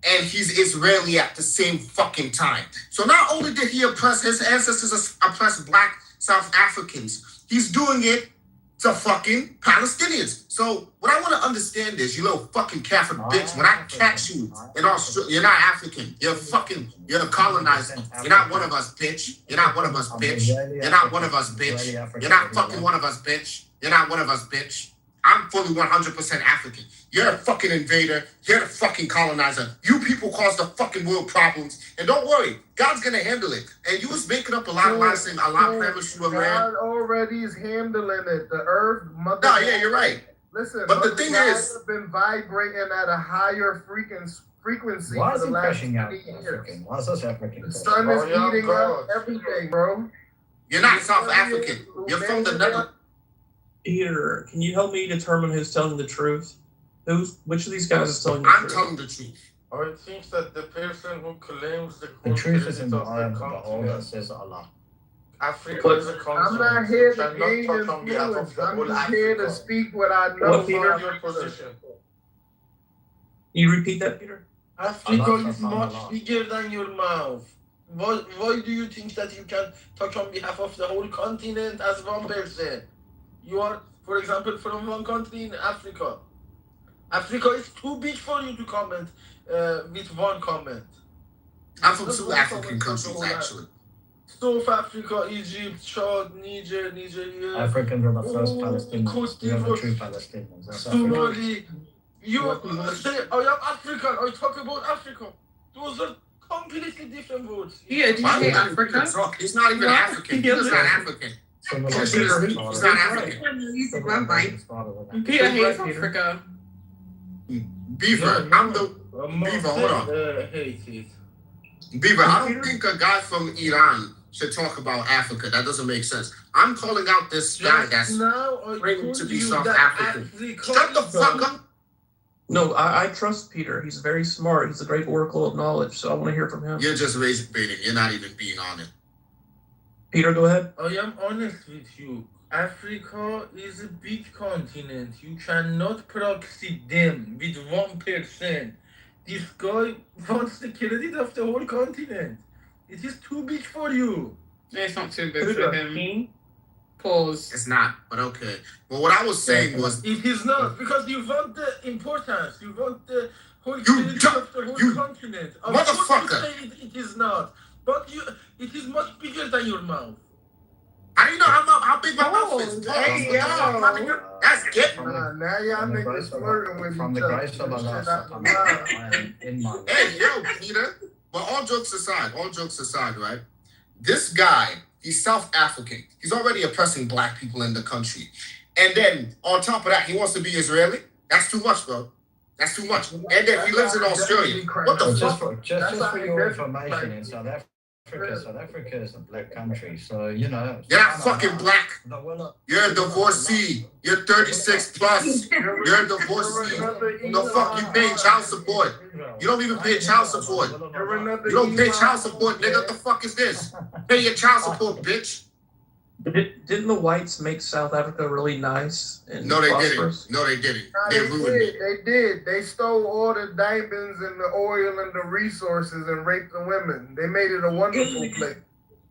S10: and he's Israeli at the same fucking time. So not only did he oppress, his ancestors oppress black South Africans, he's doing it to fucking Palestinians. So what I want to understand is, you little fucking Catholic bitch, when I catch you in Australia, you're not African. You're a colonizer. You're not one of us, bitch. You're not one of us, bitch. You're not one of us, bitch. You're not fucking one of us, bitch. You're not one of us, bitch. I'm fully 100% African. You're a fucking invader. You're the fucking colonizer. You people cause the fucking world problems. And don't worry, God's gonna handle it. And you was making up a lot of lies saying Allah promised you a land.
S8: God already is handling it. The earth, mother.
S10: No, yeah, you're right.
S8: Listen,
S10: But the
S8: Mother
S10: thing
S8: God
S10: is-
S8: has been vibrating at a higher frequency
S9: Why
S8: for
S9: is
S8: the
S9: he
S8: last
S9: crashing out
S8: 20 years.
S9: African? Why is this African?
S8: The sun is eating up everything, bro.
S10: You're not South African. You're from the Netherlands.
S7: Peter, can you help me determine who's telling the truth? Which of these guys is telling the
S10: I'm
S7: truth?
S10: telling the truth.
S20: I think that the person who claims the
S9: The truth is in the
S20: continent
S9: eye
S20: of
S9: of the
S20: the
S9: beholder,
S20: continent,
S9: says Allah.
S20: Africa is a continent.
S8: I'm not here
S20: You
S8: to
S20: cannot
S8: gain
S20: talk on behalf
S8: influence.
S20: of the
S8: I'm
S20: whole
S8: just here to
S20: Africa.
S8: speak what I know.
S7: What,
S8: for
S7: Peter?
S8: Africa.
S20: Your position.
S7: Can you repeat that, Peter?
S20: Africa
S9: Allah
S20: is
S9: from
S20: much
S9: Allah.
S20: bigger than your mouth. Why do you think that you can talk on behalf of the whole continent as one person? You are, for example, from one country in Africa. Africa is too big for you to comment with one comment.
S10: I'm from
S20: Not
S10: two
S20: one
S10: African
S20: comment for the
S10: countries,
S20: whole
S10: actually.
S20: South Africa, Egypt, Chad, Nigeria,
S9: Africans are the first
S20: Oh,
S9: Palestinians. We are the
S20: Cote
S9: true
S20: d'Ivoire,
S9: Palestinians. That's Africa.
S20: Somali. You say, I am African, I talk about Africa. Those are completely different words.
S15: Yeah, did you
S10: Why
S15: say
S10: would
S15: Africa?
S10: talk? He's not even
S15: What?
S10: African. He's not African. He's not African.
S15: Peter hates Africa.
S10: Beaver, I'm the Beaver. Hold on,
S20: Hated.
S10: Beaver. I don't think a guy from Iran should talk about Africa. That doesn't make sense. I'm calling out this guy that's
S20: Now I
S10: claiming
S20: told
S10: to be
S20: you
S10: South
S20: that
S10: African.
S20: Africa
S10: Shut the
S20: is
S10: fuck up.
S7: No, I trust Peter. He's very smart. He's a great oracle of knowledge, so I want to hear from him.
S10: You're just raising baiting. You're not even being on it.
S7: Peter, go ahead.
S20: I am honest with you. Africa is a big continent. You cannot proxy them with 1%. This guy wants the credit of the whole continent. It is too big for you.
S15: It's not too big for him. Pause.
S10: It's not, but okay. But what I was saying was,
S20: It is not, because you want the importance. You want the whole credit of the whole continent. Of course
S10: motherfucker.
S20: you say it is not. But it is much bigger than your mouth.
S10: how do you know how big my mouth is?
S8: Hey, yo.
S10: That's get.
S8: Now y'all niggas flirting with
S9: From
S8: each
S9: the
S8: other.
S9: grace of Allah,
S8: Shit out the
S9: I'm
S8: mouth.
S9: I am in my
S10: Hey, yo, Peter. But all jokes aside, right? This guy, he's South African. He's already oppressing black people in the country. And then on top of that, he wants to be Israeli. That's too much, bro. That's too much. And then he lives in Australia. What the
S9: Just
S10: fuck?
S9: for your information, in South Africa is a black country, so you know.
S10: You're not fucking black. You're a divorcee. You're 36 plus. You're a divorcee. The fuck you paying child support? You don't even pay child support. You don't pay child support, nigga. What the fuck is this? Pay your child support, bitch.
S7: Didn't the whites make South Africa really nice and
S10: No, they
S7: prosperous?
S10: didn't. No, they didn't.
S8: Nah,
S10: They ruined it.
S8: They did. They stole all the diamonds and the oil and the resources and raped the women. They made it a wonderful place.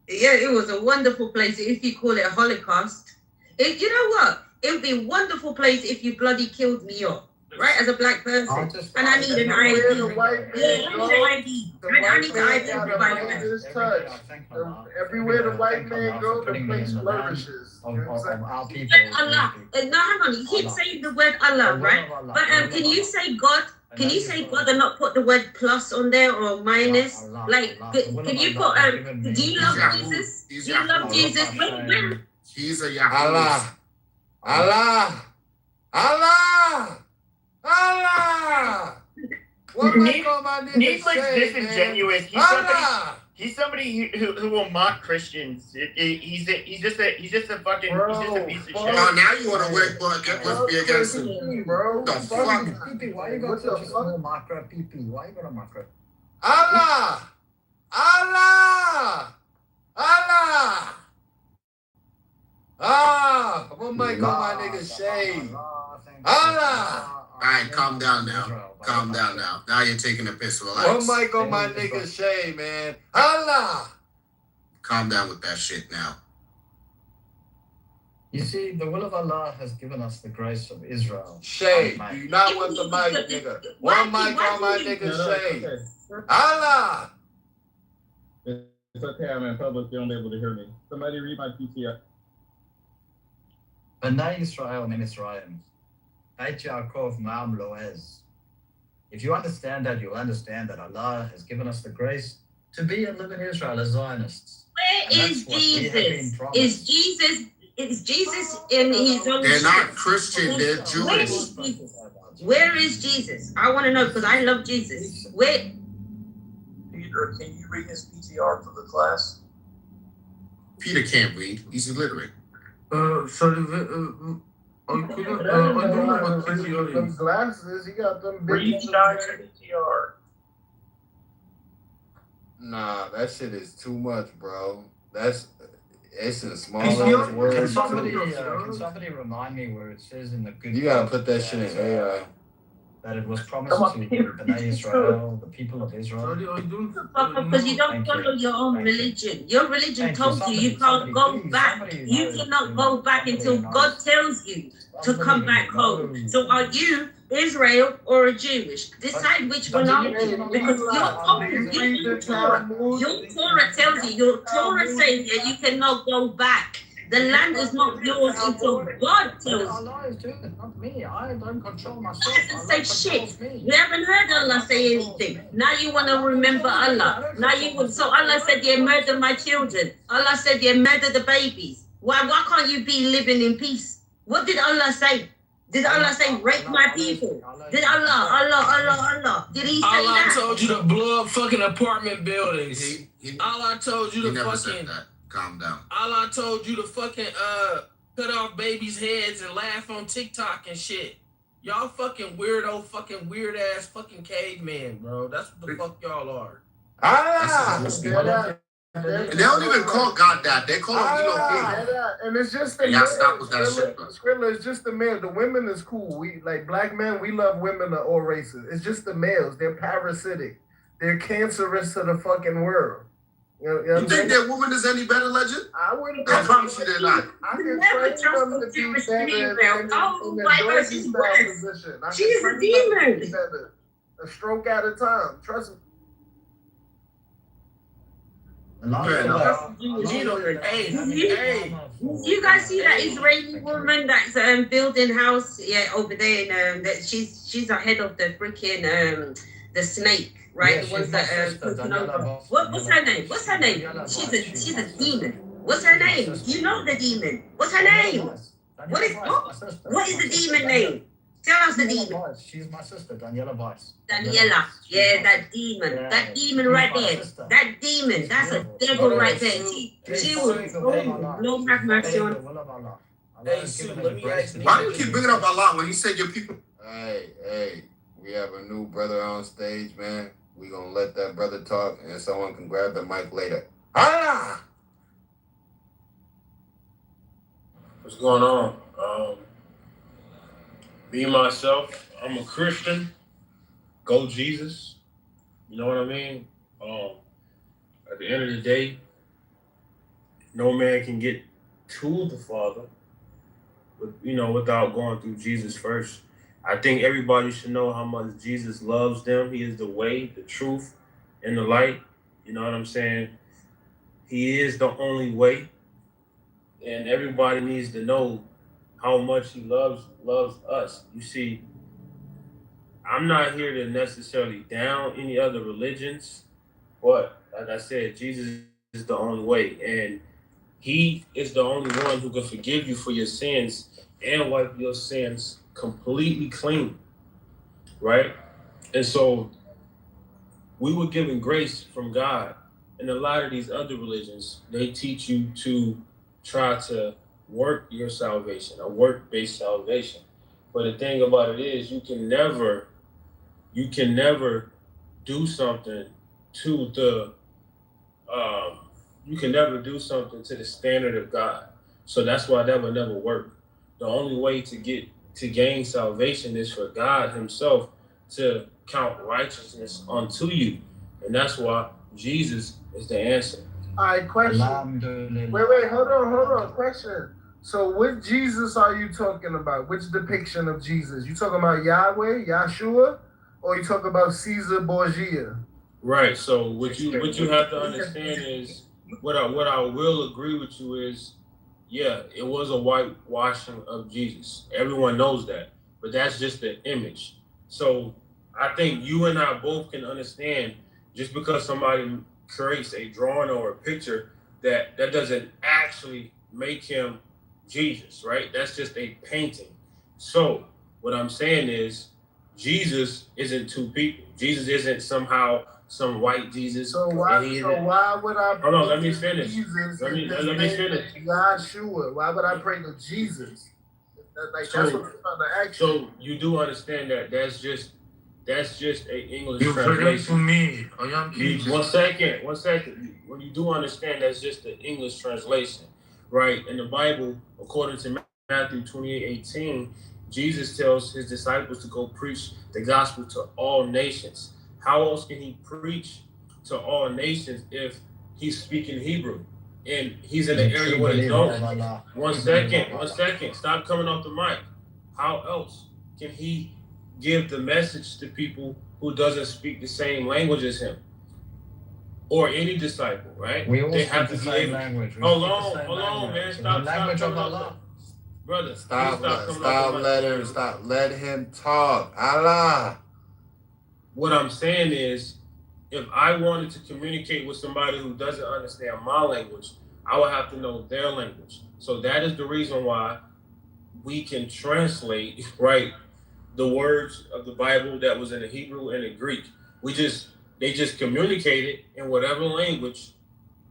S18: Yeah, it was a wonderful place if you call it a Holocaust. You know what? It would be a wonderful place if you bloody killed me up. right? As a black person, and I need an ID.
S8: Everywhere the white man
S18: I
S8: go,
S18: need an ID.
S8: the
S18: I
S8: white
S18: need the
S8: man
S18: ID
S8: got
S18: of
S8: a
S18: white man.
S8: Midas touch. Everywhere the white man go, the place flourishes. You know what I'm saying?
S18: Allah. No, hang on. You keep saying the word Allah, right? But can you say God? Can you say God and not put the word plus on there or minus? Like, can you put? Do you love Jesus? Do you love Jesus?
S10: He's a
S13: Allah. Allah. Allah. Allah. What am I calling my nigga
S17: He's like
S13: say,
S17: disingenuous.
S13: man?
S17: He's somebody who will mock Christians. He's just a fucking he's just a piece of shit.
S10: Oh, now you want to work with me against him, bro? The fuck?
S9: Why you got such a small macro PP? Why you got a macro?
S13: Allah. Allah. Allah. What am I calling my nigga Shay? Allah.
S10: All right, calm down now. Calm down now. Now you're taking a piss. Relax.
S13: What mic on my nigga Shay, man? Allah!
S10: Calm down with that shit now.
S9: You see, the will of Allah has given us the grace of Israel.
S13: Shay, do you not want the mic, nigga? One mic on my nigga Shay. Allah!
S2: It's okay, I'm in public, they don't be able to hear me. Somebody read my PTR.
S9: B'nai Israel min Israel. Beit Yaakov ma'am loez. If you understand that, you'll understand that Allah has given us the grace to be and live in Israel as Zionists.
S18: Where is Jesus? Is Jesus in his own?
S10: They're not Christian, they're Jewish.
S18: Where is Jesus? I want to know because I love Jesus. Where?
S7: Peter, can you read his PTR for the class?
S10: Peter can't read. He's illiterate.
S20: Sorry, I couldn't. I don't know what PTR is.
S8: Them glasses, he got them big.
S7: Read PTR.
S13: Nah, that shit is too much, bro. It's in the
S9: Can
S13: smallest words.
S9: somebody remind me where it says in the good?
S13: You gotta put that shit in AI.
S9: That it was promised to B'nai Israel, the people of Israel.
S18: Because you don't follow your own religion. Your religion told you you can't go back. You cannot go back until God tells you to come back home. So are you Israel or a Jewish? Decide which one are you. Because your Torah tells you, your Torah says that you cannot go back. The land is not yours until God tells you.
S9: Allah is doing it, not me. I don't control myself.
S18: Say shit. You haven't heard Allah say anything. Now you want to remember Allah. So Allah said, "Yeah, murder my children." Allah said, "Yeah, murder the babies." Why can't you be living in peace? What did Allah say? Did Allah say rape my people? Did Allah? Did he say
S4: Allah
S18: that?
S4: told you to blow up fucking apartment buildings. Allah told you to fucking.
S10: Calm down.
S4: Allah told you to fucking cut off babies' heads and laugh on TikTok and shit. Y'all fucking weirdo, fucking weird ass fucking cavemen, bro. That's what the fuck y'all are.
S10: And they don't even call God that. They call him,
S8: And it's just the
S10: y'all stop with that shit.
S8: Skrilla is just the male. The women is cool. We like black men. We love women of all races. It's just the males. They're parasitic. They're cancerous to the fucking world.
S10: You think that woman is any better, Legend?
S8: I wouldn't.
S10: I promise you they're not.
S8: I can train them to be better in the doggy style position.
S18: She's a demon.
S8: A stroke at a time. Trust me.
S18: You guys see that Israeli woman that's building house over there and that she's ahead of the freaking the snake, right?
S9: Yeah,
S18: the ones that what's her name? What's her name? She's a demon. What's her name? You know the demon. What's her name? What is the demon name? Tell us the demon.
S9: She's my sister, Daniela Weiss.
S18: Daniela. Yeah, that demon.
S9: Yeah.
S18: That demon right there. That demon. That's a devil right there. She was Lord have mercy on her.
S4: Hey, Sue, let me ask you.
S10: Why do you keep bringing up Allah when he said your people?
S13: Hey, we have a new brother on stage, man. We gonna let that brother talk, and someone can grab the mic later.
S1: What's going on? Me myself, I'm a Christian. Go Jesus. You know what I mean? At the end of the day, no man can get to the Father, without going through Jesus first. I think everybody should know how much Jesus loves them. He is the way, the truth, and the light. You know what I'm saying? He is the only way, and everybody needs to know how much he loves us. You see, I'm not here to necessarily down any other religions, but like I said, Jesus is the only way, and he is the only one who can forgive you for your sins and wipe your sins completely clean, right? And so we were given grace from God. And a lot of these other religions, they teach you to try to work your salvation, a work-based salvation. But the thing about it is you can never do something to the you can never do something to the standard of God. So that's why that would never work. The only way to gain salvation is for God himself to count righteousness unto you. And that's why Jesus is the answer.
S8: All right, question. Wait, hold on. Question. So, what Jesus are you talking about? Which depiction of Jesus? You talking about Yahweh, Yahshua, or you talking about Caesar Borgia?
S1: Right. So what you have to understand is what I will agree with you is, yeah, it was a whitewashing of Jesus. Everyone knows that, but that's just the image. So I think you and I both can understand just because somebody creates a drawing or a picture that doesn't actually make him Jesus, right? That's just a painting. So what I'm saying is Jesus isn't two people. Jesus isn't somehow some white Jesus.
S8: So why would I
S1: Hold on, let me finish.
S8: Jesus?
S1: Let me finish.
S8: Yahshua. Why would I pray to Jesus? That's what I'm trying to ask you.
S1: So you do understand that that's just a English
S22: You forget
S1: translation.
S22: to me. I am
S1: One second. When you do understand that's just the English translation, right? In the Bible, according to Matthew 28:18, Jesus tells his disciples to go preach the gospel to all nations. How else can he preach to all nations if he's speaking Hebrew? And he's in an area where they don't. One second. Stop coming off the mic. How else can he give the message to people who doesn't speak the same language as him? Or any disciple, right?
S9: We all speak the same language.
S1: Hold on, man. Stop
S9: language of
S1: coming off
S9: Allah.
S1: brother.
S13: Stop
S1: Stop.
S13: let him talk. Allah.
S1: What I'm saying is, if I wanted to communicate with somebody who doesn't understand my language, I would have to know their language. So that is the reason why we can translate, right, the words of the Bible that was in the Hebrew and the Greek. They just communicated in whatever language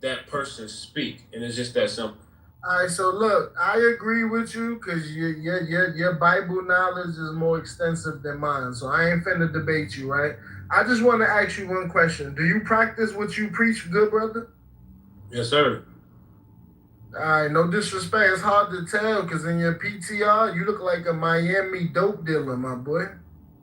S1: that person speak, and it's just that simple.
S8: All right, so look, I agree with you because your Bible knowledge is more extensive than mine. So I ain't finna debate you, right? I just want to ask you one question. Do you practice what you preach, good brother?
S1: Yes, sir.
S8: All right, no disrespect. It's hard to tell because in your PTR, you look like a Miami dope dealer, my boy.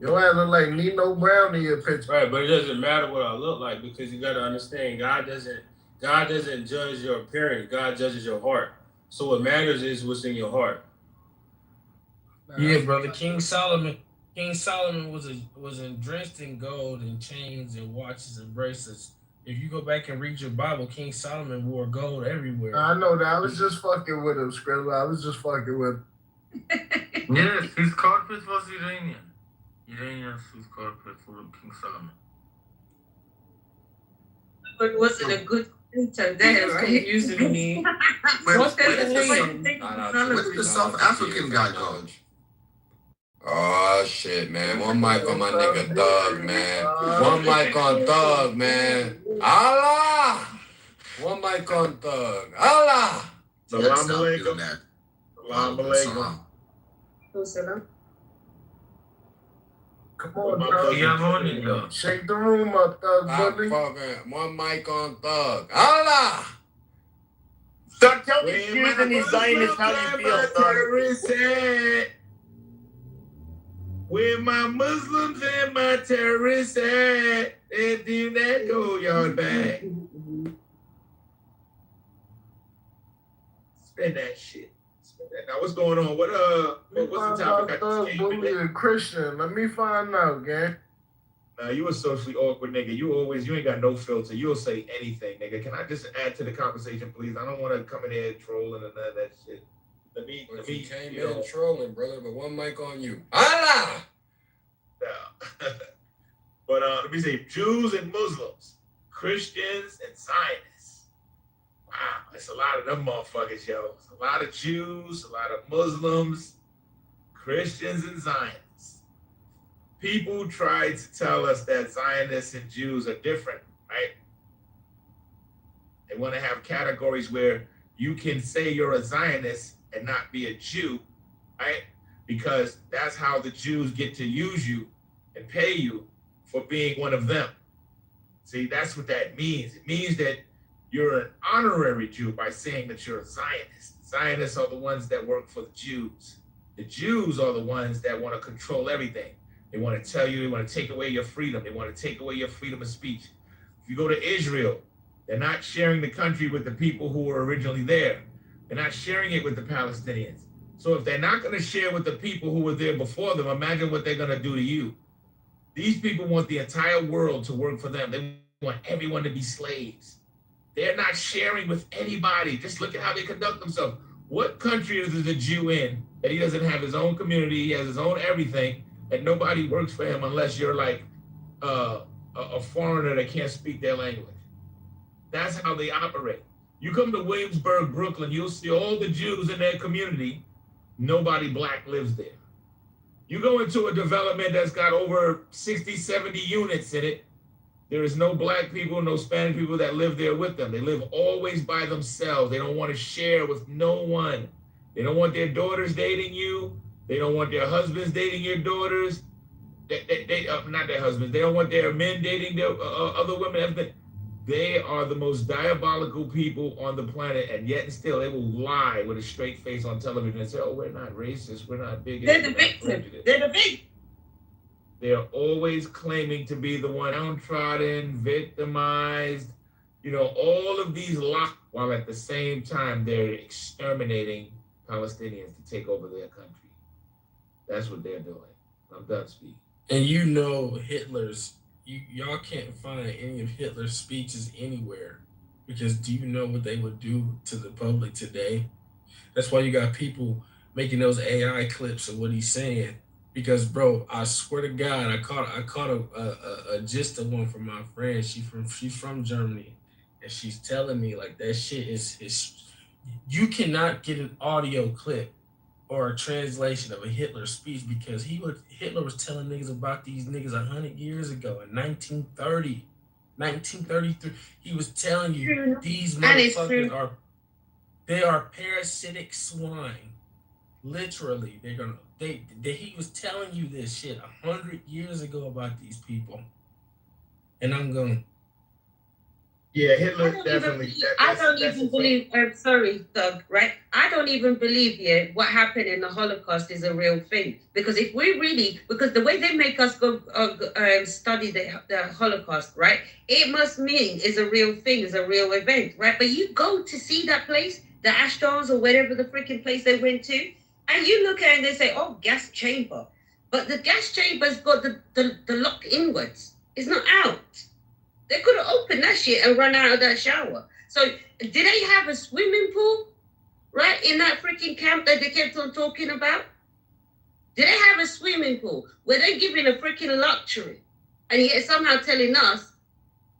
S8: Your ass look like Nino Brown in your picture.
S1: Right, but it doesn't matter what I look like because you got to understand God doesn't judge your appearance. God judges your heart. So what matters is what's in your heart.
S4: Yeah, brother. King Solomon was drenched in gold and chains and watches and bracelets. If you go back and read your Bible, King Solomon wore gold everywhere.
S8: I know that. I was just fucking with him, Skrilla. I was just fucking with him.
S22: Yes, his carpet was Iranian. Iranians whose carpet for King Solomon.
S18: But was it a good printer there, right?
S12: Confusing me. What's that saying?
S10: Where did the South African guy go?
S13: Oh shit, man. One mic on my nigga Thug, man. One mic on Thug, man. Allah! One mic on Thug. Allah!
S10: Salam alaikum.
S1: Salam alaikum.
S8: Come on, Thug. Shake the room up, Thug Bully.
S13: One mic on Thug. Allah!
S17: Start telling these Jews and these Zionists how you feel, Thug.
S14: Where my Muslims and my terrorists at? And do that go yard back. Spend that shit. Now what's going on? What's the topic?
S8: Bully a Christian. Let me find out, gang.
S14: Now you a socially awkward nigga. You ain't got no filter. You'll say anything, nigga. Can I just add to the conversation, please? I don't want to come in here trolling and none of that shit. Let me
S5: came in trolling, brother, but one mic on you. Allah!
S14: Yeah. But let me say, Jews and Muslims, Christians and Zionists. Wow, it's a lot of them motherfuckers, yo. It's a lot of Jews, a lot of Muslims, Christians and Zionists. People try to tell us that Zionists and Jews are different, right? They want to have categories where you can say you're a Zionist and not be a Jew, right? Because that's how the Jews get to use you and pay you for being one of them. See, that's what that means. It means that you're an honorary Jew by saying that you're a Zionist. Zionists are the ones that work for the Jews. The Jews are the ones that want to control everything. They want to tell you, they want to take away your freedom. They want to take away your freedom of speech. If you go to Israel, they're not sharing the country with the people who were originally there. They're not sharing it with the Palestinians. So if they're not going to share with the people who were there before them, imagine what they're going to do to you. These people want the entire world to work for them. They want everyone to be slaves. They're not sharing with anybody. Just look at how they conduct themselves. What country is the Jew in that he doesn't have his own community, he has his own everything, and nobody works for him unless you're like a foreigner that can't speak their language? That's how they operate. You come to Williamsburg, Brooklyn, you'll see all the Jews in their community. Nobody black lives there. You go into a development that's got over 60, 70 units in it. There is no black people, no Spanish people that live there with them. They live always by themselves. They don't want to share with no one. They don't want their daughters dating you. They don't want their husbands dating your daughters. Not their husbands. They don't want their men dating their other women. They are the most diabolical people on the planet, and yet and still they will lie with a straight face on television and say, "Oh, we're not racist, we're not bigoted."
S18: They're the victim. They're the victim.
S14: They're always claiming to be the one downtrodden, victimized, all of these lies, while at the same time they're exterminating Palestinians to take over their country. That's what they're doing. I'm done speaking.
S4: And Hitler's, y'all can't find any of Hitler's speeches anywhere, because do you know what they would do to the public today? That's why you got people making those AI clips of what he's saying. Because, bro, I swear to God, I caught a gist of one from my friend. She's from Germany, and she's telling me like that shit is you cannot get an audio clip or a translation of a Hitler speech, because Hitler was telling niggas about these niggas 100 years ago in 1930, 1933. He was telling you these motherfuckers are parasitic swine. Literally, he was telling you this shit 100 years ago about these people. And I'm going,
S14: yeah, Hitler definitely.
S18: I don't even believe. Sorry, Doug. Right? I don't even believe what happened in the Holocaust is a real thing. Because if we really, because the way they make us go study the Holocaust, right? It must mean it's a real thing, it's a real event, right? But you go to see that place, the Ashdod's or whatever the freaking place they went to, and you look at it and they say, "Oh, gas chamber," but the gas chamber's got the lock inwards. It's not out. They could have opened that shit and run out of that shower. So did they have a swimming pool, right, in that freaking camp that they kept on talking about? Did they have a swimming pool? Were they giving a freaking luxury? And yet somehow telling us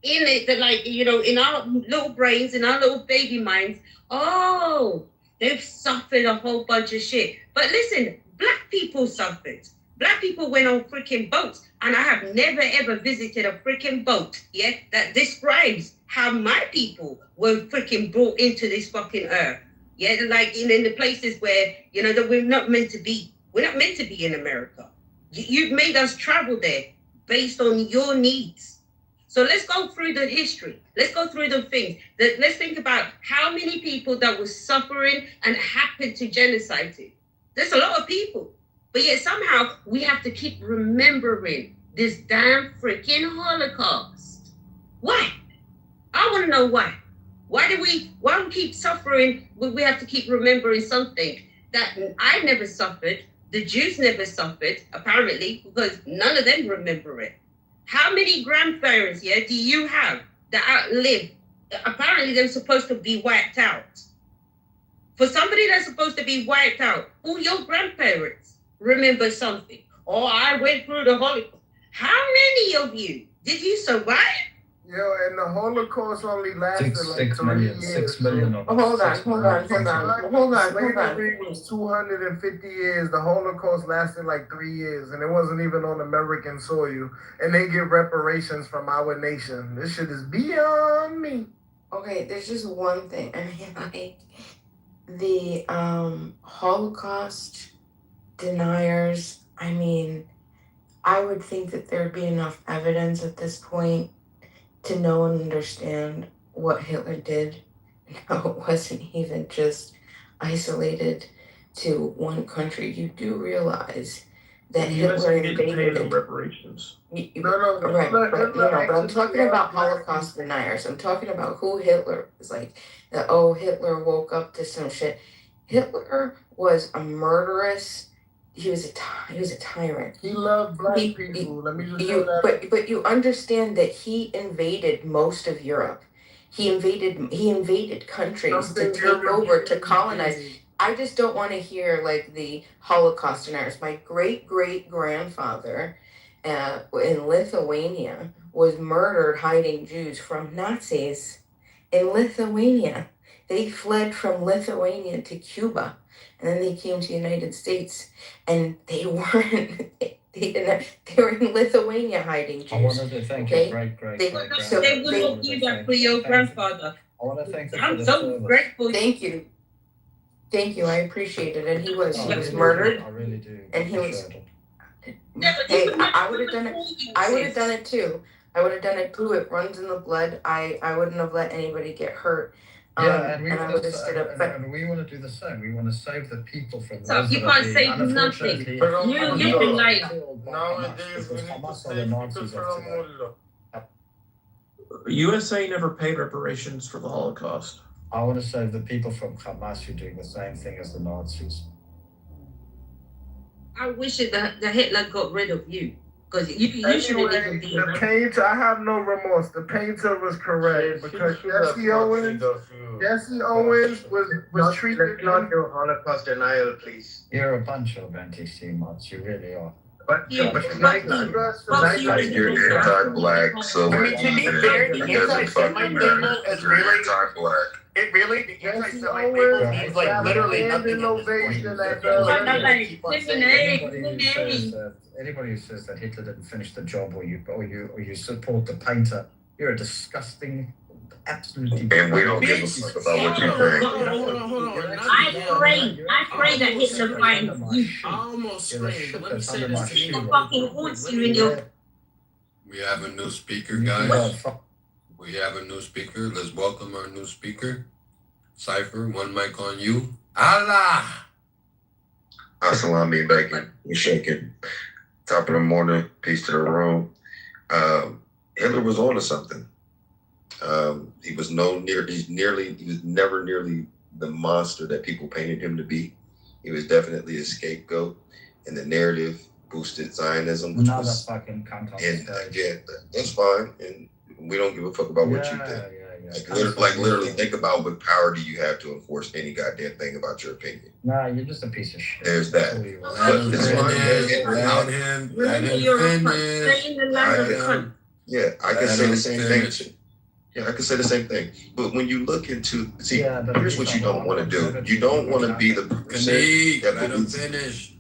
S18: in it that, like, in our little brains, in our little baby minds, oh, they've suffered a whole bunch of shit. But listen, black people suffered. Black people went on freaking boats, and I have never ever visited a freaking boat, that describes how my people were freaking brought into this fucking earth. Like in the places where, that we're not meant to be. We're not meant to be in America. You've made us travel there based on your needs. So let's go through the history. Let's go through the things. Let's think about how many people that were suffering and happened to genocide it. There's a lot of people. But yet somehow we have to keep remembering this damn freaking Holocaust. Why? I want to know why. Why we keep suffering? We have to keep remembering something that I never suffered, the Jews never suffered, apparently, because none of them remember it. How many grandparents, do you have that outlived? Apparently, they're supposed to be wiped out. For somebody that's supposed to be wiped out, who your grandparents remember something? Oh, I went through the Holocaust. How many of you? Did you survive?
S8: Yo, and the Holocaust only lasted like 3 years.
S9: 6 million of us.
S15: Hold on.
S8: Slavery was 250 years. The Holocaust lasted like 3 years, and it wasn't even on American soil. And they get reparations from our nation. This shit is beyond me.
S15: Okay, there's just one thing. I mean, like the Holocaust deniers. I mean, I would think that there'd be enough evidence at this point to know and understand what Hitler did and how it wasn't even just isolated to one country. You do realize that Hitler invaded
S7: reparations.
S15: Right. But I'm talking about Holocaust deniers. I'm talking about who Hitler was like. Hitler woke up to some shit. Hitler was a murderous. He was a tyrant.
S8: He loved black people. Let me just say that.
S15: But you understand that he invaded most of Europe. He invaded countries to take over, to colonize. I just don't want to hear like the Holocaust deniers. My great-great-grandfather in Lithuania was murdered hiding Jews from Nazis in Lithuania. They fled from Lithuania to Cuba, and then they came to the United States, and they weren't. They were in Lithuania hiding Jews.
S9: I wanted to thank you, great.
S18: They wouldn't do that for your grandfather.
S9: I want to thank you.
S18: I'm so grateful.
S15: Thank you. I appreciate it. And he was murdered.
S9: I really do.
S15: And he was. Hey, I would have done it. I would have done it too. It runs in the blood. I wouldn't have let anybody get hurt.
S9: And we
S15: I
S9: want
S15: would
S9: to
S15: have stood up. But
S9: and we want to do the same. We want to save the people from
S18: So
S9: those
S18: you
S9: that are
S18: can't
S9: being
S18: save nothing.
S9: unfortunately
S18: You've been lying.
S1: Nowadays, we need to
S9: Hamas are the
S1: save
S9: Nazis
S1: people
S9: of
S1: from
S9: today.
S7: USA never paid reparations for the Holocaust.
S9: I want to save the people from Hamas who are doing the same thing as the Nazis.
S18: I wish that the Hitler got rid of you. Because you shouldn't even be
S8: the painter, I have no remorse. The painter was correct because Jesse Owens was treated.
S17: Not do Holocaust denial, please.
S9: You're a bunch of anti-Semites. You really are.
S17: But
S5: You're anti-black, so
S17: I mean, to be fair, the anti-Semite movement is really
S5: anti-black.
S17: It really, the anti-Semite movement means like literally nothing at this point.
S9: Anybody who says that Hitler didn't finish the job, or you support the painter, you're a disgusting, absolutely.
S5: And we don't give a fuck about what you think.
S18: Hold on. I pray that Hitler finds you.
S4: I almost screamed. Let me say this to you.
S18: Fucking haunts you in your.
S5: We have a new speaker, guys. We have a new speaker. Let's welcome our new speaker. Cypher, one mic on you. Allah! Assalamu alaikum. We shaking. Top of the morning. Peace to the room. Hitler was on to something. He was never nearly the monster that people painted him to be. He was definitely a scapegoat, and the narrative boosted Zionism, which was
S9: fucking cunt.
S5: Yeah, that's fine, and we don't give a fuck about what you think. Literally, think about what power do you have to enforce any goddamn thing about your opinion.
S9: Nah, you're just a piece of shit.
S5: There's that. But it's fine. Without him, let him finish. Yeah, I can say the same thing. Yeah, I can say the same thing. But when you look into, here's what you don't want to do. You don't want to be the person that believes.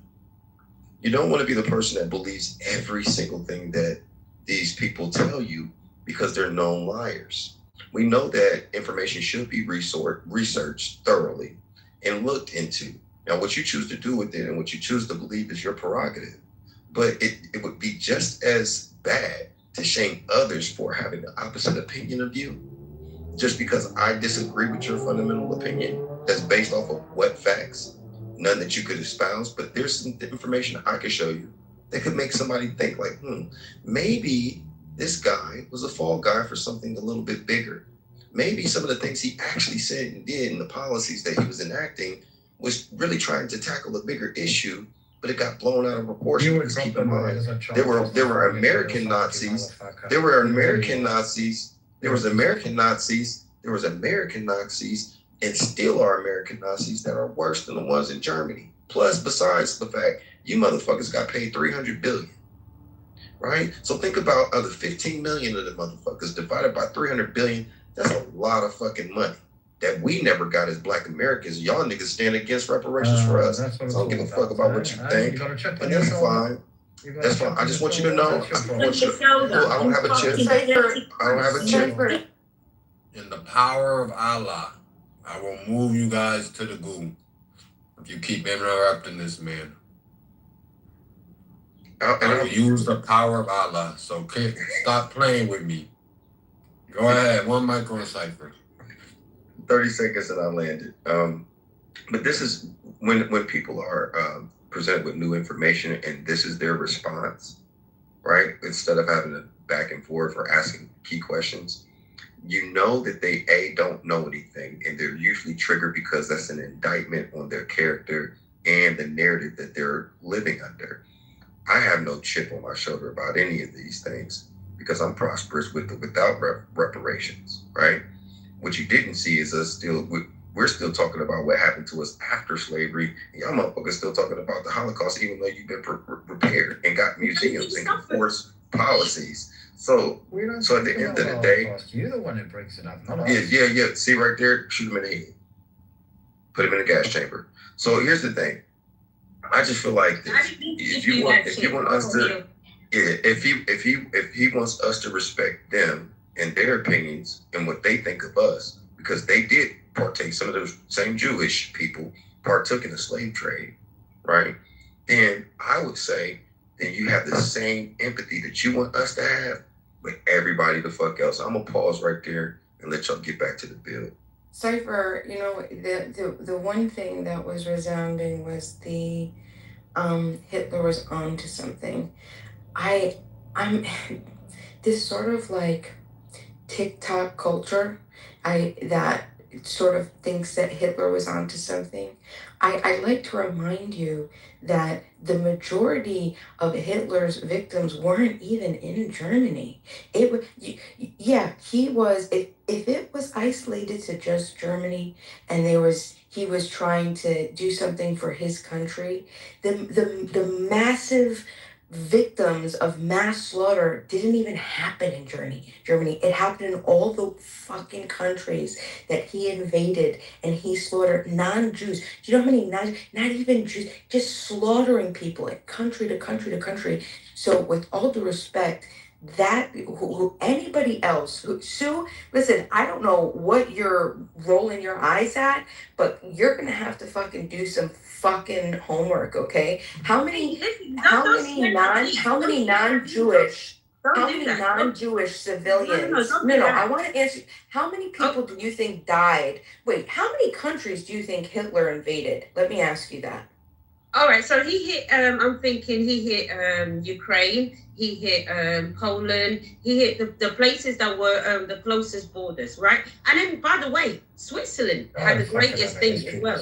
S5: You don't want to be the person that believes every single thing that these people tell you because they're known liars. We know that information should be researched thoroughly and looked into. Now, what you choose to do with it and what you choose to believe is your prerogative. But it would be just as bad to shame others for having the opposite opinion of you. Just because I disagree with your fundamental opinion that's based off of what facts? None that you could espouse, but there's some information I could show you that could make somebody think like, maybe this guy was a fall guy for something a little bit bigger. Maybe some of the things he actually said and did and the policies that he was enacting
S3: was really trying to tackle a bigger issue, but it got blown out of proportion. Because keep in mind, there were American Nazis, there were American Nazis, there was American Nazis, there was American Nazis, and still are American Nazis that are worse than the ones in Germany. Plus, besides the fact, you motherfuckers got paid $300 billion, right? So think about other 15 million of the motherfuckers divided by 300 billion. That's a lot of fucking money that we never got as Black Americans. Y'all niggas stand against reparations for us. So I don't give a fuck about what you think, but that's fine. That's fine. I just want you to know. I don't have a chip. I don't have a chip.
S5: In the power of Allah, I will move you guys to the goo if you keep interrupting this man. I will use the power of Allah. So stop playing with me. Go ahead. One mic on Cypher.
S3: 30 seconds and I landed. But this is when people are presented with new information and this is their response, right? Instead of having a back and forth or asking key questions, you know that they don't know anything, and they're usually triggered because that's an indictment on their character and the narrative that they're living under. I have no chip on my shoulder about any of these things because I'm prosperous with or without reparations, right? What you didn't see is we're still talking about what happened to us after slavery. And y'all motherfuckers still talking about the Holocaust, even though you've been repaired and got museums and can force policies. So at the end of the day,
S9: you're the one that breaks it up, not us.
S3: Yeah. See right there, shoot him in the head, put him in a gas chamber. So here's the thing. I just feel like this. If he wants us to respect them and their opinions and what they think of us, because they did partake, some of those same Jewish people partook in the slave trade, right? Then I would say, then you have the same empathy that you want us to have with everybody the fuck else. I'm gonna pause right there and let y'all get back to the bill.
S21: Cypher, the one thing that was resounding was the Hitler was onto something. I'm this sort of like TikTok culture that sort of thinks that Hitler was onto something. I'd like to remind you that the majority of Hitler's victims weren't even in Germany. He was. If it was isolated to just Germany, and he was trying to do something for his country, the massive victims of mass slaughter didn't even happen in Germany. It happened in all the fucking countries that he invaded, and he slaughtered non-Jews. Do you know how many not even Jews, just slaughtering people, like country to country to country. So with all due respect, that who anybody else Sue, listen, I don't know what you're rolling your eyes at, but you're gonna have to fucking do some fucking homework, okay? How many non-Jewish civilians? No, I want to answer. How many people do you think died? Wait, how many countries do you think Hitler invaded? Let me ask you that.
S18: All right, so he hit, I'm thinking he hit Ukraine, he hit Poland, he hit the places that were the closest borders, right? And then, by the way, Switzerland had the greatest thing as well.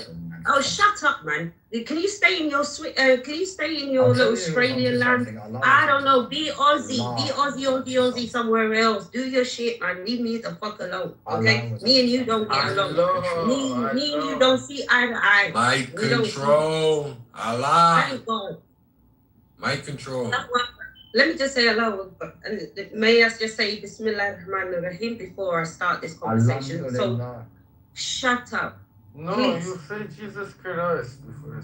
S18: Oh, shut up, man! Can you stay in your little Australian land? I don't know. Be Aussie somewhere else. Do your shit, man. Leave me the fuck alone, okay? Me and you don't get along. Me and you don't see eye to eye.
S5: Mic control. Allah.
S18: Thank God.
S5: Mic control.
S18: Let me just say hello. May I just say Bismillah ar-Rahman ar-Rahim before I start this conversation? So, shut up.
S22: No,
S18: please.
S22: you say Jesus Christ before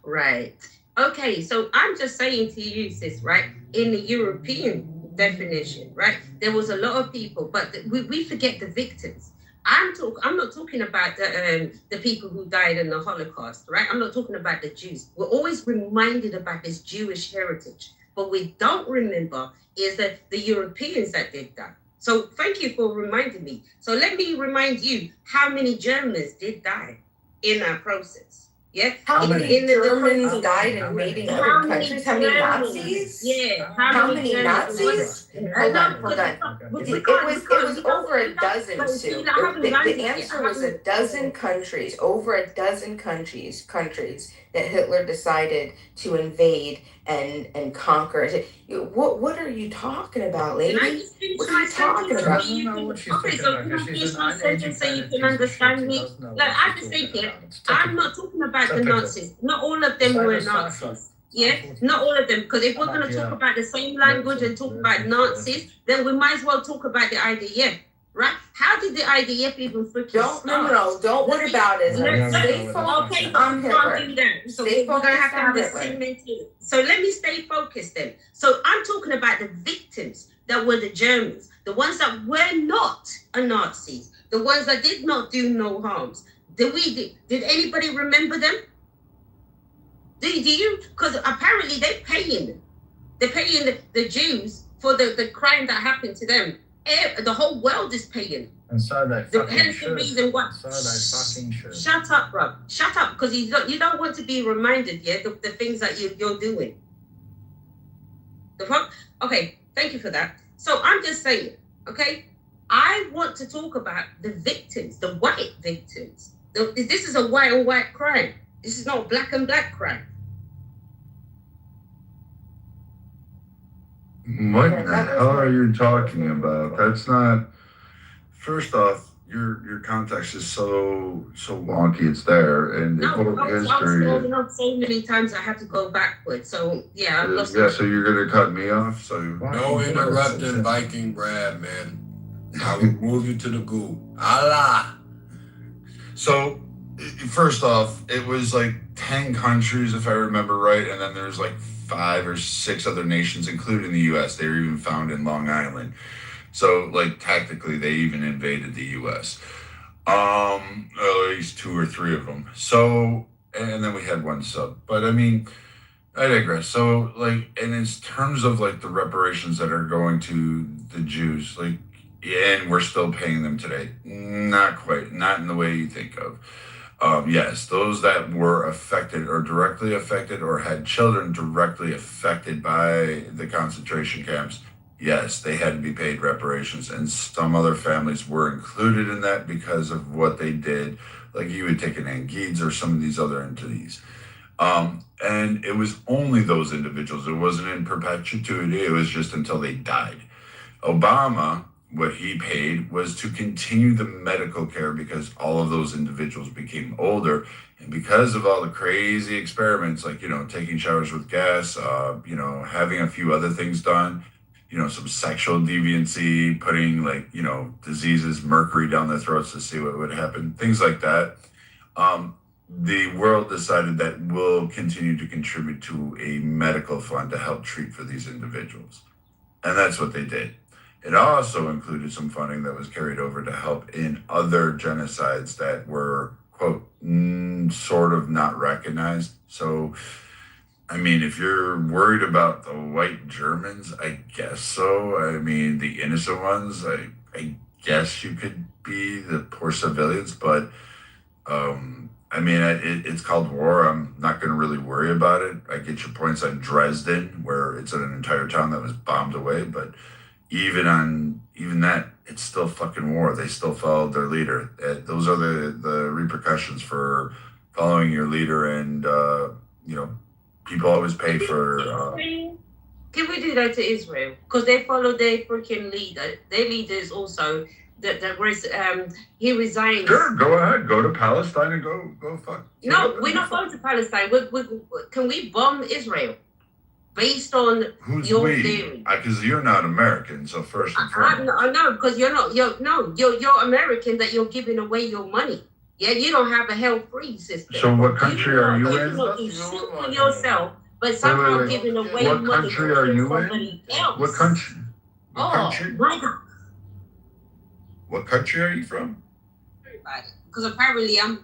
S18: Right. Okay, so I'm just saying to you, sis, right? In the European definition, right? There was a lot of people, but we forget the victims. I'm not talking about the people who died in the Holocaust, right? I'm not talking about the Jews. We're always reminded about this Jewish heritage, but we don't remember is that the Europeans that did that. So thank you for reminding me. So let me remind you how many Germans did die in that process. Yeah.
S21: How many Germans died invading other countries? How many Nazis?
S18: Yeah.
S21: How many Nazis? Hold on. It was over a dozen, Sue. The answer was a dozen countries, over a dozen countries that Hitler decided to invade and conquer. What are you talking about, lady? What are you talking about?
S18: Okay, so can I finish my sentence so you can understand me? Like, I just think it. I'm not talking about the Nazis. Not all of them were Nazis. Yeah, not all of them. Because if we're going to talk about the same language and talk about Nazis, then we might as well talk about the IDF, right? How did the IDF even freaking start?
S21: No, don't worry about it.
S18: Stay focused. Okay,
S21: on Hitler.
S18: Can't do that. So we're going to have the same mentality. So let me stay focused then. So I'm talking about the victims that were the Germans, the ones that were not a Nazis, the ones that did not do no harms. Did anybody remember them? Do you? Because apparently they're paying the Jews for the crime that happened to them. The whole world is paying.
S9: And so they fucking should.
S18: The reason why.
S9: So they fucking should.
S18: Shut up, bro. Shut up, because you don't want to be reminded, yeah, the things that you're doing. The fuck? Okay, thank you for that. So I'm just saying, okay, I want to talk about the victims, the white victims. This is a white on white crime. This is not a black and black crime.
S16: What the hell are you talking about? That's not. First off, your context is so wonky. It's there, and
S18: No,
S16: quote
S18: I was
S16: history.
S18: scrolling up so many times I had to go backwards. So yeah, I lost.
S16: Yeah, so you're gonna cut me off. So
S5: No interrupting Viking Brad, man. I will move you to the goo. Allah.
S16: So, first off, it was like 10 countries, if I remember right, and then there's like 5 or 6 other nations, including the U.S. They were even found in Long Island. So, like, technically, they even invaded the U.S. At least 2 or 3 of them. So, and then we had 1 sub. But I mean, I digress. So, like, and in terms of like the reparations that are going to the Jews, like, and we're still paying them today. Not quite, not in the way you think of. Yes, those that were affected or directly affected or had children directly affected by the concentration camps, yes, they had to be paid reparations. And some other families were included in that because of what they did. Like you would take an Angids or some of these other entities. And it was only those individuals. It wasn't in perpetuity. It was just until they died. Obama, what he paid was to continue the medical care because all of those individuals became older. And because of all the crazy experiments, like, taking showers with gas, having a few other things done, some sexual deviancy, putting like, diseases, mercury down their throats to see what would happen, things like that. The world decided that we'll continue to contribute to a medical fund to help treat for these individuals. And that's what they did. It also included some funding that was carried over to help in other genocides that were, quote, sort of not recognized. So, I mean, if you're worried about the white Germans, I guess so. I mean, the innocent ones, I guess you could be the poor civilians, but I mean, it's called war. I'm not going to really worry about it. I get your points on Dresden, where it's an entire town that was bombed away, but even that, it's still fucking war. They still followed their leader. Those are the repercussions for following your leader, and people always pay for.
S18: Can we do that to Israel? Because they follow their freaking leader. Their leader is also he resigned.
S16: Sure, go ahead. Go to Palestine and go fuck.
S18: No, we're not going to Palestine. Can we bomb Israel? Based on
S16: Who's
S18: your
S16: we?
S18: theory.
S16: Because you're not American, so first and
S18: I
S16: foremost.
S18: know, because you're American, that you're giving away your money. Yeah, you don't have a health-free system.
S16: So what country are you in?
S18: You don't do shit for yourself, but somehow giving away
S16: What
S18: money
S16: country
S18: to
S16: are you
S18: somebody
S16: in?
S18: else.
S16: What country? What country?
S18: My God.
S16: What country are you from?
S18: Because apparently I'm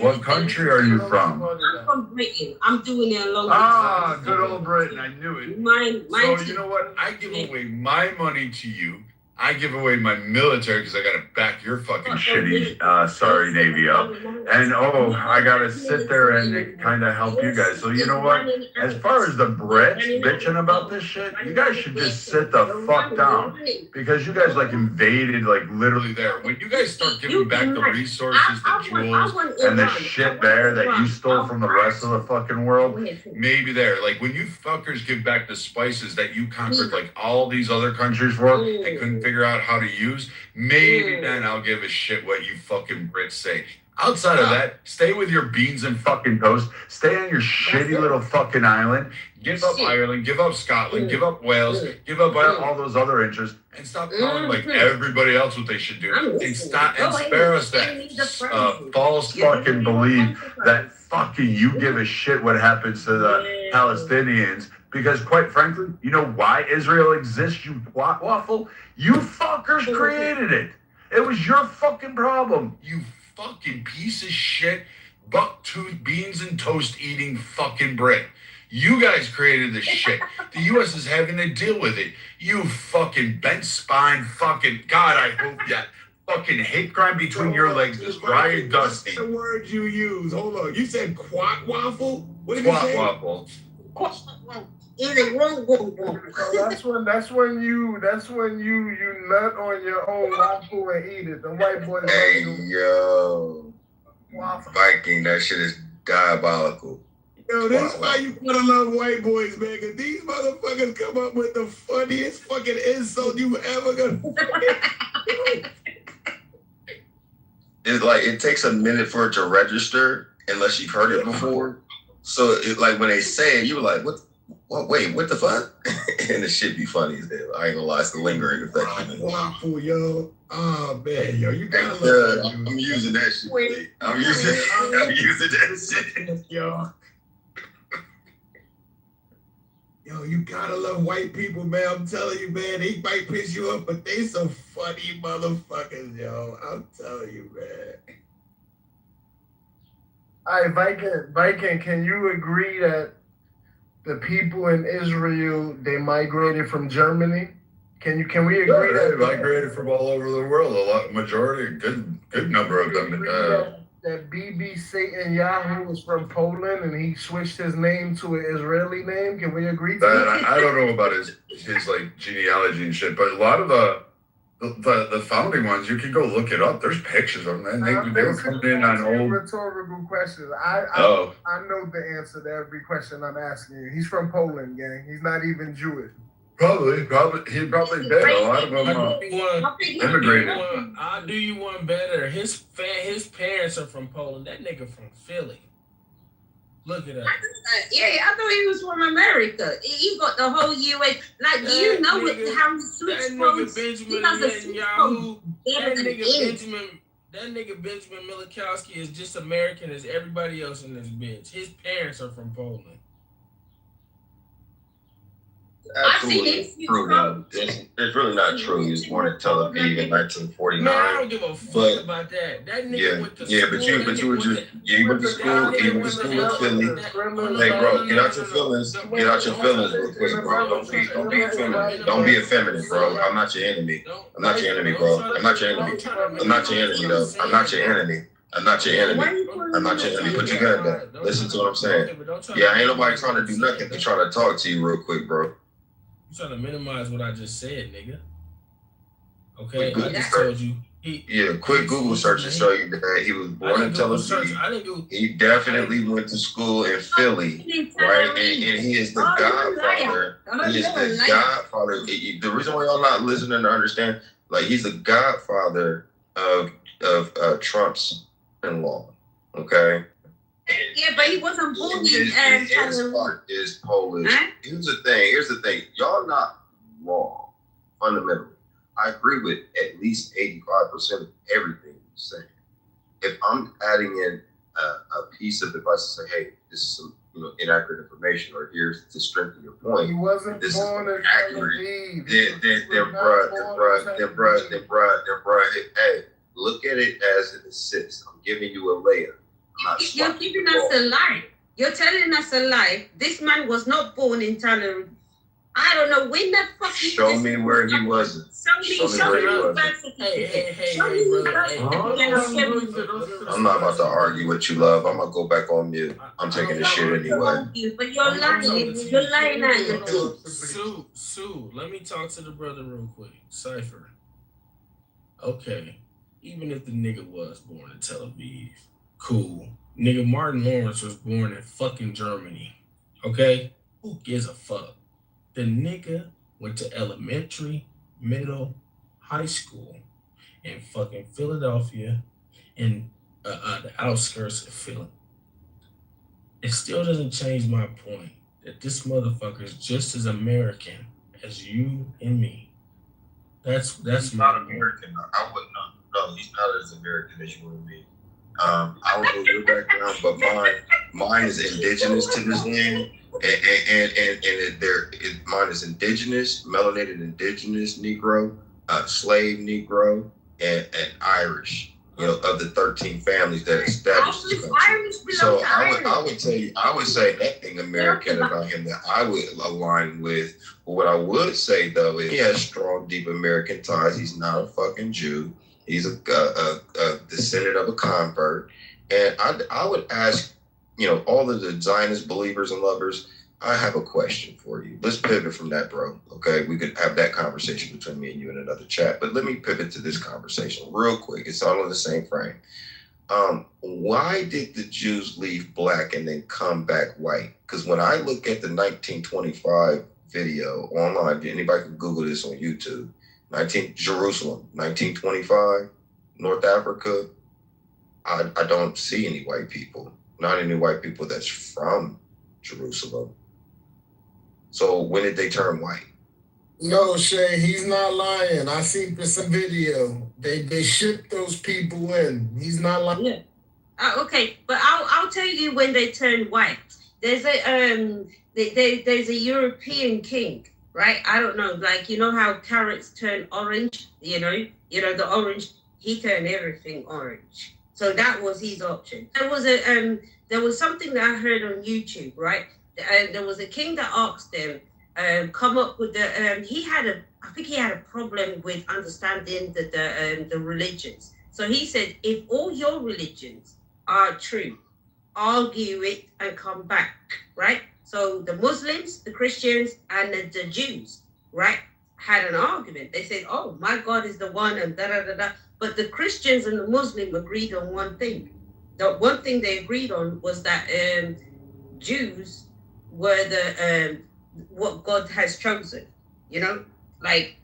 S16: What country are you from?
S18: I'm from Britain. I'm doing it along
S16: Ah,
S18: with
S16: good old Britain. I knew it.
S18: Mine
S16: So you know what? I give away my money to you. I give away my military because I gotta back your fucking shitty, sorry Navy up. And I gotta sit there and kind of help you guys. So you know what? As far as the Brits bitching about this shit, you guys should just sit the fuck down because you guys like invaded like literally there. When you guys start giving back the resources, the jewels, and the shit there that you stole from the rest of the fucking world, maybe there. Like when you fuckers give back the spices that you conquered like all these other countries for and couldn't figure out how to use, maybe then I'll give a shit what you fucking Brits say. Outside of that, stay with your beans and fucking toast. Stay on your shitty little fucking island. Give up Ireland, give up Scotland, give up Wales, give up all those other interests, and stop telling like everybody else what they should do. And stop and spare us that false fucking belief that fucking you give a shit what happens to the Palestinians. Because quite frankly, you know why Israel exists, you twat waffle? You fuckers created it. It was your fucking problem. You fucking piece of shit, buck-tooth beans and toast eating fucking Brit. You guys created this shit. The U.S. is having to deal with it. You fucking bent spine fucking, God, I hope that fucking hate crime between your legs is dry and dusty.
S14: What's the word you use? Hold on. You said quack waffle? What did you say?
S16: Quack waffle.
S8: That's when you nut on your own waffle and eat it. The white boys.
S3: Hey yo, Viking, that shit is diabolical.
S14: Yo, that's why you gotta love white boys, man. Cause these motherfuckers come up with the funniest fucking insult you ever gonna.
S3: It's like it takes a minute for it to register unless you've heard it before. So it, like when they say it, you were like, "What? Wait, what the fuck?" And the shit be funny as hell. I ain't gonna lie, it's the lingering effect.
S14: Waffle, yo. Oh man, yo, you gotta love that.
S3: I'm using that shit. I'm using that shit.
S14: Yo. Yo, you gotta love white people, man. I'm telling you, man, they might piss you up, but they some funny motherfuckers, yo. I'm telling you, man.
S8: All right, Viking, can you agree that the people in Israel, they migrated from Germany? Can we agree
S16: Yeah,
S8: that
S16: they migrated from all over the world. Majority, good number of them.
S8: That BB Satan Yahoo was from Poland and he switched his name to an Israeli name? Can we agree to that?
S16: I don't know about his like genealogy and shit, but a lot of the founding ones, you can go look it up. There's pictures of them, and they were coming in on old
S8: rhetorical questions. I know the answer to every question I'm asking you. He's from Poland, gang. He's not even Jewish.
S16: Probably he probably did. A lot of them immigrated.
S4: I'll do you one better. His parents are from Poland. That nigga from Philly. Look at that.
S18: I thought he was from America. He got the whole US. Like, do you know how he switched codes?
S4: Benjamin Netanyahu. That nigga Benjamin Milikowski is just American as everybody else in this bitch. His parents are from Poland.
S3: Absolutely true. Though. It's really not true. He was born in Tel Aviv in 1949.
S4: Man, I don't give a fuck about that. That nigga went to school.
S3: But you were just he went to school. He went to school in Philly. Hey, bro, get out your feelings. Get out your feelings real quick, bro. Don't be effeminate. Don't be effeminate, bro. I'm not your enemy. I'm not your enemy, bro. I'm not your enemy. I'm not your enemy, though. I'm not your enemy. I'm not your enemy. I'm not your enemy. Put your gun down. Listen to what I'm saying. Yeah, ain't nobody trying to do nothing. They're trying to talk to you real quick, bro.
S4: You trying to minimize what I just said, nigga. Okay, I just told you.
S3: Quick Google search to show you that he was born in Tel Aviv. He definitely went to school in Philly, right? And he is the godfather. He is the godfather. The reason why y'all not listening to understand, like, he's the godfather of Trump's in-law. Okay.
S18: Yeah, but he wasn't born in
S3: his part is Polish. Huh? Here's the thing. Y'all not wrong, fundamentally. I agree with at least 85% of everything you're saying. If I'm adding in a piece of advice to say, hey, this is some inaccurate information, or here's to strengthen your point.
S8: He wasn't
S3: this
S8: born
S3: is
S8: in
S3: accurate. Then bruh, hey, look at it as an assist. I'm giving you a layup.
S18: You're giving us a lie. You're telling us a lie. This man was not born in Tel Aviv. I don't know when the fuck you
S3: Show me where he wasn't.
S18: Show me where he wasn't. Show me his birth certificate.
S3: I'm not about to argue with you, love. I'm gonna go back on mute. I'm taking this shit anyway.
S18: But you're lying. You're lying at your teeth.
S4: Sue, let me talk to the brother real quick. Cypher. Okay. Even if the nigga was born in Tel Aviv, cool. Nigga Martin Lawrence was born in fucking Germany. Okay? Who gives a fuck? The nigga went to elementary, middle, high school in fucking Philadelphia in the outskirts of Philly. It still doesn't change my point that this motherfucker is just as American as you and me. That's
S3: not American. I wouldn't know. No, he's not as American as you and me. I don't know your background, but mine is indigenous to this land, and mine is indigenous, melanated indigenous Negro, slave Negro, and Irish. You know, of the 13 families that established this country. So I would tell you, I would say nothing American about him that I would align with. But what I would say though is he has strong, deep American ties. He's not a fucking Jew. He's a descendant of a convert. And I would ask, you know, all of the Zionist believers and lovers, I have a question for you. Let's pivot from that, bro. Okay, we could have that conversation between me and you in another chat. But let me pivot to this conversation real quick. It's all in the same frame. Why did the Jews leave black and then come back white? Because when I look at the 1925 video online, anybody can Google this on YouTube. Jerusalem, 1925, North Africa. I don't see any white people. Not any white people that's from Jerusalem. So when did they turn white?
S8: No, Shay, he's not lying. I seen this video. They shipped those people in. He's not lying.
S18: Yeah. Okay, but I'll tell you when they turn white. There's a there's a European king, right? I don't know, like you know how carrots turn orange. You know the orange. He turned everything orange. So that was his option. There was something that I heard on YouTube, right? There was a king that asked them, come up with the. I think he had a problem with understanding the religions. So he said, if all your religions are true, argue it and come back, right? So the Muslims, the Christians, and the Jews, right, had an argument. They said, oh, my God is the one, and da-da-da-da. But the Christians and the Muslim agreed on one thing. The one thing they agreed on was that Jews were the what God has chosen. You know, like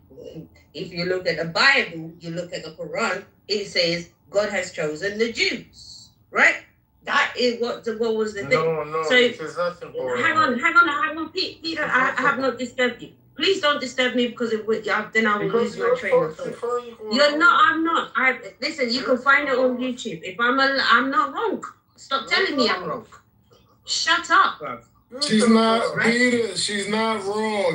S18: if you look at the Bible, you look at the Quran, it says God has chosen the Jews, right? That is what was the thing.
S22: No,
S18: so
S22: it is not important.
S18: hang on, Peter. I have not disturbed you. Please don't disturb me because then I will lose my train of thought. You're not. I'm not. Listen. You can find it on YouTube. If I'm not wrong. Stop telling me I'm wrong. Shut up, bro.
S8: She's not Peter. She's not wrong.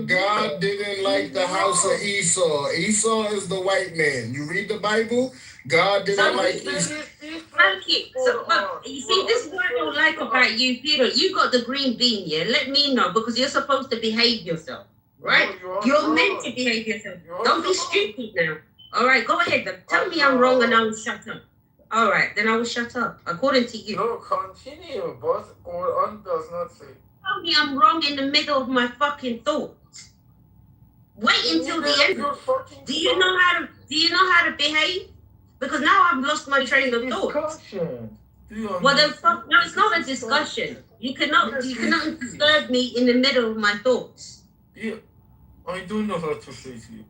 S8: God didn't like the house of Esau. Esau is the white man. You read the Bible. God didn't like Esau.
S18: Thank you. But you see, this is what I don't like about you, Peter. You got the green bean, yeah? Let me know, because you're supposed to behave yourself, right? You're meant to behave yourself. Don't be stupid now. All right, go ahead. Then. Tell me I'm wrong and I will shut up. All right, then I will shut up, according to you.
S22: No, continue, but Quran does not say.
S18: Tell me I'm wrong in the middle of my fucking thoughts. Wait until the end. Do you know how to behave? Because now I've lost my train of thought. Well, then fuck. No, it's not a discussion. You cannot disturb me in the middle of my thoughts.
S22: Yeah, I don't know how to say to you.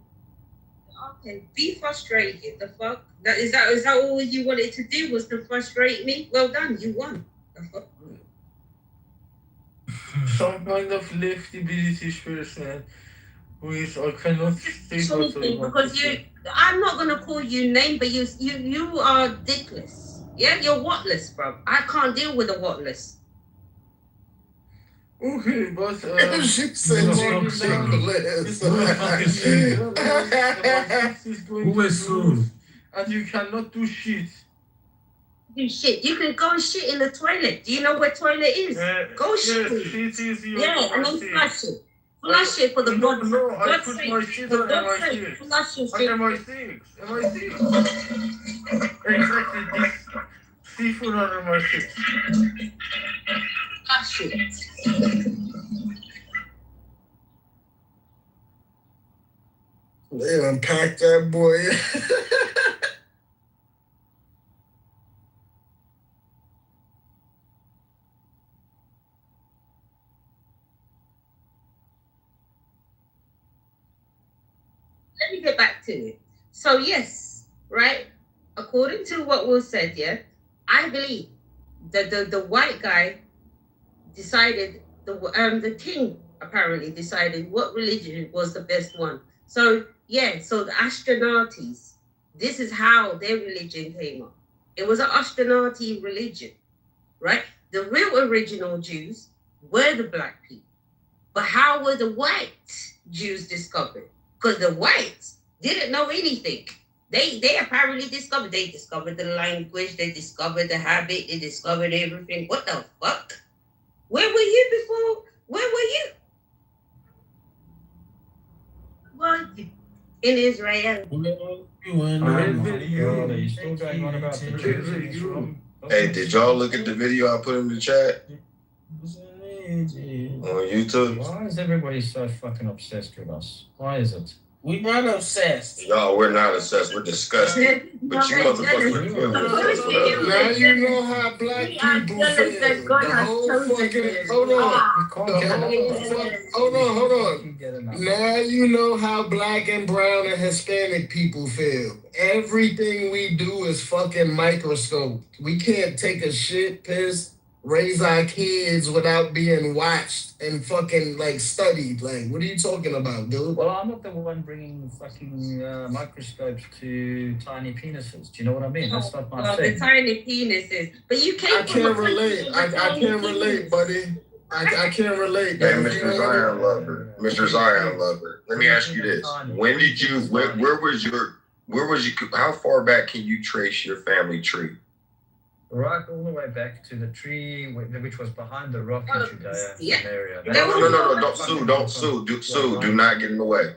S18: Okay, be frustrated. The fuck? Is that all you wanted to do was to frustrate me? Well done, you won. The fuck?
S22: Some kind of lefty British person who is I cannot say
S18: because I'm not gonna call you name, but you are dickless. Yeah, you're whatless, bro. I can't deal with a whatless.
S22: Okay, but
S8: she said you're dickless.
S22: Who is who? And you cannot do shit.
S18: Do shit. You can go and shit in the toilet. Do you know where toilet is? Go shit.
S22: Shit is your
S18: and then flush it. Flush it for the God's
S22: No, I
S18: God's
S22: put
S18: sake.
S22: my shit
S18: For
S22: on
S18: God's
S22: MI6.
S18: sake, flush your
S22: On
S18: shit.
S22: MI6. Exactly this seafood on MI6.
S18: Flush it.
S8: They unpacked that boy.
S18: Let me get back to it. So yes, right? According to what was said, yeah, I believe that the white guy decided the king apparently decided what religion was the best one. So yeah, so the Ashkenazis, this is how their religion came up. It was an Ashkenazi religion, right? The real original Jews were the black people. But how were the white Jews discovered? Because the whites didn't know anything. They apparently discovered the language, they discovered the habit, they discovered everything. What the fuck? Where were you before? Where were you? What? In Israel.
S3: Hey, did y'all look at the video I put in the chat on YouTube?
S9: Why is everybody so fucking obsessed with us? Why is it?
S4: We're not obsessed.
S3: Y'all, we're not obsessed. We're disgusted. But you motherfuckers feel obsessed with us.
S8: Now you know how black people feel. The whole fucking hold on. Now you know how black and brown and Hispanic people feel. Everything we do is fucking microscope. We can't take a shit, piss, raise our kids without being watched and fucking like studied. Like, what are you talking about, dude?
S9: Well, I'm not the one bringing fucking microscopes to tiny penises. Do you know what I mean? That's not my
S18: The
S9: thing.
S18: tiny penises. But you
S8: I can't relate. I can't relate, buddy. I can't relate.
S3: Hey, Mr. Zion Lover. Mr. Zion Lover. Let me ask you this. When did you, where was you, how far back can you trace your family tree?
S9: Right all the way back to the tree which was behind the rock in Judea and Samaria.
S3: No, don't sue. Do not get in the way.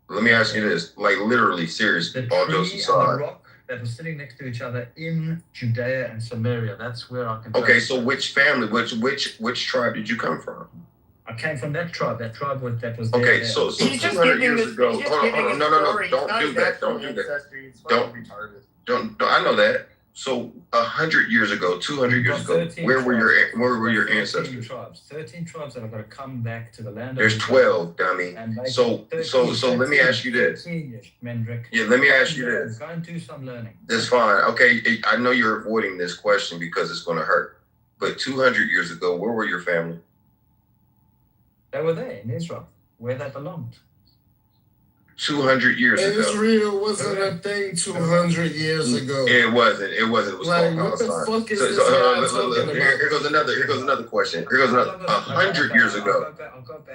S3: Let me ask you this, like literally, seriously, all jokes
S9: And the
S3: aside.
S9: rock that was sitting next to each other in Judea and Samaria. That's where I can.
S3: Okay, so which family, which tribe did you come from?
S9: I came from that tribe. That tribe was there.
S3: Okay, so 200 years ago. Hold on, no, don't do that. Don't. I know that. So 100 years ago, 200 years ago, where were your ancestors?
S9: 13 tribes that have got to come back to the land.
S3: There's 12, dummy. So let me ask you this. Yeah, let me ask you this.
S9: Go and do some learning.
S3: That's fine. Okay, I know you're avoiding this question because it's going to hurt. But 200 years ago, where were your family?
S9: They were there in Israel, where they belonged.
S3: 200 years ago.
S8: Israel wasn't a thing 200 years ago.
S3: It wasn't. It was
S8: Like,
S3: called
S8: what the
S3: Palestine.
S8: fuck is this guy talking about?
S3: Here goes another question. Here goes another. 100 years ago.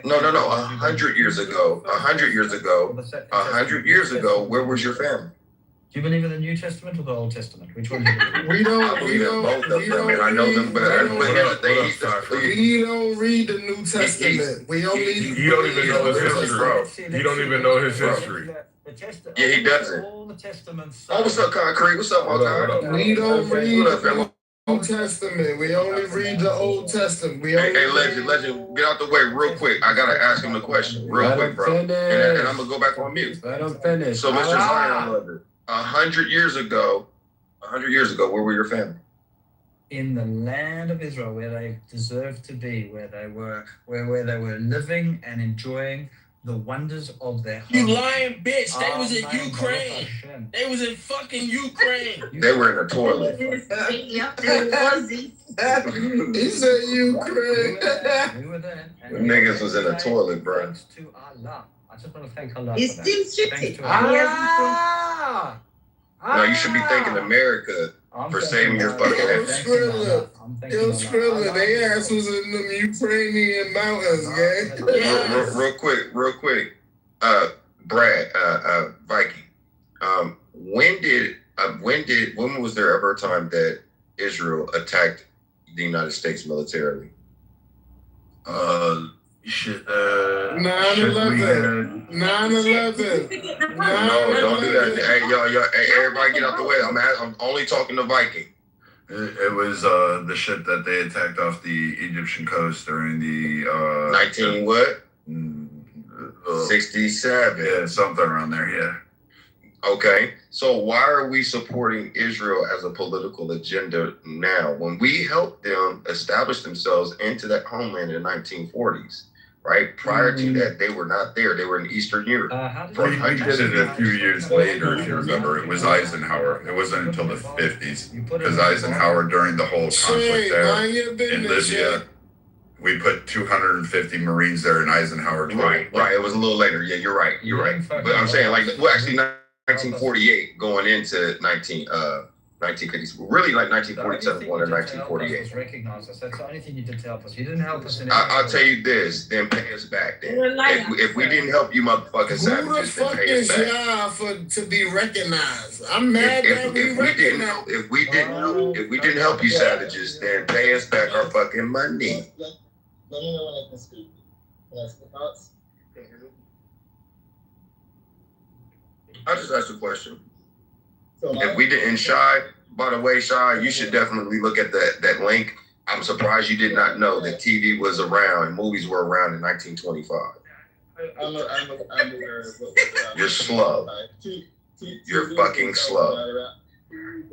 S3: No. 100 years ago. 100 years ago. 100 years ago. Where was your family?
S9: Do you believe in the New Testament or the Old Testament? Which one do you believe in?
S8: We don't.
S3: I believe in both of them, and I know them better. But here's the thing.
S8: We don't read the New Testament. We only.
S16: You don't even know his history, bro. You don't even know his history.
S3: Yeah, he doesn't.
S9: All the testaments.
S3: Oh, what's up, Concrete? What's up, Concrete?
S8: We don't read the New Testament. We only read the Old Testament.
S3: Hey, legend, get out the way real quick. I gotta ask him the question real quick, bro. And I'm gonna go back on mute.
S11: Let him finish.
S3: So, Mr. Zion Lover, 100 years ago, where were your family?
S9: In the land of Israel, where they deserved to be, where they were living and enjoying the wonders of their home.
S4: You lying bitch. They was in Ukraine. They was in fucking Ukraine.
S3: They were in a toilet.
S8: He said Ukraine.
S9: We were there.
S3: Niggas was in a toilet, bro.
S9: Thanks to Allah. I just want to thank Allah
S18: It's
S9: for that.
S18: still
S9: Thanks
S18: shitty.
S9: to Allah.
S3: No, you should be thanking America for saving your fucking ass.
S8: Yo, Skrilla, they ass was in them Ukrainian mountains, gang.
S3: Real quick. Brad, Viking. When was there ever a time that Israel attacked the United States militarily?
S16: Shit,
S8: 9/11. 9/11.
S3: No, don't do that. Hey, y'all, hey, everybody get out the way. I'm only talking to Viking.
S16: It was the ship that they attacked off the Egyptian coast during the
S3: 19 what? 67.
S16: Yeah, something around there. Yeah.
S3: Okay, so why are we supporting Israel as a political agenda now when we helped them establish themselves into that homeland in the 1940s? Right? Prior to that, they were not there. They were in Eastern Europe.
S16: We did it a few years later, if you remember. It was Eisenhower. It wasn't until the 50s. Because Eisenhower, during the whole conflict there in Libya, we put 250 Marines there in Eisenhower.
S3: Right. It was a little later. Yeah, you're right. But I'm saying, like, well, actually, 1948 going into 1950s, really like 1947 going to 1948.
S9: Recognize us. That's the only thing you did to help us. You didn't help us in
S3: I'll tell you this, then pay us back then. If we didn't help you motherfucking savages,
S8: Who the fuck is y'all to be recognized? I'm mad that we recognized.
S3: If we didn't help you savages, then pay us back our fucking money.
S2: Let me know when I can speak. Can I speak thoughts?
S3: I just asked a question. If we didn't, Shy, by the way, Shy, you should definitely look at that link. I'm surprised you did not know that TV was around and movies were around in 1925.
S2: I'm aware of what
S3: You're slow. You're fucking slow.
S2: Around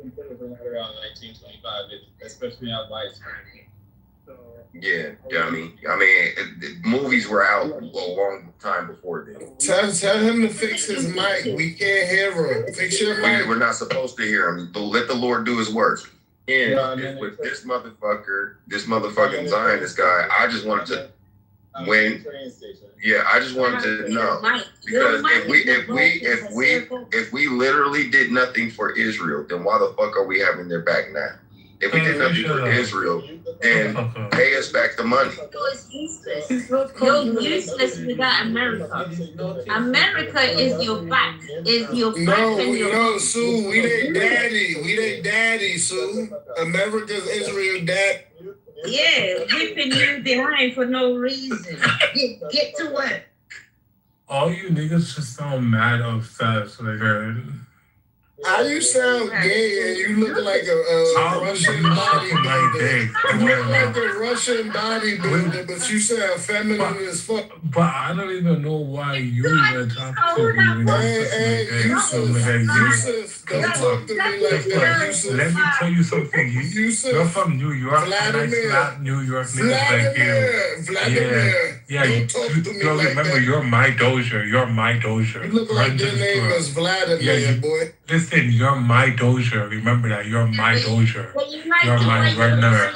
S2: 1925, especially on widescreen.
S3: Yeah, I mean, movies were out a long time before then.
S8: Tell him to fix his mic. We can't hear him. Fix your mic.
S3: We're not supposed to hear him. Let the Lord do his work. And with this motherfucking Zionist guy, I just wanted to win. Yeah, I just wanted to know, because if we literally did nothing for Israel, then why the fuck are we having their back now? If we did nothing for Israel, then pay us back the money.
S18: You're useless without America. America is your back. Is your back and your
S8: No, Sue, we they daddy. We they daddy, Sue. America's Israel dad.
S18: Yeah, whipping you behind for no reason. Get to work.
S22: All you niggas just sound mad obsessed.
S8: How you sound gay and you look like a Russian bodybuilder? You look like a Russian bodybuilder, but you sound feminine as fuck.
S22: But I don't even know why you even talk to me when
S8: Hey, Yusuf, don't talk to me like that, Yusuf.
S22: Let me tell you something. You're from New York, and I slap New York niggas like you. Yeah, you remember, you're my doja. You're my doja.
S8: You look like your name is Vladimir, boy.
S22: Listen, you're my doja. Remember that. You're my doja. You're my runner.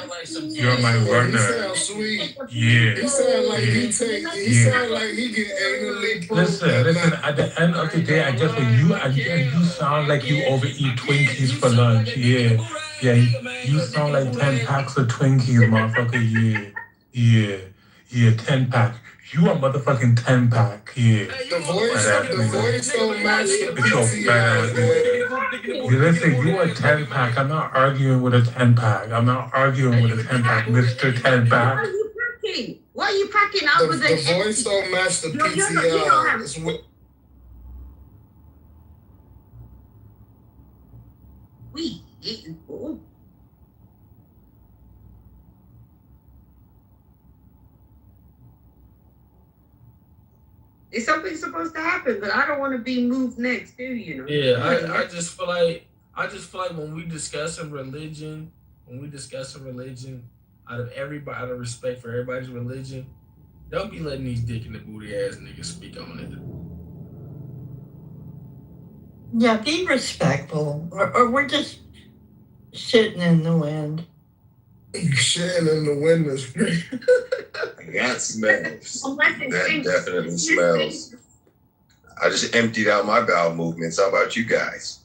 S22: You're my runner.
S8: He sounds sweet.
S22: Yeah.
S8: He sound like he sound like he get anally probed.
S22: Listen. At the end of the day, I guess you sound like you overeat Twinkies for lunch. Yeah. You sound like 10 packs of Twinkies, motherfucker. Yeah. 10 pack. You a motherfucking 10 pack. Yeah.
S8: The voice don't match the
S22: PTR. Listen, you a 10 pack. I'm not arguing with a 10 pack. Mr. 10 pack.
S18: Why are you packing up with
S8: the voice don't match the PTR.
S18: Is something supposed to happen? But I don't want to be moved next, do you?
S4: Yeah, I just feel like when we discussing religion, out of respect for everybody's religion, don't be letting these dick in the booty ass niggas speak on it.
S15: Yeah, be respectful, or we're just shitting in the wind.
S8: Shitting in the wind is great.
S3: That smells. That definitely smells. I just emptied out my bowel movements. How about you guys?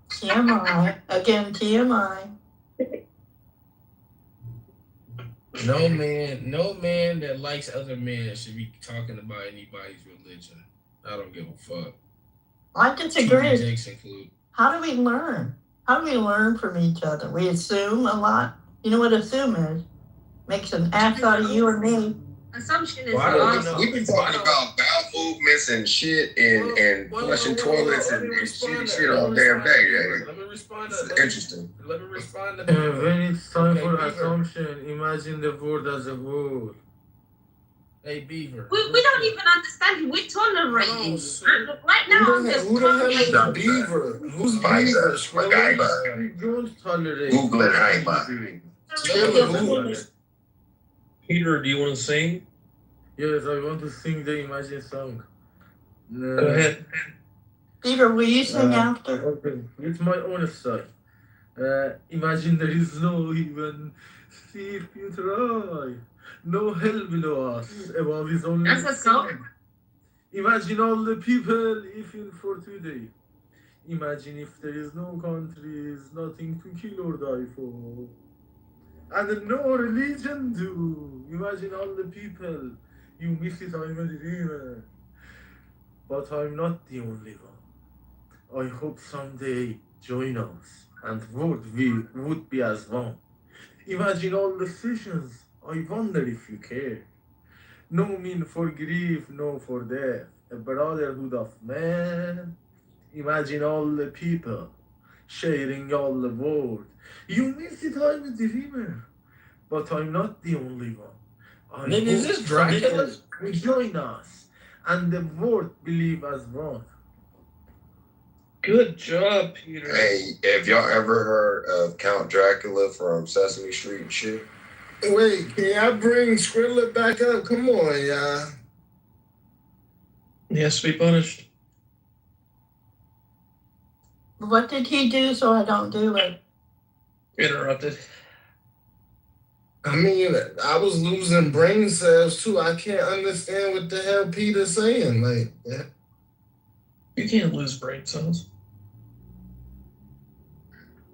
S15: TMI. Again, TMI.
S4: No man that likes other men should be talking about anybody's religion. I don't give a fuck.
S15: I disagree. How do we learn? How do we learn from each other? We assume a lot. You know what assume is? Makes an ass out of you and me.
S18: Assumption is
S3: We've been talking about bowel movements and shit and flushing toilets and shit all damn day.
S4: Let me respond.
S3: It's interesting.
S4: Let me respond.
S20: When it's time
S4: Okay,
S20: for
S4: Beaver.
S20: assumption, imagine the world as a whole.
S4: Hey, Beaver.
S18: We don't even understand you. We're tolerating. Right now, I'm just
S8: Who the hell is
S18: tolerating.
S8: Beaver? Who's Beaver?
S20: We don't tolerate.
S3: Google it, Hyper.
S7: Peter, do you want to sing?
S20: Yes, I want to sing the Imagine song.
S7: Go ahead.
S15: Peter, will you sing after?
S20: Okay, it's my own style. Imagine there is no even see if you try. No hell below us. Above is only.
S18: That's a song.
S20: Imagine all the people even for today. Imagine if there is no countries, nothing to kill or die for. And no religion too. Imagine all the people. You miss it, I'm a dreamer. But I'm not the only one. I hope someday join us and world would be as one. Imagine all the sessions. I wonder if you care. No mean for grief, no for death. A brotherhood of man. Imagine all the people sharing all the world. You miss it, I'm a dreamer. But I'm not the only one.
S4: Nigga, is this Dracula?
S20: Join us and the world believe as one.
S7: Good job, Peter.
S3: Hey, have y'all ever heard of Count Dracula from Sesame Street and shit?
S8: Wait, can y'all bring Skrilla back up? Come on, y'all.
S7: He has to be punished.
S15: What did he do so I don't do it?
S7: Interrupted.
S8: I mean, I was losing brain cells too. I can't understand what the hell Peter's saying. Like, yeah.
S7: You can't lose brain cells.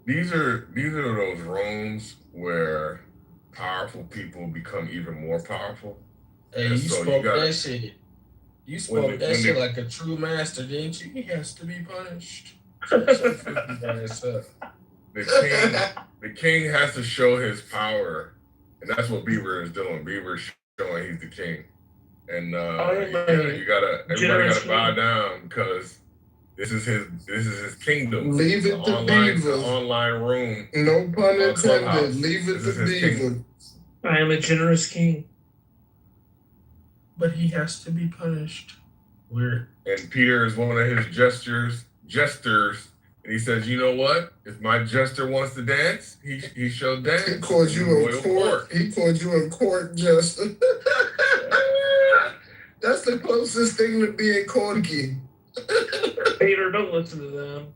S16: These are those rooms where powerful people become even more powerful.
S4: Hey,
S16: And
S4: you
S16: so
S4: spoke
S16: gotta-
S4: that shit. You spoke that shit like a true master, didn't you? He has to be punished.
S16: The king has to show his power, and that's what Beaver is doing. Beaver is showing he's the king, and everybody gotta bow down because this is his kingdom.
S8: Leave it to Beaver.
S16: The online room.
S8: No pun
S16: Clubhouse.
S8: intended. Leave it
S16: This
S8: to
S16: is his
S8: Beaver.
S16: kingdom.
S7: I am a generous king.
S4: But he has to be punished. Weird.
S16: And Peter is one of his jesters, and he says, "You know what? If my jester wants to dance, he shall dance."
S8: He called you in court. He called you in court, Jester. That's the closest thing to being corky.
S7: Peter, don't listen to them.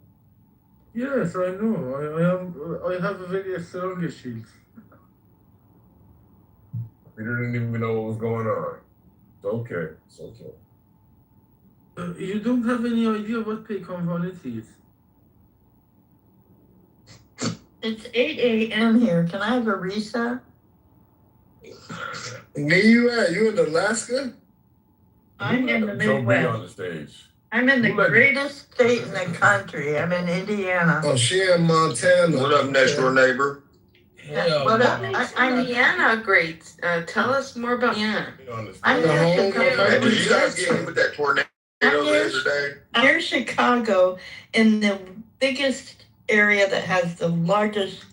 S20: Yes, I know. I have a very strong shield.
S16: Peter didn't even know what was going on. It's okay. It's okay.
S20: You don't have any idea what pay component is.
S15: It's 8 a.m. here. Can I have a reset?
S8: Where you at? You in Alaska?
S15: I'm in the
S16: Joe B on
S15: Midwest.
S16: the stage.
S15: I'm in the greatest state in the country. I'm in Indiana.
S8: Oh, she in Montana.
S3: What up, next door neighbor?
S15: What up? I'm
S6: Indiana, great. Tell us more about Indiana.
S15: I'm near
S3: Hey, did you guys get
S15: Chicago.
S3: hit with that tornado the other day?
S15: Near Chicago, in the biggest area that has the largest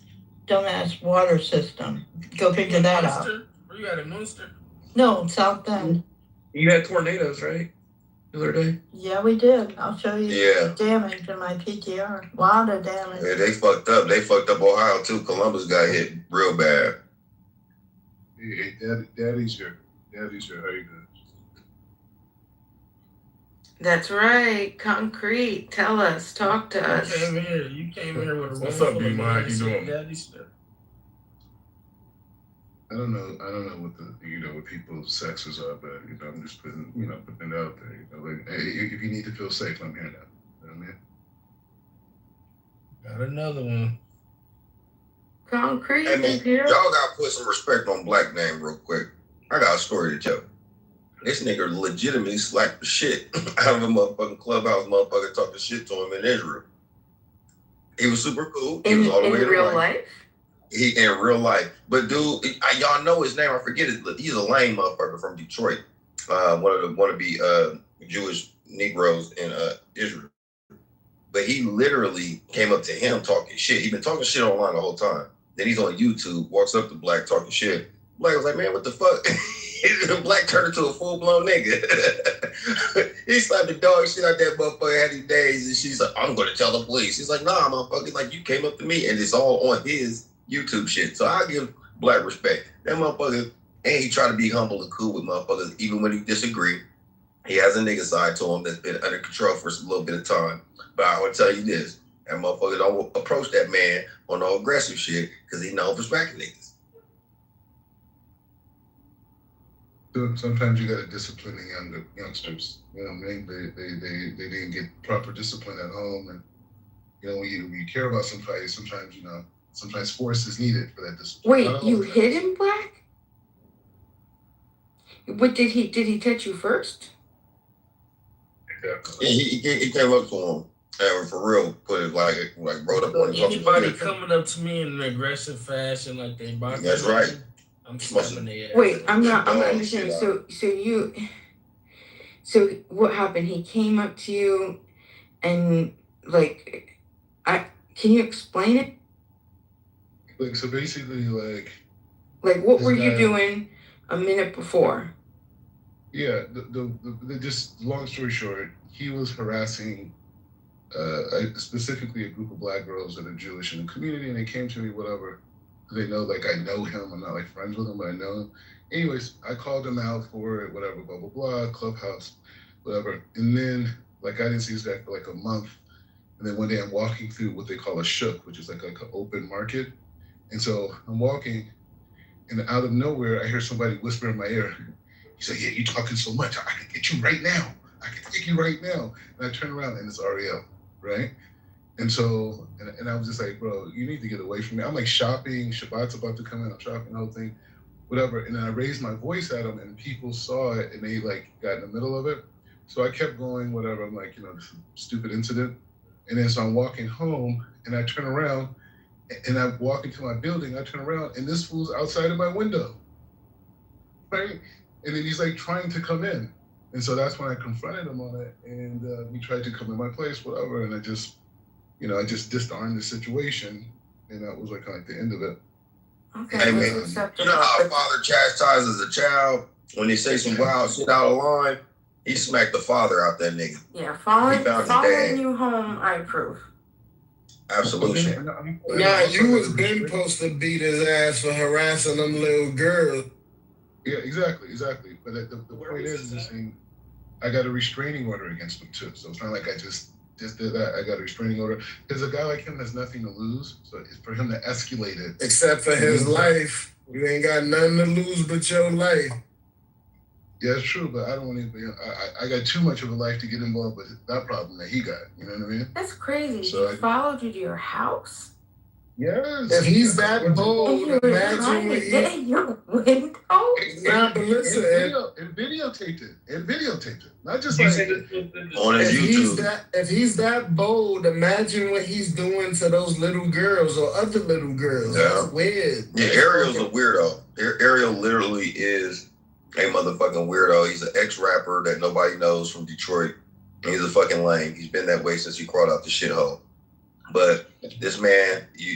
S15: dumbass water system. Go figure that out.
S4: Munster? Where you at in Munster?
S15: No, South Bend.
S7: You had tornadoes, right? The other day.
S15: Yeah, we did. I'll show you
S3: Yeah.
S15: the damage in my PTR. A lot of damage.
S3: Yeah, they fucked up. They fucked up Ohio too. Columbus got hit real bad.
S11: Hey, Daddy's here. Daddy's here. How you doing?
S6: That's right. Concrete. Tell us. Talk to us.
S4: You came here with a
S16: What's
S4: room
S16: up,
S4: full of
S16: B-Mike? How you
S4: daddy
S16: doing?
S4: daddy stuff.
S11: I don't know what the what people's sexes are, but I'm just putting it out there. Like, hey, if you need to feel safe, I'm here now. You know what I mean?
S4: Got another one.
S6: Concrete
S3: Hey, man,
S6: is here.
S3: y'all gotta put some respect on Black name real quick. I got a story to tell. This nigga legitimately slapped the shit out of a motherfucking clubhouse motherfucker talking shit to him in Israel. He was super cool. He
S6: In
S3: was all the way to the
S6: real
S3: right.
S6: life?
S3: He in real life. But dude, y'all know his name. I forget it. He's a lame motherfucker from Detroit. One of the wannabe Jewish Negroes in Israel. But he literally came up to him talking shit. He been talking shit online the whole time. Then he's on YouTube, walks up to Black talking shit. Black was like, man, what the fuck? Black turned into a full-blown nigga. He slapped the dog shit out that motherfucker, had him days, and she's like, I'm gonna tell the police. He's like, nah, motherfucker, like you came up to me, and it's all on his YouTube shit. So I give Black respect. That motherfucker, and he try to be humble and cool with motherfuckers, even when he disagree. He has a nigga side to him that's been under control for a little bit of time. But I want to tell you this, that motherfucker don't approach that man on no aggressive shit, because he known for smacking niggas.
S11: Sometimes you gotta discipline the youngsters. You know what I mean? They didn't get proper discipline at home, and you know when you care about somebody, sometimes sometimes force is needed for that discipline.
S21: Wait, you hit him, Black? What did he touch you first?
S3: Yeah, he came up to him and for real put it like wrote up on him.
S4: Anybody coming up to me in an aggressive fashion like they about
S3: That's right.
S4: I'm slapping their ass.
S21: Wait, I'm not understanding. So what happened? He came up to you and can you explain it?
S11: Like, so basically, like
S21: what were you doing a minute before?
S11: Yeah, the just long story short, he was harassing specifically a group of Black girls that are Jewish in the community, and they came to me, whatever. They know, like, I know him. I'm not like friends with him, but I know him. Anyways, I called him out for it, whatever, blah, blah, blah, Clubhouse, whatever. And then, like, I didn't see this guy for like a month. And then one day I'm walking through what they call a shuk, which is like an open market. And so I'm walking, and out of nowhere, I hear somebody whisper in my ear. He's like, yeah, you talking so much. I can get you right now. I can take you right now. And I turn around, and it's Ariel, right? And so, and I was just like, bro, you need to get away from me. I'm like shopping, Shabbat's about to come in, I'm shopping, the whole thing, whatever. And then I raised my voice at him, and people saw it, and they like got in the middle of it. So I kept going, whatever. I'm like, this stupid incident. And then so I'm walking home, and I turn around, and I walk into my building, I turn around, and this fool's outside of my window, right? And then he's like trying to come in. And so that's when I confronted him on it, and he tried to come in my place, whatever, and I just disarmed the situation, and that was like the end of it.
S21: Okay,
S3: hey man, you know how a father chastises a child when they say some wild shit out of line? He smacked the father out that nigga.
S21: Yeah, following you home, I approve.
S3: Absolutely.
S10: Nah, you was been supposed to beat his ass for harassing them little girls.
S11: Yeah, exactly. But the point is just saying, I got a restraining order against him too. So it's not like I just did that. I got a restraining order because a guy like him has nothing to lose. So it's for him to escalate it,
S10: except for his life. You ain't got nothing to lose but your life.
S11: Yeah, it's true, but I don't want to. I got too much of a life to get involved with that problem that he got. You know what I mean?
S21: That's crazy.
S11: So
S21: he followed you to your house.
S11: Yes.
S10: If he's that bold, imagine what
S21: get in your window.
S10: Nah, but listen,
S11: and videotaped it. Not just like
S3: on his YouTube.
S10: If he's that bold, imagine what he's doing to those little girls or other little girls.
S3: Yeah.
S10: That's weird.
S3: Yeah, Ariel's a weirdo. Ariel literally is a motherfucking weirdo. He's an ex-rapper that nobody knows from Detroit. And he's a fucking lame. He's been that way since he crawled out the shithole. But this man, you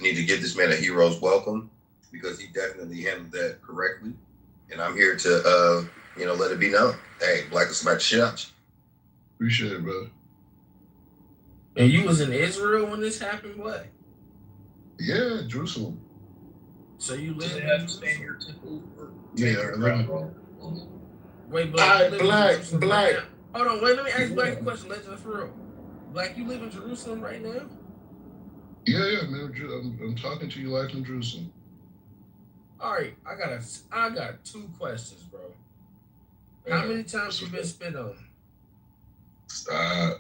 S3: need to give this man a hero's welcome because he definitely handled that correctly. And I'm here to, let it be known. Hey, Black is smack the shit out you.
S11: Appreciate it, bro.
S4: And you was in Israel when this happened, what?
S11: Yeah, Jerusalem.
S4: So you live in Jerusalem?
S11: Yeah, I live
S4: Wait,
S10: Black.
S4: Hold on, wait, let me ask Black a question. Let's for real. Black, you live in Jerusalem right now?
S11: Yeah, man. I'm talking to you live from Jerusalem.
S4: All right, I got 2 questions, bro. How many times you been spit on?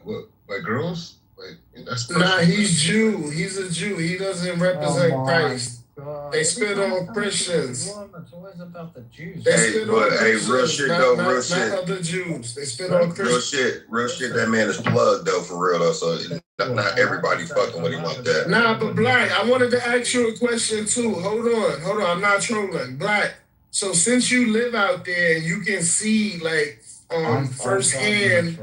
S11: What? Like girls? Like that's
S10: nah, he's Jew. He's a Jew. He doesn't represent Christ.
S21: So
S8: They spit on Christians.
S9: It's always about the Jews.
S8: They
S3: Hey,
S8: spit
S3: but
S8: on
S3: hey, real
S8: Christians,
S3: shit though, real
S8: not
S3: shit.
S8: other Jews. They spit on
S3: Real
S8: Christians.
S3: shit. That man is plugged though, for real though. So not everybody fucking with him like that.
S8: Nah, but Black, I wanted to ask you a question too. Hold on. I'm not trolling. Black. So since you live out there and you can see like firsthand,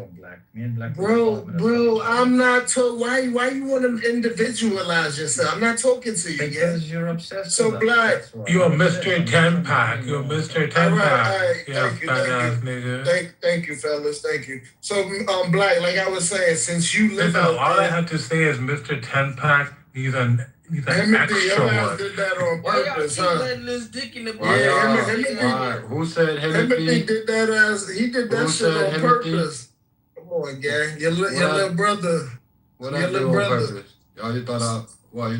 S8: bro, I'm not told why you want to individualize yourself. I'm not talking to you,
S9: because you're obsessed.
S8: So Black,
S22: You're a Mr. 10 pack. You're a Mr. 10 pack. Yeah, fat ass nigga.
S8: Thank you, fellas. Thank you. So Black, like I was saying, since you live
S22: Listen,
S8: out
S22: all
S8: there,
S22: I have to say is Mr. 10 pack. He's an
S8: Timothy,
S22: extra
S8: your ass
S22: one.
S8: did that on
S4: Why y'all
S8: purpose,
S4: keep
S8: huh?
S4: letting this dick in the
S16: Who said
S8: Timothy did that as he did that
S16: Who
S8: shit
S16: said
S8: on
S16: Timothy?
S8: purpose. Come on, gang. Your little brother.
S16: What
S8: Your
S16: I do
S8: little
S16: on
S8: brother.
S16: purpose? Y'all, you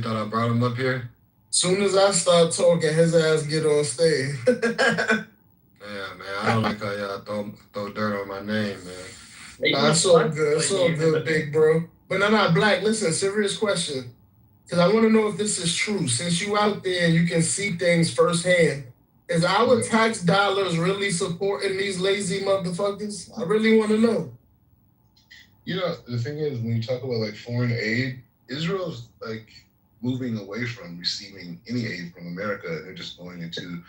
S16: thought I brought him up here?
S8: Soon as I start talking, his ass get on stage.
S16: Yeah, man, I don't like how y'all throw dirt on my name, man.
S8: Nah, it's all good. It's all good, big bro. But no, Black, listen, serious question. Because I want to know if this is true. Since you out there and you can see things firsthand, is our tax dollars really supporting these lazy motherfuckers? I really want to know.
S11: You know, the thing is, when you talk about like foreign aid, Israel's like moving away from receiving any aid from America. They're just going into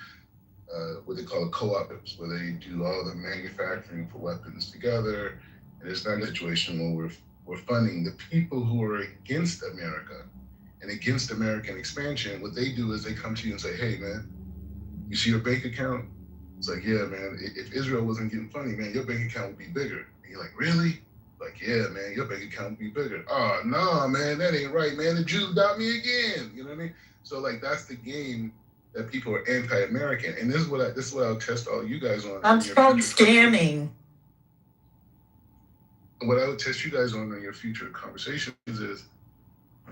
S11: what they call co-ops, where they do all the manufacturing for weapons together. And it's not a situation where we're funding the people who are against America and against American expansion. What they do is they come to you and say, hey, man, you see your bank account? It's like, yeah, man, if Israel wasn't getting funding, man, your bank account would be bigger. And you're like, really? Like, yeah, man, your bank account would be bigger. Oh, no, man, that ain't right, man. The Jews got me again. You know what I mean? So, like, that's the game that people are anti-American. And this is what I'll test all you guys on.
S15: That's called scamming.
S11: What I would test you guys on in your future conversations is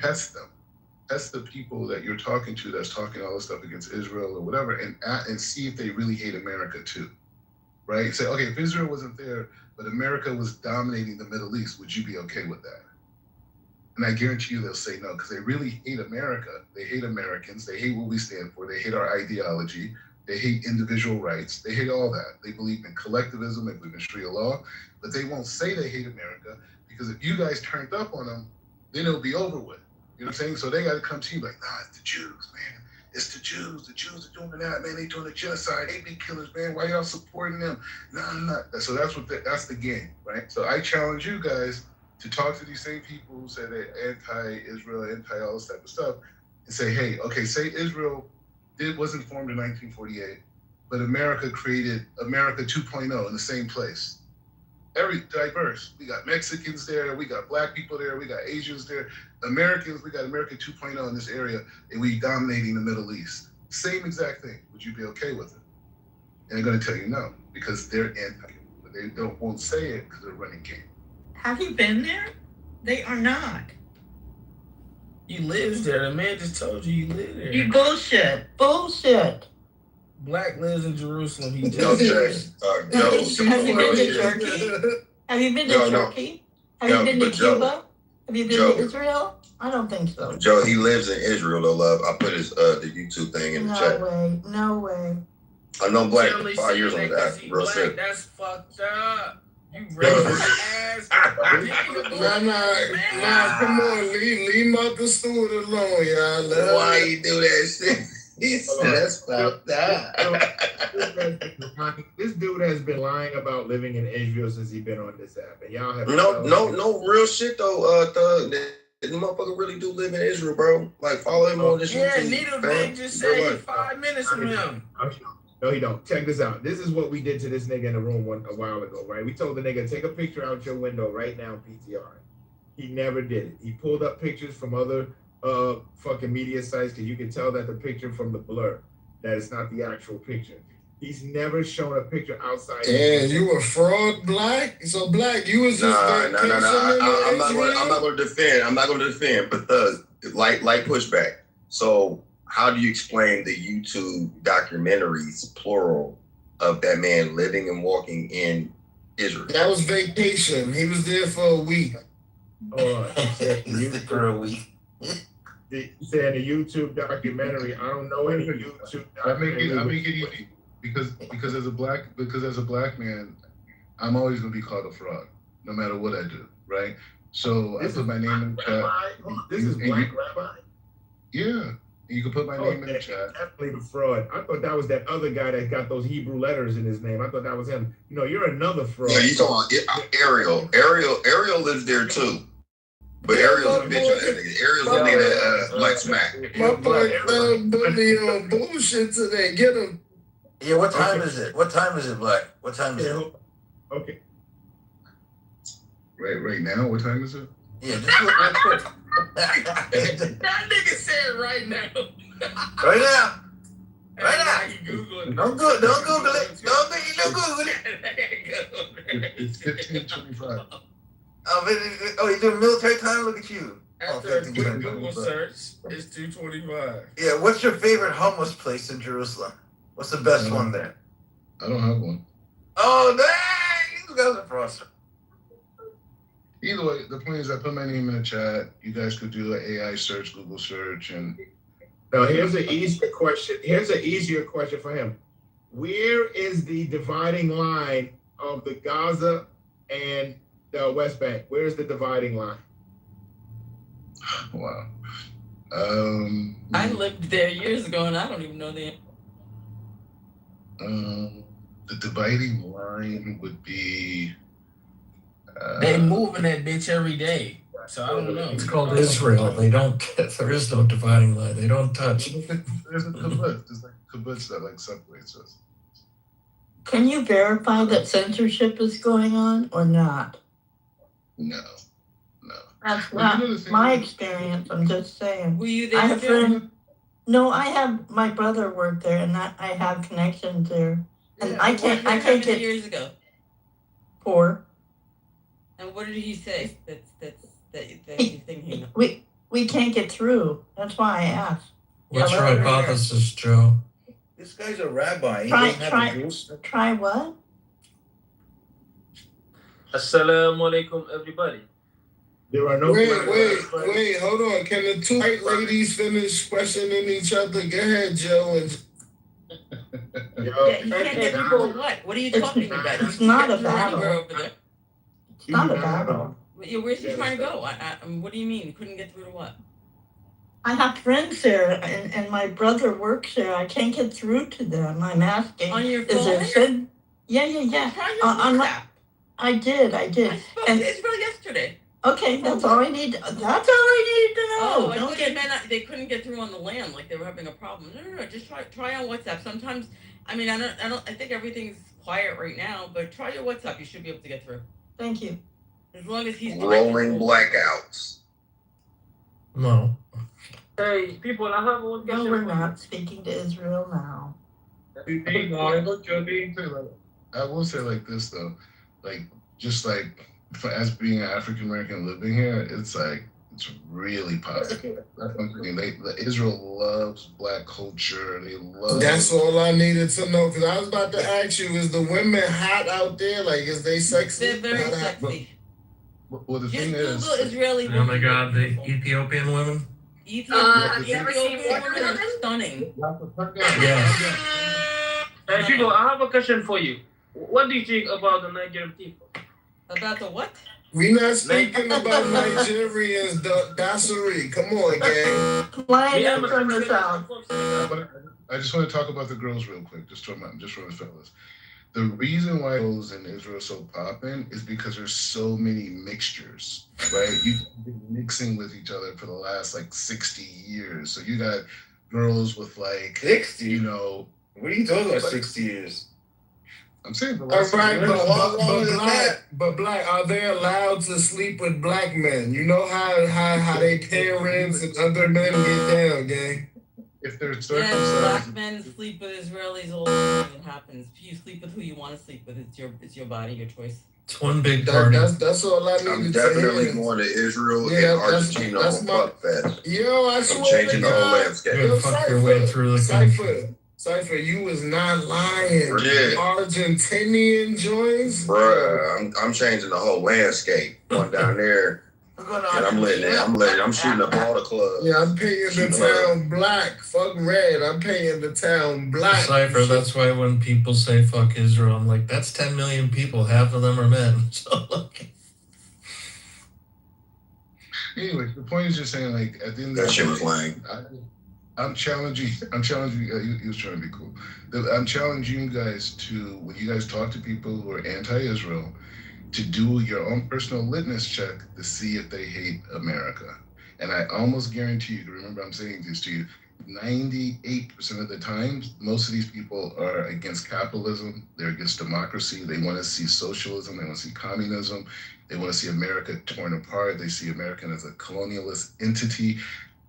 S11: test them. Test the people that you're talking to that's talking all this stuff against Israel or whatever, and see if they really hate America too, right? Say, okay, if Israel wasn't there, but America was dominating the Middle East, would you be okay with that? And I guarantee you they'll say no, because they really hate America. They hate Americans. They hate what we stand for. They hate our ideology. They hate individual rights. They hate all that. They believe in collectivism. They believe in Sharia law. But they won't say they hate America, because if you guys turned up on them, then it'll be over with. You know what I'm saying? So they got to come to you like, nah, it's the Jews, man. It's the Jews. The Jews are doing that, man. They doing a genocide. They be killers, man. Why y'all supporting them? Nah. So that's the game, right? So I challenge you guys to talk to these same people who say they're anti-Israel, anti all this type of stuff, and say, hey, okay, say Israel wasn't formed in 1948, but America created America 2.0 in the same place. Every diverse. We got Mexicans there, we got black people there, we got Asians there, Americans, we got America 2.0 in this area, and we dominating the Middle East. Same exact thing. Would you be okay with it? And they're going to tell you no, because they're anti. But they won't say it because they're running game.
S15: Have you been there? They are not.
S4: You lives there. The man just told you live there.
S15: You bullshit. Bullshit.
S4: Black lives in Jerusalem. He
S3: Joe,
S4: just
S15: Have you been to Turkey? Have you been to Turkey? Have you been to Cuba? Have you been to Israel? I don't think so.
S3: Joe, he lives in Israel though, love. I put his the YouTube thing in the chat.
S15: No way.
S3: I know Black
S4: Only
S3: 5 years on
S4: saying
S3: the
S4: that
S3: app,
S4: 'cause he
S3: real
S4: black.
S3: shit.
S4: That's fucked up. You racist ass.
S8: Nah, come on, leave him out the steward alone, y'all.
S3: Why you do that shit? That's fucked up.
S12: This dude has been lying about living in Israel since he's been on this app, and y'all have
S3: No real shit though, Thug. The motherfucker really do live in Israel, bro. Like, follow him on this
S4: Yeah,
S3: YouTube.
S4: Needle
S3: fam.
S4: Dick just said 5 minutes from him.
S12: No, he don't. Check this out. This is what we did to this nigga in the room a while ago, right? We told the nigga, take a picture out your window right now, PTR. He never did it. He pulled up pictures from other fucking media sites, because you can tell that the picture from the blur, that it's not the actual picture. He's never shown a picture outside.
S8: Damn, you a fraud, Black? So Black, you was just
S3: I'm not going to defend. I'm not going to defend. But like pushback. So how do you explain the YouTube documentaries, plural, of that man living and walking in Israel?
S8: That was vacation. He was there for a week.
S12: For a week. saying a YouTube documentary. I don't know any YouTube
S11: I make
S12: documentary.
S11: it easy because as a black man, I'm always gonna be called a fraud, no matter what I do, right? So I put my name in the chat.
S12: This is Black Rabbi?
S11: Yeah, you can put my name in the chat.
S12: Definitely the fraud. I thought that was that other guy that got those Hebrew letters in his name. I thought that was him. No, you're another fraud.
S3: Yeah, you talking about Ariel. Ariel lives there too. But Ariel's a bitch on that nigga. Ariel's a nigga that Black Smack.
S13: My boy put me on bullshit today. Get him.
S19: Yeah, what time is it? What time is it, Black? What time is it?
S12: Okay.
S11: Right now, what time is it?
S19: Yeah, just look real quick.
S4: That nigga said right now.
S19: Right now. Right
S4: now.
S19: Don't Google it. Don't Google it.
S11: It's 15:25.
S19: Oh, you doing military time? Look at you.
S4: After a quick Google search, it's 2:25.
S19: Yeah, what's your favorite hummus place in Jerusalem? What's the best one there?
S11: I don't have one.
S19: Oh, dang! These guys are frosted.
S11: Either way, the point is I put my name in the chat. You guys could do an AI search, Google search, and
S12: Now here's an easier question. Here's an easier question for him. Where is the dividing line of the Gaza and the West Bank? Where is the dividing line?
S11: Wow.
S23: I lived there years ago, and I don't even know the.
S11: The dividing line would be.
S4: They moving that bitch every day, so I don't know.
S22: It's called Israel. They don't. There is no dividing line. They don't touch.
S11: There's a kibbutz. There's like kibbutz that like separates us.
S15: Can you verify that censorship is going on or not?
S11: No.
S15: That's
S11: Well,
S15: not
S11: you know the thing
S15: my
S11: is-
S15: experience. I'm just saying.
S23: Were you
S15: I
S23: there?
S15: have friends. No, I have my brother worked there, and I have connections there, and I can't
S23: How many
S15: get
S23: years ago?
S15: 4.
S23: And what did he say? That you think he knows?
S15: We can't get through. That's why I asked.
S22: What's your hypothesis, Joe?
S19: This guy's a rabbi. He
S15: Try
S19: doesn't have a juice.
S15: try what?
S20: Assalamu alaikum, everybody.
S12: There are no.
S13: Wait, hold on. Can the two white ladies finish questioning each other? Go ahead, Joe. And
S23: Yeah, you can't get through what? What are you talking about?
S15: It's not a
S23: You can't get through
S15: battle.
S23: over there.
S15: It's not a battle.
S23: Yeah, where's he trying to go? What do you mean? Couldn't get through to what?
S15: I have friends there, and my brother works there. I can't get through to them. I'm asking.
S23: On your
S15: Is there
S23: phone?
S15: Sid? Yeah.
S23: Try your
S15: On my-
S23: WhatsApp.
S15: I did.
S23: I spoke to Israel yesterday.
S15: Okay, that's all I need. That's all I needed to know.
S23: Oh, I
S15: Don't
S23: thought
S15: get
S23: you meant they couldn't get through on the land, like they were having a problem. No. Just try on WhatsApp. Sometimes, I mean, I think everything's quiet right now, but try your WhatsApp. You should be able to get through.
S15: Thank you.
S23: As long as he's
S3: Rolling blackouts.
S22: No.
S20: Hey, people, I have one
S15: No,
S20: question.
S15: we're not speaking to Israel now.
S11: I will say like this though, like just like for as being an African American living here, it's like it's really positive. That's one thing. Israel loves Black culture. They love.
S13: that's all I needed to know. Because I was about to ask you, is the women hot out there? Like, is they sexy?
S23: They're very
S13: Not hot.
S23: sexy.
S11: Well, the
S23: Just
S11: thing is,
S23: Google Israeli
S22: Oh
S23: women.
S22: my God, the Ethiopian women.
S23: Ethiopian
S18: you ever seen
S23: women
S18: Wonder
S23: are
S18: Woman?
S23: stunning.
S22: Yes.
S20: Hey, people, I have a question for you. What do you think about the Nigerian people?
S23: About the what?
S13: We not speaking about Nigerians, Dassery. Come on, gang.
S15: Lion, turn this out.
S11: But I just want to talk about the girls real quick, just for the fellas. The reason why girls in Israel are so popping is because there's so many mixtures, right? You've been mixing with each other for the last like 60 years. So you got girls with like
S19: 60?
S11: You know.
S19: What are you talking about?
S11: like,
S19: 60 years.
S11: I'm saying the
S13: All
S11: last
S13: right,
S11: years.
S13: but black, are they allowed to sleep with black men? You know how they parents and other men get down, gang.
S11: If they're
S23: Yes,
S11: circumcised,
S23: black men sleep with Israelis all the time. It happens. You sleep with who you want to sleep with. It's your body, your choice.
S22: It's one big party.
S13: That's all I needed
S3: I'm
S13: to
S3: definitely
S13: hear.
S3: going to Israel
S13: Yeah,
S3: and
S13: that's-
S3: Argentina
S13: that's
S3: on
S13: my-
S3: Fuck Fest.
S13: Yo, I
S3: I'm
S13: swear
S3: changing
S13: to
S3: the whole
S13: God.
S3: landscape.
S22: You're gonna fuck your way through the country.
S13: Cypher, you was not lying.
S3: Yeah.
S13: Argentinian joints?
S3: Bruh, I'm changing the whole landscape. Going down there, And I'm letting it. I'm shooting up all the clubs.
S10: Yeah, I'm painting the town black. Fuck red. I'm painting the town black.
S1: Cypher, that's why when people say fuck Israel, I'm like, that's 10 million people. Half of them are men. So, like,
S11: Anyway, the point is just saying, like, at the end of
S3: That
S11: the
S3: shit
S11: day,
S3: was lame.
S11: I'm challenging. He was trying to be cool. I'm challenging you guys to, when you guys talk to people who are anti-Israel, to do your own personal litmus check to see if they hate America. And I almost guarantee you, remember I'm saying this to you, 98% of the time, most of these people are against capitalism. They're against democracy. They want to see socialism. They want to see communism. They want to see America torn apart. They see America as a colonialist entity.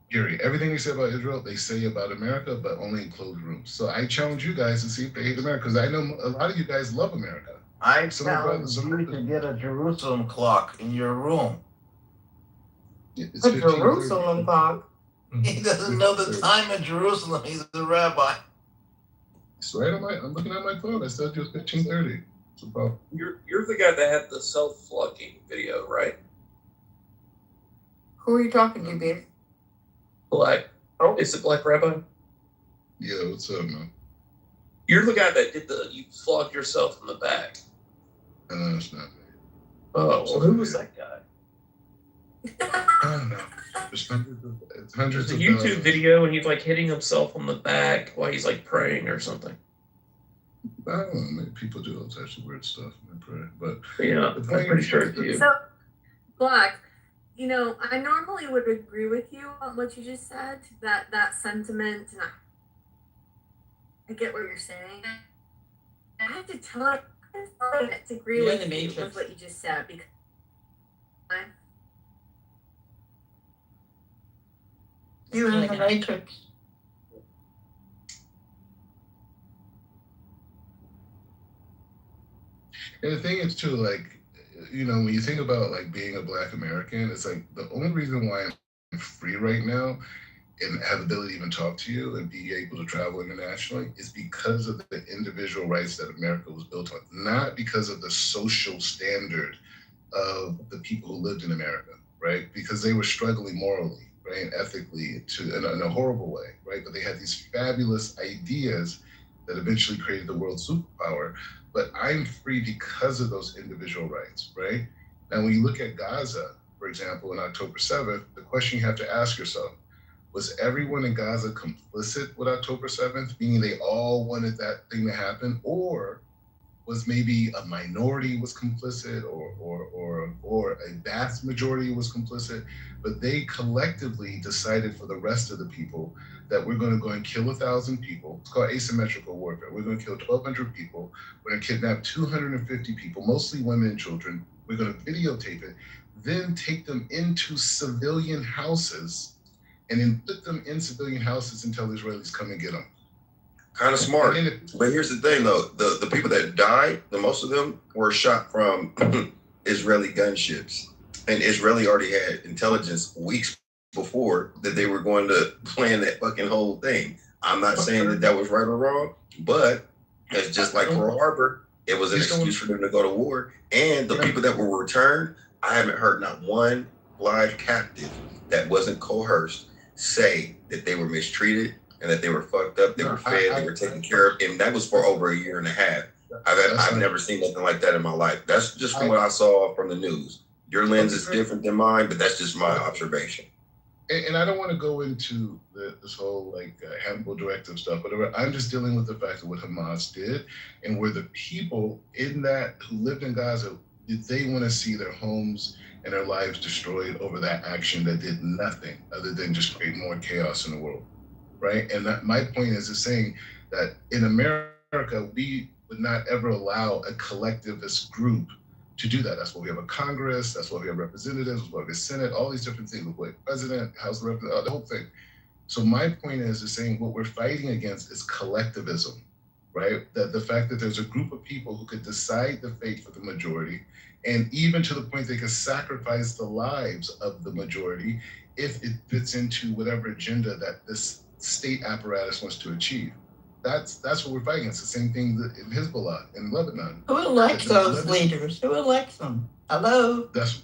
S11: Period. Everything they say about Israel, they say about America, but only in closed rooms. So I challenge you guys to see if they hate America, because I know a lot of you guys love America.
S19: I challenge you to get a Jerusalem clock in your room.
S11: It's
S21: A Jerusalem clock.
S19: He doesn't know the time of Jerusalem. He's a rabbi.
S11: It's right on I'm looking at my phone. I said it was 15:30. It's about.
S7: You're the guy that had the self-flogging video, right?
S21: Who are you talking to, babe?
S7: Black. Oh, is it Black Rabbi?
S11: Yeah, what's up, man?
S7: You're the guy that did you flogged yourself in the back.
S11: No, it's not me.
S7: Oh, well, who was that guy?
S11: I don't know. There's hundreds
S7: There's a
S11: of
S7: YouTube
S11: thousands.
S7: video and he's like hitting himself on the back while he's like praying or something.
S11: I don't know. Maybe people do all types of weird stuff. But
S7: Yeah, I'm pretty sure it's you.
S5: So, Black, you know, I normally would agree with you on what you just said, that sentiment, and I get what you're saying. I have to tell you, I disagree
S23: You're
S5: with
S23: in the
S5: you
S23: Matrix.
S5: with what you just said because
S15: You're in the Matrix.
S11: And the thing is too, like, you know, when you think about like being a Black American, it's like the only reason why I'm free right now and have the ability to even talk to you and be able to travel internationally is because of the individual rights that America was built on, not because of the social standard of the people who lived in America, right? Because they were struggling morally, right, and ethically in a horrible way, right? But they had these fabulous ideas that eventually created the world superpower. But I'm free because of those individual rights, right? Now, when you look at Gaza, for example, on October 7th, the question you have to ask yourself, was everyone in Gaza complicit with October 7th, meaning they all wanted that thing to happen? Or was maybe a minority was complicit or a vast majority was complicit, but they collectively decided for the rest of the people that we're going to go and kill 1,000 people. It's called asymmetrical warfare. We're going to kill 1,200 people. We're going to kidnap 250 people, mostly women and children. We're going to videotape it, then take them into civilian houses and then put them in civilian houses until the Israelis come and get them.
S3: Kind of smart. But here's the thing, though. The people that died, the most of them were shot from Israeli gunships. And Israeli already had intelligence weeks before that they were going to plan that fucking whole thing. I'm not saying that was right or wrong, but it's just like Pearl Harbor. It was an excuse for them to go to war. And the people that were returned, I haven't heard not one live captive that wasn't coerced say that they were mistreated and that they were fucked up, they were fed, they were taken care of, and that was for over a year and a half. I've never seen nothing like that in my life. That's just from what I saw from the news. Your lens is different than mine, but that's just my observation.
S11: And I don't want to go into this whole like Hannibal Directive stuff, whatever. I'm just dealing with the fact of what Hamas did and where the people in that who lived in Gaza, did they want to see their homes and their lives destroyed over that action that did nothing other than just create more chaos in the world, right? And my point is saying that in America, we would not ever allow a collectivist group to do that. That's why we have a Congress, that's why we have representatives, that's why we have a Senate, all these different things, we have president, House of Representatives, the whole thing. So my point is saying what we're fighting against is collectivism, right? That the fact that there's a group of people who could decide the fate for the majority, and even to the point they could sacrifice the lives of the majority if it fits into whatever agenda that this state apparatus wants to achieve. That's what we're fighting. It's the same thing in Hezbollah in Lebanon.
S15: Who elects those leaders? Who elects them? Hello?
S11: That's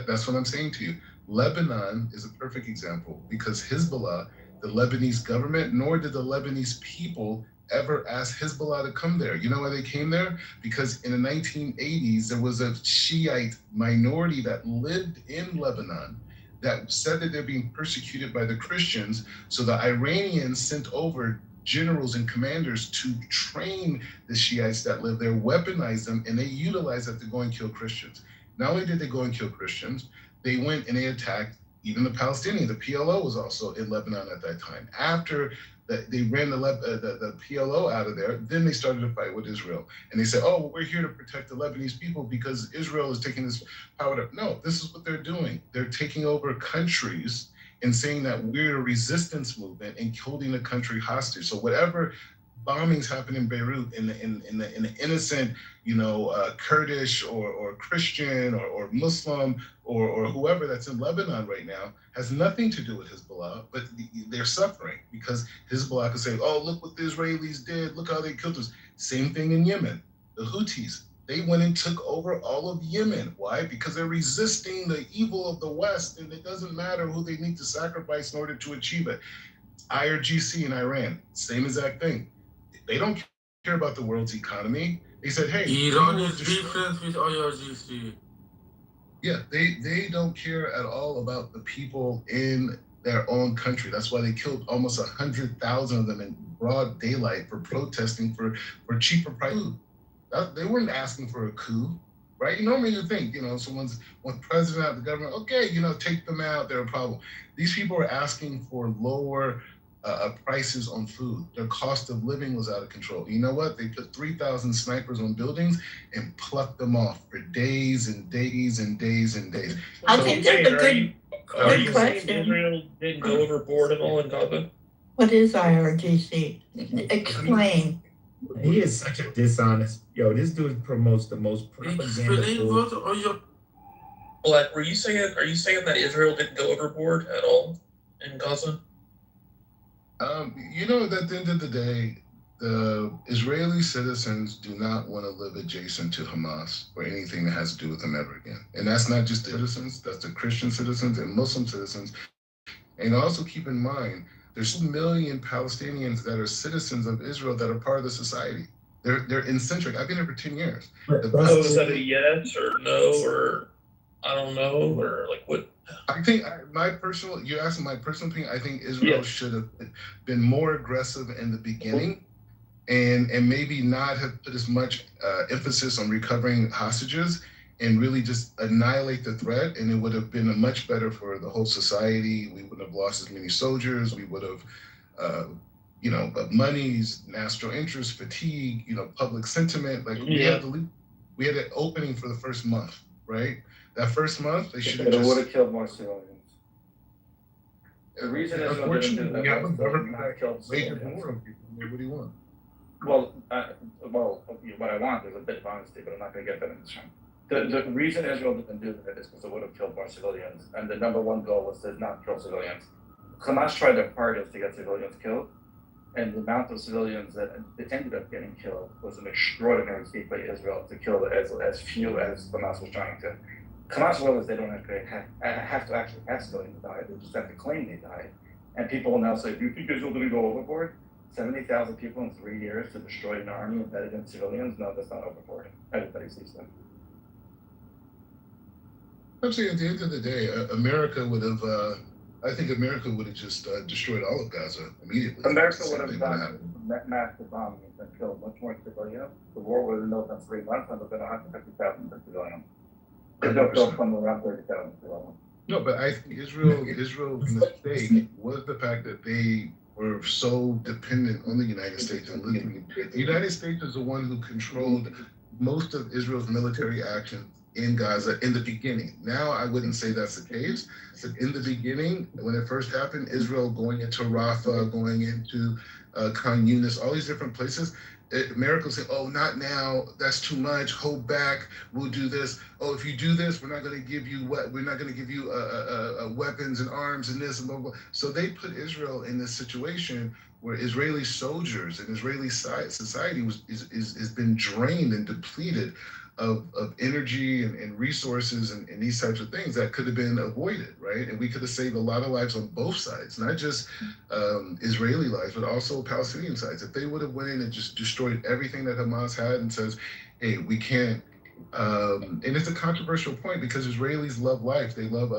S11: That's what I'm saying to you. Lebanon is a perfect example because Hezbollah, the Lebanese government, nor did the Lebanese people ever ask Hezbollah to come there. You know why they came there? Because in the 1980s, there was a Shiite minority that lived in Lebanon that said that they're being persecuted by the Christians. So the Iranians sent over generals and commanders to train the Shiites that live there, weaponize them, and they utilize that to go and kill Christians. Not only did they go and kill Christians, they went and they attacked even the Palestinians. The PLO was also in Lebanon at that time. After they ran the PLO out of there, then they started to fight with Israel. And they said, oh, well, we're here to protect the Lebanese people because Israel is taking this power. No, this is what they're doing. They're taking over countries and saying that we're a resistance movement and holding the country hostage. So whatever bombings happen in Beirut in the innocent, Kurdish or Christian or Muslim or whoever that's in Lebanon right now has nothing to do with Hezbollah, but they're suffering because Hezbollah can say, oh, look what the Israelis did. Look how they killed us. Same thing in Yemen. The Houthis, they went and took over all of Yemen. Why? Because they're resisting the evil of the West, and it doesn't matter who they need to sacrifice in order to achieve it. IRGC in Iran, same exact thing. They don't care about the world's economy. They said, hey,
S20: Iran is different with IRGC.
S11: Yeah, they don't care at all about the people in their own country. That's why they killed almost 100,000 of them in broad daylight for protesting for cheaper price food. They weren't asking for a coup, right? Normally you think, someone's one president of the government, okay, take them out, they're a problem. These people are asking for lower prices on food. Their cost of living was out of control. You know what? They put 3,000 snipers on buildings and plucked them off for days and days and days and days.
S15: I think that's a good
S7: saying
S15: question.
S7: Israel didn't go overboard at all in Gaza?
S15: What is IRGC? Explain.
S12: He is such a dishonest. Yo, this dude promotes the most propaganda.
S20: Explain what are your
S7: Black, are you saying that Israel didn't go overboard at all in Gaza?
S11: At the end of the day, the Israeli citizens do not want to live adjacent to Hamas or anything that has to do with them ever again. And that's not just the citizens, that's the Christian citizens and Muslim citizens. And also keep in mind, there's 2 million Palestinians that are citizens of Israel that are part of the society. They're eccentric. I've been here for 10 years.
S7: Is that a yes or no or I don't know or like what?
S11: I think you're asking my personal opinion. I think Israel should have been more aggressive in the beginning and maybe not have put as much emphasis on recovering hostages and really just annihilate the threat. And it would have been much better for the whole society. We wouldn't have lost as many soldiers. We would have, monies, national interest, fatigue, public sentiment. Like we had an opening for the first month, right? That first month, they should have
S2: just... It would
S11: just...
S2: have killed more civilians. The reason Israel didn't do that
S11: we have a
S2: was
S11: government
S2: not
S11: that
S2: kill
S11: wages
S2: civilians.
S11: more on people. What do you want?
S2: Well, what I want is a bit of honesty, but I'm not going to get that in this room. The reason Israel didn't do that is because it would have killed more civilians, and the number one goal was to not kill civilians. Hamas tried their hardest to get civilians killed, and the amount of civilians that ended up getting killed was an extraordinary feat by Israel to kill as few as Hamas was trying to. Hamas realized they don't have to actually have civilians die, they just have to claim they died. And people will now say, do you think Israel didn't go overboard? 70,000 people in 3 years to destroy an army embedded in civilians? No, that's not overboard. Everybody sees that.
S11: I'm saying at the end of the day, America would have, I think America would have just destroyed all of Gaza immediately.
S2: America would have done massive bombing and killed much more civilians. The war would have been over in 3 months and there would have been 150,000 civilians. They'll go from around 30,000 civilians.
S11: No, but I think Israel's mistake was the fact that they were so dependent on the United States. And the United States is the one who controlled most of Israel's military actions in Gaza in the beginning. Now, I wouldn't say that's the case, but in the beginning, when it first happened, Israel going into Rafah, going into Khan Yunis, all these different places, America will say, oh, not now, that's too much, hold back, we'll do this. Oh, if you do this, we're not going to give you weapons and arms and this and blah, blah. So they put Israel in this situation where Israeli soldiers and Israeli society is been drained and depleted of energy and resources and these types of things that could have been avoided, right? And we could have saved a lot of lives on both sides, not just Israeli lives, but also Palestinian sides. If they would have went in and just destroyed everything that Hamas had and says, hey, we can't, and it's a controversial point because Israelis love life. They love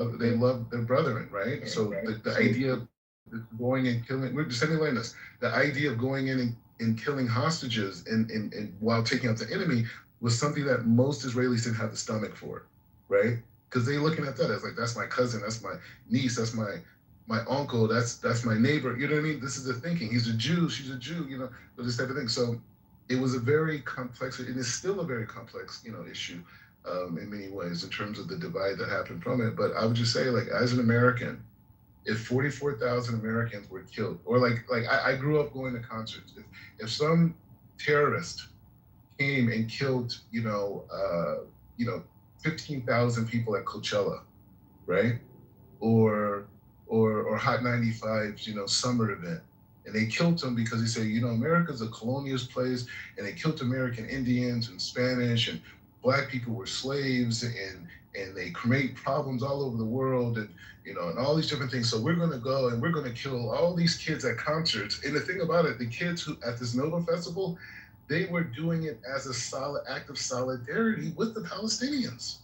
S11: their brethren, right? So the idea of going and killing, we're just saying this, the idea of going in and killing hostages and while taking out the enemy was something that most Israelis didn't have the stomach for, right? Because they're looking at that as like, that's my cousin, that's my niece, that's my uncle, that's my neighbor. You know what I mean? This is the thinking. He's a Jew, she's a Jew, you know, this type of thing. So it was a very complex, and it's still a very complex, you know, issue in many ways in terms of the divide that happened from it. But I would just say, like, as an American, if 44,000 Americans were killed, or like I grew up going to concerts, if some terrorist came and killed, 15,000 people at Coachella, right? Or Hot 95's, summer event. And they killed them because they say, America's a colonialist place, and they killed American Indians and Spanish, and Black people were slaves, and they create problems all over the world, and and all these different things. So we're gonna go and we're gonna kill all these kids at concerts. And the thing about it, the kids who at this Nova Festival, they were doing it as a solid act of solidarity with the Palestinians.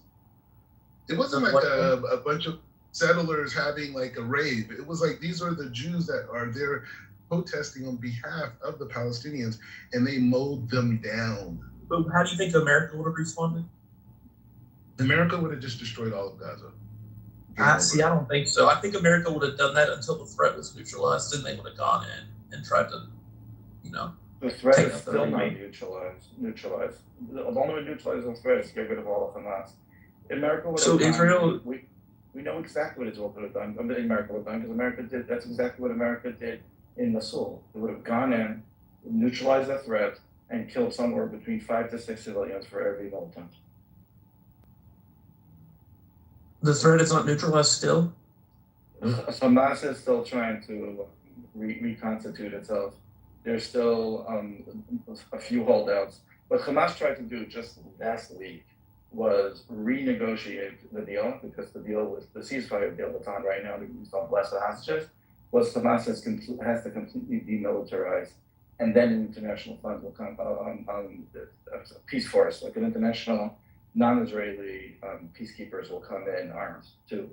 S11: It wasn't like a bunch of settlers having like a rave. It was like, these are the Jews that are there protesting on behalf of the Palestinians, and they mowed them down.
S7: But how do you think America would have responded?
S11: America would have just destroyed all of Gaza.
S7: See, I don't think so. I think America would have done that until the threat was neutralized, then they would have gone in and tried to,
S2: The threat is still not neutralized. The only way to neutralize the threat is to get rid of all of Hamas. America would have done,
S7: Israel.
S2: We know exactly what Israel could have done. America would have done, because America did. That's exactly what America did in Mosul. It would have gone in, neutralized the threat, and killed somewhere between 5 to 6 civilians for every militant.
S7: The threat is not neutralized still?
S2: Hamas is still trying to reconstitute itself. There's still a few holdouts. What Hamas tried to do just last week was renegotiate the deal, because the deal was the ceasefire deal that's on right now, that we don't bless the hostages, was Hamas has to completely demilitarize, and then an international fund will come a peace force, like an international non-Israeli peacekeepers will come in arms to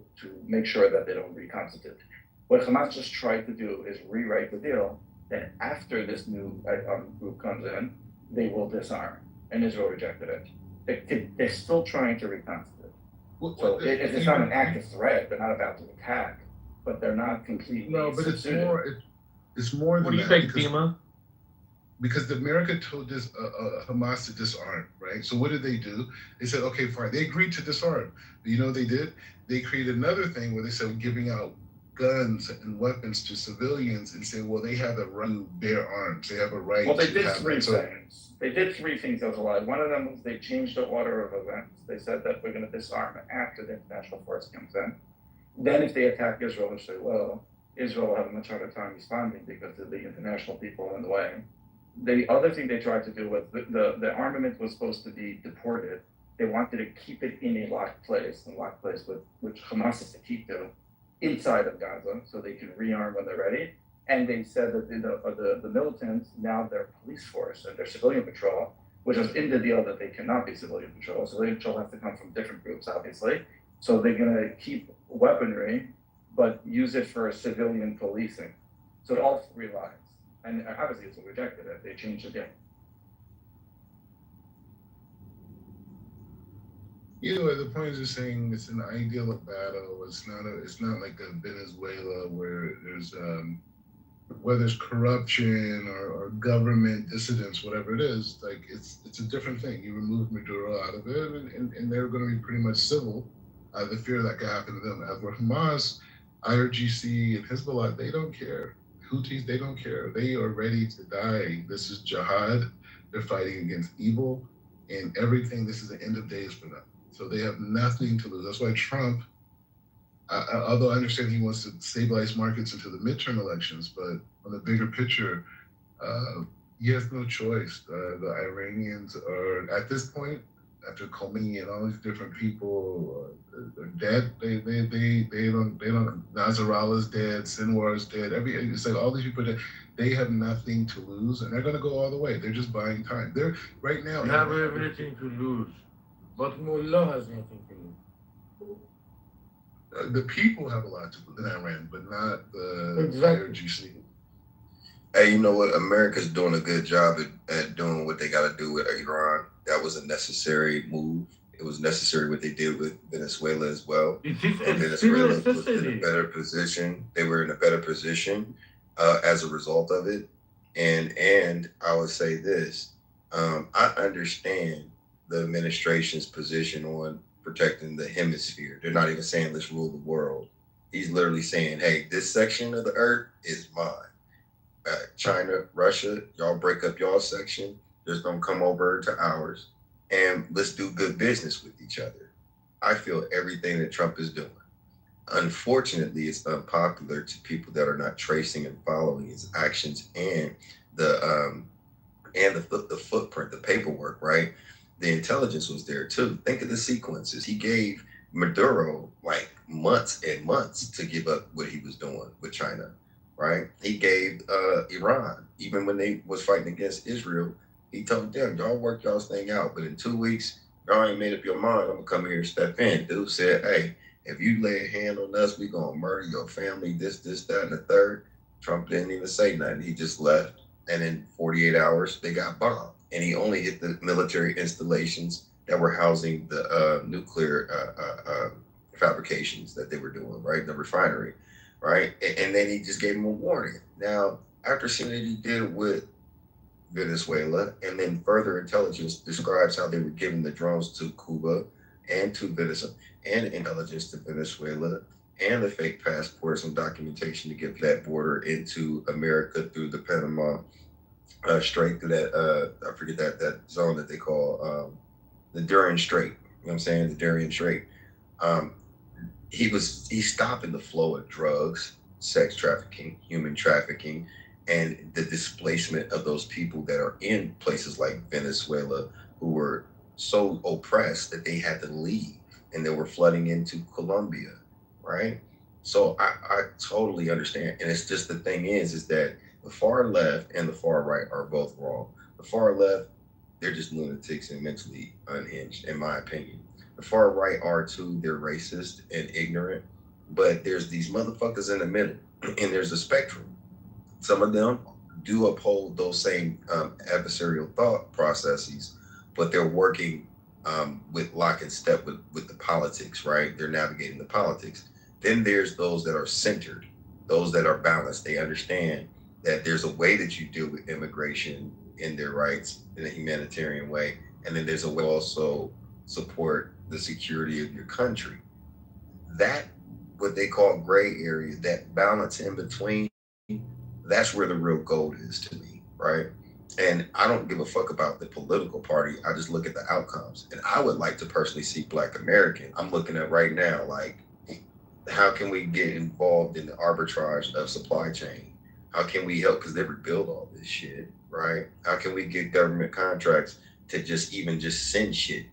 S2: make sure that they don't reconstitute. What Hamas just tried to do is rewrite the deal that after this new group comes in, they will disarm, and Israel rejected it. They're still trying to reconstitute. So it's not an active threat. They're not about to attack, but they're not completely.
S11: No, but it's more than
S7: what do you
S11: that,
S7: think, Dima?
S11: Because America told this Hamas to disarm, right? So what did they do? They said, okay, fine. They agreed to disarm. But you know what they did? They created another thing where they said, we're giving out guns and weapons to civilians, and say, well, they have a right to bear arms. They have a right.
S2: Well, they
S11: to
S2: did
S11: have
S2: three
S11: it.
S2: things. They did three things that was a lie. One of them was they changed the order of events. They said that we're going to disarm after the international force comes in. Then if they attack Israel, which they will, Israel will have a much harder time responding because of the international people in the way. The other thing they tried to do was the armament was supposed to be deported. They wanted to keep it in a locked place which Hamas is to keep to, inside of Gaza, so they can rearm when they're ready. And they said that the militants, now they're police force and they're civilian patrol, which was in the deal that they cannot be civilian patrol. Civilian patrol has to come from different groups, obviously. So they're going to keep weaponry, but use it for civilian policing. So it all three lies. And obviously it's rejected it. They changed the deal.
S11: Either way, the point is just saying it's an ideal of battle. It's not like a Venezuela where there's whether it's corruption or government dissidence, whatever it is. Like it's a different thing. You remove Maduro out of it, and they're going to be pretty much civil. The fear that could happen to them. As for Hamas, IRGC, and Hezbollah, they don't care. Houthis, they don't care. They are ready to die. This is jihad. They're fighting against evil and everything. This is the end of days for them. So they have nothing to lose. That's why Trump, although I understand he wants to stabilize markets until the midterm elections, but on the bigger picture, he has no choice. The Iranians are at this point, after Khomeini and all these different people are dead. They don't. Nasrallah's dead. Sinwar's dead. It's like all these people are dead. They have nothing to lose, and they're going to go all the way. They're just buying time. They're right now.
S20: We have everything to lose, but Mullah has nothing to lose.
S11: The people have a lot to lose in Iran, but not the
S20: Exactly.
S11: IRGC.
S3: Hey, you know what? America's doing a good job at doing what they got to do with Iran. That was a necessary move. It was necessary what they did with Venezuela as well.
S20: It is
S3: And
S20: a serious
S3: Venezuela was in a
S20: necessity.
S3: better position. They were in a better position as a result of it. And I would say this: I understand the administration's position on protecting the hemisphere. They're not even saying let's rule the world. He's literally saying, hey, this section of the earth is mine. China, Russia, y'all break up y'all section. Just don't come over to ours, and let's do good business with each other. I feel everything that Trump is doing. Unfortunately, it's unpopular to people that are not tracing and following his actions and the footprint, the paperwork, right? The intelligence was there too. Think of the sequences. He gave Maduro like months and months to give up what he was doing with China, right? He gave Iran, even when they was fighting against Israel, he told them, y'all work y'all's thing out, but in 2 weeks, y'all ain't made up your mind, I'm gonna come here and step in. Dude said, hey, if you lay a hand on us, we gonna murder your family, this, that, and the third. Trump didn't even say nothing. He just left. And in 48 hours, they got bombed. And he only hit the military installations that were housing the nuclear fabrications that they were doing, right? The refinery, right? And then he just gave them a warning. Now, after seeing what he did with Venezuela, and then further intelligence describes how they were giving the drones to Cuba and to Venezuela, and intelligence to Venezuela, and the fake passports and documentation to get that border into America through the Panama Strait, through that, I forget that zone that they call the Darien Strait. You know what I'm saying? The Darien Strait. He's stopping the flow of drugs, sex trafficking, human trafficking, and the displacement of those people that are in places like Venezuela who were so oppressed that they had to leave and they were flooding into Colombia, right? So I totally understand. And it's just the thing is that the far left and the far right are both wrong. The far left, they're just lunatics and mentally unhinged, in my opinion. The far right are too, they're racist and ignorant, but there's these motherfuckers in the middle, and there's a spectrum. Some of them do uphold those same adversarial thought processes, but they're working with lock and step with the politics, right? They're navigating the politics. Then there's those that are centered, those that are balanced. They understand that there's a way that you deal with immigration and their rights in a humanitarian way. And then there's a way to also support the security of your country. That, what they call gray area, that balance in between, that's where the real gold is to me, right? And I don't give a fuck about the political party. I just look at the outcomes. And I would like to personally see Black American. I'm looking at right now, like, how can we get involved in the arbitrage of supply chain? How can we help? Because they rebuild all this shit, right? How can we get government contracts to just send shit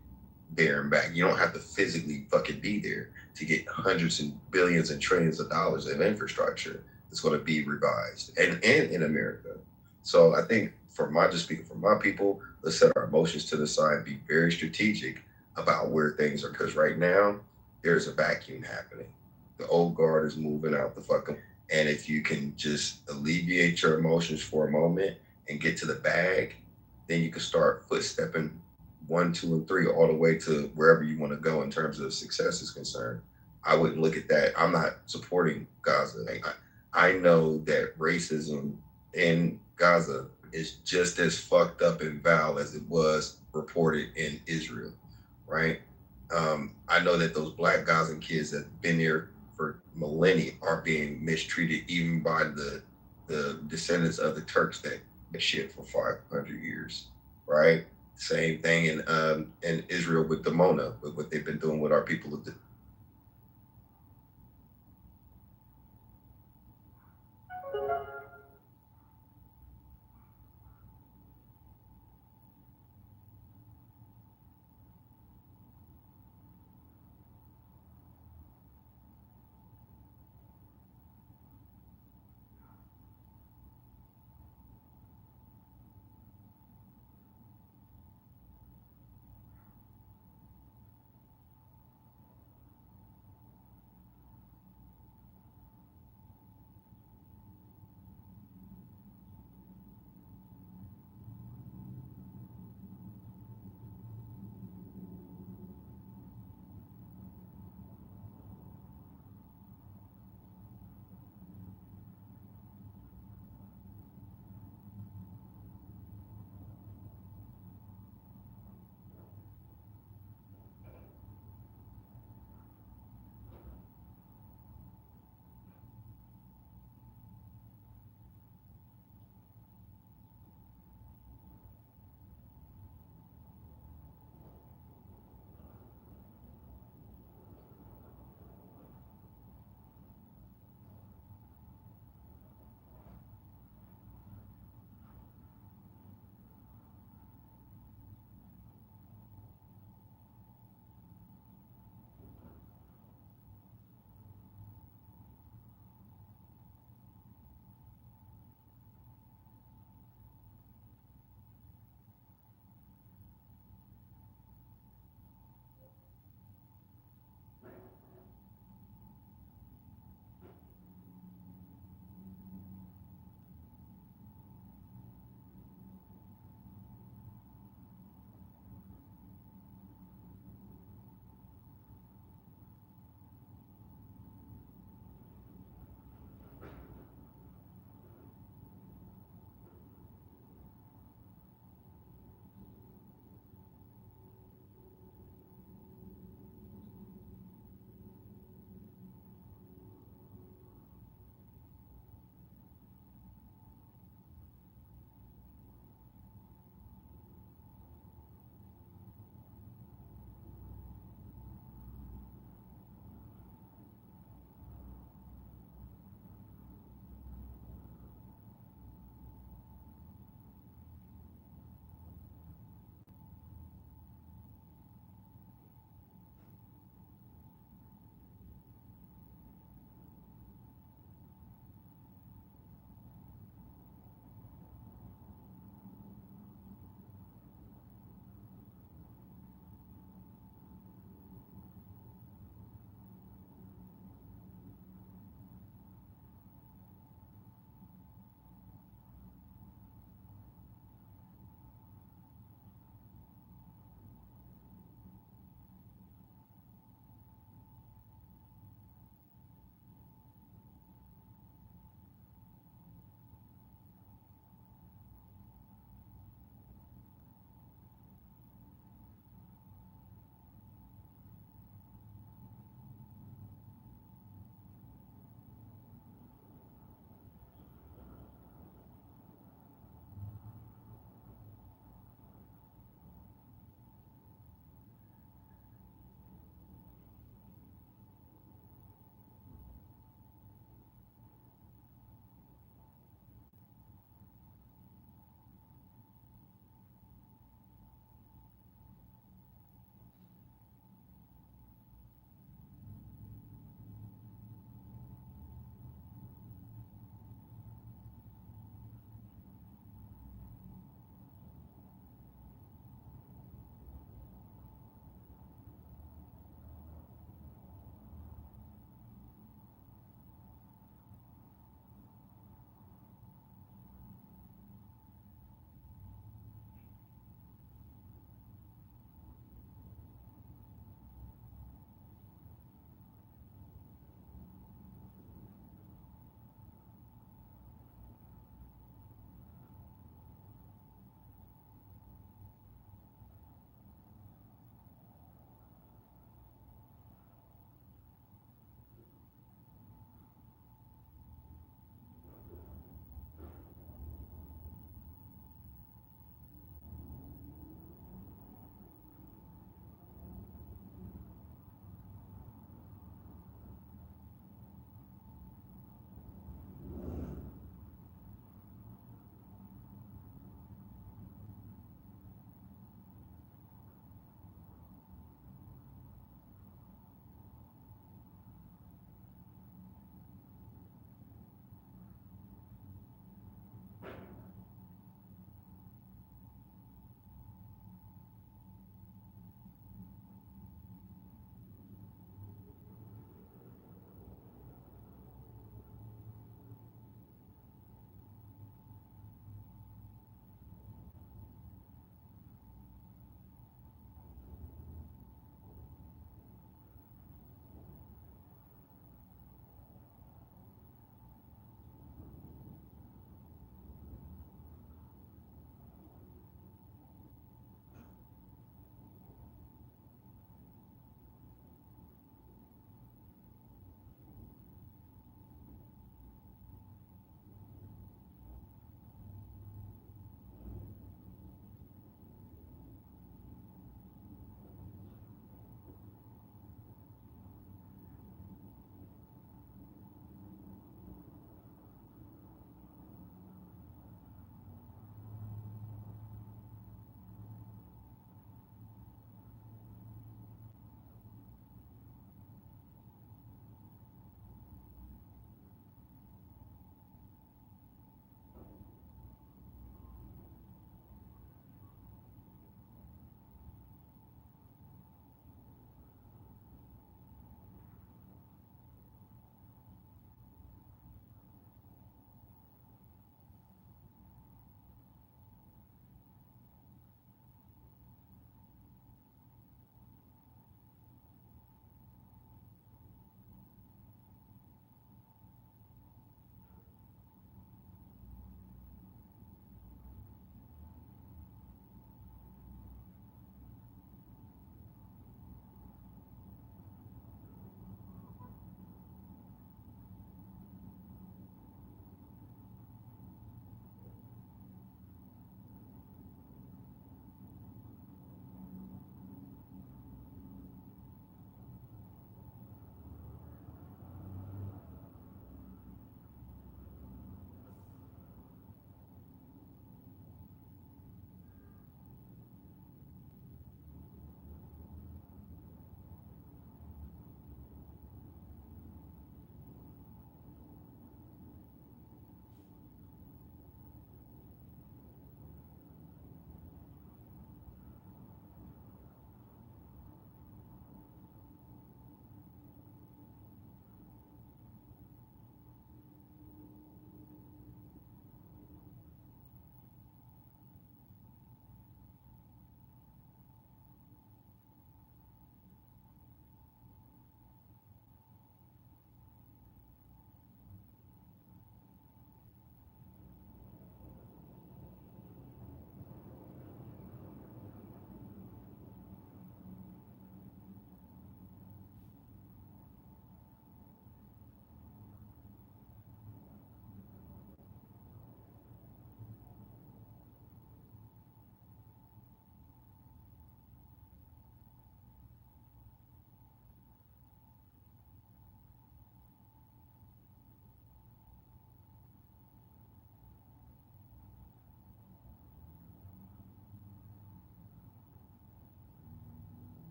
S3: there and back? You don't have to physically fucking be there to get hundreds and billions and trillions of dollars of infrastructure that's going to be revised and in America. So I think just speaking for my people, let's set our emotions to the side and be very strategic about where things are. Because right now, there's a vacuum happening. The old guard is moving out the fucking, and if you can just alleviate your emotions for a moment and get to the bag, then you can start footstepping 1, 2, and 3 all the way to wherever you want to go in terms of success is concerned. I wouldn't look at that. I'm not supporting Gaza. I know that racism in Gaza is just as fucked up and vile as it was reported in Israel, right? I know that those Black Gazan kids that have been here for millennia are being mistreated even by the descendants of the Turks that shit for 500 years, right? Same thing in Israel with Dimona, with what they've been doing with our people.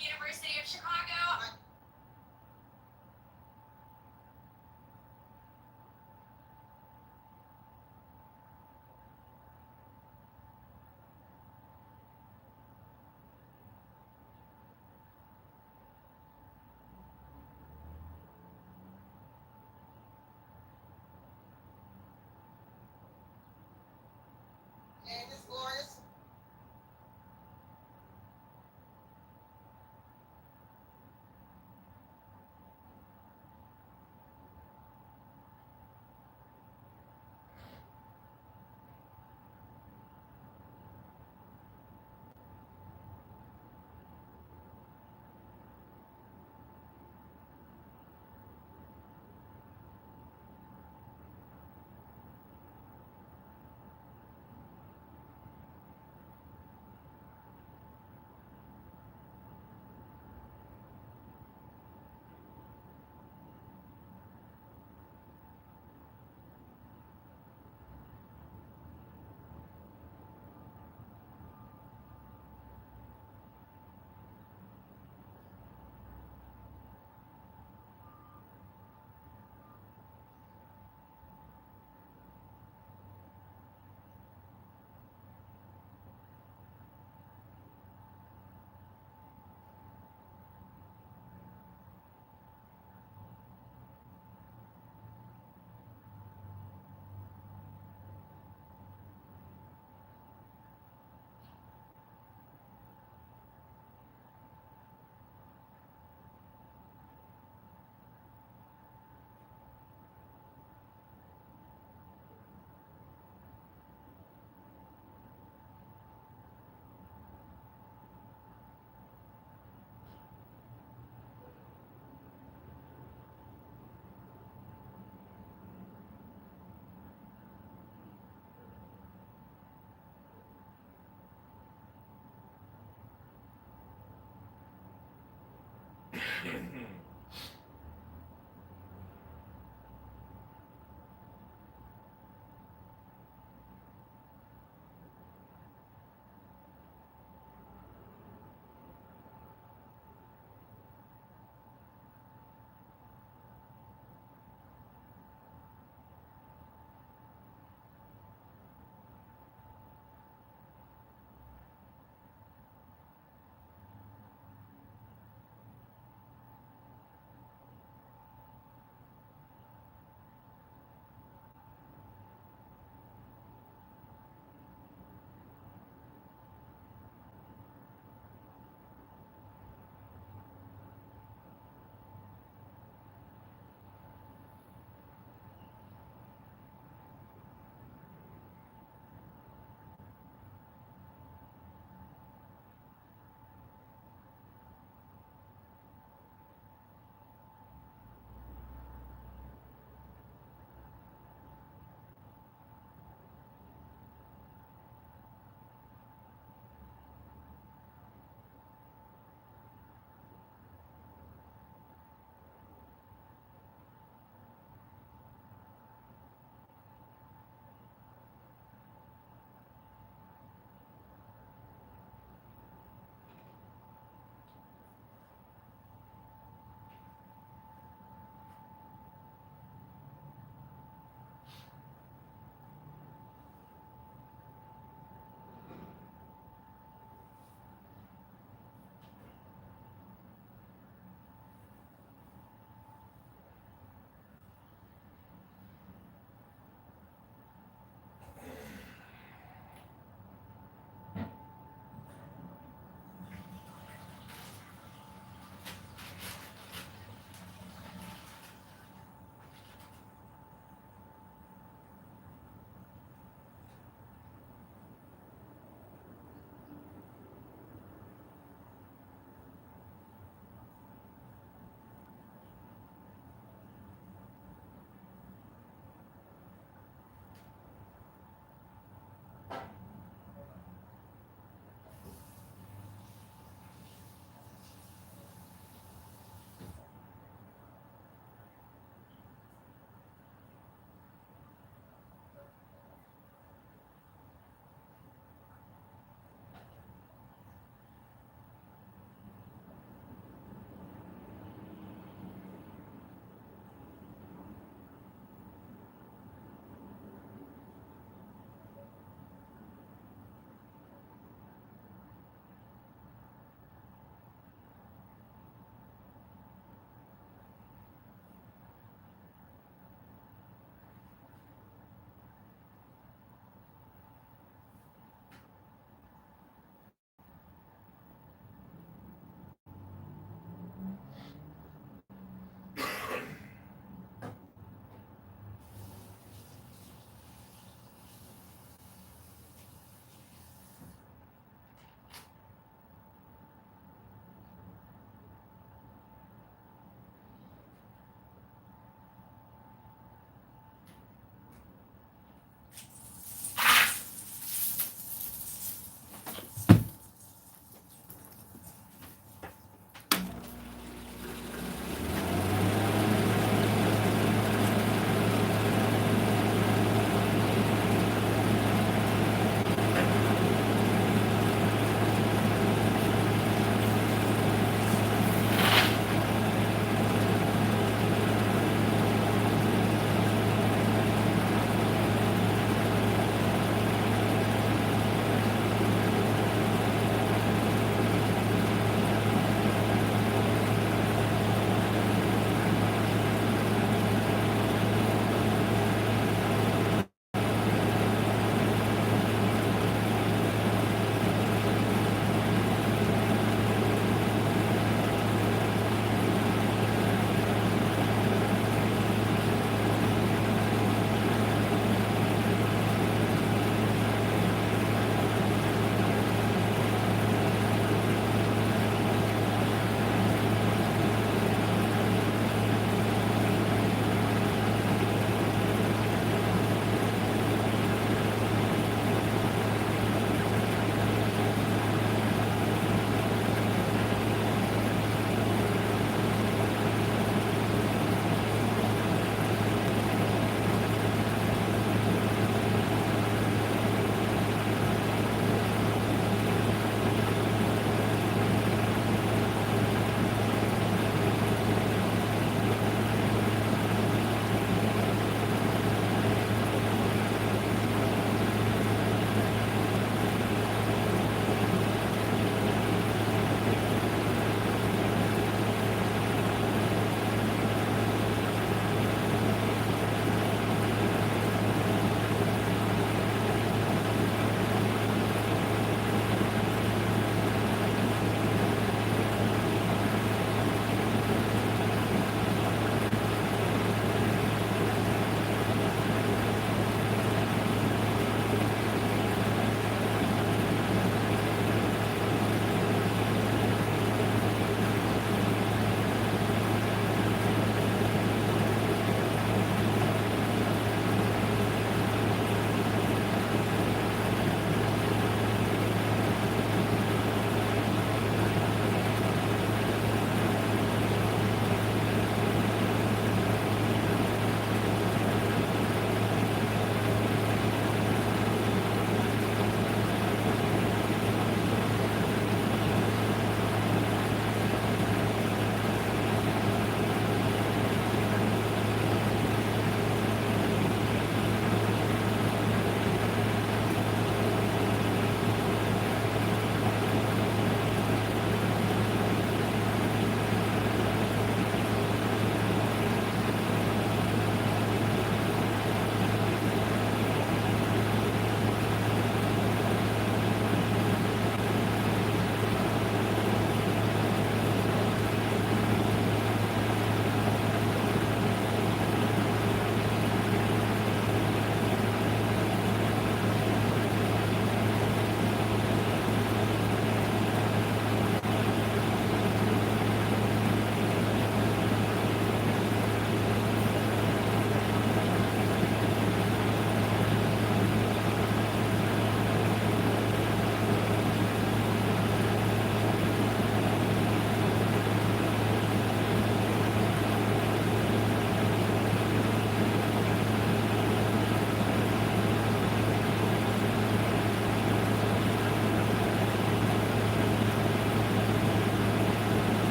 S6: University of Chicago.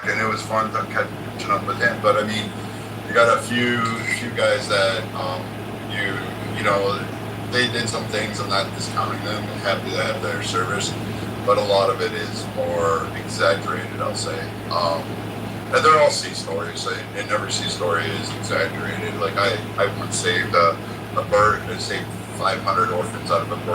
S16: and it was fun to catching up with him. But I mean, you got a few guys that you know they did some things. I'm not discounting them. I'm happy to have their service, but a lot of it is more exaggerated, I'll say. And they're all sea stories. And every sea story is exaggerated. Like I once saved a bird. I saved 500 orphans out of a bird.